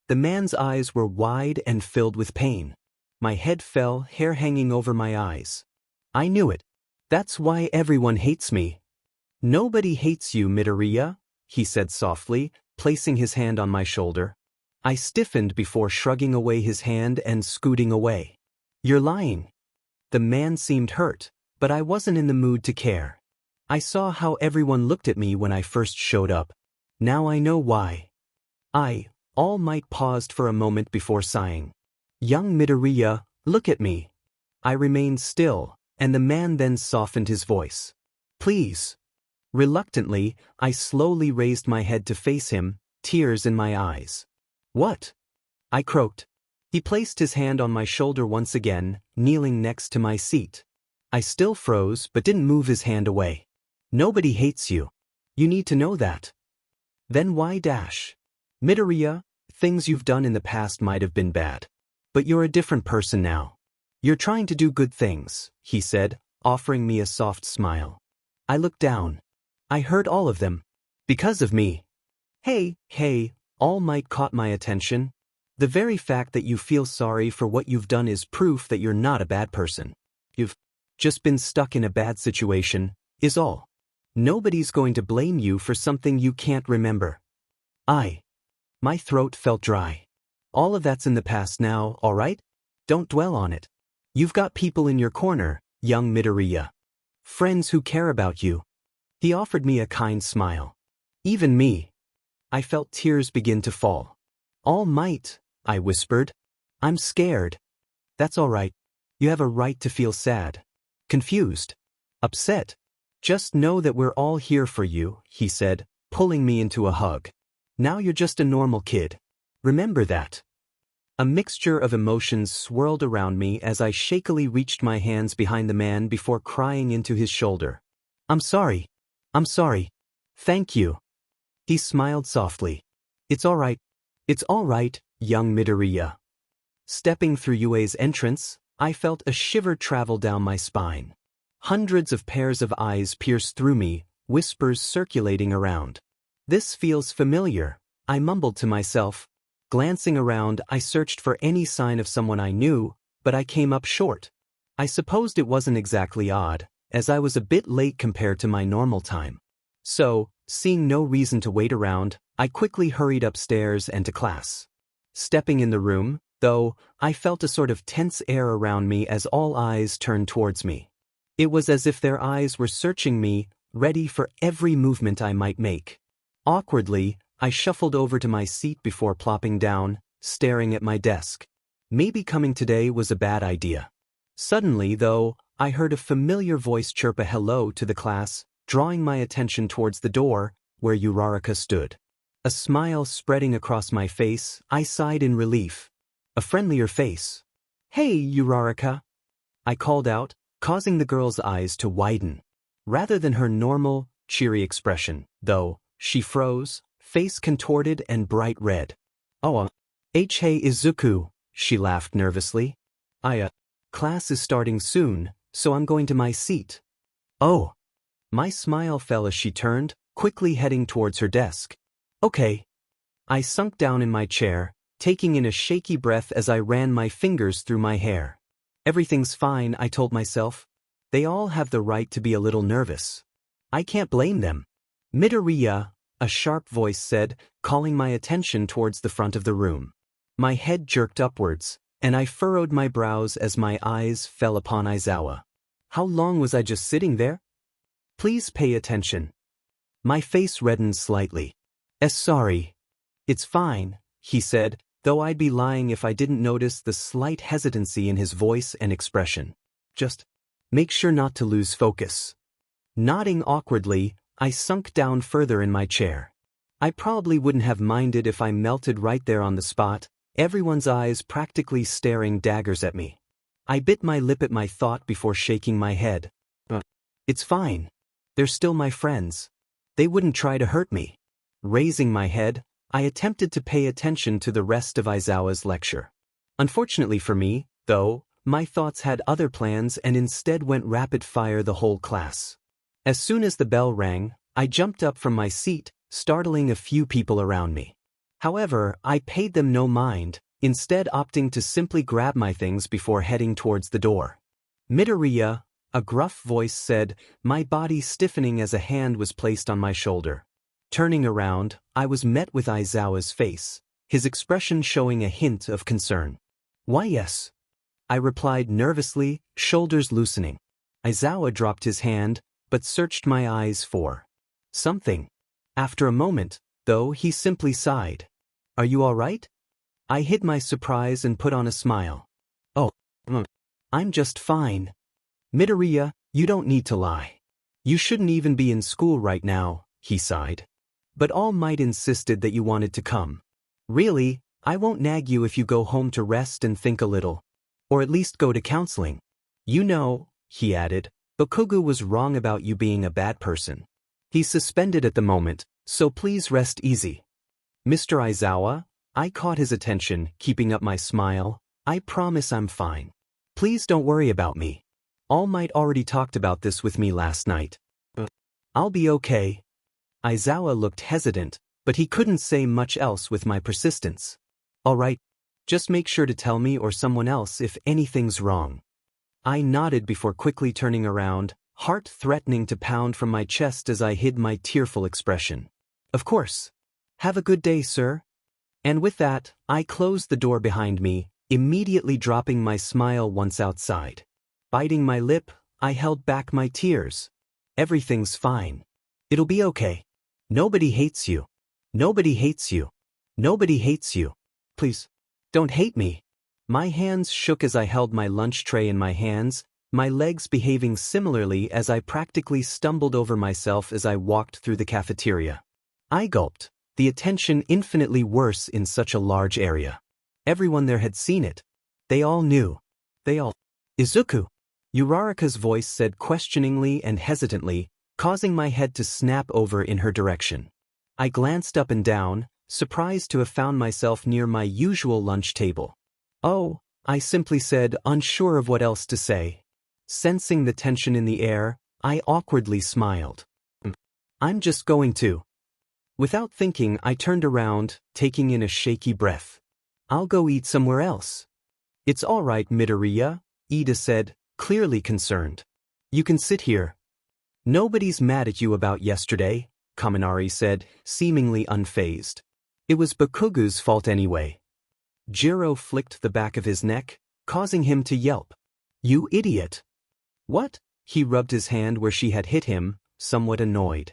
The man's eyes were wide and filled with pain. My head fell, hair hanging over my eyes. I knew it. That's why everyone hates me. Nobody hates you, Midoriya, he said softly, placing his hand on my shoulder. I stiffened before shrugging away his hand and scooting away. You're lying. The man seemed hurt, but I wasn't in the mood to care. I saw how everyone looked at me when I first showed up. Now I know why. All Might paused for a moment before sighing. Young Midoriya, look at me. I remained still, and the man then softened his voice. Please. Reluctantly, I slowly raised my head to face him, tears in my eyes. What? I croaked. He placed his hand on my shoulder once again, kneeling next to my seat. I still froze but didn't move his hand away. Nobody hates you. You need to know that. Then why dash? Midoriya, things you've done in the past might have been bad. But you're a different person now. You're trying to do good things, he said, offering me a soft smile. I looked down. I heard all of them. Because of me. Hey, All Might caught my attention. The very fact that you feel sorry for what you've done is proof that you're not a bad person. You've just been stuck in a bad situation, is all. Nobody's going to blame you for something you can't remember. My throat felt dry. All of that's in the past now, alright? Don't dwell on it. You've got people in your corner, young Midoriya. Friends who care about you. He offered me a kind smile. Even me. I felt tears begin to fall. All Might, I whispered. I'm scared. That's alright. You have a right to feel sad. Confused. Upset. Just know that we're all here for you, he said, pulling me into a hug. Now you're just a normal kid. Remember that. A mixture of emotions swirled around me as I shakily reached my hands behind the man before crying into his shoulder. I'm sorry. Thank you. He smiled softly. It's all right, young Midoriya. Stepping through Yue's entrance, I felt a shiver travel down my spine. Hundreds of pairs of eyes pierced through me, whispers circulating around. This feels familiar, I mumbled to myself. Glancing around, I searched for any sign of someone I knew, but I came up short. I supposed it wasn't exactly odd, as I was a bit late compared to my normal time. So, seeing no reason to wait around, I quickly hurried upstairs and to class. Stepping in the room, though, I felt a sort of tense air around me as all eyes turned towards me. It was as if their eyes were searching me, ready for every movement I might make. Awkwardly, I shuffled over to my seat before plopping down, staring at my desk. Maybe coming today was a bad idea. Suddenly, though, I heard a familiar voice chirp a hello to the class, drawing my attention towards the door, where Uraraka stood. A smile spreading across my face, I sighed in relief. A friendlier face. Hey, Uraraka! I called out, causing the girl's eyes to widen. Rather than her normal, cheery expression, though, she froze, face contorted and bright red. Oh, hey Izuku, she laughed nervously. Class is starting soon, so I'm going to my seat. Oh. My smile fell as she turned, quickly heading towards her desk. Okay. I sunk down in my chair, taking in a shaky breath as I ran my fingers through my hair. Everything's fine, I told myself. They all have the right to be a little nervous. I can't blame them. Midoriya, a sharp voice said, calling my attention towards the front of the room. My head jerked upwards, and I furrowed my brows as my eyes fell upon Aizawa. How long was I just sitting there? Please pay attention. My face reddened slightly. Sorry. It's fine, he said, though I'd be lying if I didn't notice the slight hesitancy in his voice and expression. Just make sure not to lose focus. Nodding awkwardly, I sunk down further in my chair. I probably wouldn't have minded if I melted right there on the spot, everyone's eyes practically staring daggers at me. I bit my lip at my thought before shaking my head. It's fine. They're still my friends. They wouldn't try to hurt me. Raising my head, I attempted to pay attention to the rest of Aizawa's lecture. Unfortunately for me, though, my thoughts had other plans and instead went rapid-fire the whole class. As soon as the bell rang, I jumped up from my seat, startling a few people around me. However, I paid them no mind, instead opting to simply grab my things before heading towards the door. Midoriya, a gruff voice said, my body stiffening as a hand was placed on my shoulder. Turning around, I was met with Aizawa's face, his expression showing a hint of concern. Why yes? I replied nervously, shoulders loosening. Aizawa dropped his hand, but searched my eyes for something. After a moment, though, he simply sighed. Are you all right? I hid my surprise and put on a smile. Oh, I'm just fine. Midoriya, you don't need to lie. You shouldn't even be in school right now, he sighed. But All Might insisted that you wanted to come. Really, I won't nag you if you go home to rest and think a little. Or at least go to counseling. You know, he added, Bakugo was wrong about you being a bad person. He's suspended at the moment, so please rest easy. Mr. Aizawa, I caught his attention, keeping up my smile. I promise I'm fine. Please don't worry about me. All Might already talked about this with me last night. I'll be okay. Aizawa looked hesitant, But he couldn't say much else with my persistence. All right, just make sure to tell me or someone else if anything's wrong. I nodded before quickly turning around, heart threatening to pound from my chest as I hid my tearful expression. Of course. Have a good day, sir. And with that, I closed the door behind me, immediately dropping my smile once outside. Biting my lip, I held back my tears. Everything's fine. It'll be okay. Nobody hates you. Nobody hates you. Nobody hates you. Please, don't hate me. My hands shook as I held my lunch tray in my hands, my legs behaving similarly as I practically stumbled over myself as I walked through the cafeteria. I gulped, the attention infinitely worse in such a large area. Everyone there had seen it. They all knew. They all. Izuku. Uraraka's voice said questioningly and hesitantly, causing my head to snap over in her direction. I glanced up and down, surprised to have found myself near my usual lunch table. Oh, I simply said, unsure of what else to say. Sensing the tension in the air, I awkwardly smiled. I'm just going to. Without thinking, I turned around, taking in a shaky breath. I'll go eat somewhere else. It's all right, Midoriya, Ida said, clearly concerned. You can sit here. Nobody's mad at you about yesterday, Kaminari said, seemingly unfazed. It was Bakugu's fault anyway. Jiro flicked the back of his neck, causing him to yelp. You idiot. What? He rubbed his hand where she had hit him, somewhat annoyed.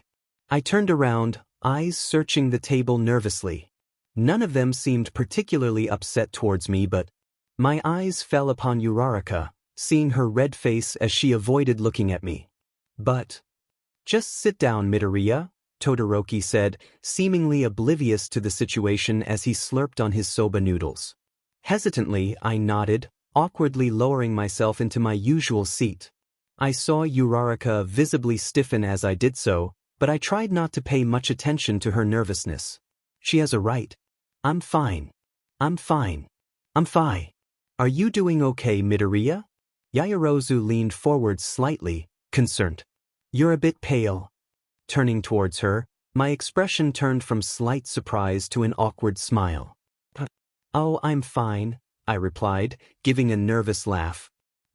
I turned around, eyes searching the table nervously. None of them seemed particularly upset towards me, but my eyes fell upon Uraraka, seeing her red face as she avoided looking at me. But, just sit down, Midoriya, Todoroki said, seemingly oblivious to the situation as he slurped on his soba noodles. Hesitantly, I nodded, awkwardly lowering myself into my usual seat. I saw Uraraka visibly stiffen as I did so, but I tried not to pay much attention to her nervousness. She has a right. I'm fine. I'm fine. I'm fine. Are you doing okay, Midoriya? Yaoyorozu leaned forward slightly, concerned. You're a bit pale. Turning towards her, my expression turned from slight surprise to an awkward smile. Oh, I'm fine, I replied, giving a nervous laugh.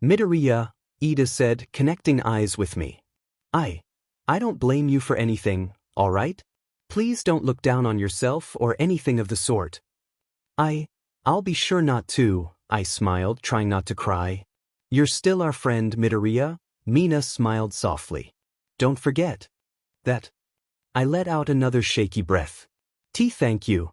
Midoriya, Ida said, connecting eyes with me. I don't blame you for anything, all right? Please don't look down on yourself or anything of the sort. I'll be sure not to, I smiled, trying not to cry. You're still our friend, Midoriya, Mina smiled softly. Don't forget that. I let out another shaky breath. Thank you.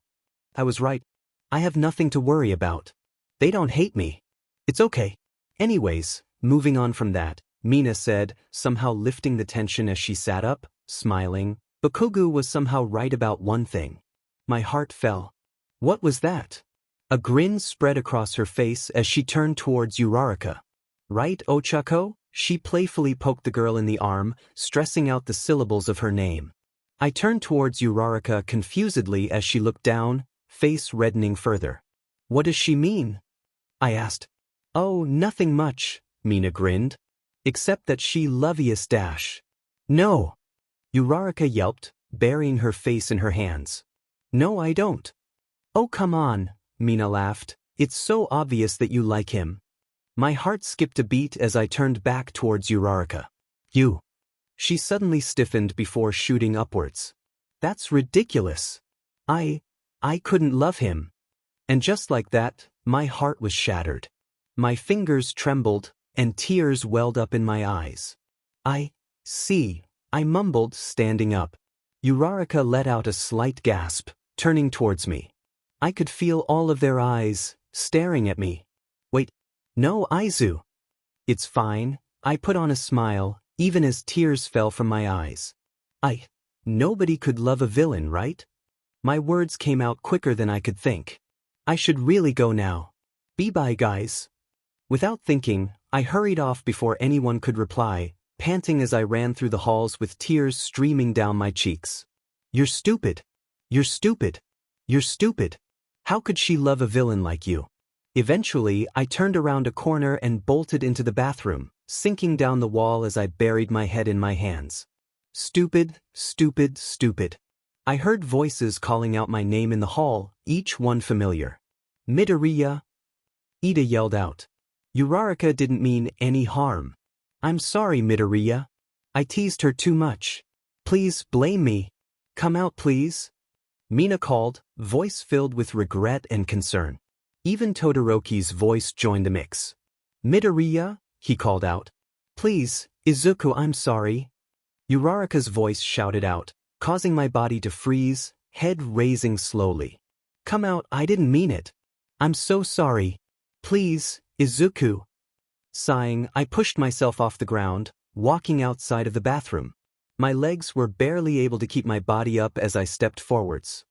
I was right. I have nothing to worry about. They don't hate me. It's okay. Anyways, moving on from that, Mina said, somehow lifting the tension as she sat up, smiling. Bakugu was somehow right about one thing. My heart fell. What was that? A grin spread across her face as she turned towards Uraraka. Right, Ochako? She playfully poked the girl in the arm, stressing out the syllables of her name. I turned towards Uraraka confusedly as she looked down, face reddening further. What does she mean? I asked. Oh, nothing much, Mina grinned. Except that she loviest dash. No. Uraraka yelped, burying her face in her hands. No, I don't. Oh, come on, Mina laughed. It's so obvious that you like him. My heart skipped a beat as I turned back towards Uraraka. You. She suddenly stiffened before shooting upwards. That's ridiculous. I couldn't love him. And just like that, my heart was shattered. My fingers trembled, and tears welled up in my eyes. I mumbled, standing up. Uraraka let out a slight gasp, turning towards me. I could feel all of their eyes, staring at me. Wait, no, Aizu. It's fine, I put on a smile, even as tears fell from my eyes. Nobody could love a villain, right? My words came out quicker than I could think. I should really go now. Bye-bye, guys. Without thinking, I hurried off before anyone could reply, panting as I ran through the halls with tears streaming down my cheeks. You're stupid. You're stupid. You're stupid. How could she love a villain like you? Eventually, I turned around a corner and bolted into the bathroom, sinking down the wall as I buried my head in my hands. Stupid, stupid, stupid. I heard voices calling out my name in the hall, each one familiar. Midoriya? Ida yelled out. Uraraka didn't mean any harm. I'm sorry, Midoriya. I teased her too much. Please blame me. Come out, please. Mina called, voice filled with regret and concern. Even Todoroki's voice joined the mix. Midoriya, he called out. Please, Izuku, I'm sorry. Uraraka's voice shouted out, causing my body to freeze, head raising slowly. Come out, I didn't mean it. I'm so sorry. Please, Izuku. Sighing, I pushed myself off the ground, walking outside of the bathroom. My legs were barely able to keep my body up as I stepped forwards.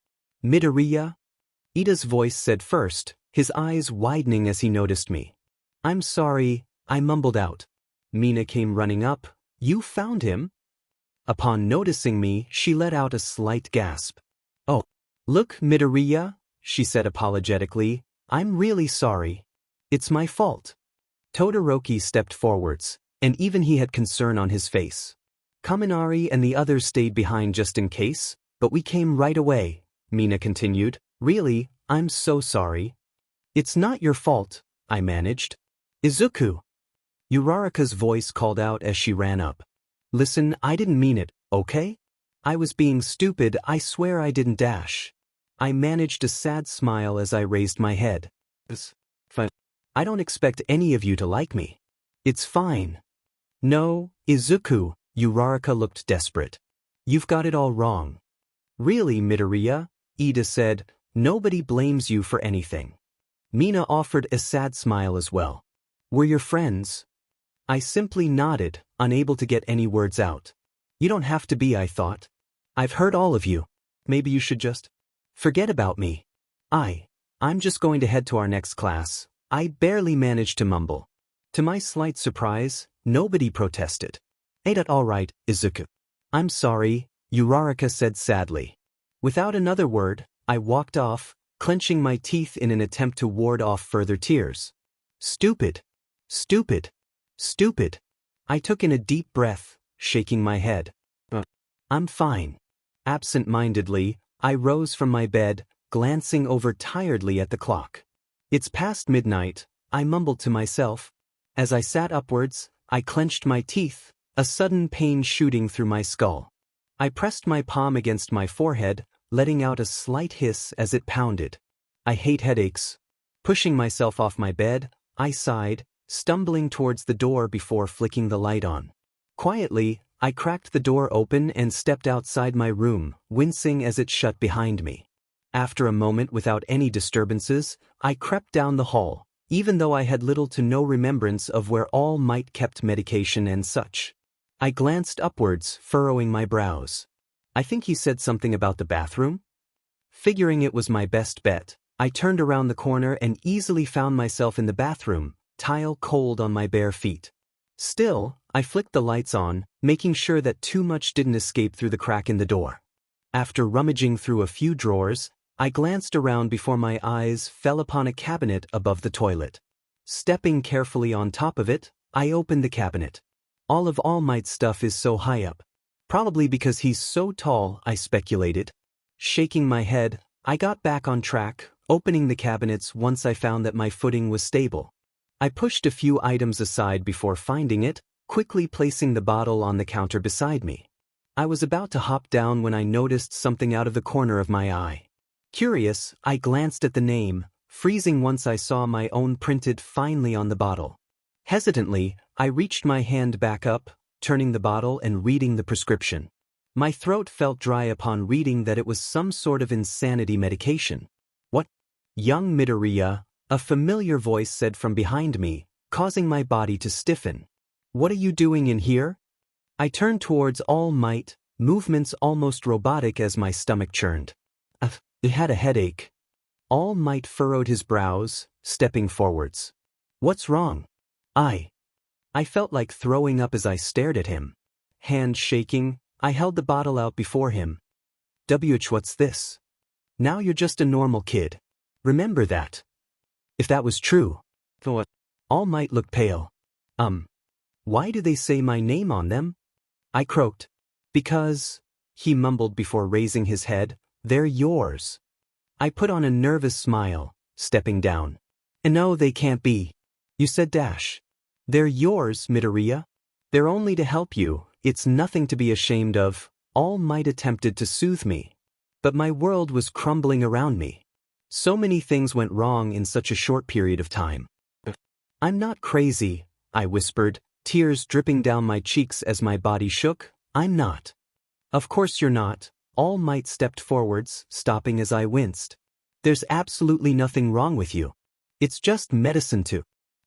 Midoriya? Ida's voice said first, his eyes widening as he noticed me. I'm sorry, I mumbled out. Mina came running up. You found him? Upon noticing me, she let out a slight gasp. Oh, look, Midoriya, she said apologetically. I'm really sorry. It's my fault. Todoroki stepped forwards, and even he had concern on his face. Kaminari and the others stayed behind just in case, but we came right away, Mina continued. Really, I'm so sorry. It's not your fault, I managed. Izuku. Uraraka's voice called out as she ran up. Listen, I didn't mean it, okay? I was being stupid, I swear I didn't dash. I managed a sad smile as I raised my head. It's fine. I don't expect any of you to like me. It's fine. No, Izuku, Uraraka looked desperate. You've got it all wrong. Really, Midoriya? Ida said, nobody blames you for anything. Mina offered a sad smile as well. We're your friends. I simply nodded, unable to get any words out. You don't have to be, I thought. I've heard all of you. Maybe you should just forget about me. I'm just going to head to our next class. I barely managed to mumble. To my slight surprise, nobody protested. Ain't it all right, Izuku? I'm sorry, Uraraka said sadly. Without another word, I walked off, clenching my teeth in an attempt to ward off further tears. Stupid. Stupid. Stupid. I took in a deep breath, shaking my head. I'm fine. Absent-mindedly, I rose from my bed, glancing over tiredly at the clock. It's past midnight, I mumbled to myself. As I sat upwards, I clenched my teeth, a sudden pain shooting through my skull. I pressed my palm against my forehead, letting out a slight hiss as it pounded. I hate headaches. Pushing myself off my bed, I sighed, stumbling towards the door before flicking the light on. Quietly, I cracked the door open and stepped outside my room, wincing as it shut behind me. After a moment without any disturbances, I crept down the hall, even though I had little to no remembrance of where All Might kept medication and such. I glanced upwards, furrowing my brows. I think he said something about the bathroom? Figuring it was my best bet, I turned around the corner and easily found myself in the bathroom, tile cold on my bare feet. Still, I flicked the lights on, making sure that too much didn't escape through the crack in the door. After rummaging through a few drawers, I glanced around before my eyes fell upon a cabinet above the toilet. Stepping carefully on top of it, I opened the cabinet. All of All Might's stuff is so high up. Probably because he's so tall, I speculated. Shaking my head, I got back on track, opening the cabinets once I found that my footing was stable. I pushed a few items aside before finding it, quickly placing the bottle on the counter beside me. I was about to hop down when I noticed something out of the corner of my eye. Curious, I glanced at the name, freezing once I saw my own printed finely on the bottle. Hesitantly, I reached my hand back up, turning the bottle and reading the prescription. My throat felt dry upon reading that it was some sort of insanity medication. What? Young Midoriya, a familiar voice said from behind me, causing my body to stiffen. What are you doing in here? I turned towards All Might, movements almost robotic as my stomach churned. I had a headache. All Might furrowed his brows, stepping forwards. What's wrong? I felt like throwing up as I stared at him. Hand shaking, I held the bottle out before him. What's this? Now you're just a normal kid. Remember that. If that was true. What? All Might looked pale. Why do they say my name on them? I croaked. Because he mumbled before raising his head. They're yours. I put on a nervous smile, stepping down. And no, they can't be. You said dash. They're yours, Midoriya. They're only to help you, it's nothing to be ashamed of. All Might attempted to soothe me. But my world was crumbling around me. So many things went wrong in such a short period of time. I'm not crazy, I whispered, tears dripping down my cheeks as my body shook. I'm not. Of course you're not. All Might stepped forwards, stopping as I winced. There's absolutely nothing wrong with you. It's just medicine to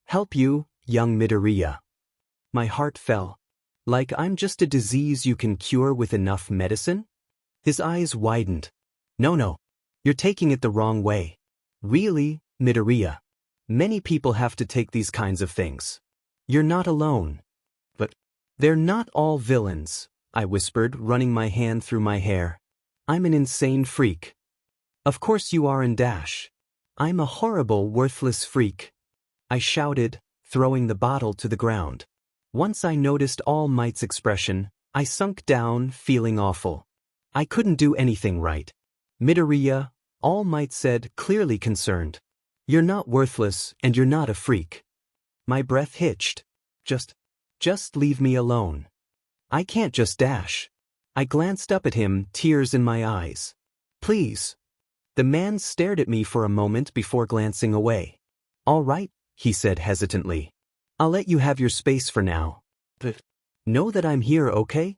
help you, young Midoriya. My heart fell. Like I'm just a disease you can cure with enough medicine? His eyes widened. No. You're taking it the wrong way. Really, Midoriya. Many people have to take these kinds of things. You're not alone. But they're not all villains, I whispered, running my hand through my hair. I'm an insane freak. Of course you are, and dash. I'm a horrible, worthless freak. I shouted, throwing the bottle to the ground. Once I noticed All Might's expression, I sunk down, feeling awful. I couldn't do anything right. Midoriya, All Might said, clearly concerned. You're not worthless, and you're not a freak. My breath hitched. Just leave me alone. I can't just dash. I glanced up at him, tears in my eyes. Please. The man stared at me for a moment before glancing away. All right, he said hesitantly. I'll let you have your space for now. But know that I'm here, okay?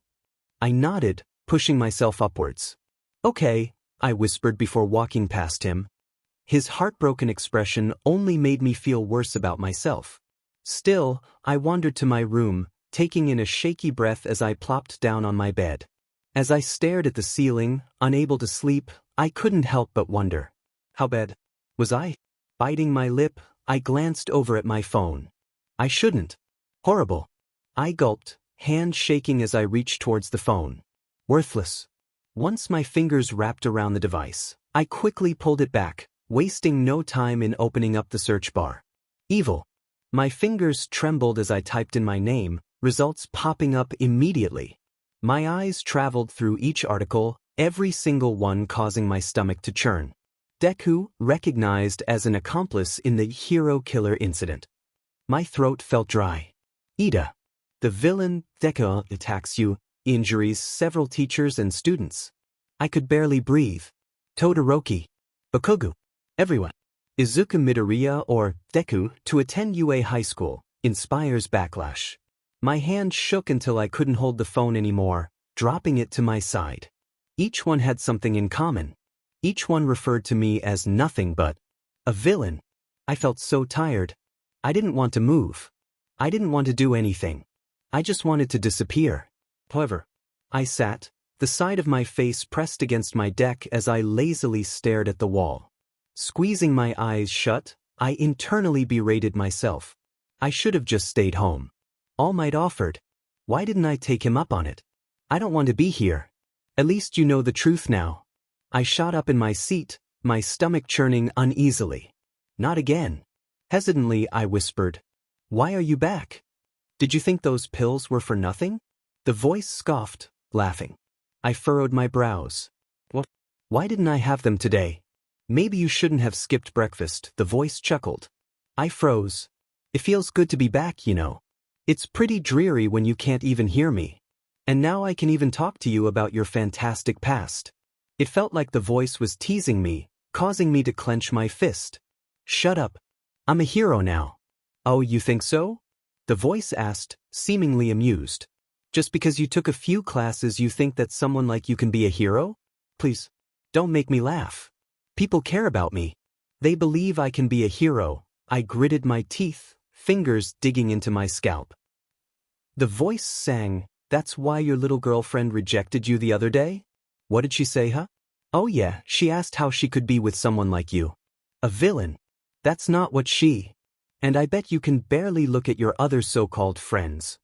I nodded, pushing myself upwards. Okay, I whispered before walking past him. His heartbroken expression only made me feel worse about myself. Still, I wandered to my room, taking in a shaky breath as I plopped down on my bed. As I stared at the ceiling, unable to sleep, I couldn't help but wonder. How bad was I? Biting my lip, I glanced over at my phone. I shouldn't. Horrible. I gulped, hand shaking as I reached towards the phone. Worthless. Once my fingers wrapped around the device, I quickly pulled it back, wasting no time in opening up the search bar. Evil. My fingers trembled as I typed in my name, results popping up immediately. My eyes traveled through each article, every single one causing my stomach to churn. Deku, recognized as an accomplice in the hero killer incident. My throat felt dry. Ida. The villain, Deku, attacks you, injuries several teachers and students. I could barely breathe. Todoroki. Bakugo. Everyone. Izuku Midoriya or Deku to attend UA High School, inspires backlash. My hand shook until I couldn't hold the phone anymore, dropping it to my side. Each one had something in common. Each one referred to me as nothing but a villain. I felt so tired. I didn't want to move. I didn't want to do anything. I just wanted to disappear. However, I sat, the side of my face pressed against my deck as I lazily stared at the wall. Squeezing my eyes shut, I internally berated myself. I should have just stayed home. All Might offered. Why didn't I take him up on it? I don't want to be here. At least you know the truth now. I shot up in my seat, my stomach churning uneasily. Not again. Hesitantly, I whispered. Why are you back? Did you think those pills were for nothing? The voice scoffed, laughing. I furrowed my brows. What? Why didn't I have them today? Maybe you shouldn't have skipped breakfast, the voice chuckled. I froze. It feels good to be back, you know. It's pretty dreary when you can't even hear me. And now I can even talk to you about your fantastic past. It felt like the voice was teasing me, causing me to clench my fist. Shut up. I'm a hero now. Oh, you think so? The voice asked, seemingly amused. Just because you took a few classes you think that someone like you can be a hero? Please, don't make me laugh. People care about me. They believe I can be a hero. I gritted my teeth, fingers digging into my scalp. The voice sang, that's why your little girlfriend rejected you the other day? What did she say, huh? Oh yeah, she asked how she could be with someone like you. A villain. That's not what she. And I bet you can barely look at your other so-called friends.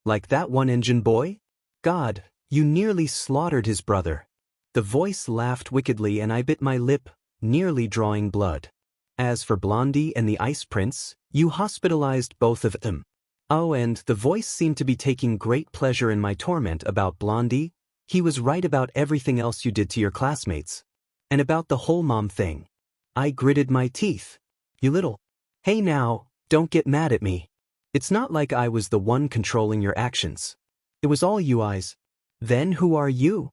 Like that one-engine boy? God, you nearly slaughtered his brother. The voice laughed wickedly and I bit my lip, nearly drawing blood. As for Blondie and the Ice Prince, you hospitalized both of them. Oh, and the voice seemed to be taking great pleasure in my torment about Blondie. He was right about everything else you did to your classmates. And about the whole mom thing. I gritted my teeth. You little. Hey now, don't get mad at me. It's not like I was the one controlling your actions. It was all you eyes. Then who are you?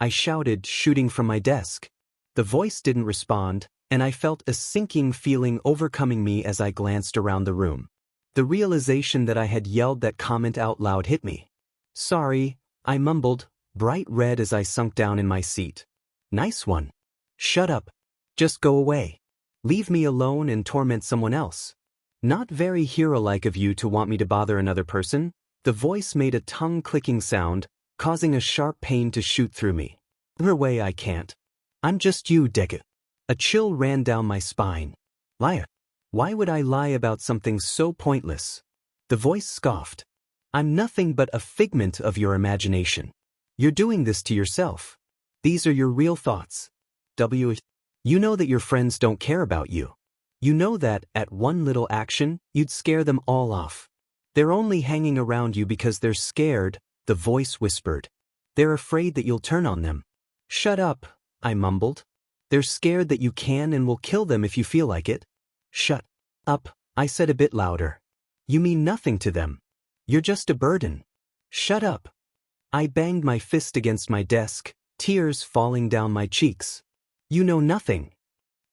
I shouted, shooting from my desk. The voice didn't respond, and I felt a sinking feeling overcoming me as I glanced around the room. The realization that I had yelled that comment out loud hit me. Sorry, I mumbled, bright red as I sunk down in my seat. Nice one. Shut up. Just go away. Leave me alone and torment someone else. Not very hero-like of you to want me to bother another person. The voice made a tongue-clicking sound, causing a sharp pain to shoot through me. Her way I can't. I'm just you, Deku. A chill ran down my spine. Liar. Why would I lie about something so pointless? The voice scoffed. I'm nothing but a figment of your imagination. You're doing this to yourself. These are your real thoughts. You know that your friends don't care about you. You know that, at one little action, you'd scare them all off. They're only hanging around you because they're scared, the voice whispered. They're afraid that you'll turn on them. Shut up, I mumbled. They're scared that you can and will kill them if you feel like it. Shut up, I said a bit louder. You mean nothing to them. You're just a burden. Shut up. I banged my fist against my desk, tears falling down my cheeks. You know nothing.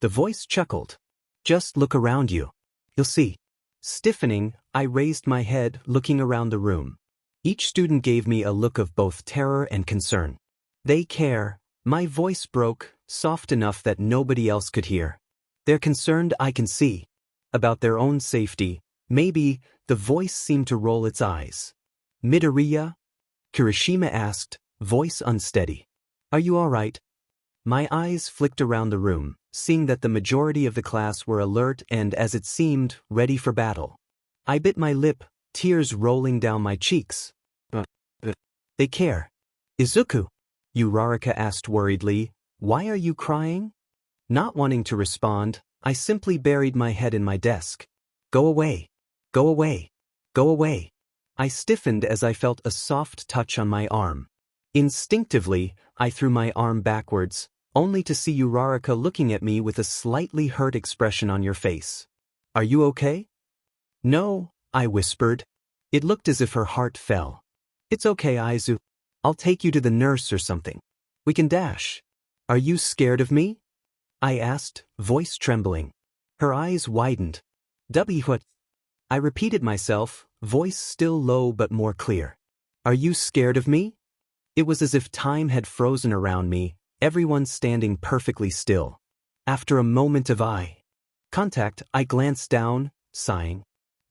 The voice chuckled. Just look around you. You'll see. Stiffening, I raised my head, looking around the room. Each student gave me a look of both terror and concern. They care. My voice broke, soft enough that nobody else could hear. They're concerned, I can see. About their own safety. Maybe. The voice seemed to roll its eyes. Midoriya? Kirishima asked, voice unsteady. Are you all right? My eyes flicked around the room, seeing that the majority of the class were alert and, as it seemed, ready for battle. I bit my lip, tears rolling down my cheeks. They care. Izuku? Uraraka asked worriedly, why are you crying? Not wanting to respond, I simply buried my head in my desk. Go away. Go away. Go away. I stiffened as I felt a soft touch on my arm. Instinctively, I threw my arm backwards, only to see Uraraka looking at me with a slightly hurt expression on your face. Are you okay? No, I whispered. It looked as if her heart fell. It's okay, Aizu. I'll take you to the nurse or something. We can dash. Are you scared of me? I asked, voice trembling. Her eyes widened. What? I repeated myself, voice still low but more clear. Are you scared of me? It was as if time had frozen around me, everyone standing perfectly still. After a moment of eye contact, I glanced down, sighing.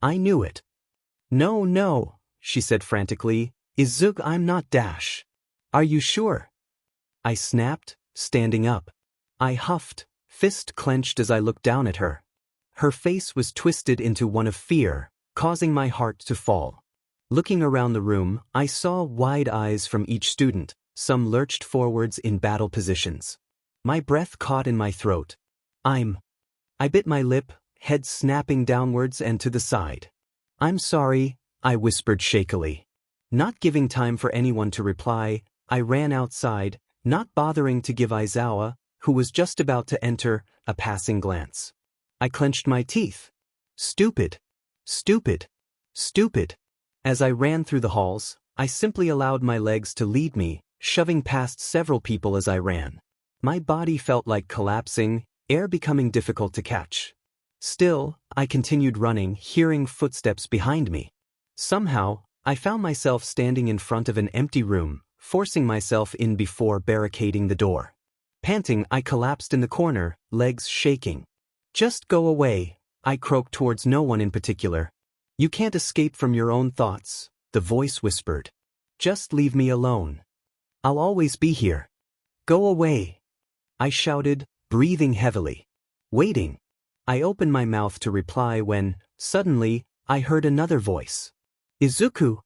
I knew it. No, she said frantically. Izuku, I'm not Dash. Are you sure? I snapped, standing up. I huffed, fist clenched as I looked down at her. Her face was twisted into one of fear, causing my heart to fall. Looking around the room, I saw wide eyes from each student, some lurched forwards in battle positions. My breath caught in my throat. I bit my lip, head snapping downwards and to the side. I'm sorry, I whispered shakily. Not giving time for anyone to reply, I ran outside, not bothering to give Aizawa, who was just about to enter, a passing glance. I clenched my teeth. Stupid. As I ran through the halls, I simply allowed my legs to lead me, shoving past several people as I ran. My body felt like collapsing, air becoming difficult to catch. Still, I continued running, hearing footsteps behind me. Somehow, I found myself standing in front of an empty room, forcing myself in before barricading the door. Panting, I collapsed in the corner, legs shaking. Just go away, I croaked towards no one in particular. You can't escape from your own thoughts, the voice whispered. Just leave me alone. I'll always be here. Go away. I shouted, breathing heavily. Waiting. I opened my mouth to reply when, suddenly, I heard another voice. Izuku!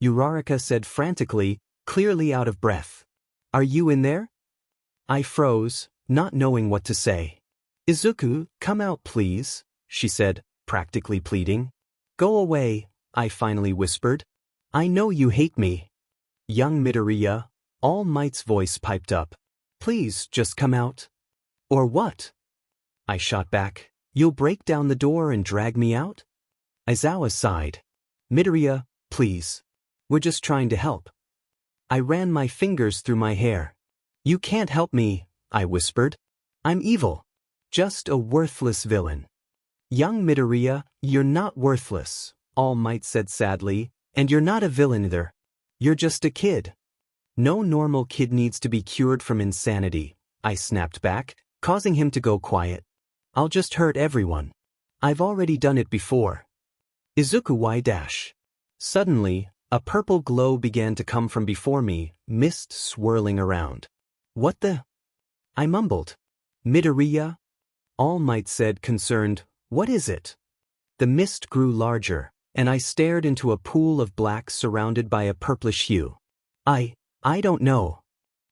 Uraraka said frantically, clearly out of breath. Are you in there? I froze, not knowing what to say. Izuku, come out please, she said, practically pleading. Go away, I finally whispered. I know you hate me. Young Midoriya, All Might's voice piped up. Please, just come out. Or what? I shot back. You'll break down the door and drag me out? Aizawa sighed. Midoriya, please. We're just trying to help. I ran my fingers through my hair. You can't help me, I whispered. I'm evil. Just a worthless villain. Young Midoriya, you're not worthless, All Might said sadly, and you're not a villain either. You're just a kid. No normal kid needs to be cured from insanity, I snapped back, causing him to go quiet. I'll just hurt everyone. I've already done it before. Izuku Y-. Suddenly, a purple glow began to come from before me, mist swirling around. What the? I mumbled. Midoriya? All Might said, concerned, what is it? The mist grew larger, and I stared into a pool of black surrounded by a purplish hue. I don't know.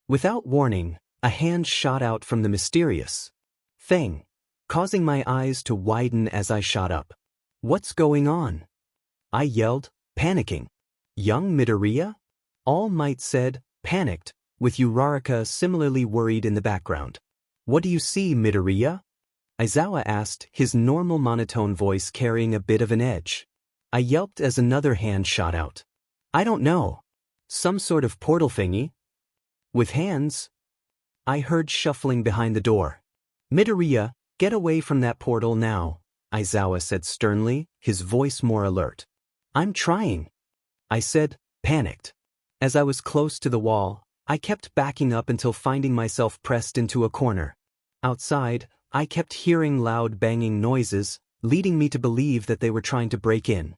Without warning, a hand shot out from the mysterious thing, causing my eyes to widen as I shot up. What's going on? I yelled, panicking. Young Midoriya? All Might said, panicked, with Uraraka similarly worried in the background. What do you see, Midoriya? Aizawa asked, his normal monotone voice carrying a bit of an edge. I yelped as another hand shot out. I don't know. Some sort of portal thingy? With hands? I heard shuffling behind the door. Midoriya, get away from that portal now, Aizawa said sternly, his voice more alert. I'm trying, I said, panicked. As I was close to the wall, I kept backing up until finding myself pressed into a corner. Outside, I kept hearing loud banging noises, leading me to believe that they were trying to break in.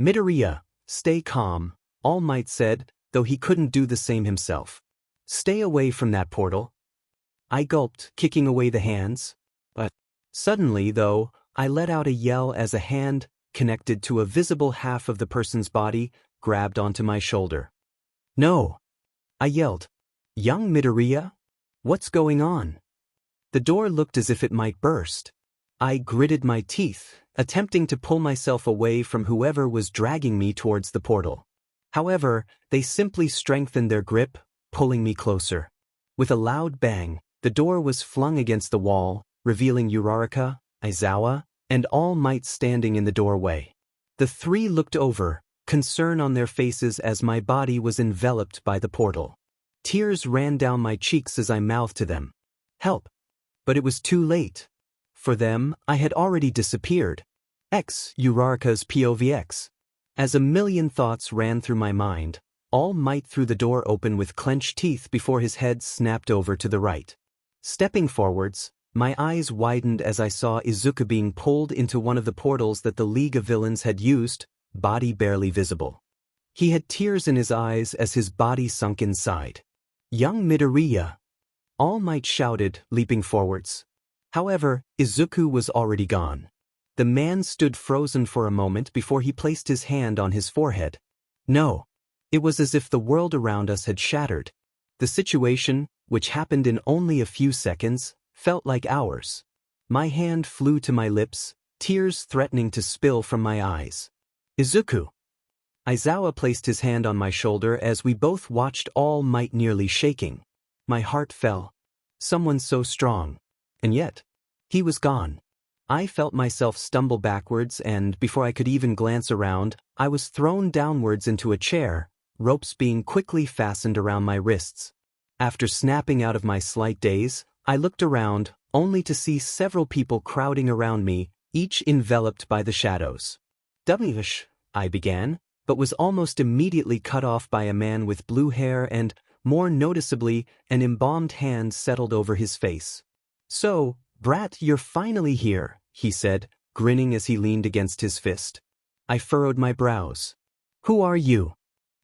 Midoriya, stay calm, All Might said, though he couldn't do the same himself. Stay away from that portal. I gulped, kicking away the hands. But suddenly, though, I let out a yell as a hand, connected to a visible half of the person's body, grabbed onto my shoulder. No! I yelled. Young Midoriya? What's going on? The door looked as if it might burst. I gritted my teeth, attempting to pull myself away from whoever was dragging me towards the portal. However, they simply strengthened their grip, pulling me closer. With a loud bang, the door was flung against the wall, revealing Uraraka, Aizawa, and All Might standing in the doorway. The three looked over, concern on their faces as my body was enveloped by the portal. Tears ran down my cheeks as I mouthed to them. Help! But it was too late. For them, I had already disappeared. Uraraka's POVX. As a million thoughts ran through my mind, All Might threw the door open with clenched teeth before his head snapped over to the right. Stepping forwards, my eyes widened as I saw Izuku being pulled into one of the portals that the League of Villains had used, body barely visible. He had tears in his eyes as his body sunk inside. Young Midoriya! All Might shouted, leaping forwards. However, Izuku was already gone. The man stood frozen for a moment before he placed his hand on his forehead. No. It was as if the world around us had shattered. The situation, which happened in only a few seconds, felt like hours. My hand flew to my lips, tears threatening to spill from my eyes. Izuku! Aizawa placed his hand on my shoulder as we both watched All Might nearly shaking. My heart fell. Someone so strong. And yet, he was gone. I felt myself stumble backwards and, before I could even glance around, I was thrown downwards into a chair, ropes being quickly fastened around my wrists. After snapping out of my slight daze, I looked around, only to see several people crowding around me, each enveloped by the shadows. "Wish," I began, but was almost immediately cut off by a man with blue hair and, more noticeably, an embalmed hand settled over his face. "So, Brat, you're finally here," he said, grinning as he leaned against his fist. I furrowed my brows. "Who are you?"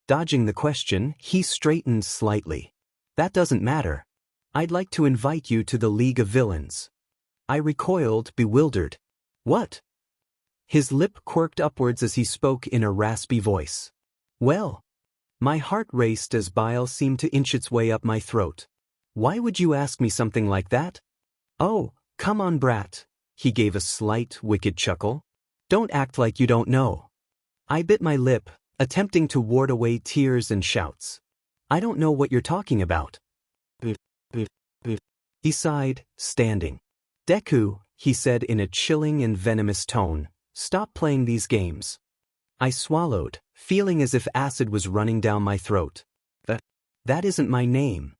Dodging the question, he straightened slightly. "That doesn't matter. I'd like to invite you to the League of Villains." I recoiled, bewildered. "What?" His lip quirked upwards as he spoke in a raspy voice. "Well." My heart raced as bile seemed to inch its way up my throat. "Why would you ask me something like that?" "Oh, come on, Brat." He gave a slight, wicked chuckle. "Don't act like you don't know." I bit my lip, attempting to ward away tears and shouts. I don't know what you're talking about. He sighed, standing. Deku, he said in a chilling and venomous tone, stop playing these games. I swallowed, feeling as if acid was running down my throat. That isn't my name.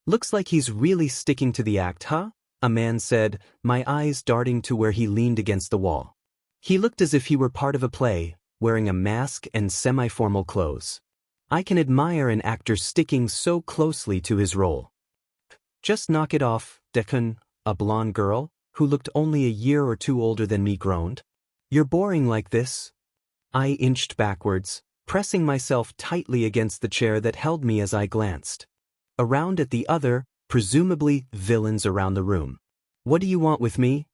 Looks like he's really sticking to the act, huh? A man said, my eyes darting to where he leaned against the wall. He looked as if he were part of a play, wearing a mask and semi-formal clothes. I can admire an actor sticking so closely to his role. Just knock it off, Deku, a blonde girl, who looked only a year or two older than me, groaned. You're boring like this. I inched backwards, pressing myself tightly against the chair that held me as I glanced around at the other, presumably villains around the room. What do you want with me?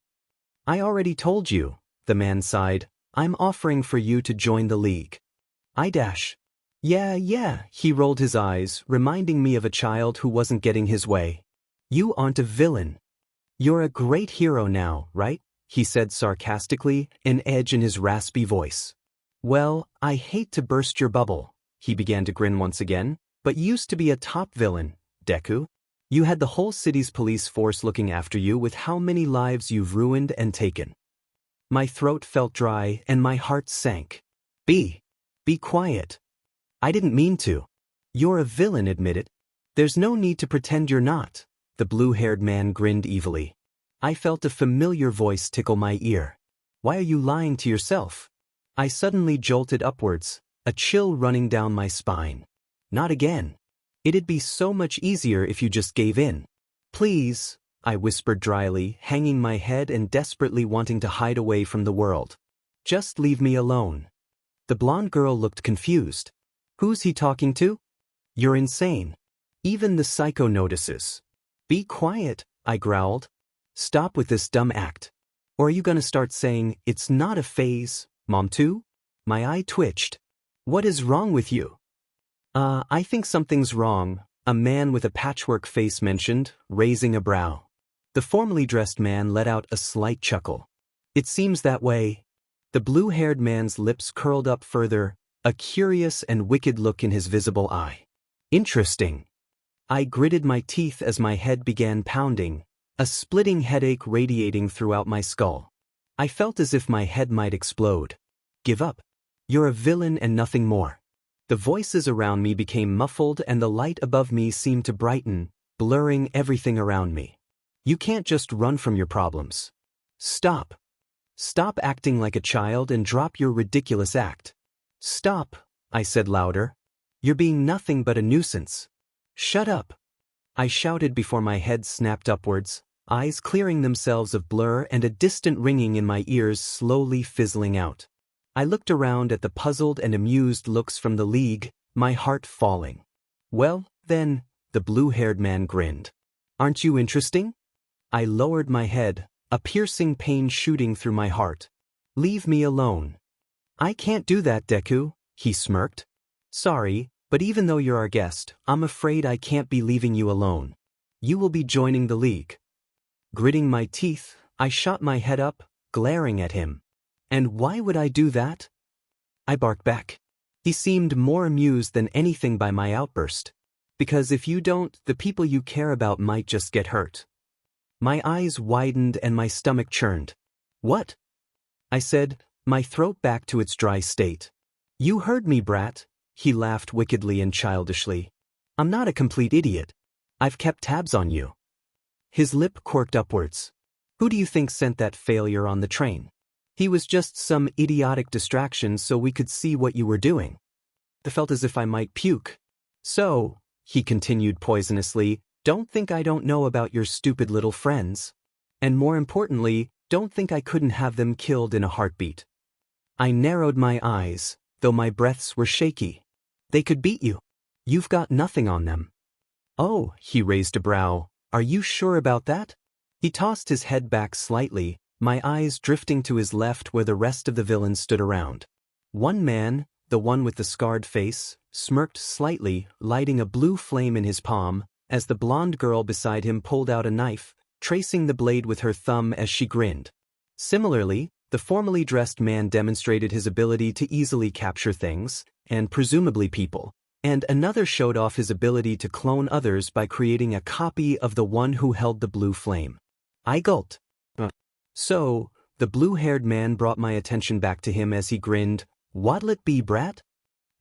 I already told you, the man sighed. I'm offering for you to join the league. Yeah, he rolled his eyes, reminding me of a child who wasn't getting his way. You aren't a villain. You're a great hero now, right? He said sarcastically, an edge in his raspy voice. Well, I hate to burst your bubble, he began to grin once again, but you used to be a top villain, Deku. You had the whole city's police force looking after you with how many lives you've ruined and taken. My throat felt dry and my heart sank. Be quiet. I didn't mean to. You're a villain, admit it. There's no need to pretend you're not. The blue-haired man grinned evilly. I felt a familiar voice tickle my ear. Why are you lying to yourself? I suddenly jolted upwards, a chill running down my spine. Not again. It'd be so much easier if you just gave in. Please, I whispered dryly, hanging my head and desperately wanting to hide away from the world. Just leave me alone. The blonde girl looked confused. Who's he talking to? You're insane. Even the psycho notices. Be quiet, I growled. Stop with this dumb act. Or are you gonna start saying, it's not a phase, Mom too? My eye twitched. What is wrong with you? I think something's wrong, a man with a patchwork face mentioned, raising a brow. The formally dressed man let out a slight chuckle. It seems that way. The blue-haired man's lips curled up further, a curious and wicked look in his visible eye. Interesting. I gritted my teeth as my head began pounding, a splitting headache radiating throughout my skull. I felt as if my head might explode. Give up. You're a villain and nothing more. The voices around me became muffled and the light above me seemed to brighten, blurring everything around me. You can't just run from your problems. Stop. Stop acting like a child and drop your ridiculous act. Stop, I said louder. You're being nothing but a nuisance. Shut up. I shouted before my head snapped upwards, eyes clearing themselves of blur and a distant ringing in my ears slowly fizzling out. I looked around at the puzzled and amused looks from the league, my heart falling. Well, then, the blue-haired man grinned. Aren't you interesting? I lowered my head, a piercing pain shooting through my heart. Leave me alone. I can't do that, Deku, he smirked. Sorry, but even though you're our guest, I'm afraid I can't be leaving you alone. You will be joining the league. Gritting my teeth, I shot my head up, glaring at him. And why would I do that? I barked back. He seemed more amused than anything by my outburst. Because if you don't, the people you care about might just get hurt. My eyes widened and my stomach churned. What? I said, my throat back to its dry state. You heard me, brat. He laughed wickedly and childishly. I'm not a complete idiot. I've kept tabs on you. His lip quirked upwards. Who do you think sent that failure on the train? He was just some idiotic distraction so we could see what you were doing. I felt as if I might puke. So, he continued poisonously, don't think I don't know about your stupid little friends. And more importantly, don't think I couldn't have them killed in a heartbeat. I narrowed my eyes, though my breaths were shaky. They could beat you. You've got nothing on them. Oh, he raised a brow. Are you sure about that? He tossed his head back slightly, my eyes drifting to his left where the rest of the villains stood around. One man, the one with the scarred face, smirked slightly, lighting a blue flame in his palm, as the blonde girl beside him pulled out a knife, tracing the blade with her thumb as she grinned. Similarly, the formally dressed man demonstrated his ability to easily capture things, and presumably people, And another showed off his ability to clone others by creating a copy of the one who held the blue flame. I gulped. So, the blue-haired man brought my attention back to him as he grinned, "What'll it be, brat?"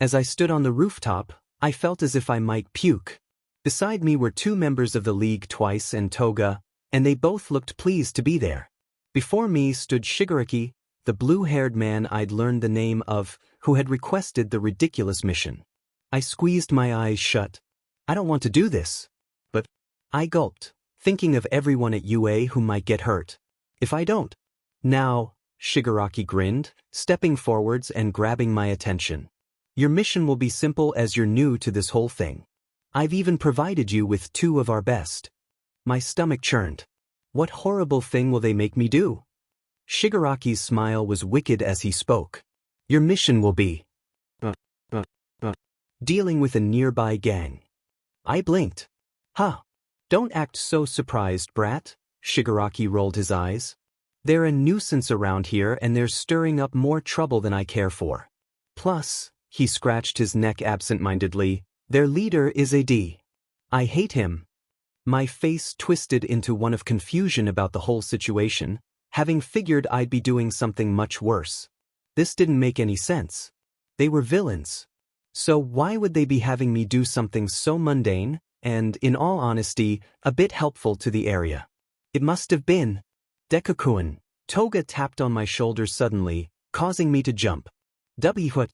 As I stood on the rooftop, I felt as if I might puke. Beside me were two members of the League, Twice and Toga, and they both looked pleased to be there. Before me stood Shigaraki, the blue-haired man I'd learned the name of, who had requested the ridiculous mission. I squeezed my eyes shut. I don't want to do this. But I gulped, thinking of everyone at UA who might get hurt. If I don't. Now, Shigaraki grinned, stepping forwards and grabbing my attention. Your mission will be simple as you're new to this whole thing. I've even provided you with 2 of our best. My stomach churned. What horrible thing will they make me do? Shigaraki's smile was wicked as he spoke. Your mission will be dealing with a nearby gang. I blinked. Huh. Don't act so surprised, brat. Shigaraki rolled his eyes. They're a nuisance around here and they're stirring up more trouble than I care for. Plus, he scratched his neck absent-mindedly, their leader is a D. I hate him. My face twisted into one of confusion about the whole situation, having figured I'd be doing something much worse. This didn't make any sense. They were villains. So why would they be having me do something so mundane, and, in all honesty, a bit helpful to the area? It must have been Deku-kun. Toga tapped on my shoulder suddenly, causing me to jump. What?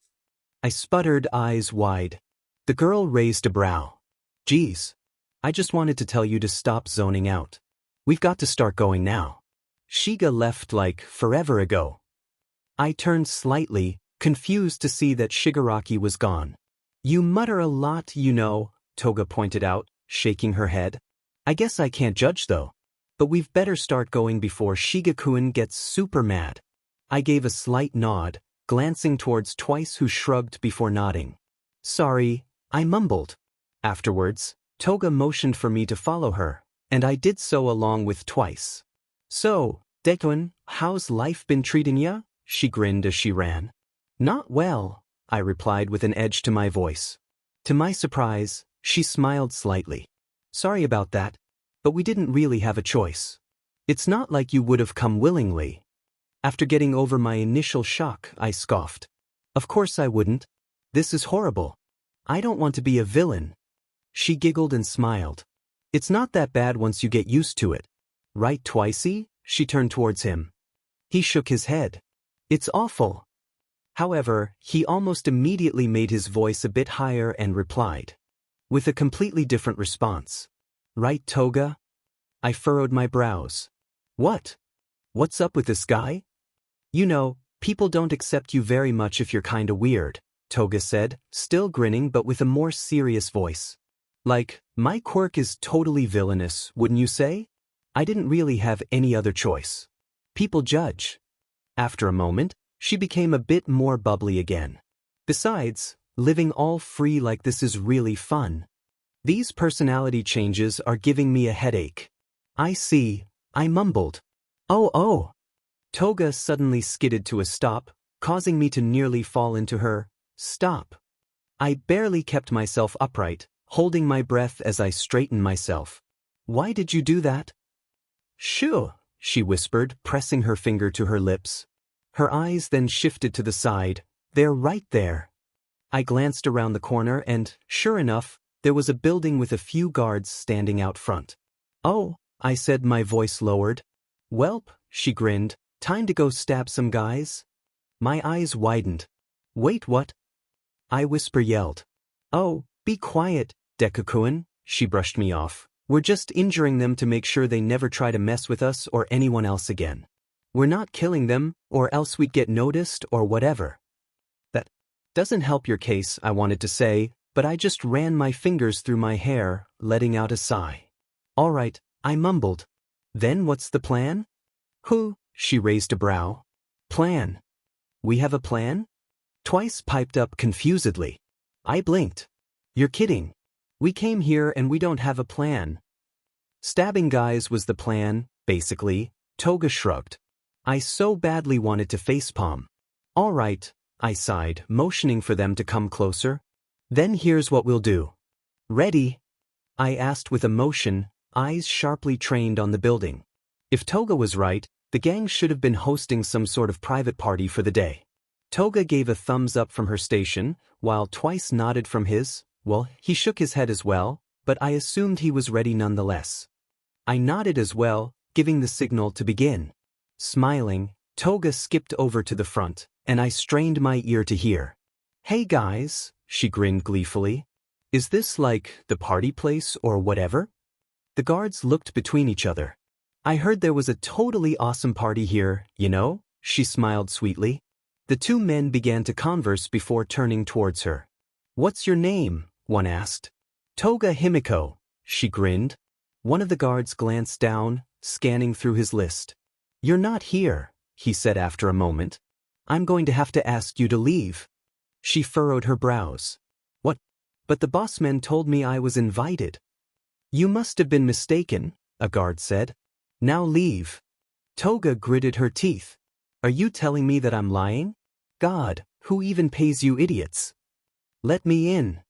I sputtered, eyes wide. The girl raised a brow. Geez. I just wanted to tell you to stop zoning out. We've got to start going now. Shiga left like forever ago. I turned slightly, confused to see that Shigaraki was gone. You mutter a lot, you know, Toga pointed out, shaking her head. I guess I can't judge though. But we've better start going before Shiga-kun gets super mad. I gave a slight nod, glancing towards Twice, who shrugged before nodding. Sorry, I mumbled. Afterwards, Toga motioned for me to follow her, and I did so along with Twice. So, Deku, how's life been treating ya? She grinned as she ran. Not well, I replied with an edge to my voice. To my surprise, she smiled slightly. Sorry about that, but we didn't really have a choice. It's not like you would have come willingly. After getting over my initial shock, I scoffed. Of course I wouldn't. This is horrible. I don't want to be a villain. She giggled and smiled. It's not that bad once you get used to it. Right, Twicey? She turned towards him. He shook his head. It's awful. However, he almost immediately made his voice a bit higher and replied. With a completely different response. Right, Toga? I furrowed my brows. What? What's up with this guy? You know, people don't accept you very much if you're kinda weird, Toga said, still grinning but with a more serious voice. Like, my quirk is totally villainous, wouldn't you say? I didn't really have any other choice. People judge. After a moment, she became a bit more bubbly again. Besides, living all free like this is really fun. These personality changes are giving me a headache. I see, I mumbled. Oh. Toga suddenly skidded to a stop, causing me to nearly fall into her. Stop. I barely kept myself upright, holding my breath as I straightened myself. Why did you do that? Shoo, she whispered, pressing her finger to her lips. Her eyes then shifted to the side. They're right there. I glanced around the corner and, sure enough, there was a building with a few guards standing out front. Oh, I said, my voice lowered. Welp, she grinned, time to go stab some guys? My eyes widened. Wait, what? I yelled. Oh, be quiet, Deku-kun, she brushed me off. We're just injuring them to make sure they never try to mess with us or anyone else again. We're not killing them, or else we'd get noticed or whatever. That doesn't help your case, I wanted to say, but I just ran my fingers through my hair, letting out a sigh. All right, I mumbled. Then what's the plan? Who? She raised a brow. Plan. We have a plan? Twice piped up confusedly. I blinked. You're kidding. We came here and we don't have a plan. Stabbing guys was the plan, basically, Toga shrugged. I so badly wanted to facepalm. All right, I sighed, motioning for them to come closer. Then here's what we'll do. Ready? I asked with emotion, eyes sharply trained on the building. If Toga was right, the gang should have been hosting some sort of private party for the day. Toga gave a thumbs up from her station, while Twice nodded from his. Well, he shook his head as well, but I assumed he was ready nonetheless. I nodded as well, giving the signal to begin. Smiling, Toga skipped over to the front, and I strained my ear to hear. Hey guys, she grinned gleefully. Is this like the party place or whatever? The guards looked between each other. I heard there was a totally awesome party here, you know, she smiled sweetly. The two men began to converse before turning towards her. What's your name? One asked. Toga Himiko, she grinned. One of the guards glanced down, scanning through his list. You're not here, he said after a moment. I'm going to have to ask you to leave. She furrowed her brows. What? But the bossman told me I was invited. You must have been mistaken, a guard said. Now leave. Toga gritted her teeth. Are you telling me that I'm lying? God, who even pays you idiots? Let me in.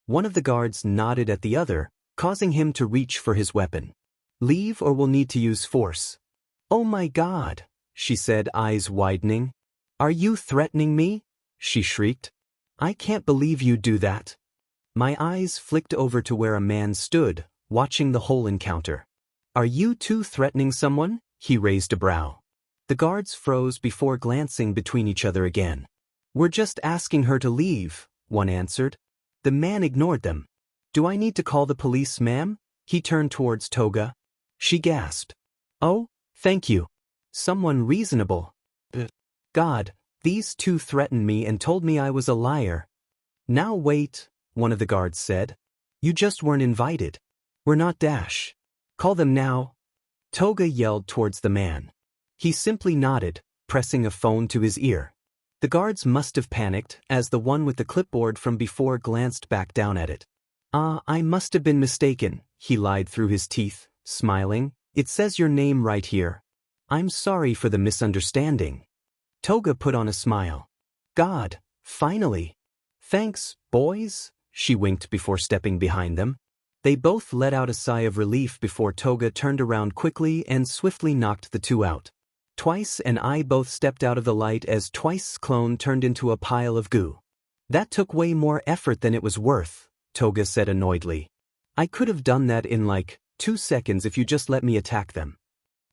One of the guards nodded at the other, causing him to reach for his weapon. Leave or we'll need to use force. Oh my God, she said, eyes widening. Are you threatening me? She shrieked. I can't believe you do that. My eyes flicked over to where a man stood, watching the whole encounter. Are you two threatening someone? He raised a brow. The guards froze before glancing between each other again. We're just asking her to leave, one answered. The man ignored them. Do I need to call the police, ma'am? He turned towards Toga. She gasped. Oh, thank you. Someone reasonable. God, these two threatened me and told me I was a liar. Now wait, one of the guards said. You just weren't invited. We're not Dash. Call them now. Toga yelled towards the man. He simply nodded, pressing a phone to his ear. The guards must have panicked as the one with the clipboard from before glanced back down at it. I must have been mistaken, he lied through his teeth, smiling. It says your name right here. I'm sorry for the misunderstanding. Toga put on a smile. God, finally. Thanks, boys, she winked before stepping behind them. They both let out a sigh of relief before Toga turned around quickly and swiftly knocked the two out. Twice and I both stepped out of the light as Twice's clone turned into a pile of goo. That took way more effort than it was worth, Toga said annoyedly. I could have done that in like 2 seconds if you just let me attack them.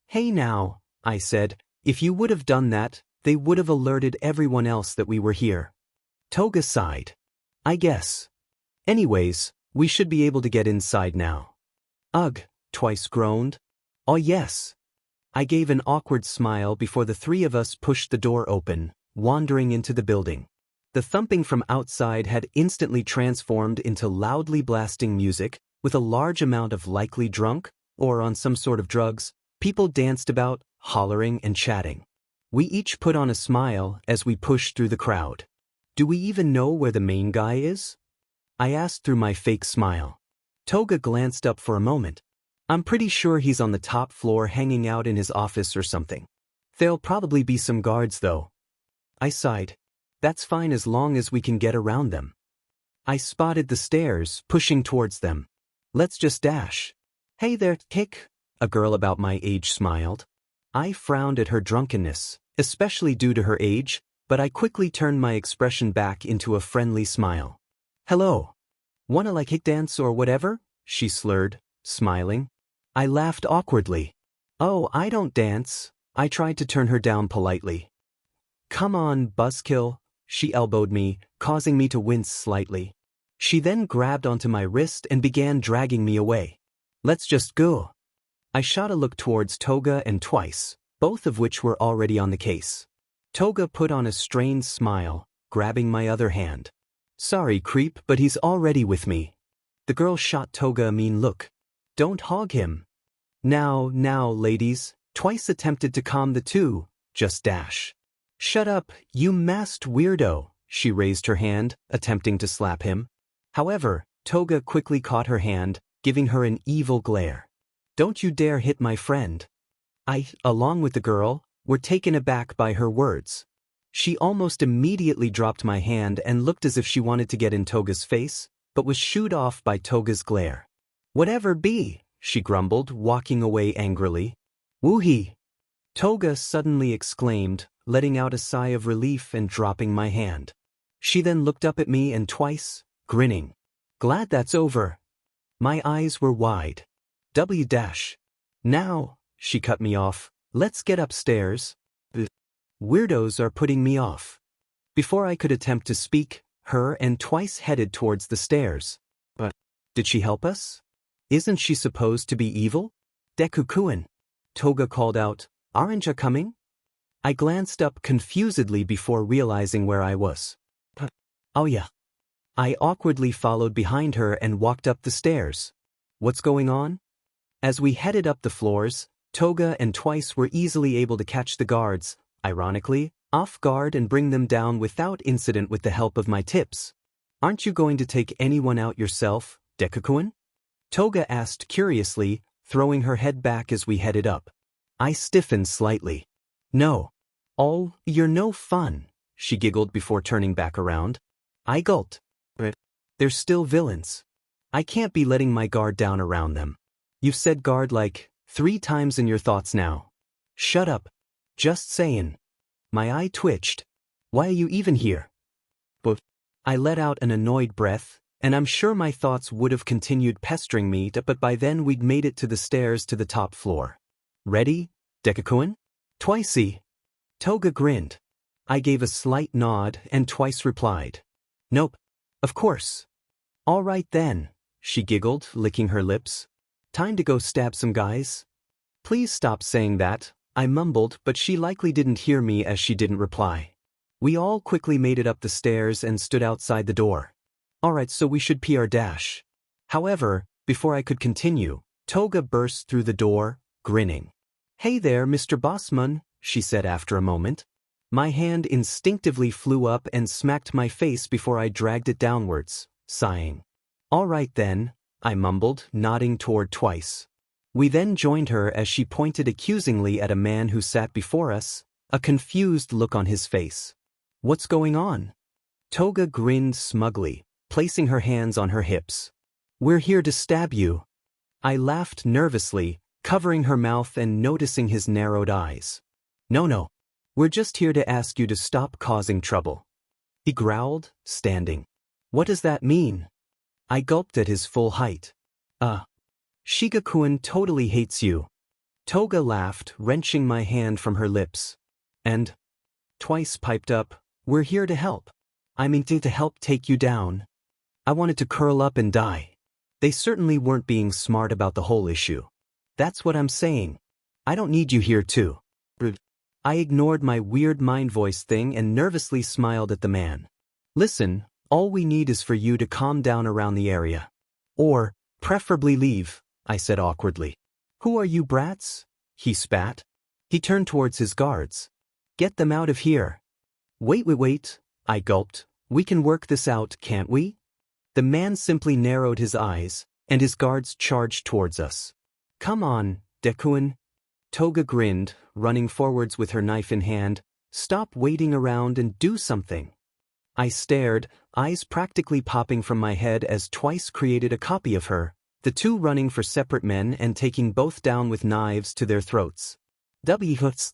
Hey now, I said, if you would have done that, they would have alerted everyone else that we were here. Toga sighed. I guess. Anyways, we should be able to get inside now. Ugh, Twice groaned. Oh yes. I gave an awkward smile before the three of us pushed the door open, wandering into the building. The thumping from outside had instantly transformed into loudly blasting music, with a large amount of likely drunk, or on some sort of drugs, people danced about, hollering and chatting. We each put on a smile as we pushed through the crowd. Do we even know where the main guy is? I asked through my fake smile. Toga glanced up for a moment. I'm pretty sure he's on the top floor hanging out in his office or something. There'll probably be some guards though. I sighed. That's fine as long as we can get around them. I spotted the stairs, pushing towards them. Let's just dash. Hey there, Kick, a girl about my age smiled. I frowned at her drunkenness, especially due to her age, but I quickly turned my expression back into a friendly smile. Hello. Wanna like kick dance or whatever? She slurred, smiling. I laughed awkwardly. Oh, I don't dance. I tried to turn her down politely. Come on, buzzkill, she elbowed me, causing me to wince slightly. She then grabbed onto my wrist and began dragging me away. Let's just go. I shot a look towards Toga and Twice, both of which were already on the case. Toga put on a strained smile, grabbing my other hand. Sorry, creep, but he's already with me. The girl shot Toga a mean look. Don't hog him. Now, ladies, Twice attempted to calm the two, just dash. Shut up, you masked weirdo, she raised her hand, attempting to slap him. However, Toga quickly caught her hand, giving her an evil glare. Don't you dare hit my friend. I, along with the girl, were taken aback by her words. She almost immediately dropped my hand and looked as if she wanted to get in Toga's face, but was shooed off by Toga's glare. Whatever be, she grumbled, walking away angrily. Woohee! Toga suddenly exclaimed, letting out a sigh of relief and dropping my hand. She then looked up at me and twice, grinning. Glad that's over. My eyes were wide. Now, she cut me off, let's get upstairs. The weirdos are putting me off. Before I could attempt to speak, her and twice headed towards the stairs. But did she help us? Isn't she supposed to be evil? Deku-kun, Toga called out, aren't you coming? I glanced up confusedly before realizing where I was. Oh yeah. I awkwardly followed behind her and walked up the stairs. What's going on? As we headed up the floors, Toga and Twice were easily able to catch the guards, ironically, off guard and bring them down without incident with the help of my tips. Aren't you going to take anyone out yourself, Deku-kun? Toga asked curiously, throwing her head back as we headed up. I stiffened slightly. No. Oh, you're no fun, she giggled before turning back around. I gulped. But they're still villains. I can't be letting my guard down around them. You've said guard like 3 times in your thoughts now. Shut up. Just saying. My eye twitched. Why are you even here? But I let out an annoyed breath, and I'm sure my thoughts would have continued pestering me, but by then we'd made it to the stairs to the top floor. Ready, Deku-kun? Twicey. Toga grinned. I gave a slight nod and Twice replied. Nope. Of course. All right then, she giggled, licking her lips. Time to go stab some guys? Please stop saying that, I mumbled, but she likely didn't hear me as she didn't reply. We all quickly made it up the stairs and stood outside the door. Alright, so we should PR dash. However, before I could continue, Toga burst through the door, grinning. Hey there, Mr. Bossman, she said after a moment. My hand instinctively flew up and smacked my face before I dragged it downwards, sighing. All right then, I mumbled, nodding toward Twice. We then joined her as she pointed accusingly at a man who sat before us, a confused look on his face. What's going on? Toga grinned smugly, placing her hands on her hips. We're here to stab you. I laughed nervously, covering her mouth and noticing his narrowed eyes. No. We're just here to ask you to stop causing trouble. He growled, standing. What does that mean? I gulped at his full height. Shiga-kun totally hates you. Toga laughed, wrenching my hand from her lips. And Twice piped up, we're here to help. I mean to help take you down. I wanted to curl up and die. They certainly weren't being smart about the whole issue. That's what I'm saying. I don't need you here too. I ignored my weird mind voice thing and nervously smiled at the man. Listen, all we need is for you to calm down around the area. Or, preferably leave, I said awkwardly. Who are you brats? He spat. He turned towards his guards. Get them out of here. Wait, I gulped. We can work this out, can't we? The man simply narrowed his eyes, and his guards charged towards us. Come on, Deku-kun. Toga grinned, running forwards with her knife in hand. Stop waiting around and do something. I stared, eyes practically popping from my head as Twice created a copy of her, the two running for separate men and taking both down with knives to their throats. W-hoots.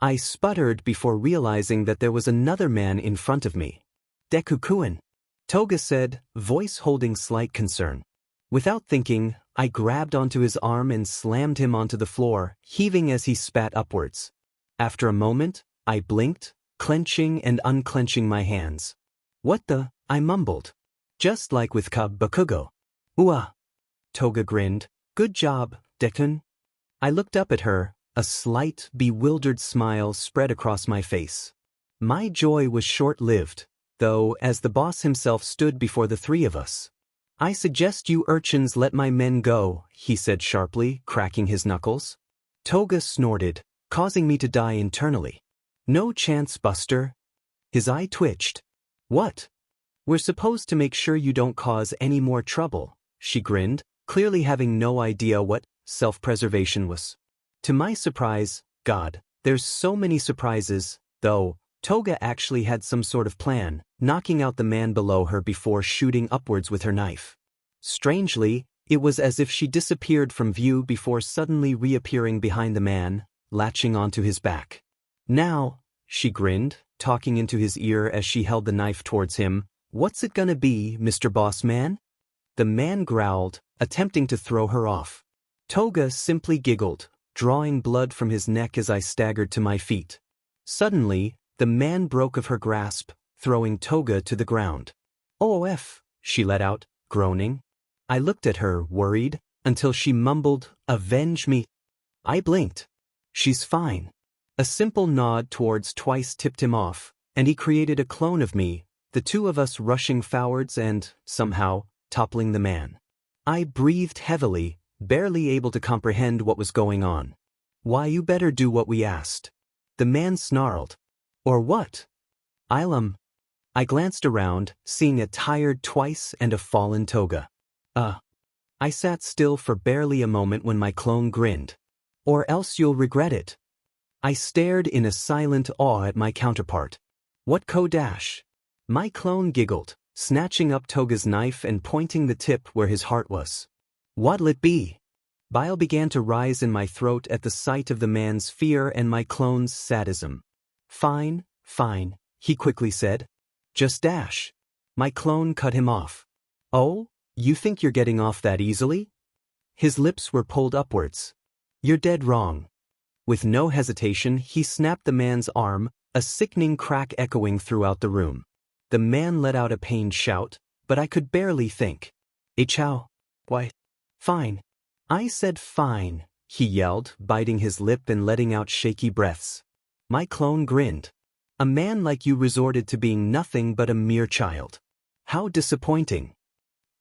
I sputtered before realizing that there was another man in front of me. Deku-kun, Toga said, voice holding slight concern. Without thinking, I grabbed onto his arm and slammed him onto the floor, heaving as he spat upwards. After a moment, I blinked, clenching and unclenching my hands. What the? I mumbled. Just like with Bakugo. Ooh-ah. Toga grinned. Good job, Deku-kun. I looked up at her, a slight, bewildered smile spread across my face. My joy was short-lived, though, as the boss himself stood before the three of us. I suggest you urchins let my men go, he said sharply, cracking his knuckles. Toga snorted, causing me to die internally. No chance, Buster. His eye twitched. What? We're supposed to make sure you don't cause any more trouble, she grinned, clearly having no idea what self-preservation was. To my surprise, God, there's so many surprises, though, Toga actually had some sort of plan, knocking out the man below her before shooting upwards with her knife. Strangely, it was as if she disappeared from view before suddenly reappearing behind the man, latching onto his back. "Now," she grinned, talking into his ear as she held the knife towards him, "what's it gonna be, Mr. Boss Man?" The man growled, attempting to throw her off. Toga simply giggled, drawing blood from his neck as I staggered to my feet. Suddenly, the man broke of her grasp, throwing Toga to the ground. "OF," she let out, groaning. I looked at her, worried, until she mumbled, "Avenge me." I blinked. "She's fine." A simple nod towards Twice tipped him off, and he created a clone of me, the two of us rushing forwards and, somehow, toppling the man. I breathed heavily, barely able to comprehend what was going on. "Why, you better do what we asked." The man snarled. "Or what?" I glanced around, seeing a tired Twice and a fallen Toga. I sat still for barely a moment when my clone grinned. "Or else you'll regret it." I stared in a silent awe at my counterpart. "What Kodash?" My clone giggled, snatching up Toga's knife and pointing the tip where his heart was. "What'll it be?" Bile began to rise in my throat at the sight of the man's fear and my clone's sadism. Fine, he quickly said. "Just dash." My clone cut him off. "Oh? You think you're getting off that easily?" His lips were pulled upwards. "You're dead wrong." With no hesitation, he snapped the man's arm, a sickening crack echoing throughout the room. The man let out a pained shout, but I could barely think. "Chow." "Why? Fine." I said fine, he yelled, biting his lip and letting out shaky breaths. My clone grinned. "A man like you resorted to being nothing but a mere child. How disappointing."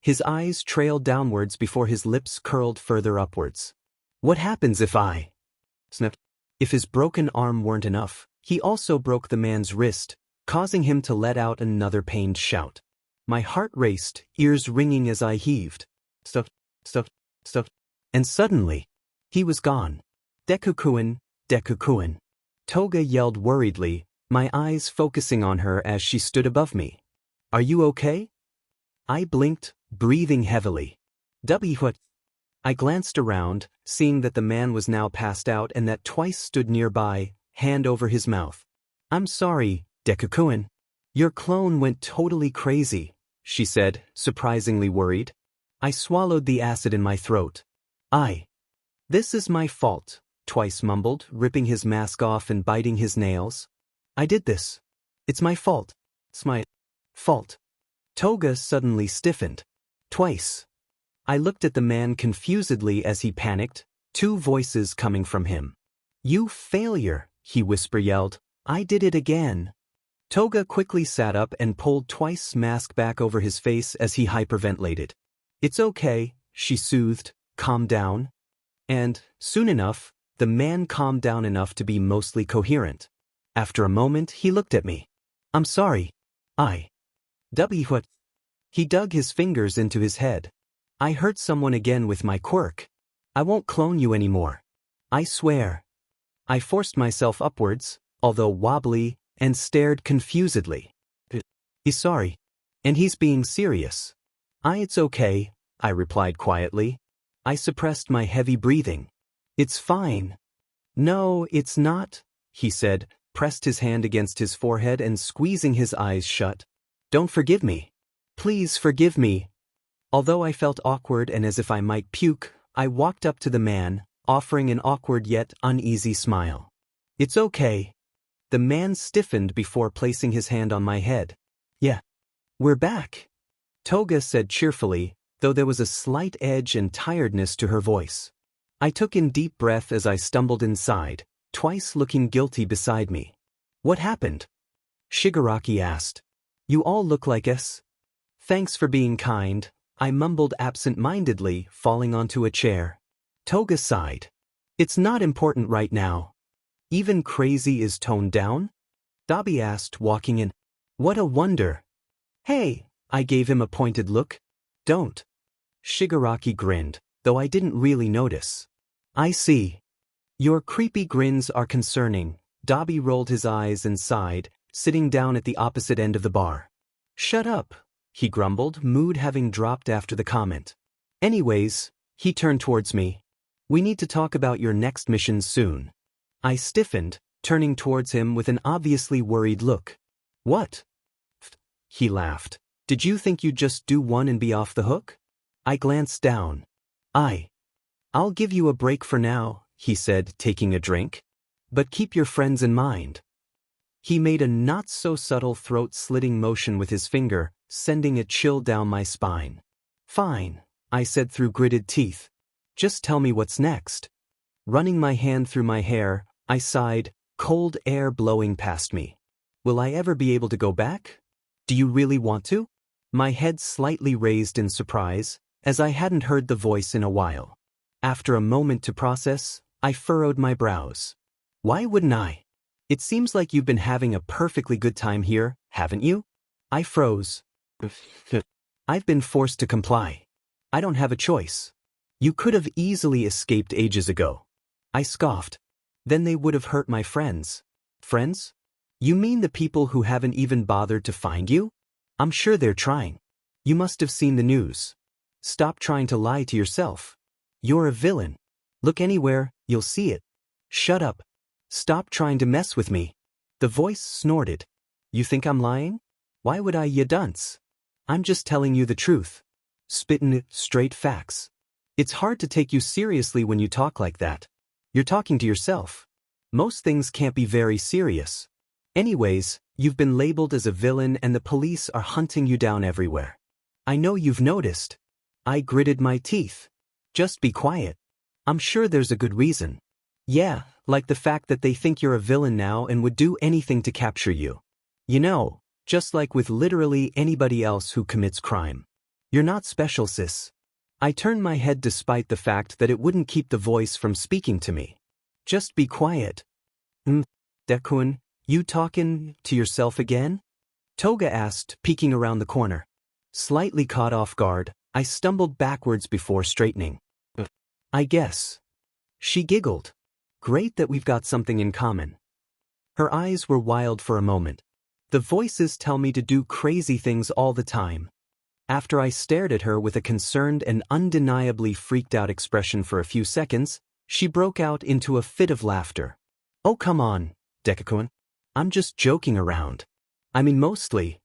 His eyes trailed downwards before his lips curled further upwards. "What happens if I—" Snap. If his broken arm weren't enough, he also broke the man's wrist, causing him to let out another pained shout. My heart raced, ears ringing as I heaved. Stuff. And suddenly, he was gone. Deku-kun. Toga yelled worriedly, my eyes focusing on her as she stood above me. "Are you okay?" I blinked, breathing heavily. What? I glanced around, seeing that the man was now passed out and that Twice stood nearby, hand over his mouth. "I'm sorry, Deku-kun. Your clone went totally crazy," she said, surprisingly worried. I swallowed the acid in my throat. "This is my fault," Twice mumbled, ripping his mask off and biting his nails. "I did this. It's my fault. It's my fault." Toga suddenly stiffened. "Twice." I looked at the man confusedly as he panicked, two voices coming from him. "You failure," he yelled. "I did it again." Toga quickly sat up and pulled Twice's mask back over his face as he hyperventilated. "It's okay," she soothed, "calm down." And, soon enough, the man calmed down enough to be mostly coherent. After a moment, he looked at me. "I'm sorry. What?" He dug his fingers into his head. "I hurt someone again with my quirk. I won't clone you anymore. I swear." I forced myself upwards, although wobbly, and stared confusedly. "He's sorry. And he's being serious." It's okay," I replied quietly. I suppressed my heavy breathing. "It's fine." "No, it's not," he said, pressed his hand against his forehead and squeezing his eyes shut. "Don't forgive me. Please forgive me." Although I felt awkward and as if I might puke, I walked up to the man, offering an awkward yet uneasy smile. "It's okay." The man stiffened before placing his hand on my head. "Yeah. We're back," Toga said cheerfully, though there was a slight edge and tiredness to her voice. I took in deep breath as I stumbled inside, Twice looking guilty beside me. "What happened?" Shigaraki asked. "You all look like us." "Thanks for being kind," I mumbled absent-mindedly, falling onto a chair. Toga sighed. "It's not important right now." "Even crazy is toned down?" Dabi asked, walking in. "What a wonder." "Hey," I gave him a pointed look. "Don't." Shigaraki grinned, though I didn't really notice. "I see. Your creepy grins are concerning." Dabi rolled his eyes and sighed, sitting down at the opposite end of the bar. Shut up, he grumbled, mood having dropped after the comment. Anyways, he turned towards me. We need to talk about your next mission soon. I stiffened, turning towards him with an obviously worried look. What? He laughed. Did you think you'd just do one and be off the hook? I glanced down. I'll give you a break for now, he said, taking a drink. But keep your friends in mind. He made a not-so-subtle throat-slitting motion with his finger, sending a chill down my spine. Fine, I said through gritted teeth. Just tell me what's next. Running my hand through my hair, I sighed, cold air blowing past me. Will I ever be able to go back? Do you really want to? My head slightly raised in surprise, as I hadn't heard the voice in a while. After a moment to process, I furrowed my brows. Why wouldn't I? It seems like you've been having a perfectly good time here, haven't you? I froze. I've been forced to comply. I don't have a choice. You could have easily escaped ages ago. I scoffed. Then they would have hurt my friends. Friends? You mean the people who haven't even bothered to find you? I'm sure they're trying. You must have seen the news. Stop trying to lie to yourself. You're a villain. Look anywhere, you'll see it. Shut up. Stop trying to mess with me. The voice snorted. You think I'm lying? Why would I, you dunce? I'm just telling you the truth. Spittin' straight facts. It's hard to take you seriously when you talk like that. You're talking to yourself. Most things can't be very serious. Anyways, you've been labeled as a villain and the police are hunting you down everywhere. I know you've noticed. I gritted my teeth. Just be quiet. I'm sure there's a good reason. Yeah, like the fact that they think you're a villain now and would do anything to capture you. You know, just like with literally anybody else who commits crime. You're not special, sis. I turned my head despite the fact that it wouldn't keep the voice from speaking to me. Just be quiet. Deku, you talking to yourself again? Toga asked, peeking around the corner. Slightly caught off guard, I stumbled backwards before straightening. I guess. She giggled. Great that we've got something in common. Her eyes were wild for a moment. The voices tell me to do crazy things all the time. After I stared at her with a concerned and undeniably freaked out expression for a few seconds, she broke out into a fit of laughter. Oh come on, Deku. I'm just joking around. I mean mostly.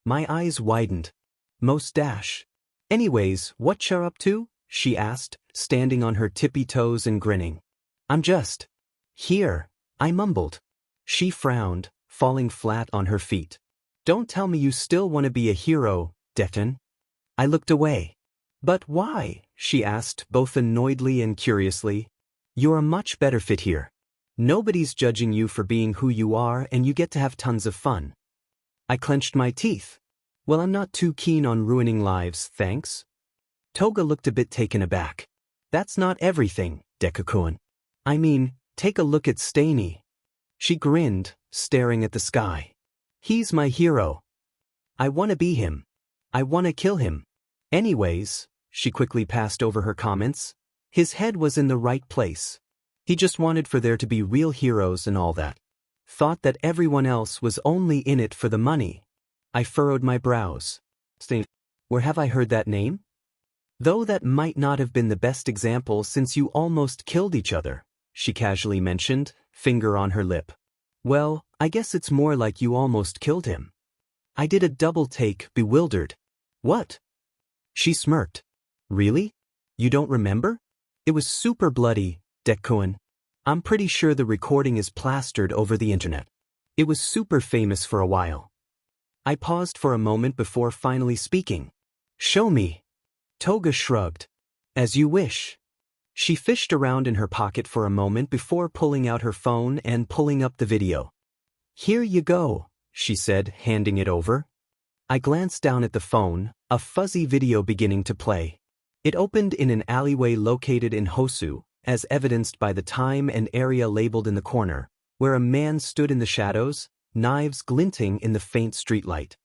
My eyes widened. Most dash. Anyways, what you're up to? She asked, standing on her tippy toes and grinning. I'm just here, I mumbled. She frowned, falling flat on her feet. Don't tell me you still want to be a hero, Deku. I looked away. But why? She asked, both annoyedly and curiously. You're a much better fit here. Nobody's judging you for being who you are and you get to have tons of fun. I clenched my teeth. Well, I'm not too keen on ruining lives, thanks. Toga looked a bit taken aback. That's not everything, Deku-kun. I mean, take a look at Staney. She grinned, staring at the sky. He's my hero. I want to be him. I want to kill him. Anyways, she quickly passed over her comments. His head was in the right place. He just wanted for there to be real heroes and all that. Thought that everyone else was only in it for the money. I furrowed my brows. Where have I heard that name? Though that might not have been the best example since you almost killed each other, she casually mentioned, finger on her lip. Well, I guess it's more like you almost killed him. I did a double take, bewildered. What? She smirked. Really? You don't remember? It was super bloody, Deku. I'm pretty sure the recording is plastered over the internet. It was super famous for a while. I paused for a moment before finally speaking. Show me. Toga shrugged. As you wish. She fished around in her pocket for a moment before pulling out her phone and pulling up the video. Here you go, she said, handing it over. I glanced down at the phone, a fuzzy video beginning to play. It opened in an alleyway located in Hosu, as evidenced by the time and area labeled in the corner, where a man stood in the shadows, knives glinting in the faint streetlight.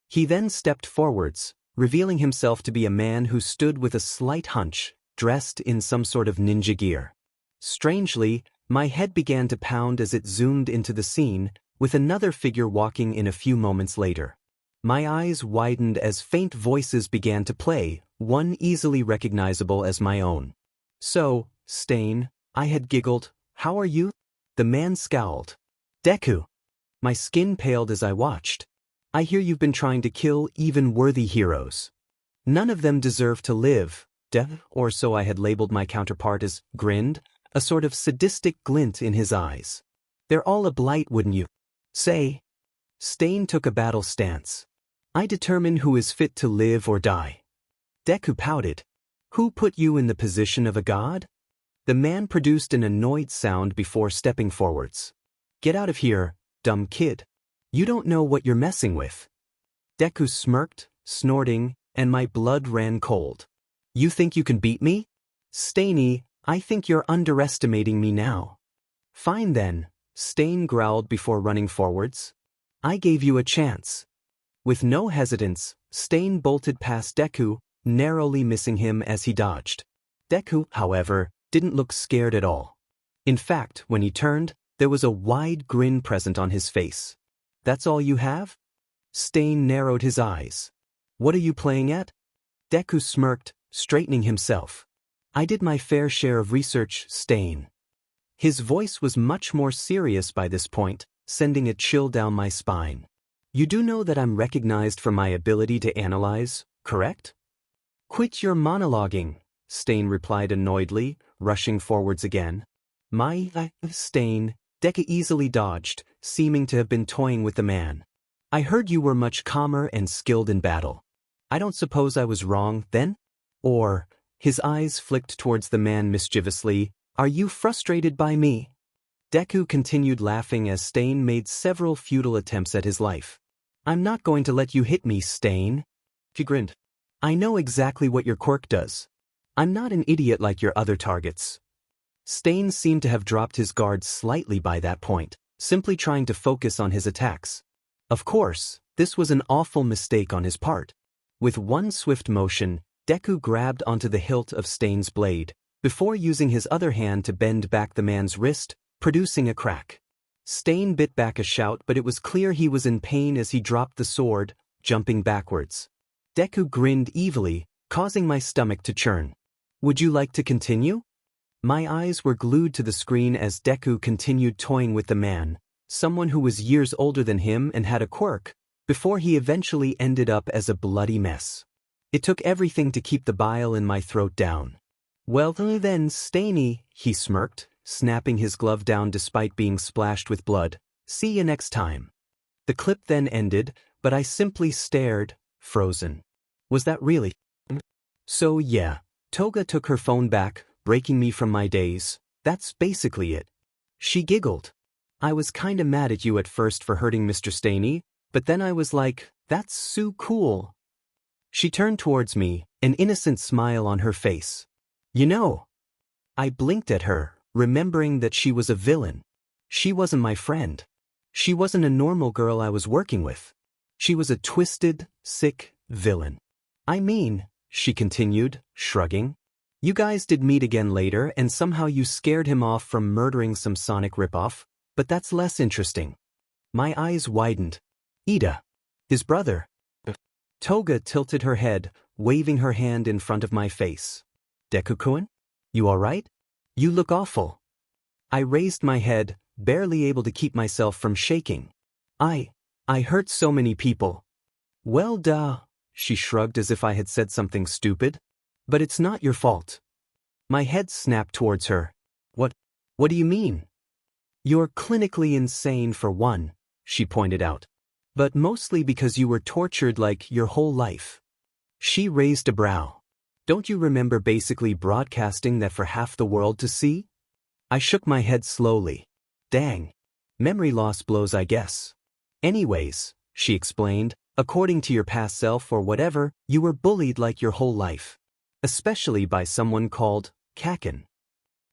He then stepped forwards, revealing himself to be a man who stood with a slight hunch, dressed in some sort of ninja gear. Strangely, my head began to pound as it zoomed into the scene, with another figure walking in a few moments later. My eyes widened as faint voices began to play, one easily recognizable as my own. "So, Stain," I had giggled, "how are you?" The man scowled. "Deku." My skin paled as I watched. "I hear you've been trying to kill even worthy heroes. None of them deserve to live." Or so I had labeled my counterpart as grinned, a sort of sadistic glint in his eyes. "They're all a blight, wouldn't you say?" Stain took a battle stance. "I determine who is fit to live or die." Deku pouted. "Who put you in the position of a god?" The man produced an annoyed sound before stepping forwards. "Get out of here, dumb kid. You don't know what you're messing with." Deku smirked, snorting, and my blood ran cold. "You think you can beat me? Stainy, I think you're underestimating me now." "Fine then," Stain growled before running forwards. "I gave you a chance." With no hesitance, Stain bolted past Deku, narrowly missing him as he dodged. Deku, however, didn't look scared at all. In fact, when he turned, there was a wide grin present on his face. "That's all you have?" Stain narrowed his eyes. "What are you playing at?" Deku smirked, straightening himself. "I did my fair share of research, Stain." His voice was much more serious by this point, sending a chill down my spine. "You do know that I'm recognized for my ability to analyze, correct?" "Quit your monologuing," Stain replied annoyedly, rushing forwards again. Stain," Deku easily dodged, seeming to have been toying with the man. "I heard you were much calmer and skilled in battle. I don't suppose I was wrong, then? Or," his eyes flicked towards the man mischievously, "are you frustrated by me?" Deku continued laughing as Stain made several futile attempts at his life. "I'm not going to let you hit me, Stain." He grinned. "I know exactly what your quirk does. I'm not an idiot like your other targets." Stain seemed to have dropped his guard slightly by that point, simply trying to focus on his attacks. Of course, this was an awful mistake on his part. With one swift motion, Deku grabbed onto the hilt of Stain's blade, before using his other hand to bend back the man's wrist, producing a crack. Stain bit back a shout, but it was clear he was in pain as he dropped the sword, jumping backwards. Deku grinned evilly, causing my stomach to churn. "Would you like to continue?" My eyes were glued to the screen as Deku continued toying with the man, someone who was years older than him and had a quirk, before he eventually ended up as a bloody mess. It took everything to keep the bile in my throat down. "Well then, Stainy," he smirked, snapping his glove down despite being splashed with blood. "See you next time." The clip then ended, but I simply stared, frozen. Was that really? So yeah, Toga took her phone back, breaking me from my daze. That's basically it. She giggled. "I was kinda mad at you at first for hurting Mr. Stainy, but then I was like, that's so cool." She turned towards me, an innocent smile on her face. "You know." I blinked at her, remembering that she was a villain. She wasn't my friend. She wasn't a normal girl I was working with. She was a twisted, sick villain. "I mean," she continued, shrugging, "you guys did meet again later and somehow you scared him off from murdering some Sonic ripoff, but that's less interesting." My eyes widened. "Ida. His brother." Toga tilted her head, waving her hand in front of my face. "Deku-kun? You alright? You look awful." I raised my head, barely able to keep myself from shaking. I hurt so many people." "Well duh," she shrugged as if I had said something stupid. "But it's not your fault." My head snapped towards her. What do you mean?" "You're clinically insane for one," she pointed out. "But mostly because you were tortured like your whole life." She raised a brow. "Don't you remember basically broadcasting that for half the world to see?" I shook my head slowly. "Dang. Memory loss blows, I guess." "Anyways," she explained, "according to your past self or whatever, you were bullied like your whole life. Especially by someone called Kaken."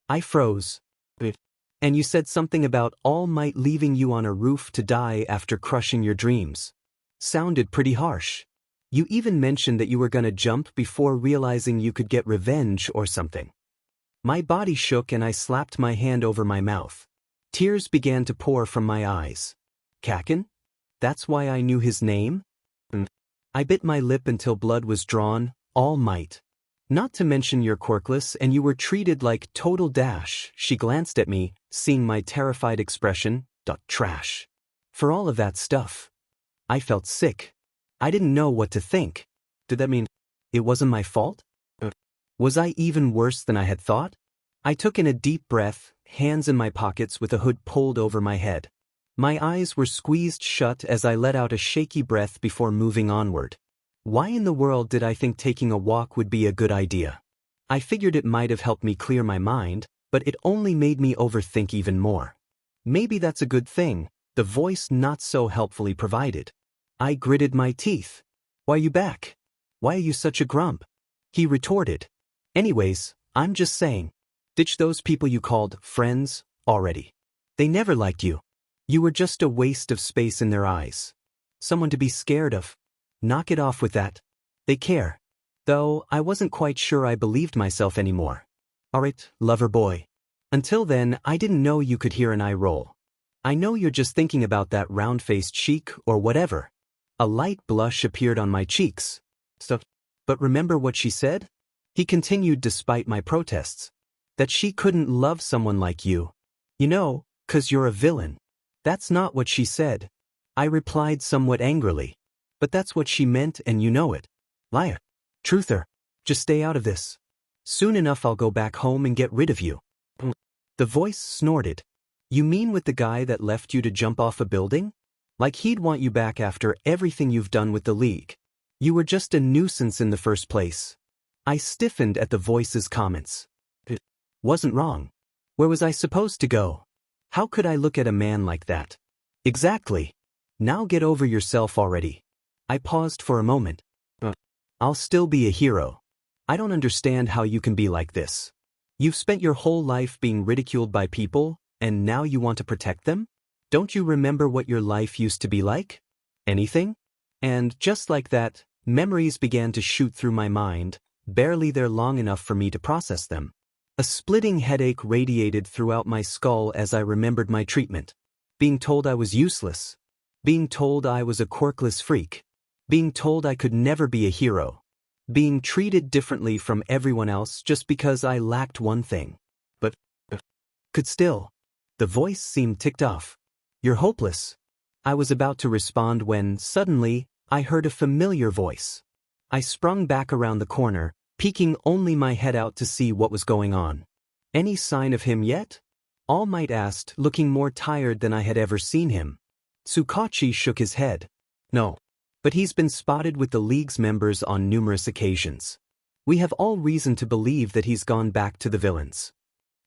I froze. "And you said something about All Might leaving you on a roof to die after crushing your dreams. Sounded pretty harsh. You even mentioned that you were gonna jump before realizing you could get revenge or something." My body shook and I slapped my hand over my mouth. Tears began to pour from my eyes. Kakin? That's why I knew his name? I bit my lip until blood was drawn, All Might. Not to mention you're quirkless and you were treated like total dash. She glanced at me, seeing my terrified expression. Trash. For all of that stuff. I felt sick. I didn't know what to think. Did that mean it wasn't my fault? Was I even worse than I had thought? I took in a deep breath, hands in my pockets with a hood pulled over my head. My eyes were squeezed shut as I let out a shaky breath before moving onward. Why in the world did I think taking a walk would be a good idea? I figured it might have helped me clear my mind, but it only made me overthink even more. Maybe that's a good thing, the voice not so helpfully provided. I gritted my teeth. Why you back? Why are you such a grump? He retorted. Anyways, I'm just saying. Ditch those people you called friends already. They never liked you. You were just a waste of space in their eyes. Someone to be scared of. Knock it off with that. They care. Though, I wasn't quite sure I believed myself anymore. Alright, lover boy. Until then, I didn't know you could hear an eye roll. I know you're just thinking about that round-faced cheek or whatever. A light blush appeared on my cheeks. But remember what she said? He continued despite my protests. That she couldn't love someone like you. You know, 'cause you're a villain. That's not what she said. I replied somewhat angrily. But that's what she meant and you know it. Liar. Truther. Just stay out of this. Soon enough I'll go back home and get rid of you. The voice snorted. You mean with the guy that left you to jump off a building? Like he'd want you back after everything you've done with the League. You were just a nuisance in the first place. I stiffened at the voice's comments. It wasn't wrong. Where was I supposed to go? How could I look at a man like that? Exactly. Now get over yourself already. I paused for a moment. I'll still be a hero. I don't understand how you can be like this. You've spent your whole life being ridiculed by people, and now you want to protect them? Don't you remember what your life used to be like? Anything? And just like that, memories began to shoot through my mind, barely there long enough for me to process them. A splitting headache radiated throughout my skull as I remembered my treatment. Being told I was useless. Being told I was a quirkless freak. Being told I could never be a hero. Being treated differently from everyone else just because I lacked one thing. But could still. The voice seemed ticked off. You're hopeless. I was about to respond when, suddenly, I heard a familiar voice. I sprung back around the corner, peeking only my head out to see what was going on. Any sign of him yet? All Might asked, looking more tired than I had ever seen him. Tsukachi shook his head. No. But he's been spotted with the League's members on numerous occasions. We have all reason to believe that he's gone back to the villains.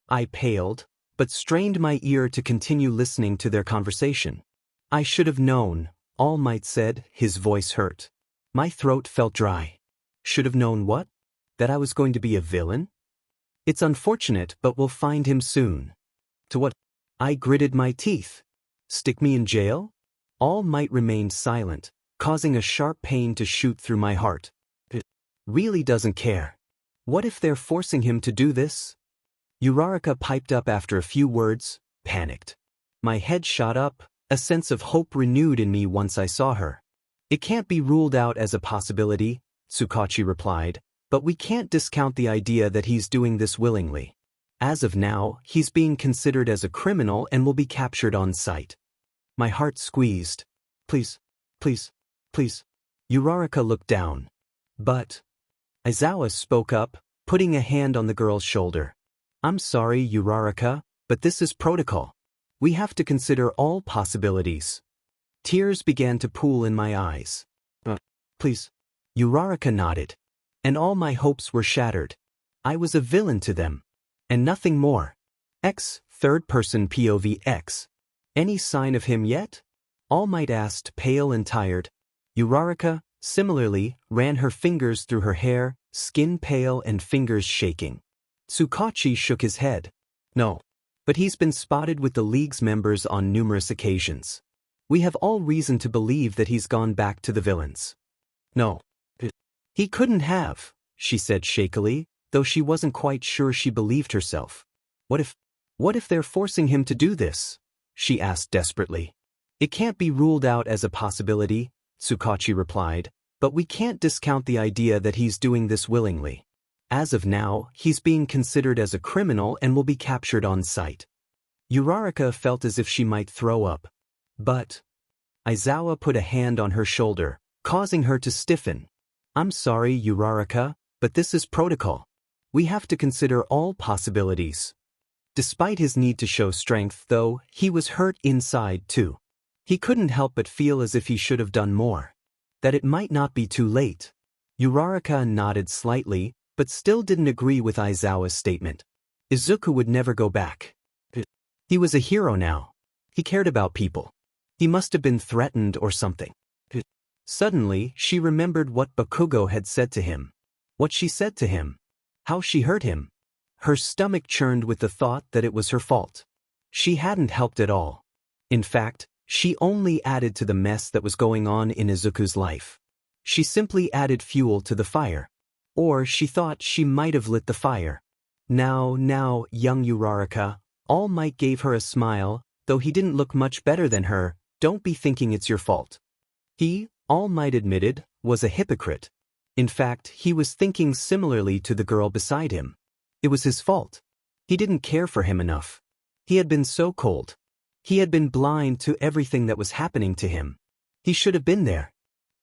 I paled, but strained my ear to continue listening to their conversation. I should have known, All Might said, his voice hurt. My throat felt dry. Should have known what? That I was going to be a villain? It's unfortunate, but we'll find him soon. To what? I gritted my teeth. Stick me in jail? All Might remained silent, causing a sharp pain to shoot through my heart. It really doesn't care. What if they're forcing him to do this? Uraraka piped up after a few words, panicked. My head shot up, a sense of hope renewed in me once I saw her. It can't be ruled out as a possibility, Tsukachi replied, but we can't discount the idea that he's doing this willingly. As of now, he's being considered as a criminal and will be captured on sight. My heart squeezed. Please, please. Please. Uraraka looked down. But. Aizawa spoke up, putting a hand on the girl's shoulder. I'm sorry, Uraraka, but this is protocol. We have to consider all possibilities. Tears began to pool in my eyes. Please. Uraraka nodded. And all my hopes were shattered. I was a villain to them. And nothing more. Third person POV X. Any sign of him yet? All Might asked, pale and tired. Uraraka, similarly, ran her fingers through her hair, skin pale and fingers shaking. Tsukachi shook his head. No. But he's been spotted with the League's members on numerous occasions. We have all reason to believe that he's gone back to the villains. No. He couldn't have, she said shakily, though she wasn't quite sure she believed herself. What if they're forcing him to do this? She asked desperately. It can't be ruled out as a possibility, Tsukachi replied, but we can't discount the idea that he's doing this willingly. As of now, he's being considered as a criminal and will be captured on sight. Uraraka felt as if she might throw up. But Aizawa put a hand on her shoulder, causing her to stiffen. I'm sorry, Uraraka, but this is protocol. We have to consider all possibilities. Despite his need to show strength, though, he was hurt inside too. He couldn't help but feel as if he should have done more. That it might not be too late. Uraraka nodded slightly, but still didn't agree with Aizawa's statement. Izuku would never go back. He was a hero now. He cared about people. He must have been threatened or something. Suddenly, she remembered what Bakugo had said to him. What she said to him. How she hurt him. Her stomach churned with the thought that it was her fault. She hadn't helped at all. In fact, she only added to the mess that was going on in Izuku's life. She simply added fuel to the fire. Or she thought she might have lit the fire. Now, young Uraraka, All Might gave her a smile, though he didn't look much better than her. Don't be thinking it's your fault. He, All Might admitted, was a hypocrite. In fact, he was thinking similarly to the girl beside him. It was his fault. He didn't care for him enough. He had been so cold. He had been blind to everything that was happening to him. He should have been there.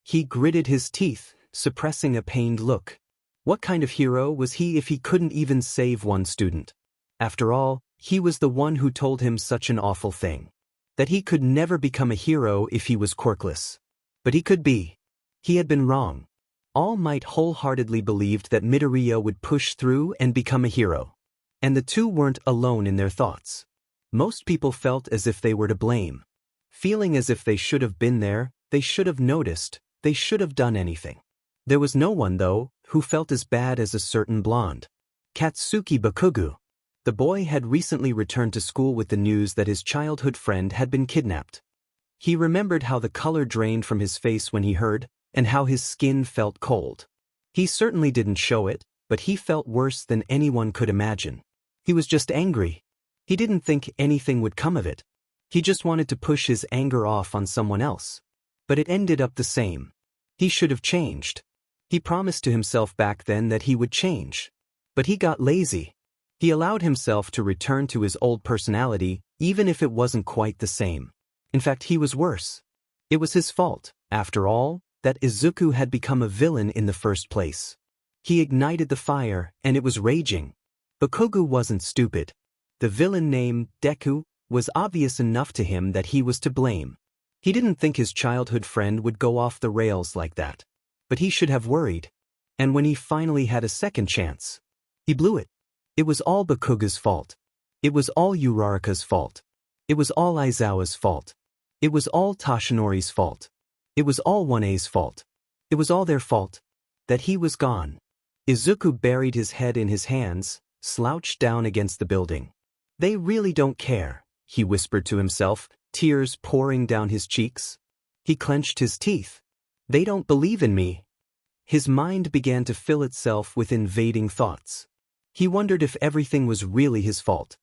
He gritted his teeth, suppressing a pained look. What kind of hero was he if he couldn't even save one student? After all, he was the one who told him such an awful thing. That he could never become a hero if he was quirkless. But he could be. He had been wrong. All Might wholeheartedly believed that Midoriya would push through and become a hero. And the two weren't alone in their thoughts. Most people felt as if they were to blame. Feeling as if they should have been there, they should have noticed, they should have done anything. There was no one, though, who felt as bad as a certain blonde. Katsuki Bakugo. The boy had recently returned to school with the news that his childhood friend had been kidnapped. He remembered how the color drained from his face when he heard, and how his skin felt cold. He certainly didn't show it, but he felt worse than anyone could imagine. He was just angry. He didn't think anything would come of it. He just wanted to push his anger off on someone else. But it ended up the same. He should have changed. He promised to himself back then that he would change. But he got lazy. He allowed himself to return to his old personality, even if it wasn't quite the same. In fact, he was worse. It was his fault, after all, that Izuku had become a villain in the first place. He ignited the fire, and it was raging. Bakugo wasn't stupid. The villain named Deku was obvious enough to him that he was to blame. He didn't think his childhood friend would go off the rails like that. But he should have worried. And when he finally had a second chance, he blew it. It was all Bakugo's fault. It was all Uraraka's fault. It was all Aizawa's fault. It was all Toshinori's fault. It was all 1A's fault. It was all their fault. That he was gone. Izuku buried his head in his hands, slouched down against the building. They really don't care, he whispered to himself, tears pouring down his cheeks. He clenched his teeth. They don't believe in me. His mind began to fill itself with invading thoughts. He wondered if everything was really his fault.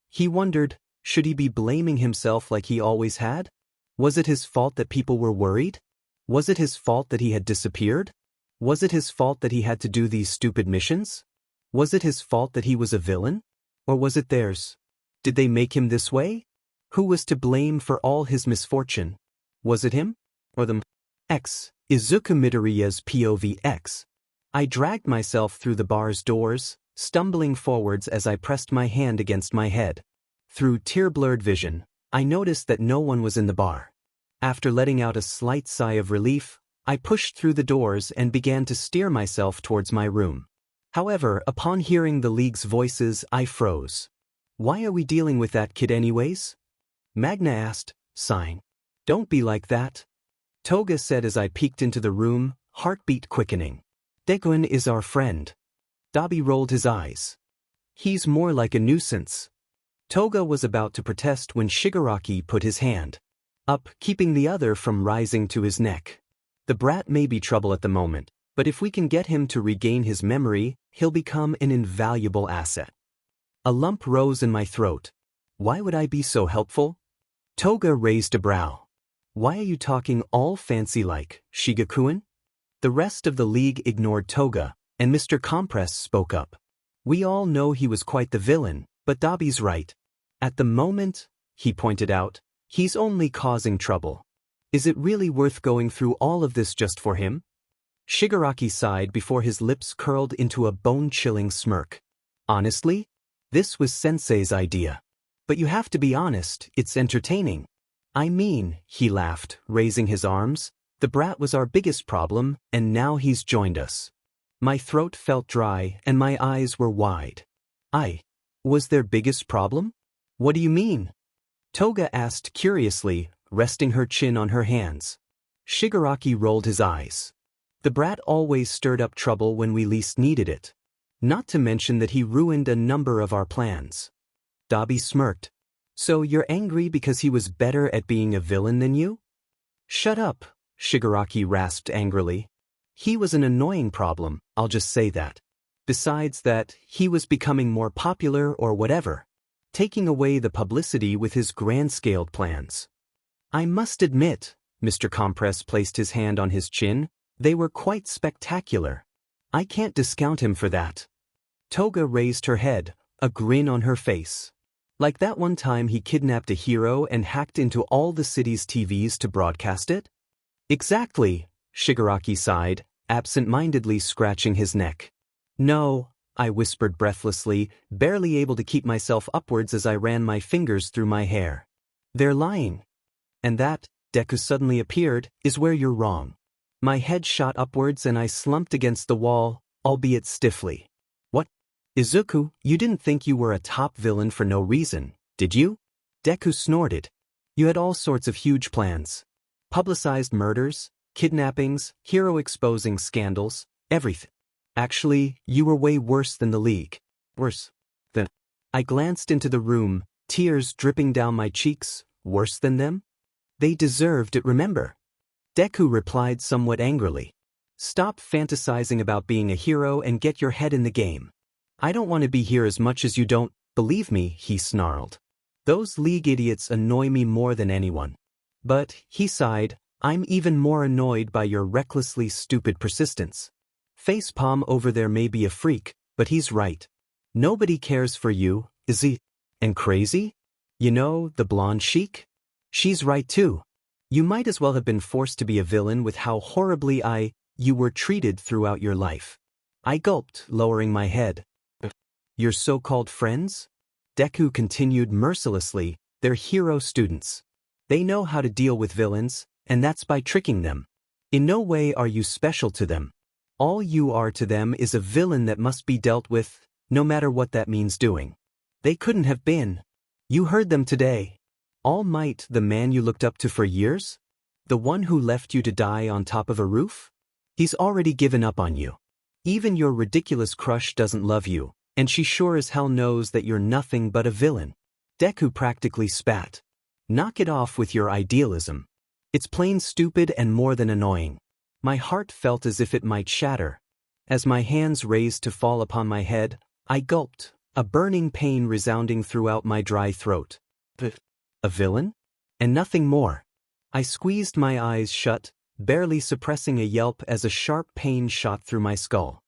He wondered, should he be blaming himself like he always had? Was it his fault that people were worried? Was it his fault that he had disappeared? Was it his fault that he had to do these stupid missions? Was it his fault that he was a villain? Or was it theirs? Did they make him this way? Who was to blame for all his misfortune? Was it him? Or them? X. Izuku Midoriya's POV X. I dragged myself through the bar's doors, stumbling forwards as I pressed my hand against my head. Through tear-blurred vision, I noticed that no one was in the bar. After letting out a slight sigh of relief, I pushed through the doors and began to steer myself towards my room. However, upon hearing the League's voices, I froze. Why are we dealing with that kid anyways? Magna asked, sighing. Don't be like that. Toga said as I peeked into the room, heartbeat quickening. Deku is our friend. Dabi rolled his eyes. He's more like a nuisance. Toga was about to protest when Shigaraki put his hand up, keeping the other from rising to his neck. The brat may be trouble at the moment, but if we can get him to regain his memory, he'll become an invaluable asset. A lump rose in my throat. Why would I be so helpful? Toga raised a brow. Why are you talking all fancy like, Shigakuin? The rest of the league ignored Toga, and Mr. Compress spoke up. We all know he was quite the villain, but Dabi's right. At the moment, he pointed out, he's only causing trouble. Is it really worth going through all of this just for him? Shigaraki sighed before his lips curled into a bone-chilling smirk. Honestly? This was Sensei's idea. But you have to be honest, it's entertaining. I mean, he laughed, raising his arms, the brat was our biggest problem, and now he's joined us. My throat felt dry, and my eyes were wide. Was their biggest problem? What do you mean? Toga asked curiously, resting her chin on her hands. Shigaraki rolled his eyes. The brat always stirred up trouble when we least needed it. Not to mention that he ruined a number of our plans. Dabi smirked. So you're angry because he was better at being a villain than you? Shut up, Shigaraki rasped angrily. He was an annoying problem, I'll just say that. Besides that, he was becoming more popular or whatever, taking away the publicity with his grand-scaled plans. I must admit, Mr. Compress placed his hand on his chin, they were quite spectacular. I can't discount him for that. Toga raised her head, a grin on her face. Like that one time he kidnapped a hero and hacked into all the city's TVs to broadcast it? Exactly, Shigaraki sighed, absent-mindedly scratching his neck. No, I whispered breathlessly, barely able to keep myself upwards as I ran my fingers through my hair. They're lying. And that, Deku suddenly appeared, is where you're wrong. My head shot upwards and I slumped against the wall, albeit stiffly. What? Izuku, you didn't think you were a top villain for no reason, did you? Deku snorted. You had all sorts of huge plans. Publicized murders, kidnappings, hero-exposing scandals, everything. Actually, you were way worse than the League. Worse than... I glanced into the room, tears dripping down my cheeks. Worse than them? They deserved it, remember? Deku replied somewhat angrily. Stop fantasizing about being a hero and get your head in the game. I don't want to be here as much as you don't, believe me, he snarled. Those League idiots annoy me more than anyone. But, he sighed, I'm even more annoyed by your recklessly stupid persistence. Facepalm over there may be a freak, but he's right. Nobody cares for you, is he? And crazy? You know, the blonde chic? She's right too. You might as well have been forced to be a villain with how horribly you were treated throughout your life. I gulped, lowering my head. Your so-called friends? Deku continued mercilessly, they're hero students. They know how to deal with villains, and that's by tricking them. In no way are you special to them. All you are to them is a villain that must be dealt with, no matter what that means doing. They couldn't have been. You heard them today. All Might, the man you looked up to for years? The one who left you to die on top of a roof? He's already given up on you. Even your ridiculous crush doesn't love you, and she sure as hell knows that you're nothing but a villain. Deku practically spat. Knock it off with your idealism. It's plain stupid and more than annoying. My heart felt as if it might shatter. As my hands raised to fall upon my head, I gulped, a burning pain resounding throughout my dry throat. A villain? And nothing more. I squeezed my eyes shut, barely suppressing a yelp as a sharp pain shot through my skull.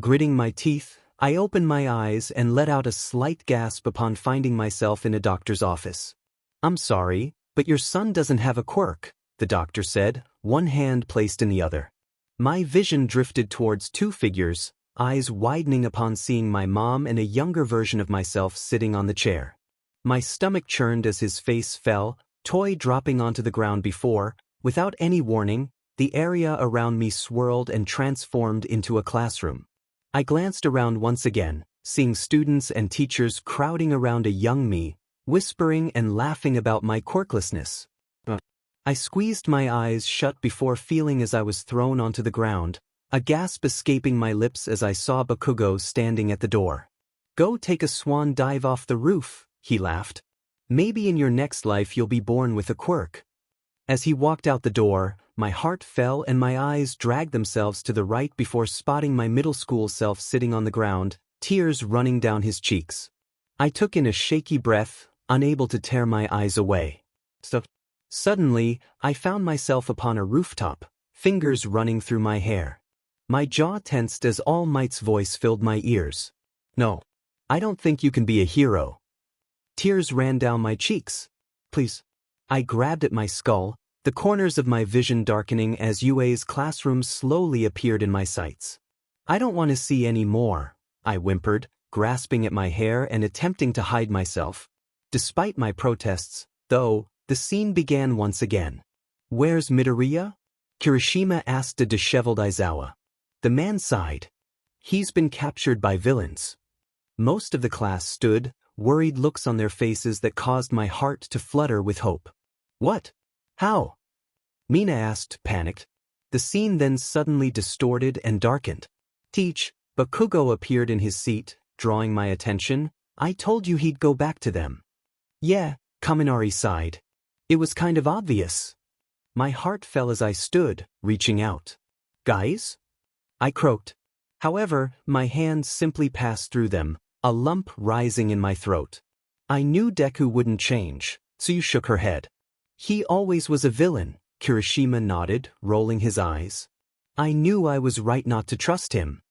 Gritting my teeth, I opened my eyes and let out a slight gasp upon finding myself in a doctor's office. I'm sorry, but your son doesn't have a quirk, the doctor said, one hand placed in the other. My vision drifted towards two figures, eyes widening upon seeing my mom and a younger version of myself sitting on the chair. My stomach churned as his face fell, toy dropping onto the ground before, without any warning, the area around me swirled and transformed into a classroom. I glanced around once again, seeing students and teachers crowding around a young me, whispering and laughing about my quirklessness. I squeezed my eyes shut before feeling as I was thrown onto the ground, a gasp escaping my lips as I saw Bakugo standing at the door. Go take a swan dive off the roof, he laughed. Maybe in your next life you'll be born with a quirk. As he walked out the door, my heart fell and my eyes dragged themselves to the right before spotting my middle school self sitting on the ground, tears running down his cheeks. I took in a shaky breath, unable to tear my eyes away. Suddenly, I found myself upon a rooftop, fingers running through my hair. My jaw tensed as All Might's voice filled my ears. No. I don't think you can be a hero. Tears ran down my cheeks. Please. I grabbed at my skull, the corners of my vision darkening as UA's classroom slowly appeared in my sights. I don't want to see any more, I whimpered, grasping at my hair and attempting to hide myself. Despite my protests, though, the scene began once again. Where's Midoriya? Kirishima asked a disheveled Aizawa. The man sighed. He's been captured by villains. Most of the class stood, worried looks on their faces that caused my heart to flutter with hope. What? How? Mina asked, panicked. The scene then suddenly distorted and darkened. Teach, Bakugo appeared in his seat, drawing my attention. I told you he'd go back to them. Yeah, Kaminari sighed. It was kind of obvious. My heart fell as I stood, reaching out. Guys? I croaked. However, my hands simply passed through them, a lump rising in my throat. I knew Deku wouldn't change, so you shook her head. He always was a villain, Kirishima nodded, rolling his eyes. I knew I was right not to trust him.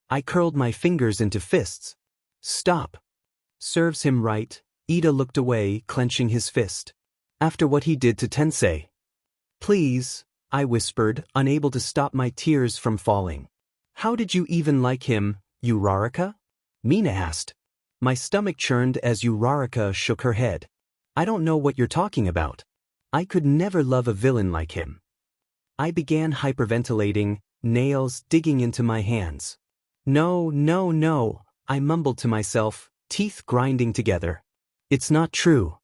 I curled my fingers into fists. Stop. Serves him right, Ida looked away, clenching his fist. After what he did to Tensei. Please, I whispered, unable to stop my tears from falling. How did you even like him, Uraraka? Mina asked. My stomach churned as Uraraka shook her head. I don't know what you're talking about. I could never love a villain like him. I began hyperventilating, nails digging into my hands. No, no, no, I mumbled to myself, teeth grinding together. It's not true.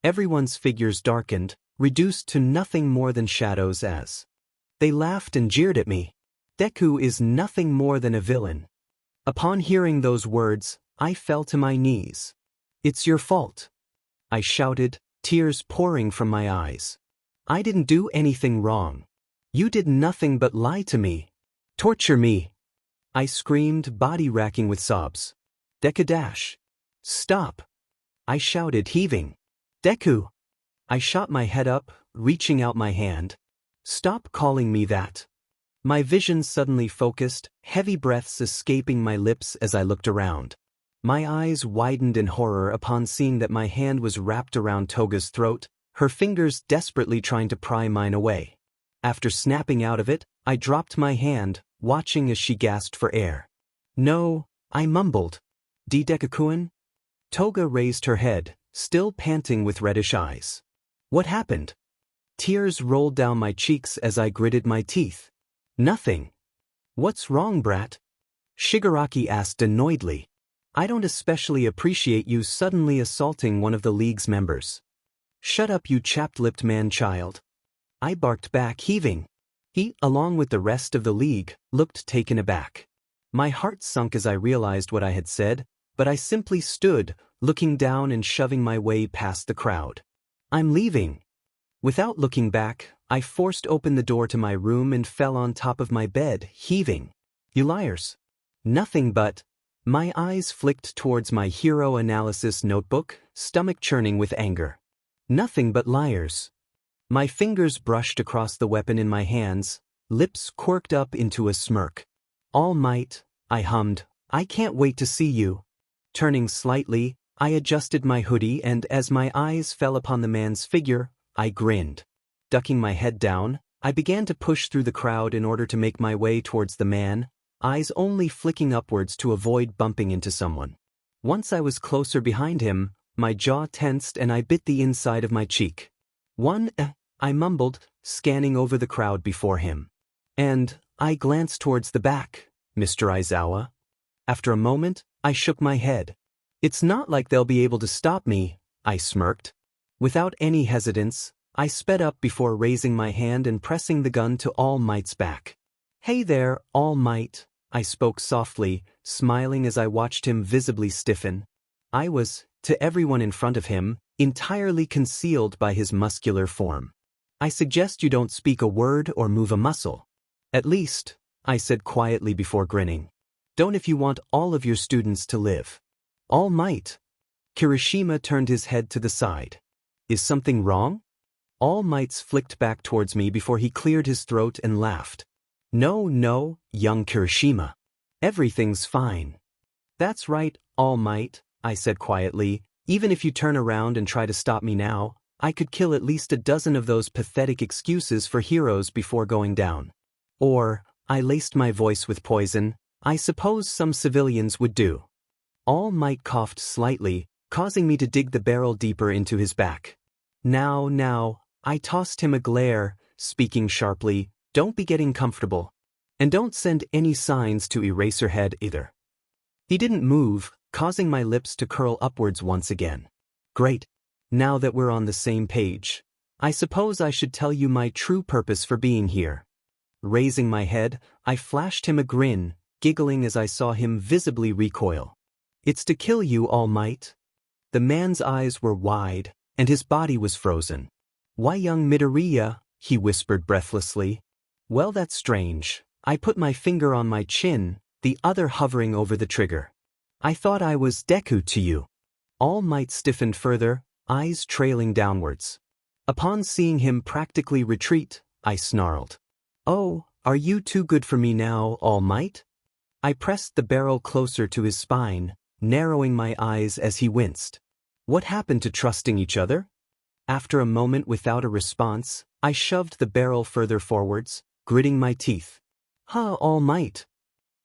Everyone's figures darkened, reduced to nothing more than shadows as. They laughed and jeered at me. Deku is nothing more than a villain. Upon hearing those words, I fell to my knees. It's your fault. I shouted, tears pouring from my eyes. I didn't do anything wrong. You did nothing but lie to me. Torture me. I screamed, body racking with sobs. Deku dash. Stop. I shouted, heaving. Deku. I shot my head up, reaching out my hand. Stop calling me that. My vision suddenly focused, heavy breaths escaping my lips as I looked around. My eyes widened in horror upon seeing that my hand was wrapped around Toga's throat, her fingers desperately trying to pry mine away. After snapping out of it, I dropped my hand, watching as she gasped for air. No, I mumbled. Deku-kun? Toga raised her head, still panting with reddish eyes. What happened? Tears rolled down my cheeks as I gritted my teeth. Nothing. What's wrong, brat? Shigaraki asked annoyedly. I don't especially appreciate you suddenly assaulting one of the League's members. Shut up, you chapped-lipped man-child. I barked back, heaving. He, along with the rest of the League, looked taken aback. My heart sunk as I realized what I had said, but I simply stood, looking down and shoving my way past the crowd. I'm leaving. Without looking back, I forced open the door to my room and fell on top of my bed, heaving. You liars. Nothing but. My eyes flicked towards my hero analysis notebook, stomach churning with anger. Nothing but liars. My fingers brushed across the weapon in my hands, lips quirked up into a smirk. All Might, I hummed, I can't wait to see you. Turning slightly, I adjusted my hoodie and as my eyes fell upon the man's figure, I grinned. Ducking my head down, I began to push through the crowd in order to make my way towards the man, eyes only flicking upwards to avoid bumping into someone. Once I was closer behind him, my jaw tensed and I bit the inside of my cheek. I mumbled, scanning over the crowd before him. And I glanced towards the back, Mr. Aizawa. After a moment, I shook my head. It's not like they'll be able to stop me, I smirked. Without any hesitance, I sped up before raising my hand and pressing the gun to All Might's back. Hey there, All Might, I spoke softly, smiling as I watched him visibly stiffen. I was, to everyone in front of him, entirely concealed by his muscular form. I suggest you don't speak a word or move a muscle. At least, I said quietly before grinning. Don't if you want all of your students to live. All Might. Kirishima turned his head to the side. Is something wrong? All Might's flicked back towards me before he cleared his throat and laughed. No, no, young Kirishima. Everything's fine. That's right, All Might, I said quietly. Even if you turn around and try to stop me now, I could kill at least a dozen of those pathetic excuses for heroes before going down. Or, I laced my voice with poison, I suppose some civilians would do. All Might coughed slightly, causing me to dig the barrel deeper into his back. Now, I tossed him a glare, speaking sharply, don't be getting comfortable. And don't send any signs to Eraserhead either. He didn't move, causing my lips to curl upwards once again. Great. Now that we're on the same page, I suppose I should tell you my true purpose for being here. Raising my head, I flashed him a grin, giggling as I saw him visibly recoil. It's to kill you, All Might. The man's eyes were wide, and his body was frozen. Why, young Midoriya, he whispered breathlessly. Well, that's strange. I put my finger on my chin, the other hovering over the trigger. I thought I was Deku to you. All Might stiffened further, eyes trailing downwards. Upon seeing him practically retreat, I snarled. Oh, are you too good for me now, All Might? I pressed the barrel closer to his spine, narrowing my eyes as he winced. What happened to trusting each other? After a moment without a response, I shoved the barrel further forwards, gritting my teeth. All Might.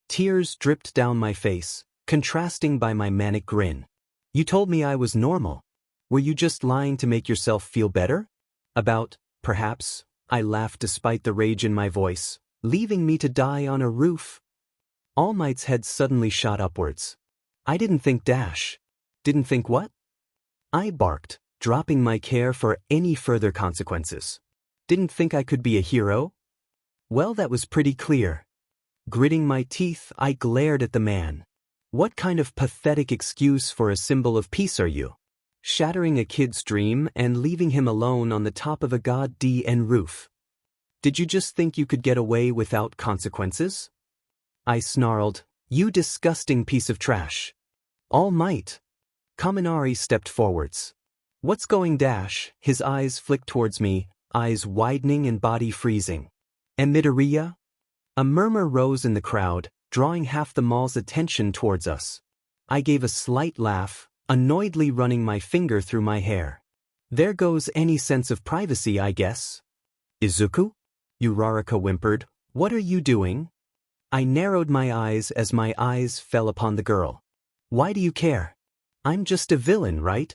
Tears dripped down my face, contrasting by my manic grin. You told me I was normal. Were you just lying to make yourself feel better? Perhaps, I laughed despite the rage in my voice, leaving me to die on a roof. All Might's head suddenly shot upwards. I didn't think dash. Didn't think what? I barked, dropping my care for any further consequences. Didn't think I could be a hero? Well, that was pretty clear. Gritting my teeth, I glared at the man. What kind of pathetic excuse for a symbol of peace are you? Shattering a kid's dream and leaving him alone on the top of a goddamn roof. Did you just think you could get away without consequences? I snarled, you disgusting piece of trash. All Might. Kaminari stepped forwards. What's going dash? His eyes flicked towards me, eyes widening and body freezing. And Midoriya? A murmur rose in the crowd, drawing half the mall's attention towards us. I gave a slight laugh, annoyedly running my finger through my hair. There goes any sense of privacy, I guess. Izuku? Uraraka whimpered, what are you doing? I narrowed my eyes as my eyes fell upon the girl. Why do you care? I'm just a villain, right?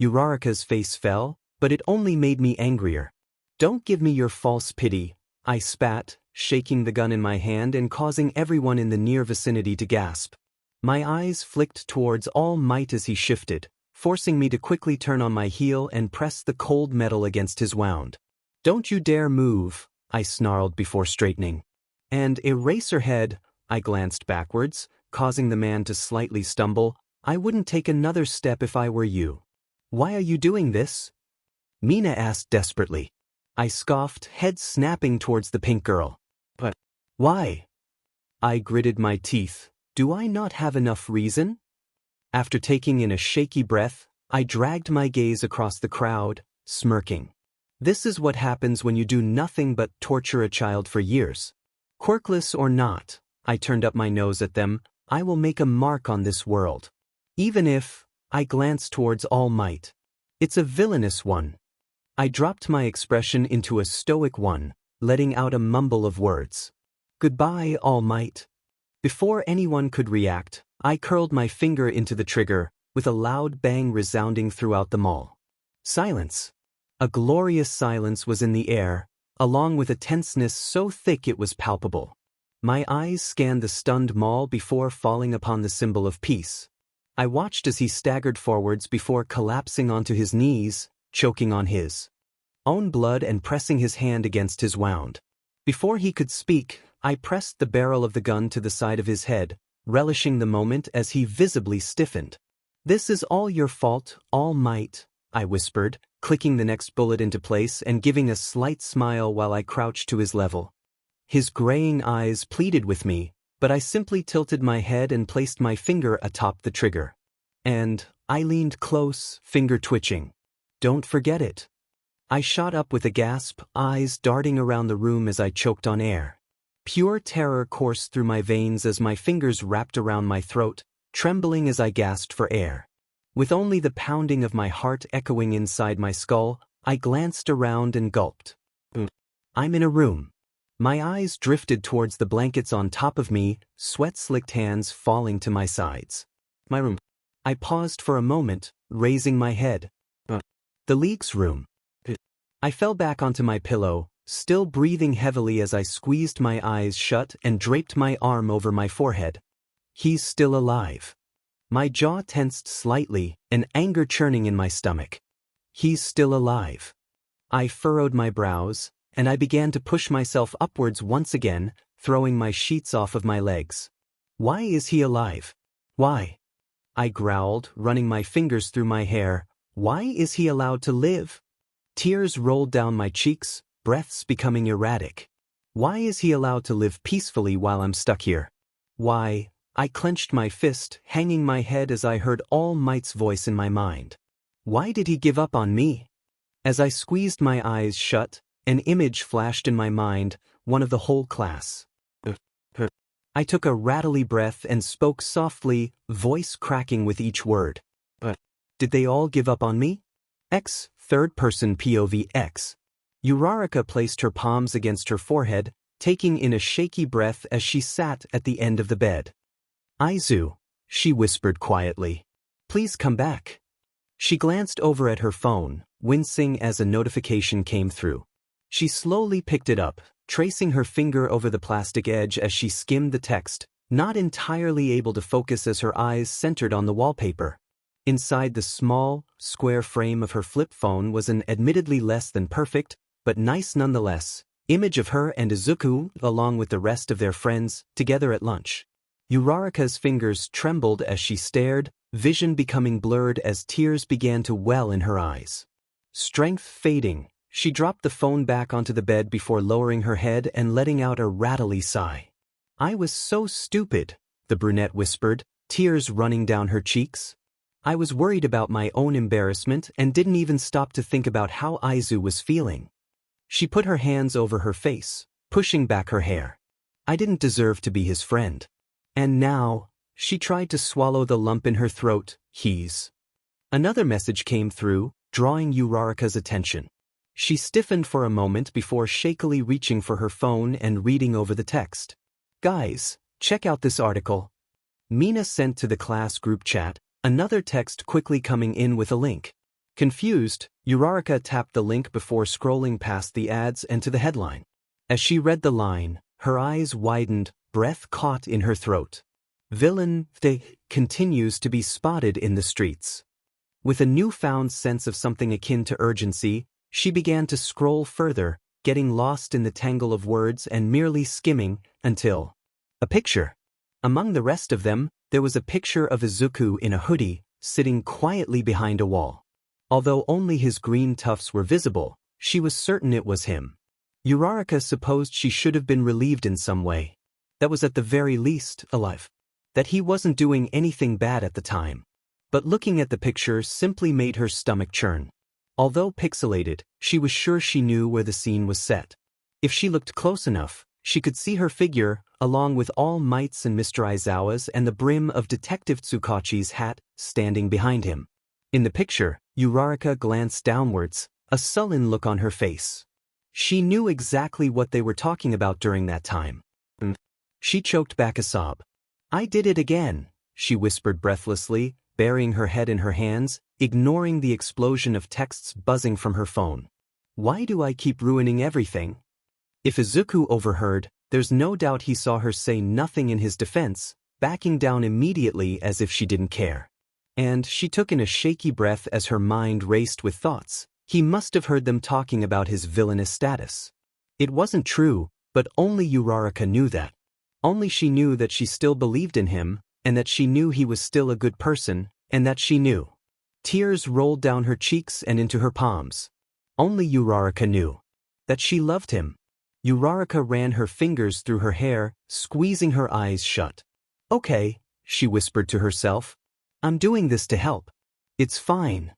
Uraraka's face fell, but it only made me angrier. Don't give me your false pity, I spat, shaking the gun in my hand and causing everyone in the near vicinity to gasp. My eyes flicked towards All Might as he shifted, forcing me to quickly turn on my heel and press the cold metal against his wound. Don't you dare move, I snarled before straightening. And Eraserhead, I glanced backwards, causing the man to slightly stumble. I wouldn't take another step if I were you. Why are you doing this? Mina asked desperately. I scoffed, head snapping towards the pink girl. But why? I gritted my teeth. Do I not have enough reason? After taking in a shaky breath, I dragged my gaze across the crowd, smirking. This is what happens when you do nothing but torture a child for years. Quirkless or not, I turned up my nose at them. I will make a mark on this world. Even if, I glanced towards All Might. It's a villainous one. I dropped my expression into a stoic one, letting out a mumble of words. Goodbye, All Might. Before anyone could react, I curled my finger into the trigger, with a loud bang resounding throughout the mall. Silence. A glorious silence was in the air, along with a tenseness so thick it was palpable. My eyes scanned the stunned mall before falling upon the symbol of peace. I watched as he staggered forwards before collapsing onto his knees, choking on his own blood and pressing his hand against his wound. Before he could speak, I pressed the barrel of the gun to the side of his head, relishing the moment as he visibly stiffened. This is all your fault, All Might, I whispered, clicking the next bullet into place and giving a slight smile while I crouched to his level. His graying eyes pleaded with me, but I simply tilted my head and placed my finger atop the trigger. And I leaned close, finger twitching. Don't forget it. I shot up with a gasp, eyes darting around the room as I choked on air. Pure terror coursed through my veins as my fingers wrapped around my throat, trembling as I gasped for air. With only the pounding of my heart echoing inside my skull, I glanced around and gulped. I'm in a room. My eyes drifted towards the blankets on top of me, sweat-slicked hands falling to my sides. My room. I paused for a moment, raising my head. The league's room. I fell back onto my pillow, still breathing heavily as I squeezed my eyes shut and draped my arm over my forehead. He's still alive. My jaw tensed slightly, an anger churning in my stomach. He's still alive. I furrowed my brows, and I began to push myself upwards once again, throwing my sheets off of my legs. Why is he alive? Why? I growled, running my fingers through my hair. Why is he allowed to live? Tears rolled down my cheeks, breaths becoming erratic. Why is he allowed to live peacefully while I'm stuck here? Why? I clenched my fist, hanging my head as I heard All Might's voice in my mind. Why did he give up on me? As I squeezed my eyes shut, an image flashed in my mind, one of the whole class. I took a rattly breath and spoke softly, voice cracking with each word. Did they all give up on me? X, third-person POV X. Uraraka placed her palms against her forehead, taking in a shaky breath as she sat at the end of the bed. Aizu, she whispered quietly. Please come back. She glanced over at her phone, wincing as a notification came through. She slowly picked it up, tracing her finger over the plastic edge as she skimmed the text, not entirely able to focus as her eyes centered on the wallpaper. Inside the small, square frame of her flip phone was an admittedly less than perfect, but nice nonetheless, image of her and Izuku, along with the rest of their friends, together at lunch. Uraraka's fingers trembled as she stared, vision becoming blurred as tears began to well in her eyes. Strength fading, she dropped the phone back onto the bed before lowering her head and letting out a rattly sigh. I was so stupid, the brunette whispered, tears running down her cheeks. I was worried about my own embarrassment and didn't even stop to think about how Aizu was feeling. She put her hands over her face, pushing back her hair. I didn't deserve to be his friend. And now, she tried to swallow the lump in her throat, he's. Another message came through, drawing Uraraka's attention. She stiffened for a moment before shakily reaching for her phone and reading over the text. Guys, check out this article. Mina sent to the class group chat, another text quickly coming in with a link. Confused, Uraraka tapped the link before scrolling past the ads and to the headline. As she read the line, her eyes widened, breath caught in her throat. Villain continues to be spotted in the streets. With a newfound sense of something akin to urgency, she began to scroll further, getting lost in the tangle of words and merely skimming, until a picture. Among the rest of them, there was a picture of Izuku in a hoodie, sitting quietly behind a wall. Although only his green tufts were visible, she was certain it was him. Uraraka supposed she should have been relieved in some way. That was at the very least alive. That he wasn't doing anything bad at the time. But looking at the picture simply made her stomach churn. Although pixelated, she was sure she knew where the scene was set. If she looked close enough, she could see her figure, along with All Might's and Mr. Aizawa's and the brim of Detective Tsukachi's hat, standing behind him. In the picture, Uraraka glanced downwards, a sullen look on her face. She knew exactly what they were talking about during that time. She choked back a sob. I did it again, she whispered breathlessly, burying her head in her hands, ignoring the explosion of texts buzzing from her phone. Why do I keep ruining everything? If Izuku overheard, there's no doubt he saw her say nothing in his defense, backing down immediately as if she didn't care. And she took in a shaky breath as her mind raced with thoughts. He must have heard them talking about his villainous status. It wasn't true, but only Uraraka knew that. Only she knew that she still believed in him, and that she knew he was still a good person, and that she knew. Tears rolled down her cheeks and into her palms. Only Uraraka knew that she loved him. Uraraka ran her fingers through her hair, squeezing her eyes shut. Okay, she whispered to herself. I'm doing this to help. It's fine.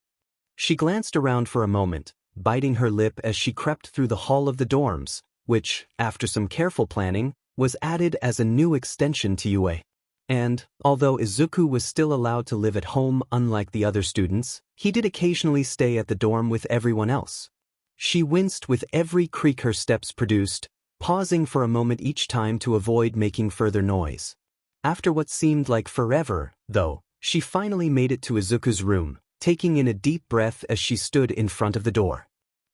She glanced around for a moment, biting her lip as she crept through the hall of the dorms, which, after some careful planning, was added as a new extension to UA. And, although Izuku was still allowed to live at home unlike the other students, he did occasionally stay at the dorm with everyone else. She winced with every creak her steps produced, pausing for a moment each time to avoid making further noise. After what seemed like forever, though, she finally made it to Izuku's room, taking in a deep breath as she stood in front of the door.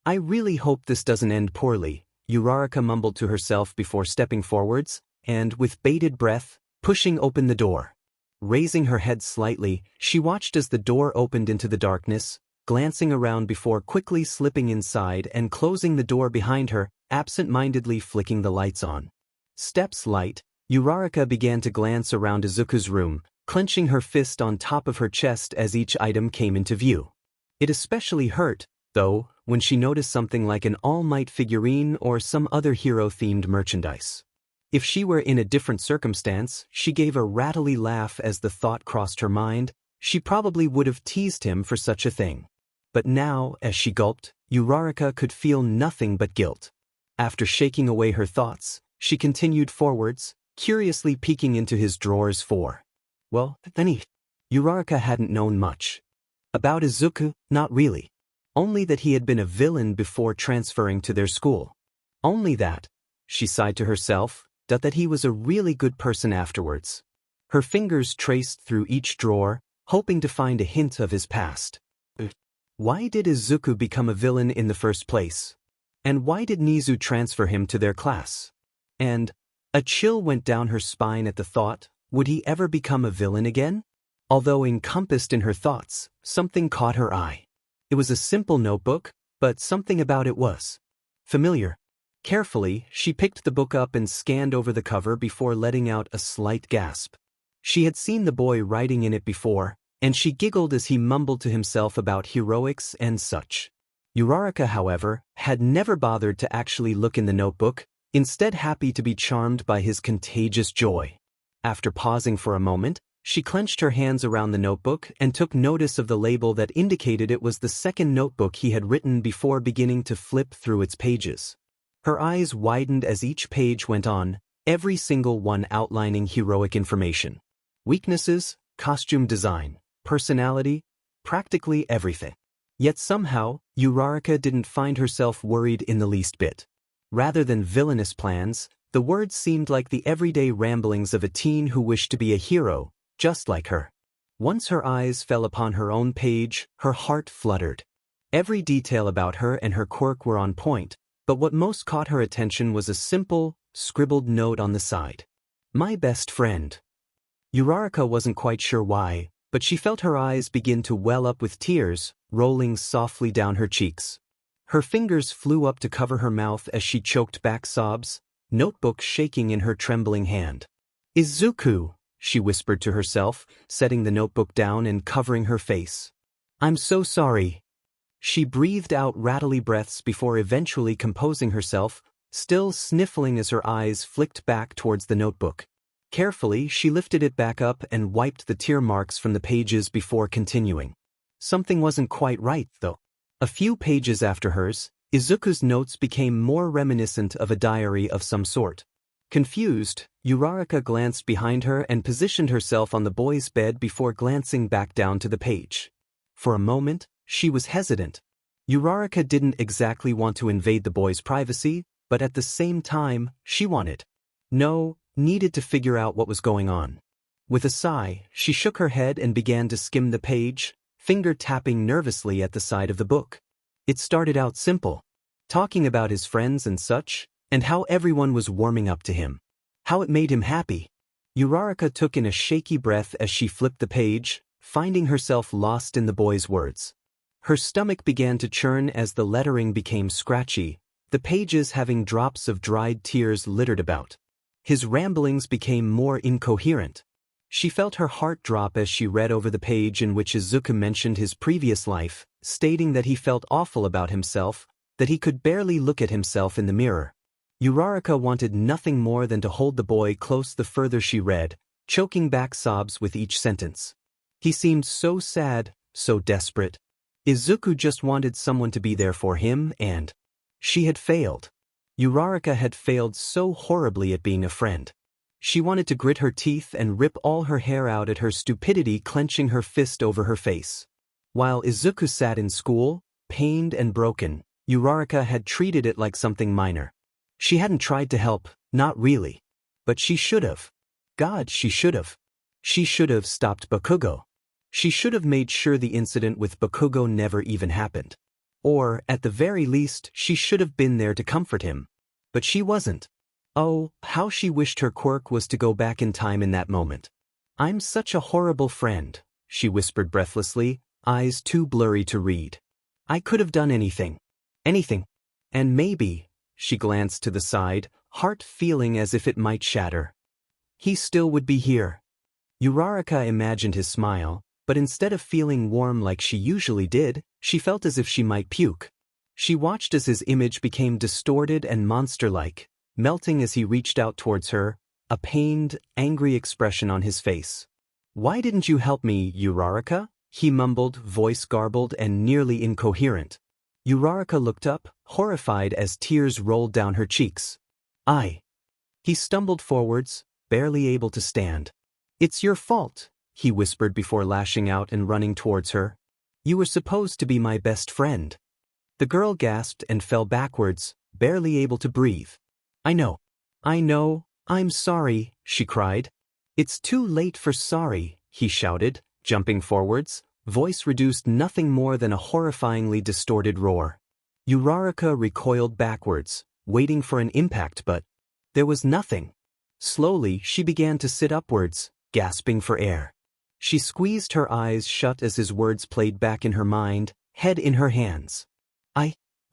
"I really hope this doesn't end poorly," Uraraka mumbled to herself before stepping forwards, and, with bated breath, pushing open the door. Raising her head slightly, she watched as the door opened into the darkness, glancing around before quickly slipping inside and closing the door behind her, absent-mindedly flicking the lights on. Steps light, Uraraka began to glance around Izuku's room, clenching her fist on top of her chest as each item came into view. It especially hurt, though, when she noticed something like an All Might figurine or some other hero-themed merchandise. If she were in a different circumstance, she gave a rattly laugh as the thought crossed her mind. She probably would have teased him for such a thing. But now, as she gulped, Uraraka could feel nothing but guilt. After shaking away her thoughts, she continued forwards, curiously peeking into his drawers for. Well, then Uraraka hadn't known much. About Izuku, not really. Only that he had been a villain before transferring to their school. Only that, she sighed to herself, that he was a really good person afterwards. Her fingers traced through each drawer, hoping to find a hint of his past. Why did Izuku become a villain in the first place? And why did Nizu transfer him to their class? And a chill went down her spine at the thought, would he ever become a villain again? Although encompassed in her thoughts, something caught her eye. It was a simple notebook, but something about it was familiar. Carefully, she picked the book up and scanned over the cover before letting out a slight gasp. She had seen the boy writing in it before, and she giggled as he mumbled to himself about heroics and such. Uraraka, however, had never bothered to actually look in the notebook, instead happy to be charmed by his contagious joy. After pausing for a moment, she clenched her hands around the notebook and took notice of the label that indicated it was the second notebook he had written before beginning to flip through its pages. Her eyes widened as each page went on, every single one outlining heroic information. Weaknesses, costume design, personality, practically everything. Yet somehow, Uraraka didn't find herself worried in the least bit. Rather than villainous plans, the words seemed like the everyday ramblings of a teen who wished to be a hero, just like her. Once her eyes fell upon her own page, her heart fluttered. Every detail about her and her quirk were on point, but what most caught her attention was a simple, scribbled note on the side. My best friend. Uraraka wasn't quite sure why, but she felt her eyes begin to well up with tears, rolling softly down her cheeks. Her fingers flew up to cover her mouth as she choked back sobs, notebook shaking in her trembling hand. Izuku, she whispered to herself, setting the notebook down and covering her face. I'm so sorry. She breathed out rattly breaths before eventually composing herself, still sniffling as her eyes flicked back towards the notebook. Carefully, she lifted it back up and wiped the tear marks from the pages before continuing. Something wasn't quite right, though. A few pages after hers, Izuku's notes became more reminiscent of a diary of some sort. Confused, Uraraka glanced behind her and positioned herself on the boy's bed before glancing back down to the page. For a moment, she was hesitant. Uraraka didn't exactly want to invade the boy's privacy, but at the same time, she needed to figure out what was going on. With a sigh, she shook her head and began to skim the page, finger tapping nervously at the side of the book. It started out simple, talking about his friends and such, and how everyone was warming up to him. How it made him happy. Uraraka took in a shaky breath as she flipped the page, finding herself lost in the boy's words. Her stomach began to churn as the lettering became scratchy, the pages having drops of dried tears littered about. His ramblings became more incoherent. She felt her heart drop as she read over the page in which Izuku mentioned his previous life, stating that he felt awful about himself, that he could barely look at himself in the mirror. Uraraka wanted nothing more than to hold the boy close the further she read, choking back sobs with each sentence. He seemed so sad, so desperate. Izuku just wanted someone to be there for him and she had failed. Uraraka had failed so horribly at being a friend. She wanted to grit her teeth and rip all her hair out at her stupidity, clenching her fist over her face. While Izuku sat in school, pained and broken, Uraraka had treated it like something minor. She hadn't tried to help, not really. But she should have. God, she should have. She should have stopped Bakugo. She should have made sure the incident with Bakugo never even happened. Or, at the very least, she should have been there to comfort him. But she wasn't. Oh, how she wished her quirk was to go back in time in that moment. "I'm such a horrible friend," she whispered breathlessly, eyes too blurry to read. "I could have done anything. Anything. And maybe," she glanced to the side, heart feeling as if it might shatter. "He still would be here." Uraraka imagined his smile, but instead of feeling warm like she usually did, she felt as if she might puke. She watched as his image became distorted and monster-like, melting as he reached out towards her, a pained, angry expression on his face. "Why didn't you help me, Uraraka?" he mumbled, voice garbled and nearly incoherent. Uraraka looked up, horrified as tears rolled down her cheeks. He stumbled forwards, barely able to stand. "It's your fault," he whispered before lashing out and running towards her. "You were supposed to be my best friend." The girl gasped and fell backwards, barely able to breathe. I know, I'm sorry," she cried. "It's too late for sorry," he shouted, jumping forwards, voice reduced nothing more than a horrifyingly distorted roar. Uraraka recoiled backwards, waiting for an impact, but there was nothing. Slowly, she began to sit upwards, gasping for air. She squeezed her eyes shut as his words played back in her mind, head in her hands.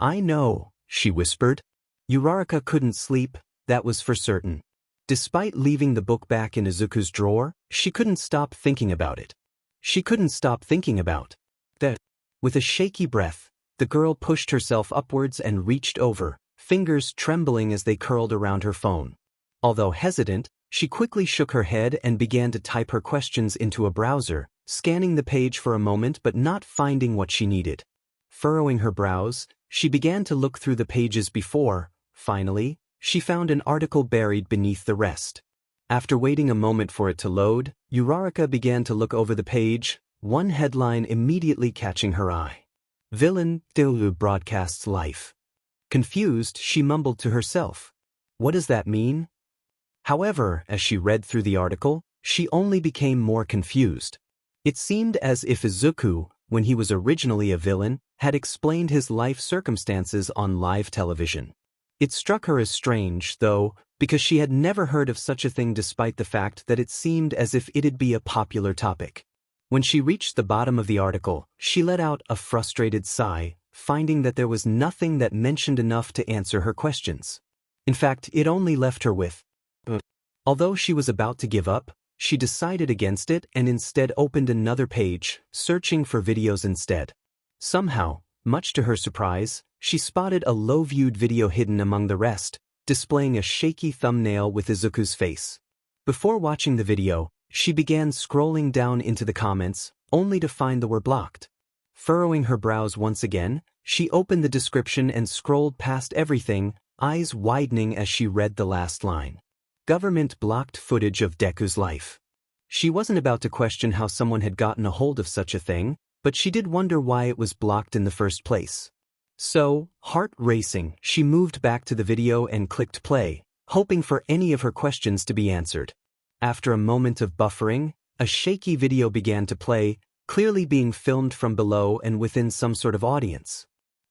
I know," she whispered. Uraraka couldn't sleep, that was for certain. Despite leaving the book back in Izuku's drawer, she couldn't stop thinking about it. She couldn't stop thinking about that. With a shaky breath, the girl pushed herself upwards and reached over, fingers trembling as they curled around her phone. Although hesitant, she quickly shook her head and began to type her questions into a browser, scanning the page for a moment but not finding what she needed. Furrowing her brows, she began to look through the pages before, finally, she found an article buried beneath the rest. After waiting a moment for it to load, Uraraka began to look over the page, one headline immediately catching her eye. "Villain Deku broadcasts life." Confused, she mumbled to herself. What does that mean? However, as she read through the article, she only became more confused. It seemed as if Izuku, when he was originally a villain, had explained his life circumstances on live television. It struck her as strange, though, because she had never heard of such a thing despite the fact that it seemed as if it'd be a popular topic. When she reached the bottom of the article, she let out a frustrated sigh, finding that there was nothing that mentioned enough to answer her questions. In fact, it only left her with. Although she was about to give up, she decided against it and instead opened another page, searching for videos instead. Somehow, much to her surprise, she spotted a low-viewed video hidden among the rest, displaying a shaky thumbnail with Izuku's face. Before watching the video, she began scrolling down into the comments, only to find they were blocked. Furrowing her brows once again, she opened the description and scrolled past everything, eyes widening as she read the last line. Government blocked footage of Deku's life. She wasn't about to question how someone had gotten a hold of such a thing, but she did wonder why it was blocked in the first place. So, heart racing, she moved back to the video and clicked play, hoping for any of her questions to be answered. After a moment of buffering, a shaky video began to play, clearly being filmed from below and within some sort of audience.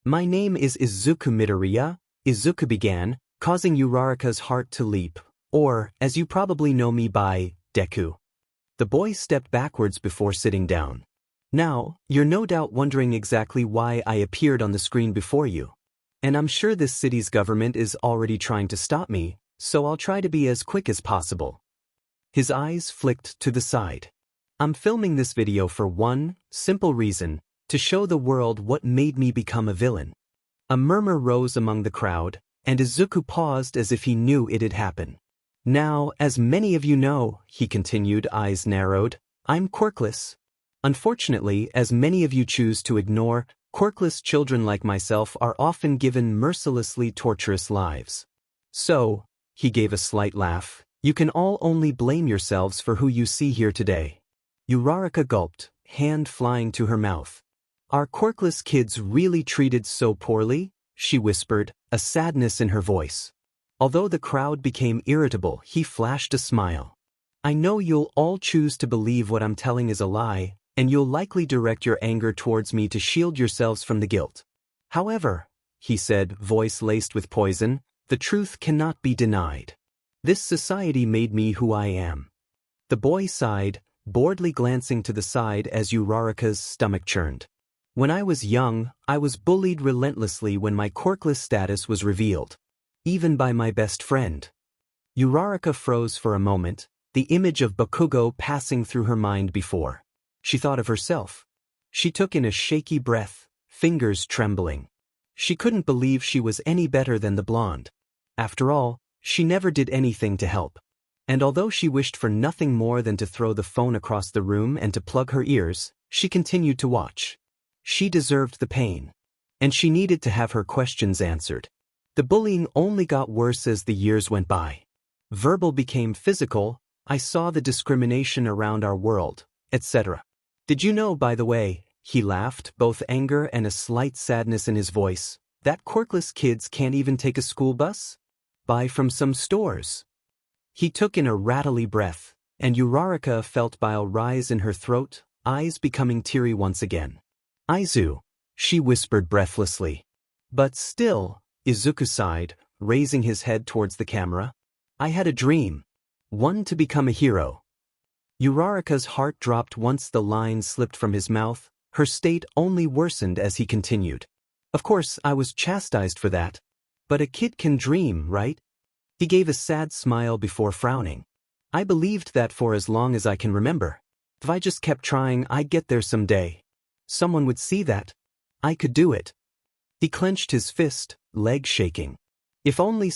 "My name is Izuku Midoriya," Izuku began, causing Uraraka's heart to leap, or, as you probably know me by, Deku. The boy stepped backwards before sitting down. "Now, you're no doubt wondering exactly why I appeared on the screen before you. And I'm sure this city's government is already trying to stop me, so I'll try to be as quick as possible." His eyes flicked to the side. "I'm filming this video for one simple reason, to show the world what made me become a villain." A murmur rose among the crowd, and Izuku paused as if he knew it'd happen. "Now, as many of you know," he continued, eyes narrowed, "I'm quirkless. Unfortunately, as many of you choose to ignore, quirkless children like myself are often given mercilessly torturous lives. So, he gave a slight laugh, you can all only blame yourselves for who you see here today. Uraraka gulped, hand flying to her mouth. Are quirkless kids really treated so poorly? She whispered, a sadness in her voice. Although the crowd became irritable, he flashed a smile. I know you'll all choose to believe what I'm telling is a lie, and you'll likely direct your anger towards me to shield yourselves from the guilt. However, he said, voice laced with poison, the truth cannot be denied. This society made me who I am. The boy sighed, boredly glancing to the side as Uraraka's stomach churned. When I was young, I was bullied relentlessly when my quirkless status was revealed. Even by my best friend. Uraraka froze for a moment, the image of Bakugo passing through her mind before. She thought of herself. She took in a shaky breath, fingers trembling. She couldn't believe she was any better than the blonde. After all, she never did anything to help. And although she wished for nothing more than to throw the phone across the room and to plug her ears, she continued to watch. She deserved the pain. And she needed to have her questions answered. The bullying only got worse as the years went by. Verbal became physical, I saw the discrimination around our world, etc. Did you know, by the way, he laughed, both anger and a slight sadness in his voice, that quirkless kids can't even take a school bus? Buy from some stores. He took in a rattly breath, and Uraraka felt bile rise in her throat, eyes becoming teary once again. Aizu, she whispered breathlessly. But still, Izuku sighed, raising his head towards the camera. I had a dream. One to become a hero. Uraraka's heart dropped once the lines slipped from his mouth, her state only worsened as he continued. Of course, I was chastised for that. But a kid can dream, right? He gave a sad smile before frowning. I believed that for as long as I can remember. If I just kept trying, I'd get there someday. Someone would see that. I could do it. He clenched his fist, leg shaking. If only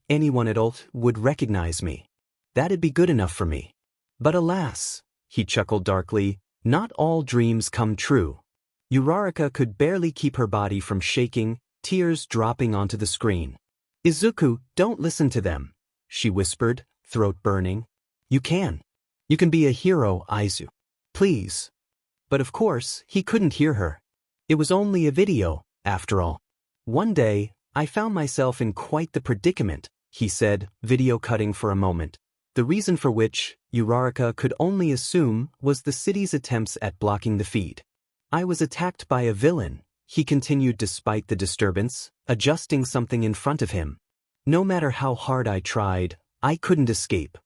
anyone at all, would recognize me. That'd be good enough for me. But alas, he chuckled darkly, not all dreams come true. Uraraka could barely keep her body from shaking, tears dropping onto the screen. Izuku, don't listen to them, she whispered, throat burning. You can. You can be a hero, Aizu. Please. But of course, he couldn't hear her. It was only a video, after all. One day, I found myself in quite the predicament, he said, video cutting for a moment. The reason for which, Uraraka could only assume, was the city's attempts at blocking the feed. I was attacked by a villain, he continued despite the disturbance, adjusting something in front of him. No matter how hard I tried, I couldn't escape.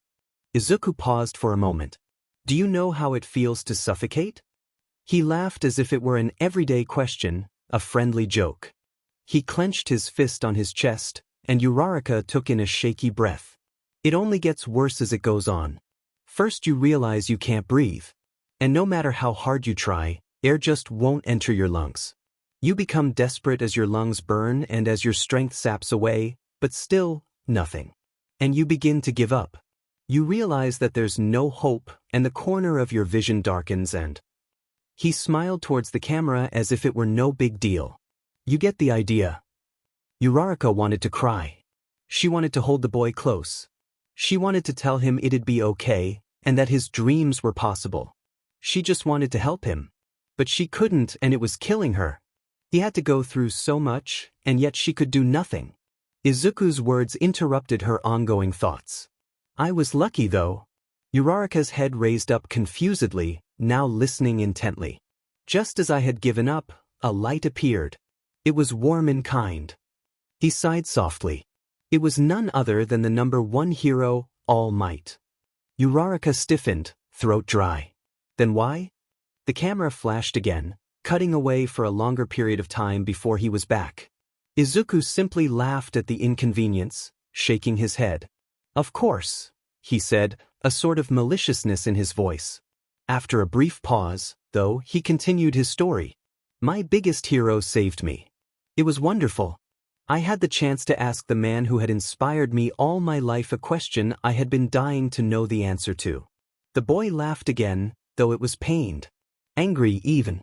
Izuku paused for a moment. Do you know how it feels to suffocate? He laughed as if it were an everyday question, a friendly joke. He clenched his fist on his chest, and Uraraka took in a shaky breath. It only gets worse as it goes on. First you realize you can't breathe. And no matter how hard you try, air just won't enter your lungs. You become desperate as your lungs burn and as your strength saps away, but still, nothing. And you begin to give up. You realize that there's no hope, and the corner of your vision darkens and... He smiled towards the camera as if it were no big deal. You get the idea. Uraraka wanted to cry. She wanted to hold the boy close. She wanted to tell him it'd be okay, and that his dreams were possible. She just wanted to help him. But she couldn't, and it was killing her. He had to go through so much, and yet she could do nothing. Izuku's words interrupted her ongoing thoughts. I was lucky though. Uraraka's head raised up confusedly, now listening intently. Just as I had given up, a light appeared. It was warm and kind. He sighed softly. It was none other than the number one hero, All Might. Uraraka stiffened, throat dry. Then why? The camera flashed again, cutting away for a longer period of time before he was back. Izuku simply laughed at the inconvenience, shaking his head. Of course, he said, a sort of maliciousness in his voice. After a brief pause, though, he continued his story. My biggest hero saved me. It was wonderful. I had the chance to ask the man who had inspired me all my life a question I had been dying to know the answer to. The boy laughed again, though it was pained. Angry even.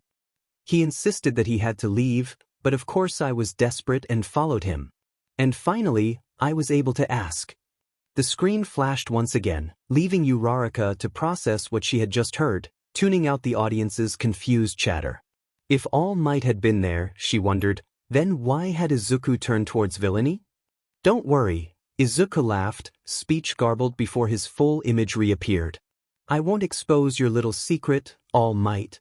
He insisted that he had to leave, but of course I was desperate and followed him. And finally, I was able to ask. The screen flashed once again, leaving Uraraka to process what she had just heard, tuning out the audience's confused chatter. If All Might had been there, she wondered, then why had Izuku turned towards villainy? Don't worry, Izuku laughed, speech garbled before his full image reappeared. I won't expose your little secret, All Might.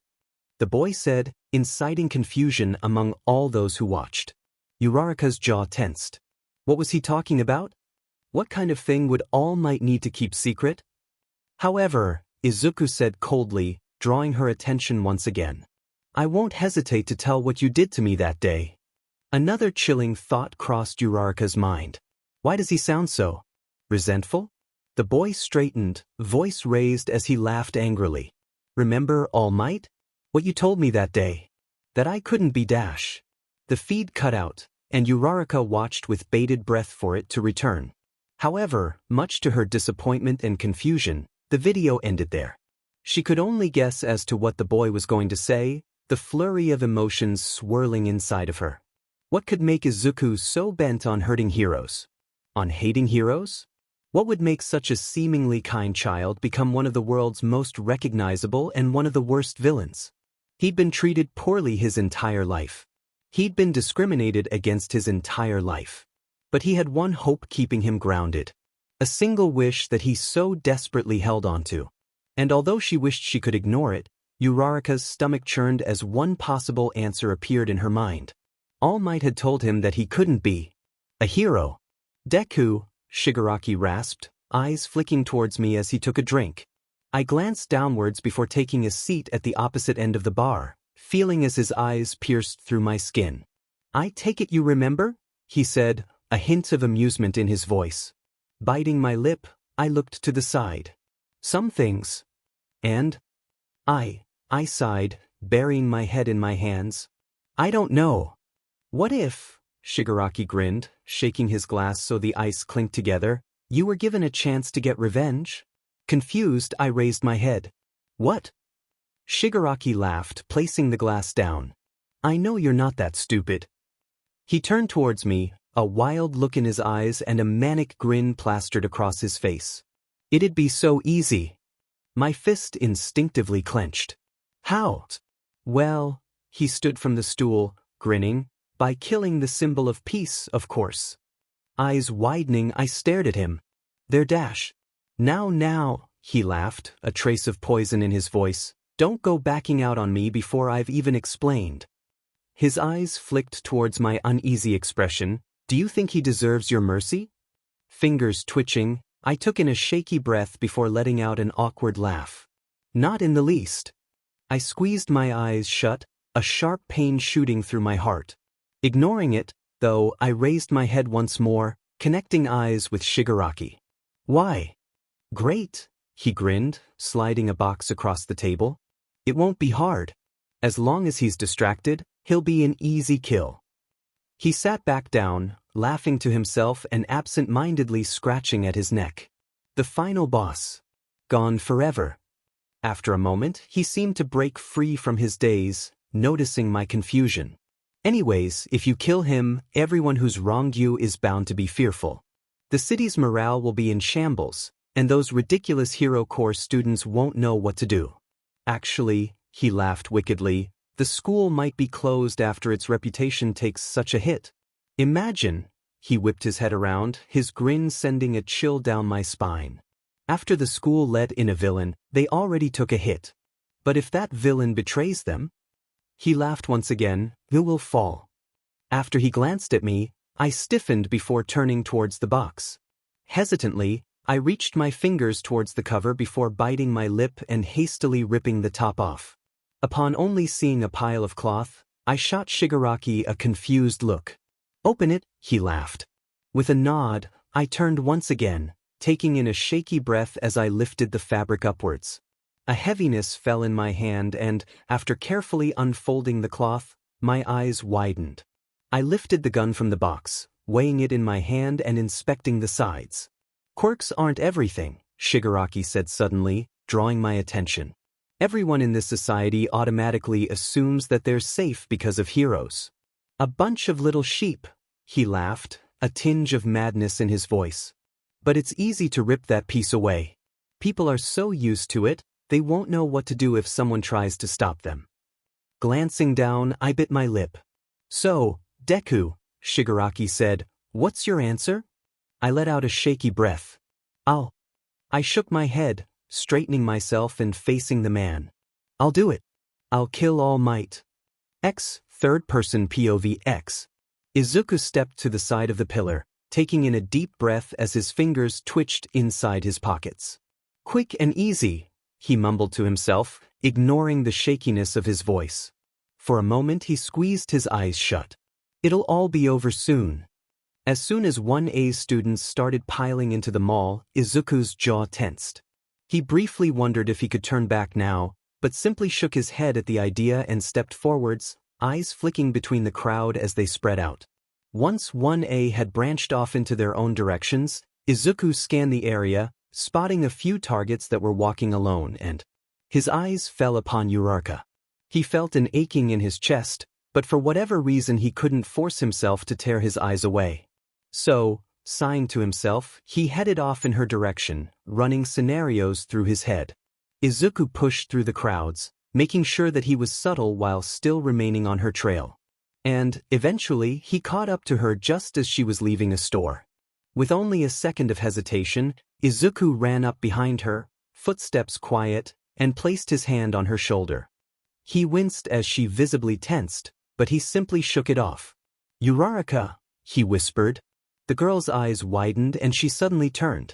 The boy said, inciting confusion among all those who watched. Uraraka's jaw tensed. What was he talking about? What kind of thing would All Might need to keep secret? However, Izuku said coldly, drawing her attention once again. I won't hesitate to tell what you did to me that day. Another chilling thought crossed Uraraka's mind. Why does he sound so resentful? The boy straightened, voice raised as he laughed angrily. Remember, All Might? What you told me that day? That I couldn't be Dash. The feed cut out, and Uraraka watched with bated breath for it to return. However, much to her disappointment and confusion, the video ended there. She could only guess as to what the boy was going to say, the flurry of emotions swirling inside of her. What could make Izuku so bent on hurting heroes? On hating heroes? What would make such a seemingly kind child become one of the world's most recognizable and one of the worst villains? He'd been treated poorly his entire life. He'd been discriminated against his entire life. But he had one hope keeping him grounded. A single wish that he so desperately held onto. And although she wished she could ignore it, Uraraka's stomach churned as one possible answer appeared in her mind. All Might had told him that he couldn't be a hero. Deku, Shigaraki rasped, eyes flicking towards me as he took a drink. I glanced downwards before taking a seat at the opposite end of the bar, feeling as his eyes pierced through my skin. I take it you remember? He said, a hint of amusement in his voice. Biting my lip, I looked to the side. Some things. And? I sighed, burying my head in my hands. I don't know. What if, Shigaraki grinned, shaking his glass so the ice clinked together, you were given a chance to get revenge? Confused, I raised my head. What? Shigaraki laughed, placing the glass down. I know you're not that stupid. He turned towards me, a wild look in his eyes and a manic grin plastered across his face. It'd be so easy. My fist instinctively clenched. How? Well, he stood from the stool, grinning, by killing the symbol of peace, of course. Eyes widening, I stared at him. There, Dash. Now, he laughed, a trace of poison in his voice. Don't go backing out on me before I've even explained. His eyes flicked towards my uneasy expression. Do you think he deserves your mercy? Fingers twitching, I took in a shaky breath before letting out an awkward laugh. Not in the least. I squeezed my eyes shut, a sharp pain shooting through my heart. Ignoring it, though, I raised my head once more, connecting eyes with Shigaraki. Why? Great, he grinned, sliding a box across the table. It won't be hard. As long as he's distracted, he'll be an easy kill. He sat back down, laughing to himself and absent-mindedly scratching at his neck. The final boss. Gone forever. After a moment, he seemed to break free from his daze, noticing my confusion. Anyways, if you kill him, everyone who's wronged you is bound to be fearful. The city's morale will be in shambles, and those ridiculous Hero Corps students won't know what to do. Actually, he laughed wickedly, the school might be closed after its reputation takes such a hit. Imagine, he whipped his head around, his grin sending a chill down my spine. After the school let in a villain, they already took a hit. But if that villain betrays them? He laughed once again, who will fall? After he glanced at me, I stiffened before turning towards the box. Hesitantly, I reached my fingers towards the cover before biting my lip and hastily ripping the top off. Upon only seeing a pile of cloth, I shot Shigaraki a confused look. Open it, he laughed. With a nod, I turned once again, taking in a shaky breath as I lifted the fabric upwards. A heaviness fell in my hand and, after carefully unfolding the cloth, my eyes widened. I lifted the gun from the box, weighing it in my hand and inspecting the sides. Quirks aren't everything, Shigaraki said suddenly, drawing my attention. Everyone in this society automatically assumes that they're safe because of heroes. A bunch of little sheep, he laughed, a tinge of madness in his voice. But it's easy to rip that piece away. People are so used to it, they won't know what to do if someone tries to stop them. Glancing down, I bit my lip. So, Deku, Shigaraki said, what's your answer? I let out a shaky breath. I shook my head, straightening myself and facing the man. I'll do it. I'll kill All Might. Third-person POV X. Izuku stepped to the side of the pillar, taking in a deep breath as his fingers twitched inside his pockets. Quick and easy, he mumbled to himself, ignoring the shakiness of his voice. For a moment he squeezed his eyes shut. It'll all be over soon. As soon as 1A students started piling into the mall, Izuku's jaw tensed. He briefly wondered if he could turn back now, but simply shook his head at the idea and stepped forwards, eyes flicking between the crowd as they spread out. Once 1A had branched off into their own directions, Izuku scanned the area, spotting a few targets that were walking alone, and his eyes fell upon Uraraka. He felt an aching in his chest, but for whatever reason he couldn't force himself to tear his eyes away. So, sighing to himself, he headed off in her direction, running scenarios through his head. Izuku pushed through the crowds, making sure that he was subtle while still remaining on her trail. And, eventually, he caught up to her just as she was leaving a store. With only a second of hesitation, Izuku ran up behind her, footsteps quiet, and placed his hand on her shoulder. He winced as she visibly tensed, but he simply shook it off. "Uraraka," he whispered. The girl's eyes widened and she suddenly turned.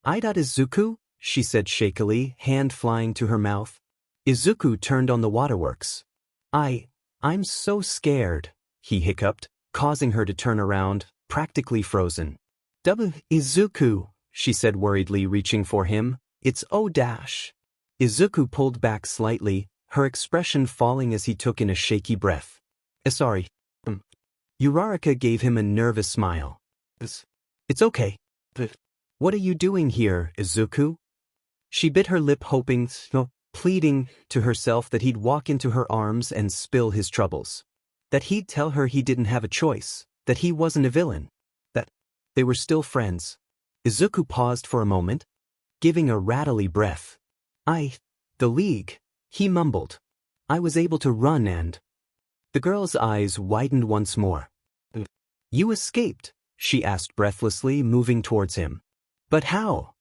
"Izuku?" she said shakily, hand flying to her mouth. Izuku turned on the waterworks. I'm so scared," he hiccuped, causing her to turn around, practically frozen. "Izuku," she said worriedly, reaching for him, "it's O-dash." Izuku pulled back slightly, her expression falling as he took in a shaky breath. Sorry. Uraraka gave him a nervous smile. It's okay. What are you doing here, Izuku? She bit her lip, hoping, pleading to herself that he'd walk into her arms and spill his troubles. That he'd tell her he didn't have a choice, that he wasn't a villain, that they were still friends. Izuku paused for a moment, giving a rattly breath. The League, he mumbled. I was able to run and... The girl's eyes widened once more. You escaped? She asked breathlessly, moving towards him. But how?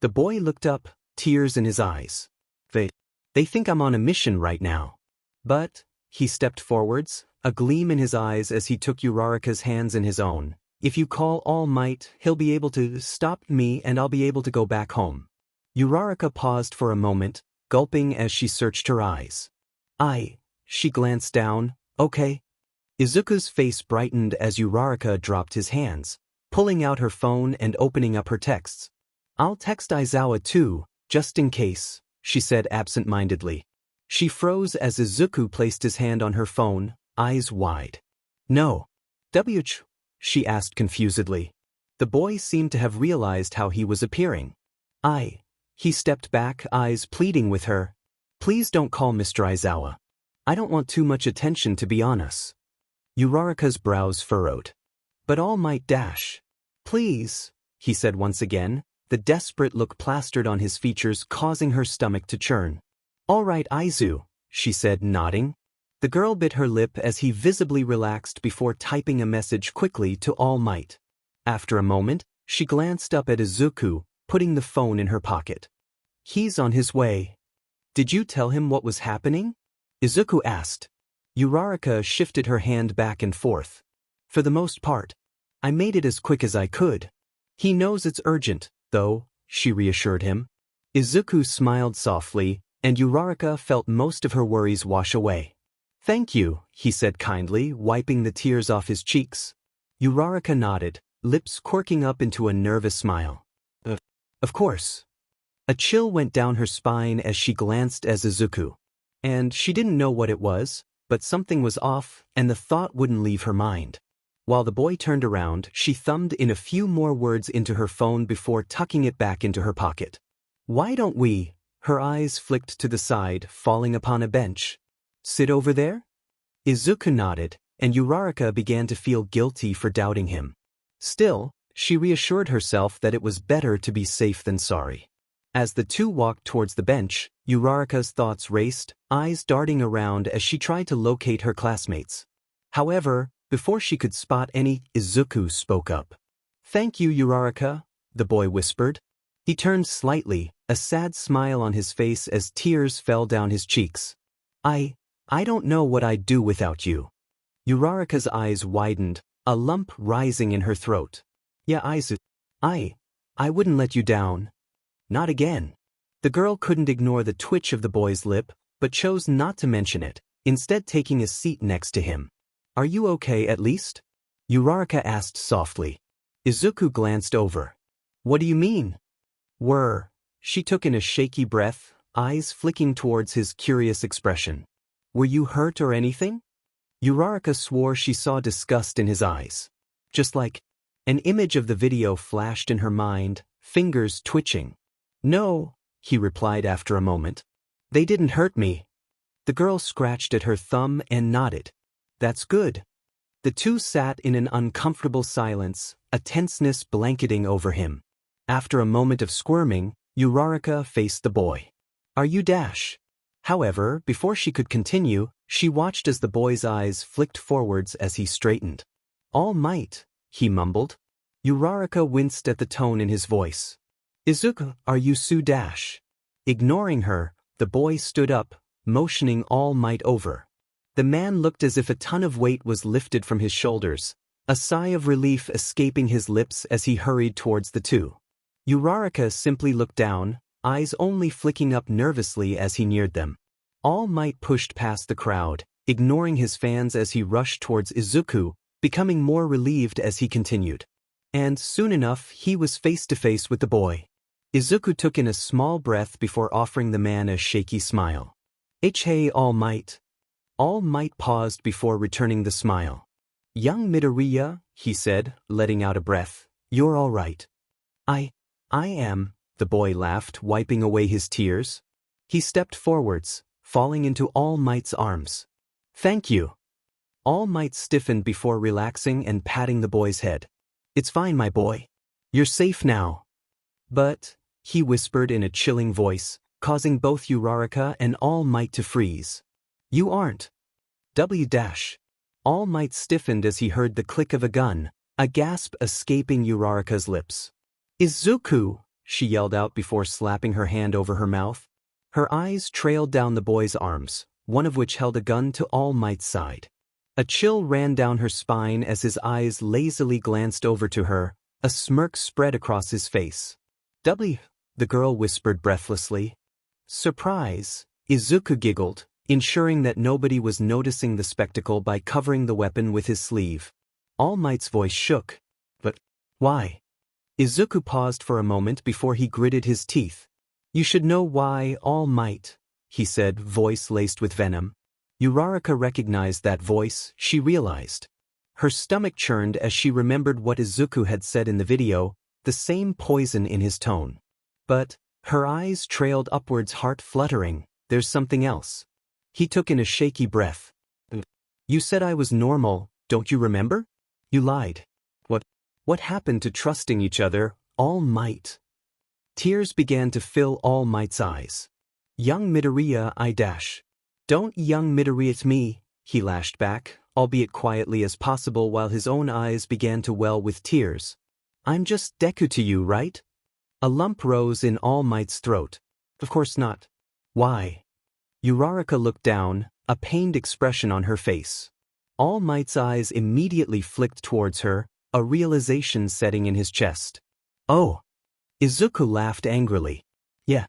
The boy looked up, tears in his eyes. They think I'm on a mission right now. But, he stepped forwards, a gleam in his eyes as he took Uraraka's hands in his own. If you call All Might, he'll be able to stop me and I'll be able to go back home. Uraraka paused for a moment, gulping as she searched her eyes. She glanced down, okay. Izuku's face brightened as Uraraka dropped his hands, pulling out her phone and opening up her texts. I'll text Aizawa too, just in case, she said absent-mindedly. She froze as Izuku placed his hand on her phone, eyes wide. No. She asked confusedly. The boy seemed to have realized how he was appearing. He stepped back, eyes pleading with her. Please don't call Mr. Aizawa. I don't want too much attention to be on us. Uraraka's brows furrowed. But All Might dash. Please, he said once again, the desperate look plastered on his features causing her stomach to churn. All right, Aizu, she said, nodding. The girl bit her lip as he visibly relaxed before typing a message quickly to All Might. After a moment, she glanced up at Izuku, putting the phone in her pocket. He's on his way. Did you tell him what was happening? Izuku asked. Uraraka shifted her hand back and forth. For the most part. I made it as quick as I could. He knows it's urgent, though, she reassured him. Izuku smiled softly, and Uraraka felt most of her worries wash away. Thank you, he said kindly, wiping the tears off his cheeks. Uraraka nodded, lips quirking up into a nervous smile. Of course. A chill went down her spine as she glanced at Izuku. And she didn't know what it was, but something was off, and the thought wouldn't leave her mind. While the boy turned around, she thumbed in a few more words into her phone before tucking it back into her pocket. Why don't we? Her eyes flicked to the side, falling upon a bench. Sit over there? Izuku nodded, and Uraraka began to feel guilty for doubting him. Still, she reassured herself that it was better to be safe than sorry. As the two walked towards the bench, Uraraka's thoughts raced, eyes darting around as she tried to locate her classmates. However, before she could spot any, Izuku spoke up. "Thank you, Uraraka," the boy whispered. He turned slightly, a sad smile on his face as tears fell down his cheeks. I don't know what I'd do without you." Uraraka's eyes widened, a lump rising in her throat. "Yeah, I wouldn't let you down. Not again." The girl couldn't ignore the twitch of the boy's lip, but chose not to mention it, instead taking a seat next to him. "Are you okay at least?" Uraraka asked softly. Izuku glanced over. "What do you mean?" She took in a shaky breath, eyes flicking towards his curious expression. "Were you hurt or anything?" Uraraka swore she saw disgust in his eyes. Just like an image of the video flashed in her mind, fingers twitching. "No," he replied after a moment. "They didn't hurt me." The girl scratched at her thumb and nodded. "That's good." The two sat in an uncomfortable silence, a tenseness blanketing over him. After a moment of squirming, Uraraka faced the boy. "Are you Dash?" However, before she could continue, she watched as the boy's eyes flicked forwards as he straightened. "All Might," he mumbled. Uraraka winced at the tone in his voice. "Izuku, are you Sue Dash?" Ignoring her, the boy stood up, motioning All Might over. The man looked as if a ton of weight was lifted from his shoulders, a sigh of relief escaping his lips as he hurried towards the two. Uraraka simply looked down, eyes only flicking up nervously as he neared them. All Might pushed past the crowd, ignoring his fans as he rushed towards Izuku, becoming more relieved as he continued. And soon enough he was face to face with the boy. Izuku took in a small breath before offering the man a shaky smile. "Hey, All Might." All Might paused before returning the smile. "Young Midoriya," he said, letting out a breath, "you're all right." I am," the boy laughed, wiping away his tears. He stepped forwards, falling into All Might's arms. "Thank you." All Might stiffened before relaxing and patting the boy's head. "It's fine, my boy. You're safe now." "But," he whispered in a chilling voice, causing both Uraraka and All Might to freeze. "You aren't." W-. All Might stiffened as he heard the click of a gun, a gasp escaping Uraraka's lips. "Izuku!" she yelled out before slapping her hand over her mouth. Her eyes trailed down the boy's arms, one of which held a gun to All Might's side. A chill ran down her spine as his eyes lazily glanced over to her, a smirk spread across his face. "W," the girl whispered breathlessly. "Surprise," Izuku giggled, ensuring that nobody was noticing the spectacle by covering the weapon with his sleeve. All Might's voice shook. "But why?" Izuku paused for a moment before he gritted his teeth. "You should know why, All Might," he said, voice laced with venom. Uraraka recognized that voice, she realized. Her stomach churned as she remembered what Izuku had said in the video, the same poison in his tone. But her eyes trailed upwards, heart fluttering. "There's something else." He took in a shaky breath. "You said I was normal, don't you remember? You lied. What happened to trusting each other, All Might?" Tears began to fill All Might's eyes. "Young Midoriya, Don't young Midoriya, it's me," he lashed back, albeit quietly as possible while his own eyes began to well with tears. "I'm just Deku to you, right?" A lump rose in All Might's throat. "Of course not." "Why?" Uraraka looked down, a pained expression on her face. All Might's eyes immediately flicked towards her, a realization setting in his chest. "Oh." Izuku laughed angrily. "Yeah."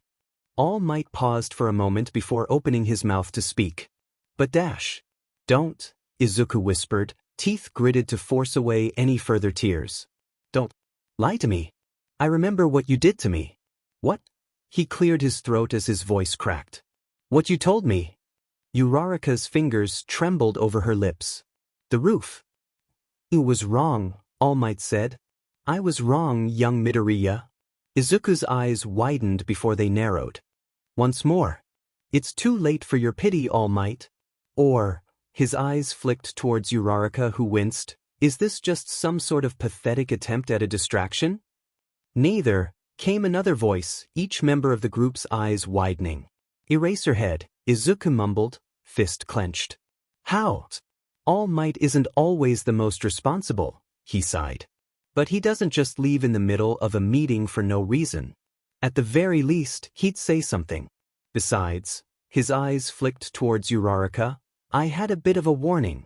All Might paused for a moment before opening his mouth to speak. "But Don't," Izuku whispered, teeth gritted to force away any further tears. "Don't lie to me. I remember what you did to me." "What?" He cleared his throat as his voice cracked. "What you told me." Uraraka's fingers trembled over her lips. "The roof." "You was wrong," All Might said. "I was wrong, young Midoriya." Izuku's eyes widened before they narrowed. Once more. It's too late for your pity, All Might. Or, his eyes flicked towards Uraraka, who winced. Is this just some sort of pathetic attempt at a distraction? Neither, came another voice, each member of the group's eyes widening. Eraserhead, Izuku mumbled, fist clenched. How? All Might isn't always the most responsible, he sighed. But he doesn't just leave in the middle of a meeting for no reason. At the very least, he'd say something. Besides, his eyes flicked towards Uraraka. I had a bit of a warning.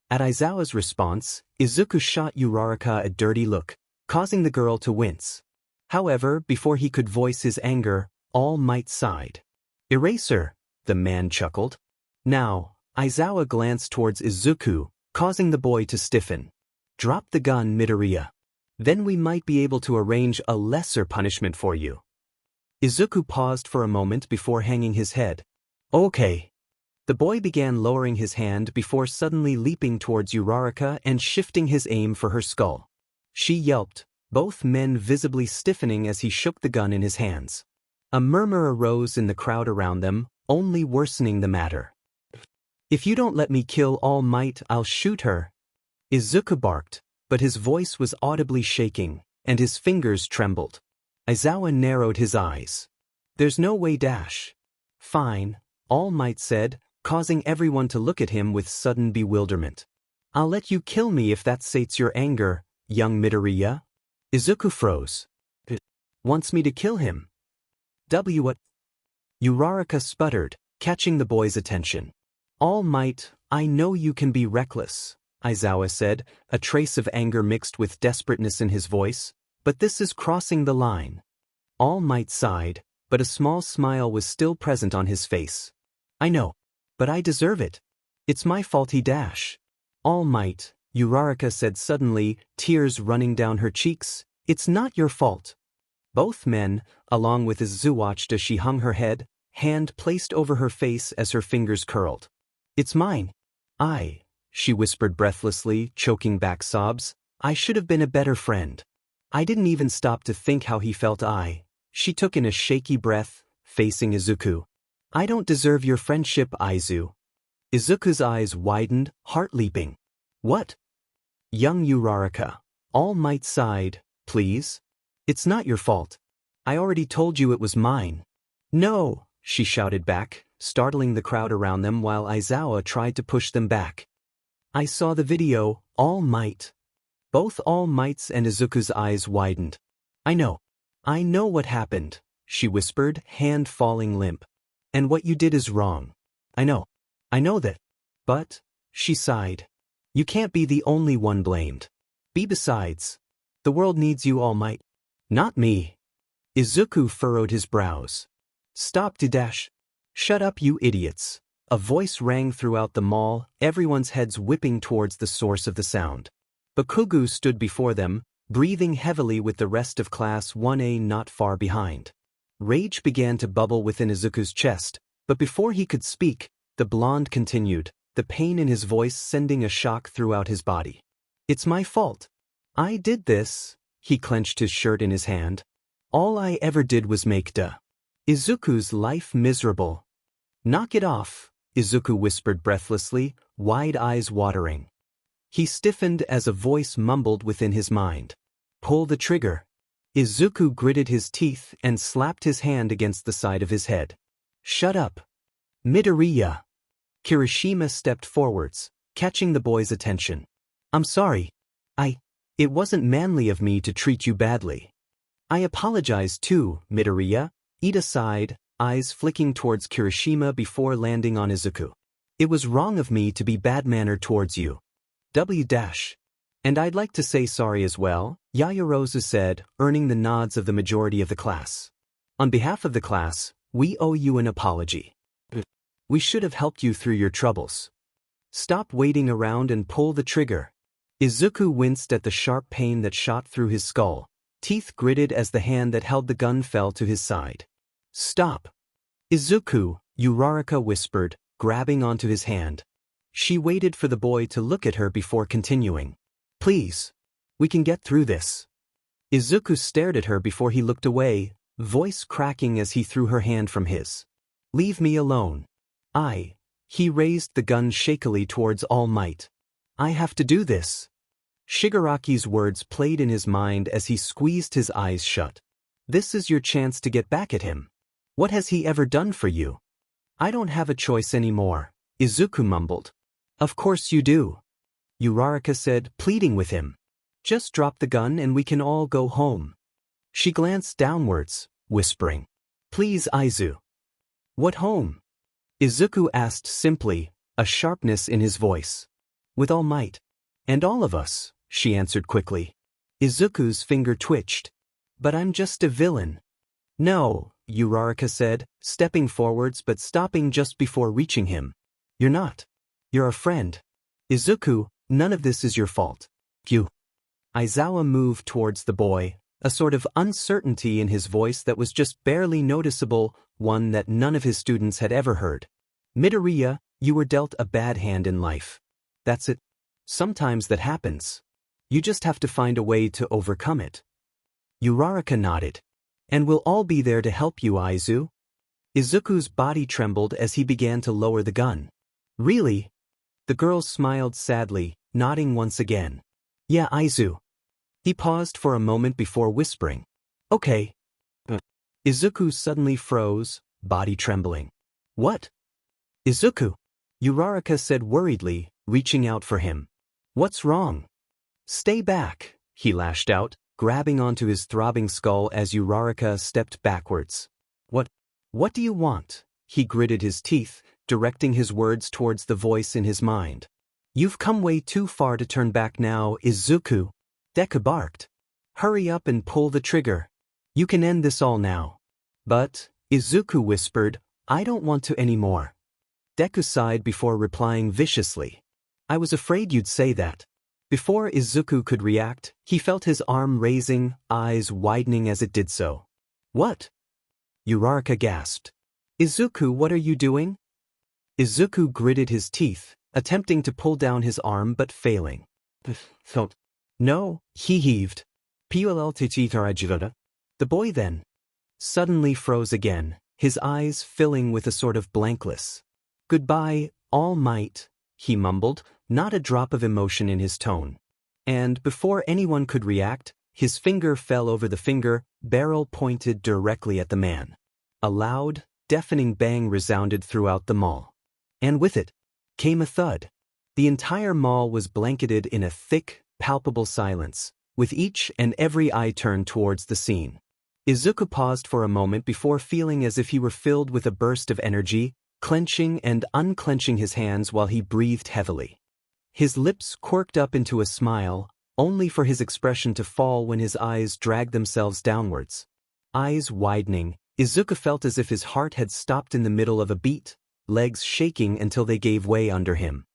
At Aizawa's response, Izuku shot Uraraka a dirty look, causing the girl to wince. However, before he could voice his anger, All Might sighed. Eraser, the man chuckled. Now, Aizawa glanced towards Izuku, causing the boy to stiffen. Drop the gun, Midoriya. Then we might be able to arrange a lesser punishment for you. Izuku paused for a moment before hanging his head. Okay. The boy began lowering his hand before suddenly leaping towards Uraraka and shifting his aim for her skull. She yelped, both men visibly stiffening as he shook the gun in his hands. A murmur arose in the crowd around them, only worsening the matter. If you don't let me kill All Might, I'll shoot her. Izuku barked, but his voice was audibly shaking, and his fingers trembled. Aizawa narrowed his eyes. There's no way, Dash. Fine, All Might said, causing everyone to look at him with sudden bewilderment. I'll let you kill me if that sates your anger, young Midoriya. Izuku froze. Wants me to kill him? What? Uraraka sputtered, catching the boy's attention. All Might, I know you can be reckless, Aizawa said, a trace of anger mixed with desperateness in his voice, but this is crossing the line. All Might sighed, but a small smile was still present on his face. I know, but I deserve it. It's my fault he dash. All Might, Uraraka said suddenly, tears running down her cheeks. It's not your fault. Both men, along with Izuku, watched as she hung her head, hand placed over her face as her fingers curled. It's mine. She whispered breathlessly, choking back sobs. I should have been a better friend. I didn't even stop to think how he felt. She took in a shaky breath, facing Izuku. I don't deserve your friendship, Aizu. Izuku's eyes widened, heart leaping. What? Young Uraraka. All Might sighed. Please? It's not your fault. I already told you it was mine. No, she shouted back, startling the crowd around them while Aizawa tried to push them back. I saw the video, All Might. Both All Might's and Izuku's eyes widened. I know what happened, she whispered, hand falling limp. And what you did is wrong. I know that. But, she sighed. You can't be the only one blamed. Besides, the world needs you, All Might. Not me. Izuku furrowed his brows. Stop, Dash. Shut up, you idiots. A voice rang throughout the mall, everyone's heads whipping towards the source of the sound. Bakugo stood before them, breathing heavily with the rest of Class 1A not far behind. Rage began to bubble within Izuku's chest, but before he could speak, the blonde continued, the pain in his voice sending a shock throughout his body. It's my fault. I did this. He clenched his shirt in his hand. All I ever did was make Izuku's life miserable. Knock it off, Izuku whispered breathlessly, wide eyes watering. He stiffened as a voice mumbled within his mind. Pull the trigger. Izuku gritted his teeth and slapped his hand against the side of his head. Shut up. Midoriya. Kirishima stepped forwards, catching the boy's attention. I'm sorry. It wasn't manly of me to treat you badly. I apologize too, Midoriya. Ida sighed, eyes flicking towards Kirishima before landing on Izuku. It was wrong of me to be bad-mannered towards you. And I'd like to say sorry as well, Yayarozu said, earning the nods of the majority of the class. On behalf of the class, we owe you an apology. We should have helped you through your troubles. Stop waiting around and pull the trigger. Izuku winced at the sharp pain that shot through his skull, teeth gritted as the hand that held the gun fell to his side. Stop. Izuku, Uraraka whispered, grabbing onto his hand. She waited for the boy to look at her before continuing. Please. We can get through this. Izuku stared at her before he looked away, voice cracking as he threw her hand from his. Leave me alone. He raised the gun shakily towards All Might. I have to do this. Shigaraki's words played in his mind as he squeezed his eyes shut. This is your chance to get back at him. What has he ever done for you? I don't have a choice anymore, Izuku mumbled. Of course you do. Uraraka said, pleading with him. Just drop the gun and we can all go home. She glanced downwards, whispering. Please, Aizu. What home? Izuku asked simply, a sharpness in his voice. With All Might. And all of us, she answered quickly. Izuku's finger twitched. But I'm just a villain. No, Uraraka said, stepping forwards but stopping just before reaching him. You're not. You're a friend. Izuku, none of this is your fault. You. Aizawa moved towards the boy, a sort of uncertainty in his voice that was just barely noticeable, one that none of his students had ever heard. Midoriya, you were dealt a bad hand in life. That's it. Sometimes that happens. You just have to find a way to overcome it. Uraraka nodded. And we'll all be there to help you, Aizu. Izuku's body trembled as he began to lower the gun. Really? The girl smiled sadly, nodding once again. Yeah, Aizu. He paused for a moment before whispering. Okay. Izuku suddenly froze, body trembling. What? Izuku? Uraraka said worriedly, reaching out for him. What's wrong? Stay back, he lashed out, grabbing onto his throbbing skull as Uraraka stepped backwards. What do you want? He gritted his teeth, directing his words towards the voice in his mind. You've come way too far to turn back now, Izuku. Deku barked. Hurry up and pull the trigger. You can end this all now. But, Izuku whispered, I don't want to anymore. Deku sighed before replying viciously. I was afraid you'd say that. Before Izuku could react, he felt his arm raising, eyes widening as it did so. What? Uraraka gasped. Izuku, what are you doing? Izuku gritted his teeth, attempting to pull down his arm but failing. No, he heaved. The boy then suddenly froze again, his eyes filling with a sort of blankness. Goodbye, All Might, he mumbled, not a drop of emotion in his tone. And before anyone could react, his finger fell over the finger, barrel pointed directly at the man. A loud, deafening bang resounded throughout the mall. And with it came a thud. The entire mall was blanketed in a thick, palpable silence, with each and every eye turned towards the scene. Izuku paused for a moment before feeling as if he were filled with a burst of energy, clenching and unclenching his hands while he breathed heavily. His lips quirked up into a smile, only for his expression to fall when his eyes dragged themselves downwards. Eyes widening, Izuku felt as if his heart had stopped in the middle of a beat, legs shaking until they gave way under him.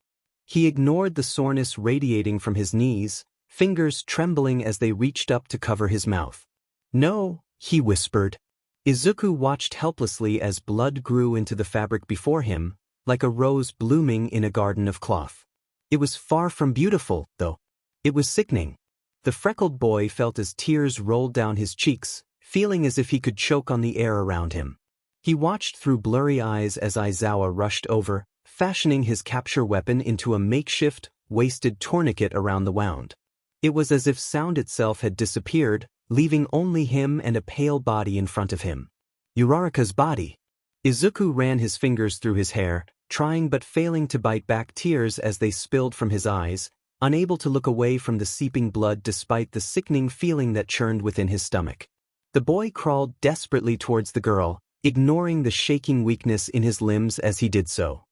He ignored the soreness radiating from his knees, fingers trembling as they reached up to cover his mouth. No, he whispered. Izuku watched helplessly as blood grew into the fabric before him, like a rose blooming in a garden of cloth. It was far from beautiful, though. It was sickening. The freckled boy felt as tears rolled down his cheeks, feeling as if he could choke on the air around him. He watched through blurry eyes as Aizawa rushed over, fashioning his capture weapon into a makeshift, wasted tourniquet around the wound. It was as if sound itself had disappeared, leaving only him and a pale body in front of him. Uraraka's body. Izuku ran his fingers through his hair, trying but failing to bite back tears as they spilled from his eyes, unable to look away from the seeping blood despite the sickening feeling that churned within his stomach. The boy crawled desperately towards the girl, ignoring the shaking weakness in his limbs as he did so.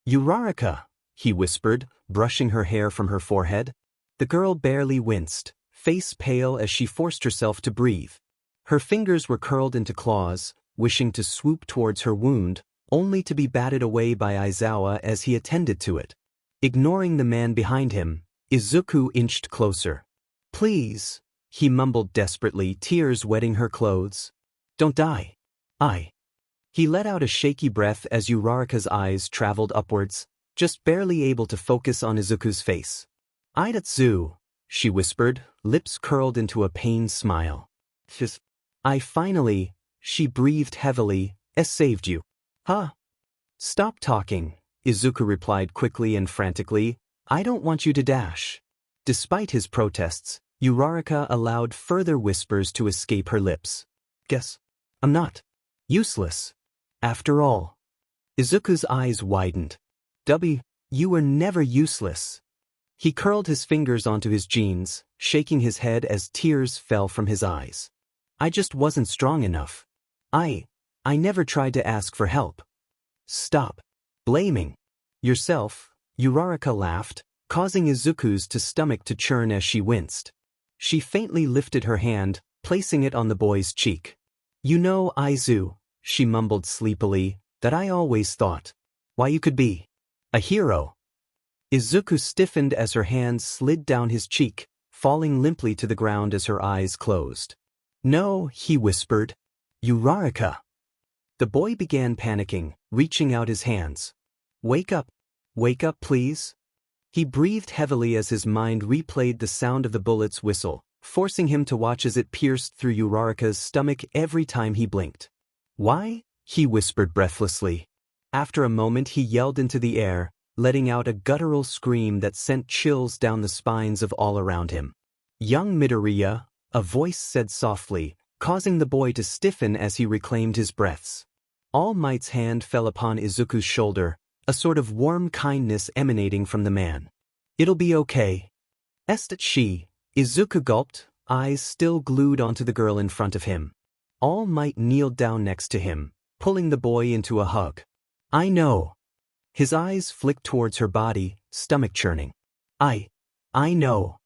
Uraraka, he whispered, brushing her hair from her forehead. The girl barely winced, face pale as she forced herself to breathe. Her fingers were curled into claws, wishing to swoop towards her wound, only to be batted away by Aizawa as he attended to it. Ignoring the man behind him, Izuku inched closer. Please, he mumbled desperately, tears wetting her clothes. Don't die. He let out a shaky breath as Uraraka's eyes traveled upwards, just barely able to focus on Izuku's face. Idatsu, she whispered, lips curled into a pained smile. I finally, she breathed heavily, saved you. Huh? Stop talking, Izuku replied quickly and frantically. I don't want you to dash. Despite his protests, Uraraka allowed further whispers to escape her lips. Guess I'm not useless. After all. Izuku's eyes widened. You were never useless. He curled his fingers onto his jeans, shaking his head as tears fell from his eyes. I just wasn't strong enough. I never tried to ask for help. Stop blaming yourself, Uraraka laughed, causing Izuku's stomach to churn as she winced. She faintly lifted her hand, placing it on the boy's cheek. You know, Aizu, she mumbled sleepily, that I always thought. Why you could be a hero. Izuku stiffened as her hand slid down his cheek, falling limply to the ground as her eyes closed. No, he whispered. Uraraka. The boy began panicking, reaching out his hands. Wake up, please. He breathed heavily as his mind replayed the sound of the bullet's whistle, forcing him to watch as it pierced through Uraraka's stomach every time he blinked. Why? He whispered breathlessly. After a moment he yelled into the air, letting out a guttural scream that sent chills down the spines of all around him. Young Midoriya, a voice said softly, causing the boy to stiffen as he reclaimed his breaths. All Might's hand fell upon Izuku's shoulder, a sort of warm kindness emanating from the man. It'll be okay. She. Izuku gulped, eyes still glued onto the girl in front of him. All Might kneeled down next to him, pulling the boy into a hug. I know. His eyes flicked towards her body, stomach churning. I know.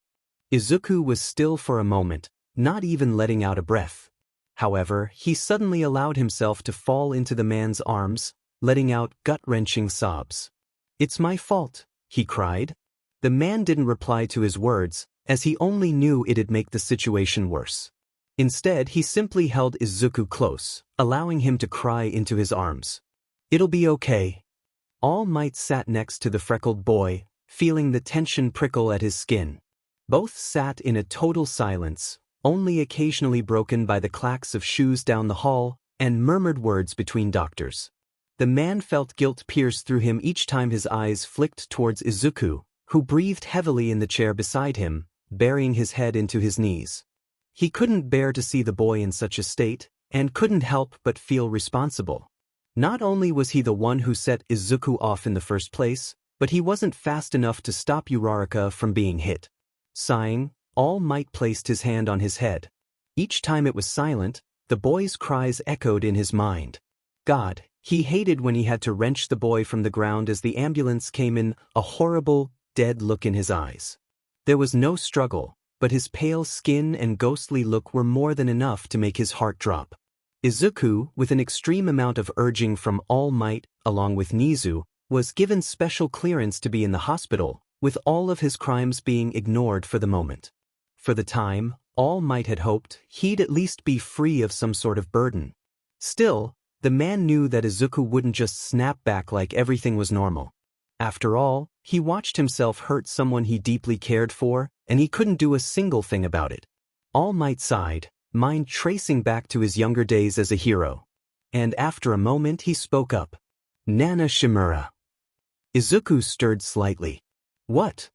Izuku was still for a moment, not even letting out a breath. However, he suddenly allowed himself to fall into the man's arms, letting out gut-wrenching sobs. It's my fault, he cried. The man didn't reply to his words, as he only knew it'd make the situation worse. Instead, he simply held Izuku close, allowing him to cry into his arms. It'll be okay. All Might sat next to the freckled boy, feeling the tension prickle at his skin. Both sat in a total silence, only occasionally broken by the clacks of shoes down the hall and murmured words between doctors. The man felt guilt pierce through him each time his eyes flicked towards Izuku, who breathed heavily in the chair beside him, burying his head into his knees. He couldn't bear to see the boy in such a state, and couldn't help but feel responsible. Not only was he the one who set Izuku off in the first place, but he wasn't fast enough to stop Uraraka from being hit. Sighing, All Might placed his hand on his head. Each time it was silent, the boy's cries echoed in his mind. God, he hated when he had to wrench the boy from the ground as the ambulance came in, a horrible, dead look in his eyes. There was no struggle, but his pale skin and ghostly look were more than enough to make his heart drop. Izuku, with an extreme amount of urging from All Might, along with Nizu, was given special clearance to be in the hospital, with all of his crimes being ignored for the moment. For the time, All Might had hoped he'd at least be free of some sort of burden. Still, the man knew that Izuku wouldn't just snap back like everything was normal. After all, he watched himself hurt someone he deeply cared for, and he couldn't do a single thing about it. All Might sighed, mind tracing back to his younger days as a hero. And after a moment he spoke up. Nana Shimura. Izuku stirred slightly. What?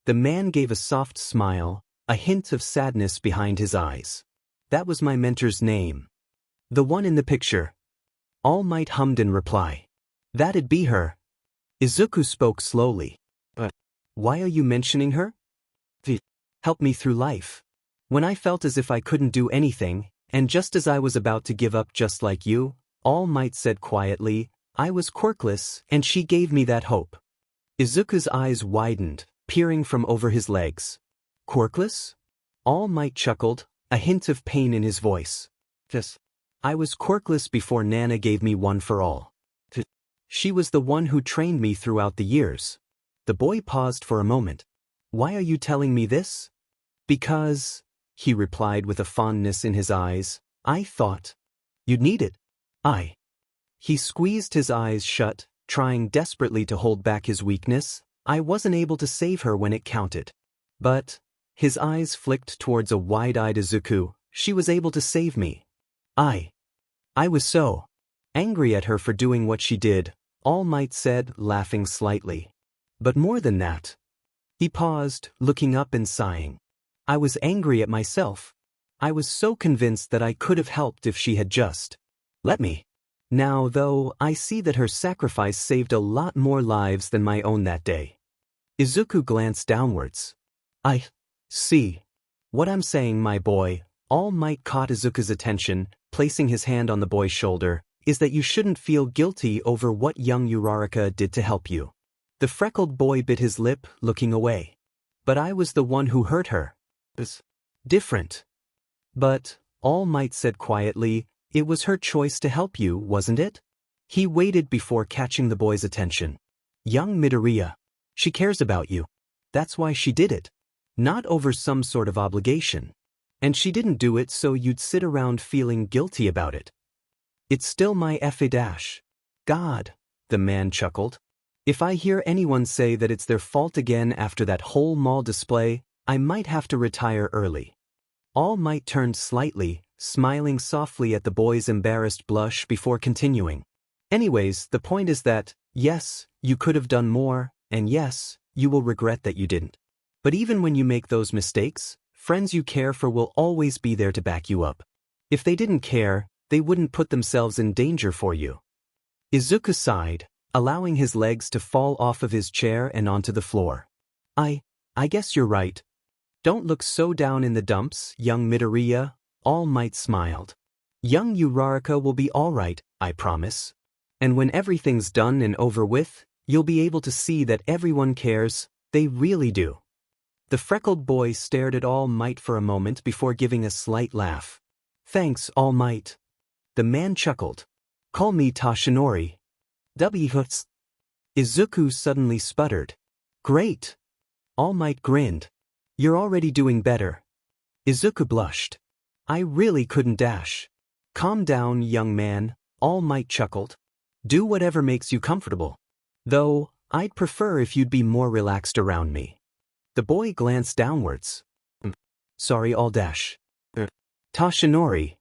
The man gave a soft smile, a hint of sadness behind his eyes. That was my mentor's name. The one in the picture. All Might hummed in reply. That'd be her. Izuku spoke slowly. But why are you mentioning her? Help me through life. When I felt as if I couldn't do anything, and just as I was about to give up just like you, All Might said quietly, I was quirkless, and she gave me that hope. Izuku's eyes widened, peering from over his legs. Quirkless? All Might chuckled, a hint of pain in his voice. I was quirkless before Nana gave me one for all. She was the one who trained me throughout the years. The boy paused for a moment. Why are you telling me this? Because, he replied with a fondness in his eyes, I thought you'd need it. He squeezed his eyes shut, trying desperately to hold back his weakness. I wasn't able to save her when it counted. But, his eyes flicked towards a wide-eyed Izuku, she was able to save me. I was so angry at her for doing what she did. All Might said, laughing slightly. But more than that. He paused, looking up and sighing. I was angry at myself. I was so convinced that I could have helped if she had just let me. Now, though, I see that her sacrifice saved a lot more lives than my own that day. Izuku glanced downwards. I see. What I'm saying, my boy, All Might caught Izuku's attention, placing his hand on the boy's shoulder, is that you shouldn't feel guilty over what young Uraraka did to help you. The freckled boy bit his lip, looking away. But I was the one who hurt her. It's different. But, All Might said quietly, it was her choice to help you, wasn't it? He waited before catching the boy's attention. Young Midoriya. She cares about you. That's why she did it. Not over some sort of obligation. And she didn't do it so you'd sit around feeling guilty about it. It's still my FA-. God, the man chuckled. If I hear anyone say that it's their fault again after that whole mall display, I might have to retire early. All Might turned slightly, smiling softly at the boy's embarrassed blush before continuing. Anyways, the point is that, yes, you could have done more, and yes, you will regret that you didn't. But even when you make those mistakes, friends you care for will always be there to back you up. If they didn't care, they wouldn't put themselves in danger for you. Izuku sighed, allowing his legs to fall off of his chair and onto the floor. I guess you're right. Don't look so down in the dumps, young Midoriya, All Might smiled. Young Uraraka will be all right, I promise. And when everything's done and over with, you'll be able to see that everyone cares, they really do. The freckled boy stared at All Might for a moment before giving a slight laugh. Thanks, All Might. The man chuckled. Call me Tashinori. W-huts. Izuku suddenly sputtered. Great. All Might grinned. You're already doing better. Izuku blushed. I really couldn't dash. Calm down, young man, All Might chuckled. Do whatever makes you comfortable. Though, I'd prefer if you'd be more relaxed around me. The boy glanced downwards. Sorry, All Dash. Tashinori.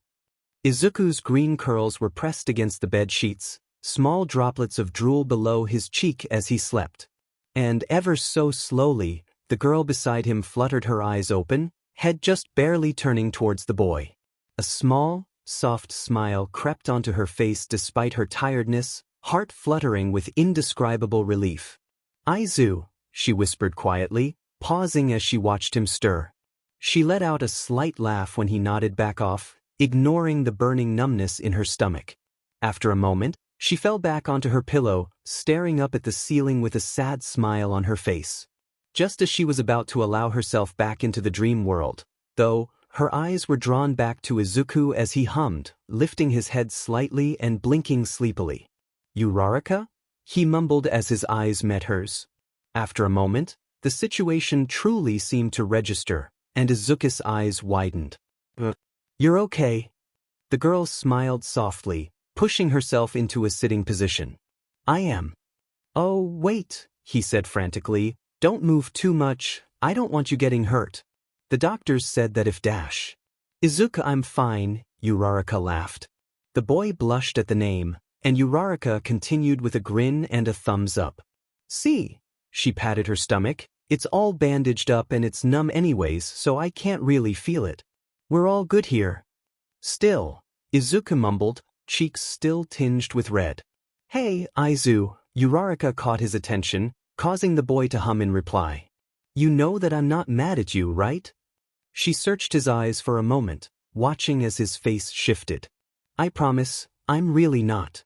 Izuku's green curls were pressed against the bed sheets, small droplets of drool below his cheek as he slept. And ever so slowly, the girl beside him fluttered her eyes open, head just barely turning towards the boy. A small, soft smile crept onto her face despite her tiredness, heart fluttering with indescribable relief. Aizu, she whispered quietly, pausing as she watched him stir. She let out a slight laugh when he nodded back off, ignoring the burning numbness in her stomach. After a moment, she fell back onto her pillow, staring up at the ceiling with a sad smile on her face. Just as she was about to allow herself back into the dream world, though, her eyes were drawn back to Izuku as he hummed, lifting his head slightly and blinking sleepily. Uraraka? He mumbled as his eyes met hers. After a moment, the situation truly seemed to register, and Izuku's eyes widened. You're okay. The girl smiled softly, pushing herself into a sitting position. I am. Oh, wait, he said frantically. Don't move too much, I don't want you getting hurt. The doctors said that if dash. Izuku, I'm fine, Uraraka laughed. The boy blushed at the name, and Uraraka continued with a grin and a thumbs up. See, she patted her stomach, it's all bandaged up and it's numb anyways, so I can't really feel it. We're all good here. Still, Izuku mumbled, cheeks still tinged with red. Hey, Aizu, Uraraka caught his attention, causing the boy to hum in reply. You know that I'm not mad at you, right? She searched his eyes for a moment, watching as his face shifted. I promise, I'm really not.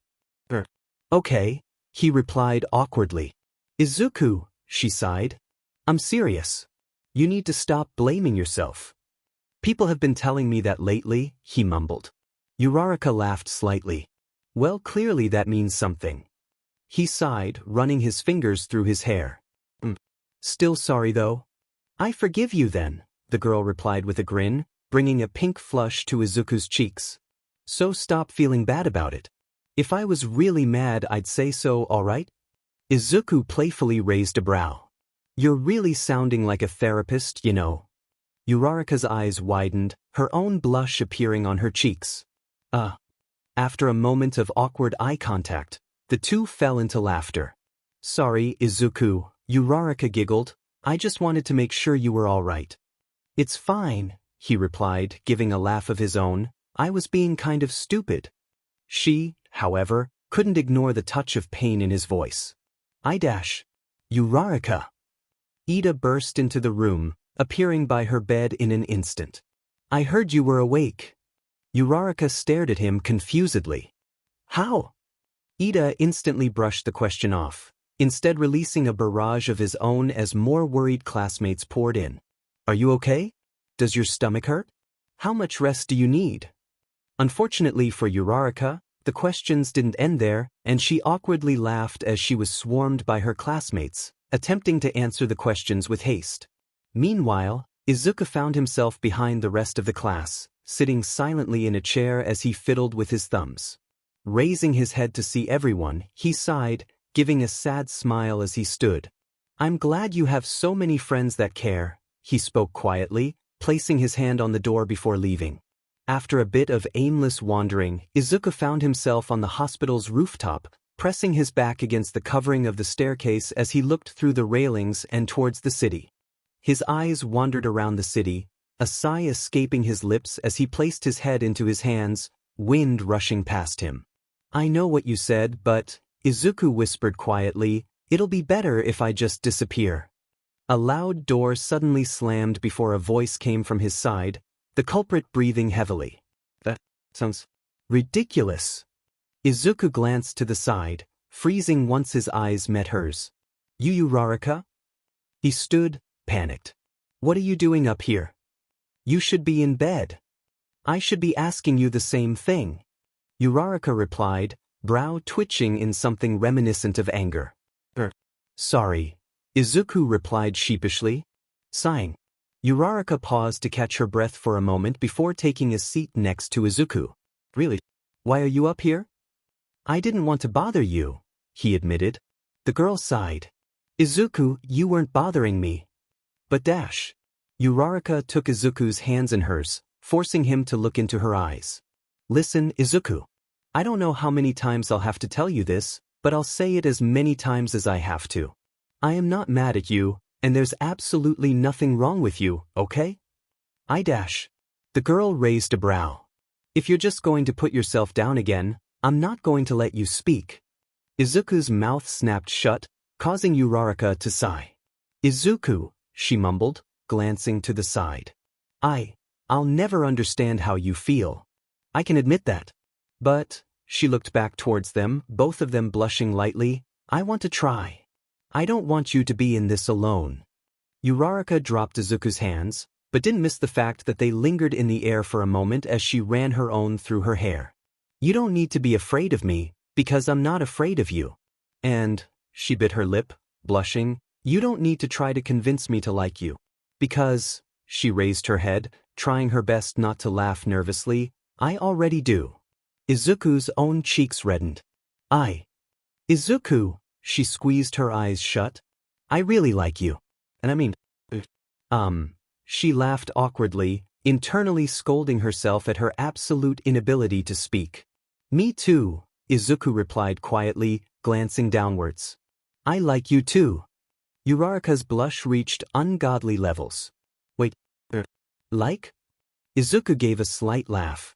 Okay, he replied awkwardly. Izuku, she sighed. I'm serious. You need to stop blaming yourself. People have been telling me that lately, he mumbled. Uraraka laughed slightly. Well, clearly that means something. He sighed, running his fingers through his hair. Still sorry though? I forgive you then, the girl replied with a grin, bringing a pink flush to Izuku's cheeks. So stop feeling bad about it. If I was really mad, I'd say so, alright? Izuku playfully raised a brow. You're really sounding like a therapist, you know. Uraraka's eyes widened, her own blush appearing on her cheeks. After a moment of awkward eye contact, The two fell into laughter. Sorry, Izuku, Uraraka giggled. I just wanted to make sure you were all right. It's fine, he replied, giving a laugh of his own. I was being kind of stupid. She, however, couldn't ignore the touch of pain in his voice. Uraraka. Ida burst into the room, appearing by her bed in an instant. I heard you were awake. Uraraka stared at him confusedly. How? Ida instantly brushed the question off, instead releasing a barrage of his own as more worried classmates poured in. Are you okay? Does your stomach hurt? How much rest do you need? Unfortunately for Uraraka, the questions didn't end there, and she awkwardly laughed as she was swarmed by her classmates, attempting to answer the questions with haste. Meanwhile, Izuku found himself behind the rest of the class, sitting silently in a chair as he fiddled with his thumbs. Raising his head to see everyone, he sighed, giving a sad smile as he stood. I'm glad you have so many friends that care, he spoke quietly, placing his hand on the door before leaving. After a bit of aimless wandering, Izuku found himself on the hospital's rooftop, pressing his back against the covering of the staircase as he looked through the railings and towards the city. His eyes wandered around the city, a sigh escaping his lips as he placed his head into his hands, wind rushing past him. I know what you said, but, Izuku whispered quietly, it'll be better if I just disappear. A loud door suddenly slammed before a voice came from his side, the culprit breathing heavily. That sounds ridiculous. Izuku glanced to the side, freezing once his eyes met hers. You Uraraka? He stood, panicked. What are you doing up here? You should be in bed. I should be asking you the same thing. Uraraka replied, brow twitching in something reminiscent of anger. Sorry. Izuku replied sheepishly. Sighing. Uraraka paused to catch her breath for a moment before taking a seat next to Izuku. Really? Why are you up here? I didn't want to bother you, he admitted. The girl sighed. Izuku, you weren't bothering me. But Uraraka took Izuku's hands in hers, forcing him to look into her eyes. Listen, Izuku. I don't know how many times I'll have to tell you this, but I'll say it as many times as I have to. I am not mad at you, and there's absolutely nothing wrong with you, okay? The girl raised a brow. If you're just going to put yourself down again, I'm not going to let you speak. Izuku's mouth snapped shut, causing Uraraka to sigh. Izuku, she mumbled, glancing to the side. I'll never understand how you feel. I can admit that. But, she looked back towards them, both of them blushing lightly, I want to try. I don't want you to be in this alone. Uraraka dropped Izuku's hands, but didn't miss the fact that they lingered in the air for a moment as she ran her own through her hair. You don't need to be afraid of me, because I'm not afraid of you. And, she bit her lip, blushing, you don't need to try to convince me to like you. Because, she raised her head, trying her best not to laugh nervously, I already do. Izuku's own cheeks reddened. Izuku, she squeezed her eyes shut. I really like you. And I mean, she laughed awkwardly, internally scolding herself at her absolute inability to speak. Me too, Izuku replied quietly, glancing downwards. I like you too. Uraraka's blush reached ungodly levels. Wait, like? Izuku gave a slight laugh.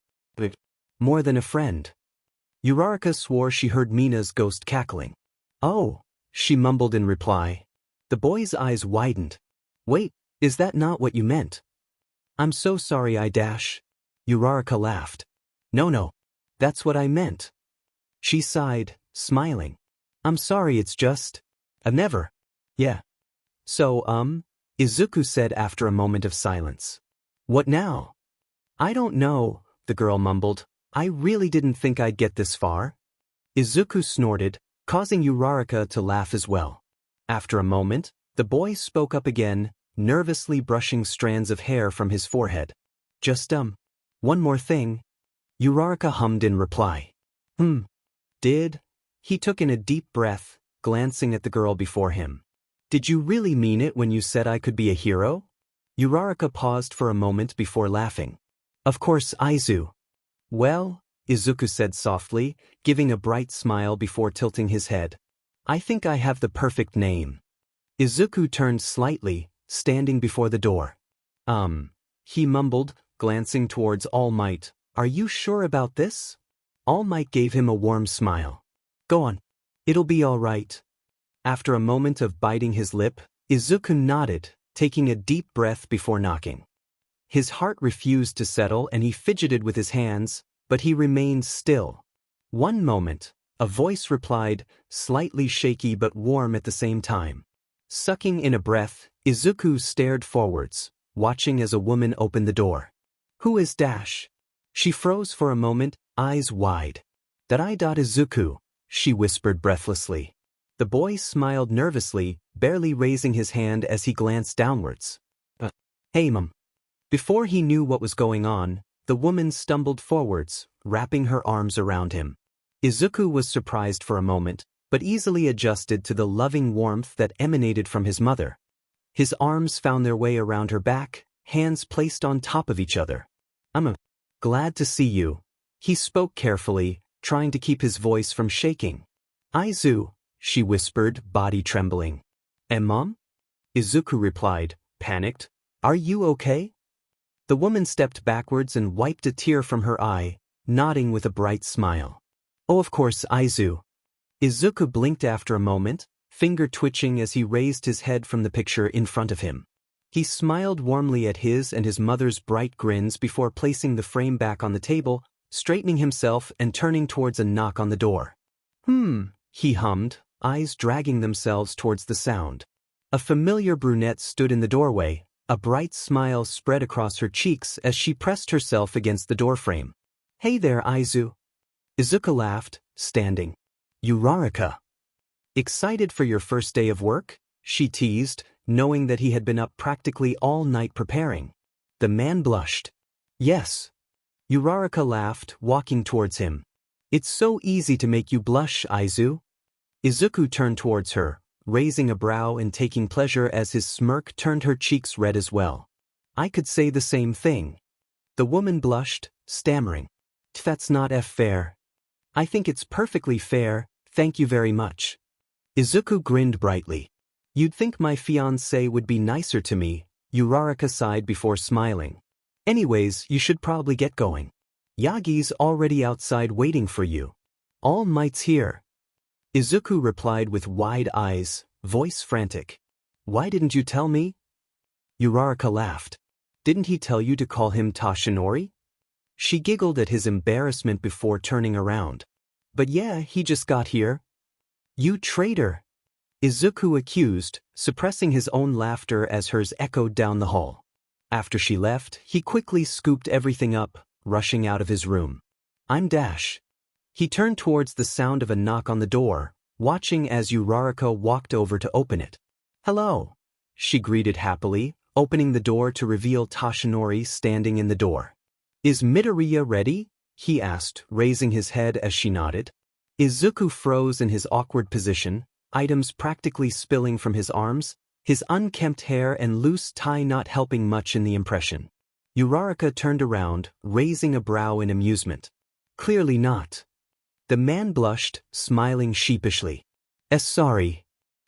More than a friend. Uraraka swore she heard Mina's ghost cackling. Oh, she mumbled in reply. The boy's eyes widened. Wait, is that not what you meant? I'm so sorry Uraraka laughed. No, that's what I meant. She sighed, smiling. I'm sorry, it's just, I've never. Yeah. So, Izuku said after a moment of silence. What now? I don't know, the girl mumbled. I really didn't think I'd get this far. Izuku snorted, causing Uraraka to laugh as well. After a moment, the boy spoke up again, nervously brushing strands of hair from his forehead. Just, one more thing. Uraraka hummed in reply. Did? He took in a deep breath, glancing at the girl before him. Did you really mean it when you said I could be a hero? Uraraka paused for a moment before laughing. Of course, Izu. Well, Izuku said softly, giving a bright smile before tilting his head. I think I have the perfect name. Izuku turned slightly, standing before the door. He mumbled, glancing towards All Might. Are you sure about this? All Might gave him a warm smile. Go on. It'll be all right. After a moment of biting his lip, Izuku nodded, taking a deep breath before knocking. His heart refused to settle and he fidgeted with his hands, but he remained still. One moment, a voice replied, slightly shaky but warm at the same time. Sucking in a breath, Izuku stared forwards, watching as a woman opened the door. Who is Dash? She froze for a moment, eyes wide. That Izuku, she whispered breathlessly. The boy smiled nervously, barely raising his hand as he glanced downwards. Hey mum. Before he knew what was going on, the woman stumbled forwards, wrapping her arms around him. Izuku was surprised for a moment, but easily adjusted to the loving warmth that emanated from his mother. His arms found their way around her back, hands placed on top of each other. I'm glad to see you. He spoke carefully, trying to keep his voice from shaking. Aizu, she whispered, body trembling. Mom? Izuku replied, panicked. Are you okay? The woman stepped backwards and wiped a tear from her eye, nodding with a bright smile. Oh, of course, Aizu. Izuku blinked after a moment, finger twitching as he raised his head from the picture in front of him. He smiled warmly at his and his mother's bright grins before placing the frame back on the table, straightening himself and turning towards a knock on the door. He hummed, eyes dragging themselves towards the sound. A familiar brunette stood in the doorway, a bright smile spread across her cheeks as she pressed herself against the doorframe. Hey there, Aizu. Izuku laughed, standing. Uraraka. Excited for your first day of work? She teased, knowing that he had been up practically all night preparing. The man blushed. Yes. Uraraka laughed, walking towards him. It's so easy to make you blush, Aizu. Izuku turned towards her, raising a brow and taking pleasure as his smirk turned her cheeks red as well. I could say the same thing. The woman blushed, stammering. That's not fair. I think it's perfectly fair, thank you very much. Izuku grinned brightly. You'd think my fiancé would be nicer to me, Uraraka sighed before smiling. Anyways, you should probably get going. Yagi's already outside waiting for you. All Might's here. Izuku replied with wide eyes, voice frantic. Why didn't you tell me? Uraraka laughed. Didn't he tell you to call him Tashinori? She giggled at his embarrassment before turning around. But yeah, he just got here. You traitor! Izuku accused, suppressing his own laughter as hers echoed down the hall. After she left, he quickly scooped everything up, rushing out of his room. I'm Dash. He turned towards the sound of a knock on the door, watching as Uraraka walked over to open it. Hello, she greeted happily, opening the door to reveal Tashinori standing in the door. Is Midoriya ready? He asked, raising his head as she nodded. Izuku froze in his awkward position, items practically spilling from his arms, his unkempt hair and loose tie not helping much in the impression. Uraraka turned around, raising a brow in amusement. Clearly not. The man blushed, smiling sheepishly. Sorry.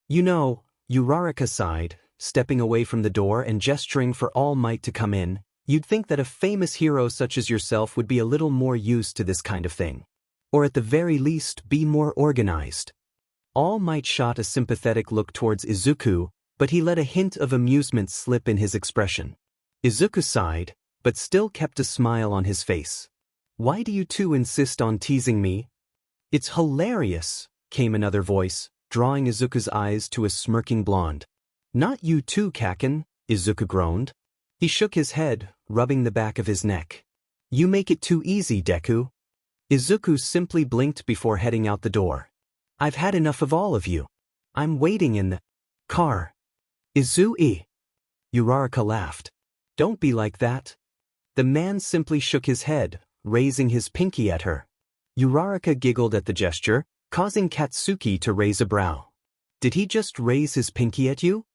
You know, Uraraka sighed, stepping away from the door and gesturing for All Might to come in. You'd think that a famous hero such as yourself would be a little more used to this kind of thing. Or at the very least be more organized. All Might shot a sympathetic look towards Izuku, but he let a hint of amusement slip in his expression. Izuku sighed, but still kept a smile on his face. Why do you two insist on teasing me? It's hilarious, came another voice, drawing Izuku's eyes to a smirking blonde. Not you too, Kaken, Izuku groaned. He shook his head, rubbing the back of his neck. You make it too easy, Deku. Izuku simply blinked before heading out the door. I've had enough of all of you. I'm waiting in the car. Izui. Uraraka laughed. Don't be like that. The man simply shook his head, raising his pinky at her. Uraraka giggled at the gesture, causing Katsuki to raise a brow. Did he just raise his pinky at you?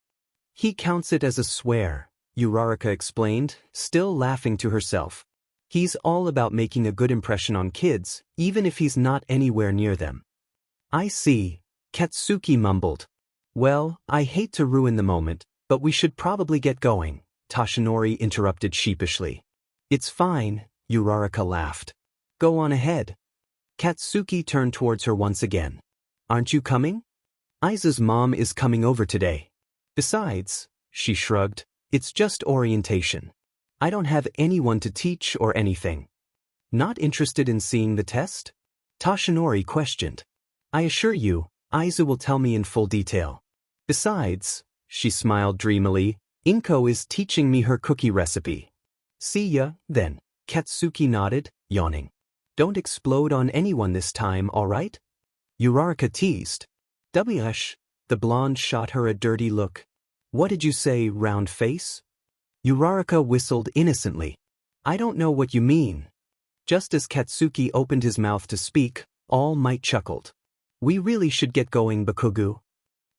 He counts it as a swear, Uraraka explained, still laughing to herself. He's all about making a good impression on kids, even if he's not anywhere near them. I see, Katsuki mumbled. Well, I hate to ruin the moment, but we should probably get going, Toshinori interrupted sheepishly. It's fine, Uraraka laughed. Go on ahead. Katsuki turned towards her once again. Aren't you coming? Aiza's mom is coming over today. Besides, she shrugged, it's just orientation. I don't have anyone to teach or anything. Not interested in seeing the test? Toshinori questioned. I assure you, Aiza will tell me in full detail. Besides, she smiled dreamily, Inko is teaching me her cookie recipe. See ya, then, Katsuki nodded, yawning. Don't explode on anyone this time, all right? Uraraka teased. Wsh, the blonde shot her a dirty look. What did you say, round face? Uraraka whistled innocently. I don't know what you mean. Just as Katsuki opened his mouth to speak, All Might chuckled. We really should get going, Bakugu.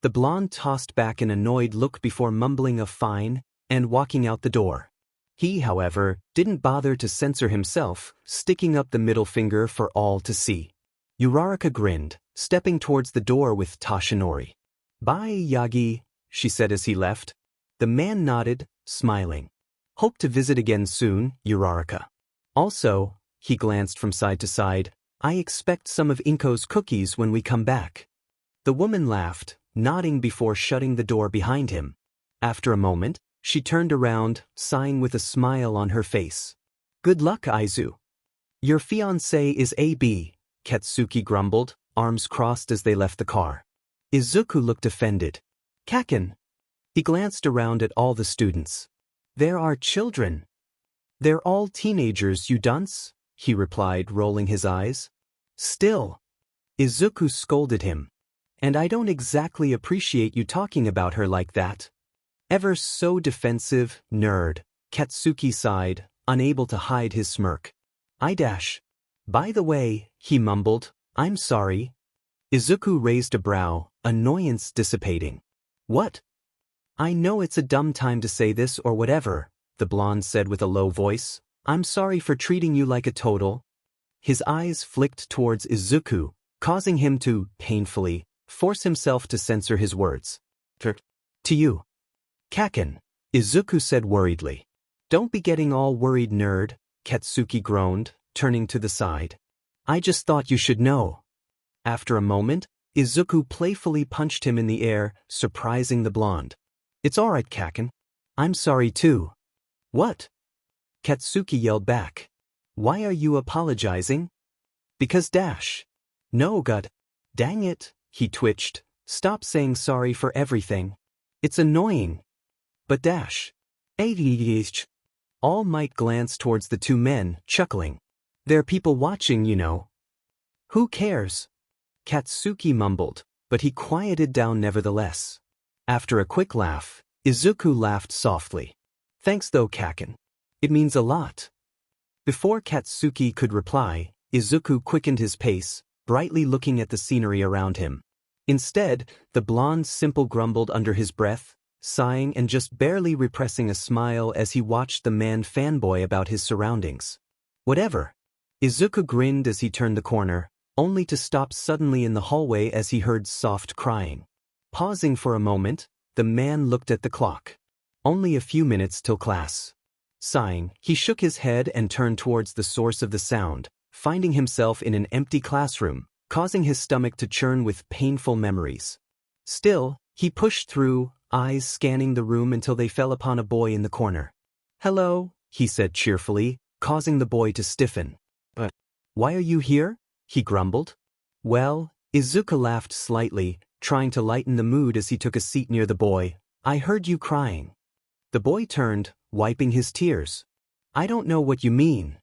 The blonde tossed back an annoyed look before mumbling a fine and walking out the door. He, however, didn't bother to censor himself, sticking up the middle finger for all to see. Uraraka grinned, stepping towards the door with Toshinori. Bye, Yagi, she said as he left. The man nodded, smiling. Hope to visit again soon, Uraraka. Also, he glanced from side to side, I expect some of Inko's cookies when we come back. The woman laughed, nodding before shutting the door behind him. After a moment, she turned around, sighing with a smile on her face. Good luck, Aizu. Your fiancé is A.B., Katsuki grumbled, arms crossed as they left the car. Izuku looked offended. Kaken. He glanced around at all the students. There are children. They're all teenagers, you dunce, he replied, rolling his eyes. Still. Izuku scolded him. And I don't exactly appreciate you talking about her like that. Ever so defensive, nerd, Katsuki sighed, unable to hide his smirk. By the way, he mumbled, I'm sorry. Izuku raised a brow, annoyance dissipating. What? I know it's a dumb time to say this or whatever, the blonde said with a low voice. I'm sorry for treating you like a total. His eyes flicked towards Izuku, causing him to, painfully, force himself to censor his words. To you. Kaken, Izuku said worriedly. Don't be getting all worried, nerd, Katsuki groaned, turning to the side. I just thought you should know. After a moment, Izuku playfully punched him in the air, surprising the blonde. It's all right, Kaken. I'm sorry too. What? Katsuki yelled back. Why are you apologizing? Because No, God. Dang it, he twitched. Stop saying sorry for everything. It's annoying. But All Might glanced towards the two men, chuckling. There are people watching, you know. Who cares? Katsuki mumbled, but he quieted down nevertheless. After a quick laugh, Izuku laughed softly. Thanks though, Kaken. It means a lot. Before Katsuki could reply, Izuku quickened his pace, brightly looking at the scenery around him. Instead, the blonde simple grumbled under his breath, sighing and just barely repressing a smile as he watched the man fanboy about his surroundings. Whatever. Izuku grinned as he turned the corner, only to stop suddenly in the hallway as he heard soft crying. Pausing for a moment, the man looked at the clock. Only a few minutes till class. Sighing, he shook his head and turned towards the source of the sound, finding himself in an empty classroom, causing his stomach to churn with painful memories. Still, he pushed through, eyes scanning the room until they fell upon a boy in the corner. Hello, he said cheerfully, causing the boy to stiffen. Why are you here? He grumbled. Well, Izuku laughed slightly, trying to lighten the mood as he took a seat near the boy. I heard you crying. The boy turned, wiping his tears. I don't know what you mean.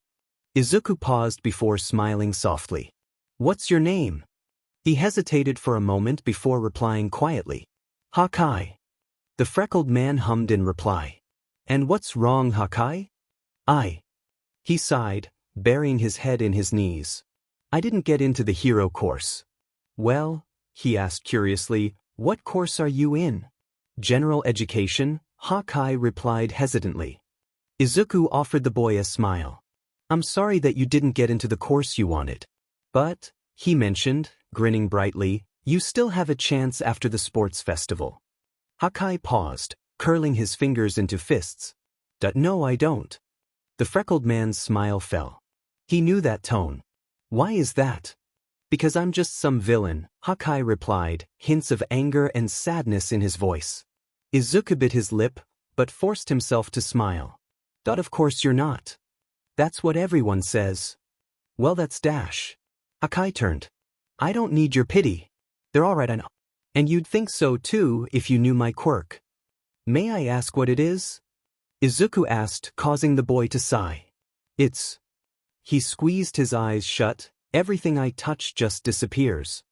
Izuku paused before smiling softly. What's your name? He hesitated for a moment before replying quietly. Hakai. The freckled man hummed in reply. And what's wrong, Hakai? He sighed, burying his head in his knees. I didn't get into the hero course. Well, he asked curiously, what course are you in? General education, Hakai replied hesitantly. Izuku offered the boy a smile. I'm sorry that you didn't get into the course you wanted. But, he mentioned, grinning brightly, you still have a chance after the sports festival. Hakai paused, curling his fingers into fists. No, I don't. The freckled man's smile fell. He knew that tone. Why is that? Because I'm just some villain, Hakai replied, hints of anger and sadness in his voice. Izuku bit his lip, but forced himself to smile. Of course you're not. That's what everyone says. Well, that's Dash. Hakai turned. I don't need your pity. They're all right, I know. And you'd think so too if you knew my quirk. May I ask what it is? Izuku asked, causing the boy to sigh. It's... He squeezed his eyes shut. Everything I touch just disappears.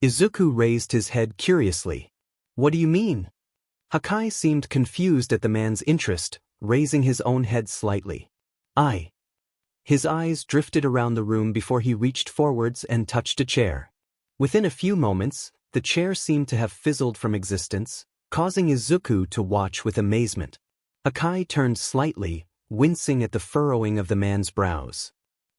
Izuku raised his head curiously. What do you mean? Hakai seemed confused at the man's interest, raising his own head slightly. His eyes drifted around the room before he reached forwards and touched a chair. Within a few moments, the chair seemed to have fizzled from existence, causing Izuku to watch with amazement. Hakai turned slightly, wincing at the furrowing of the man's brows.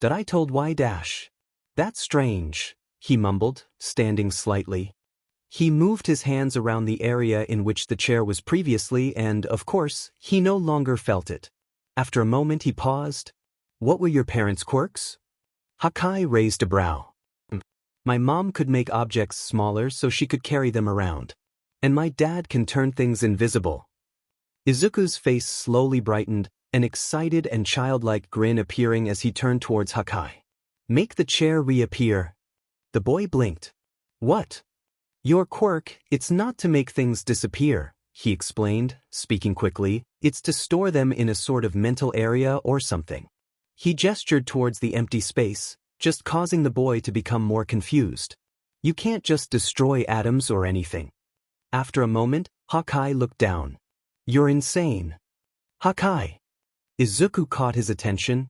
I told why Dash? That's strange, he mumbled, standing slightly. He moved his hands around the area in which the chair was previously and, of course, he no longer felt it. After a moment he paused. What were your parents' quirks? Hakai raised a brow. My mom could make objects smaller so she could carry them around. And my dad can turn things invisible. Izuku's face slowly brightened, an excited and childlike grin appearing as he turned towards Hakai. Make the chair reappear. The boy blinked. What? Your quirk, it's not to make things disappear, he explained, speaking quickly. It's to store them in a sort of mental area or something. He gestured towards the empty space, just causing the boy to become more confused. You can't just destroy atoms or anything. After a moment, Hakai looked down. You're insane. Hakai. Izuku caught his attention,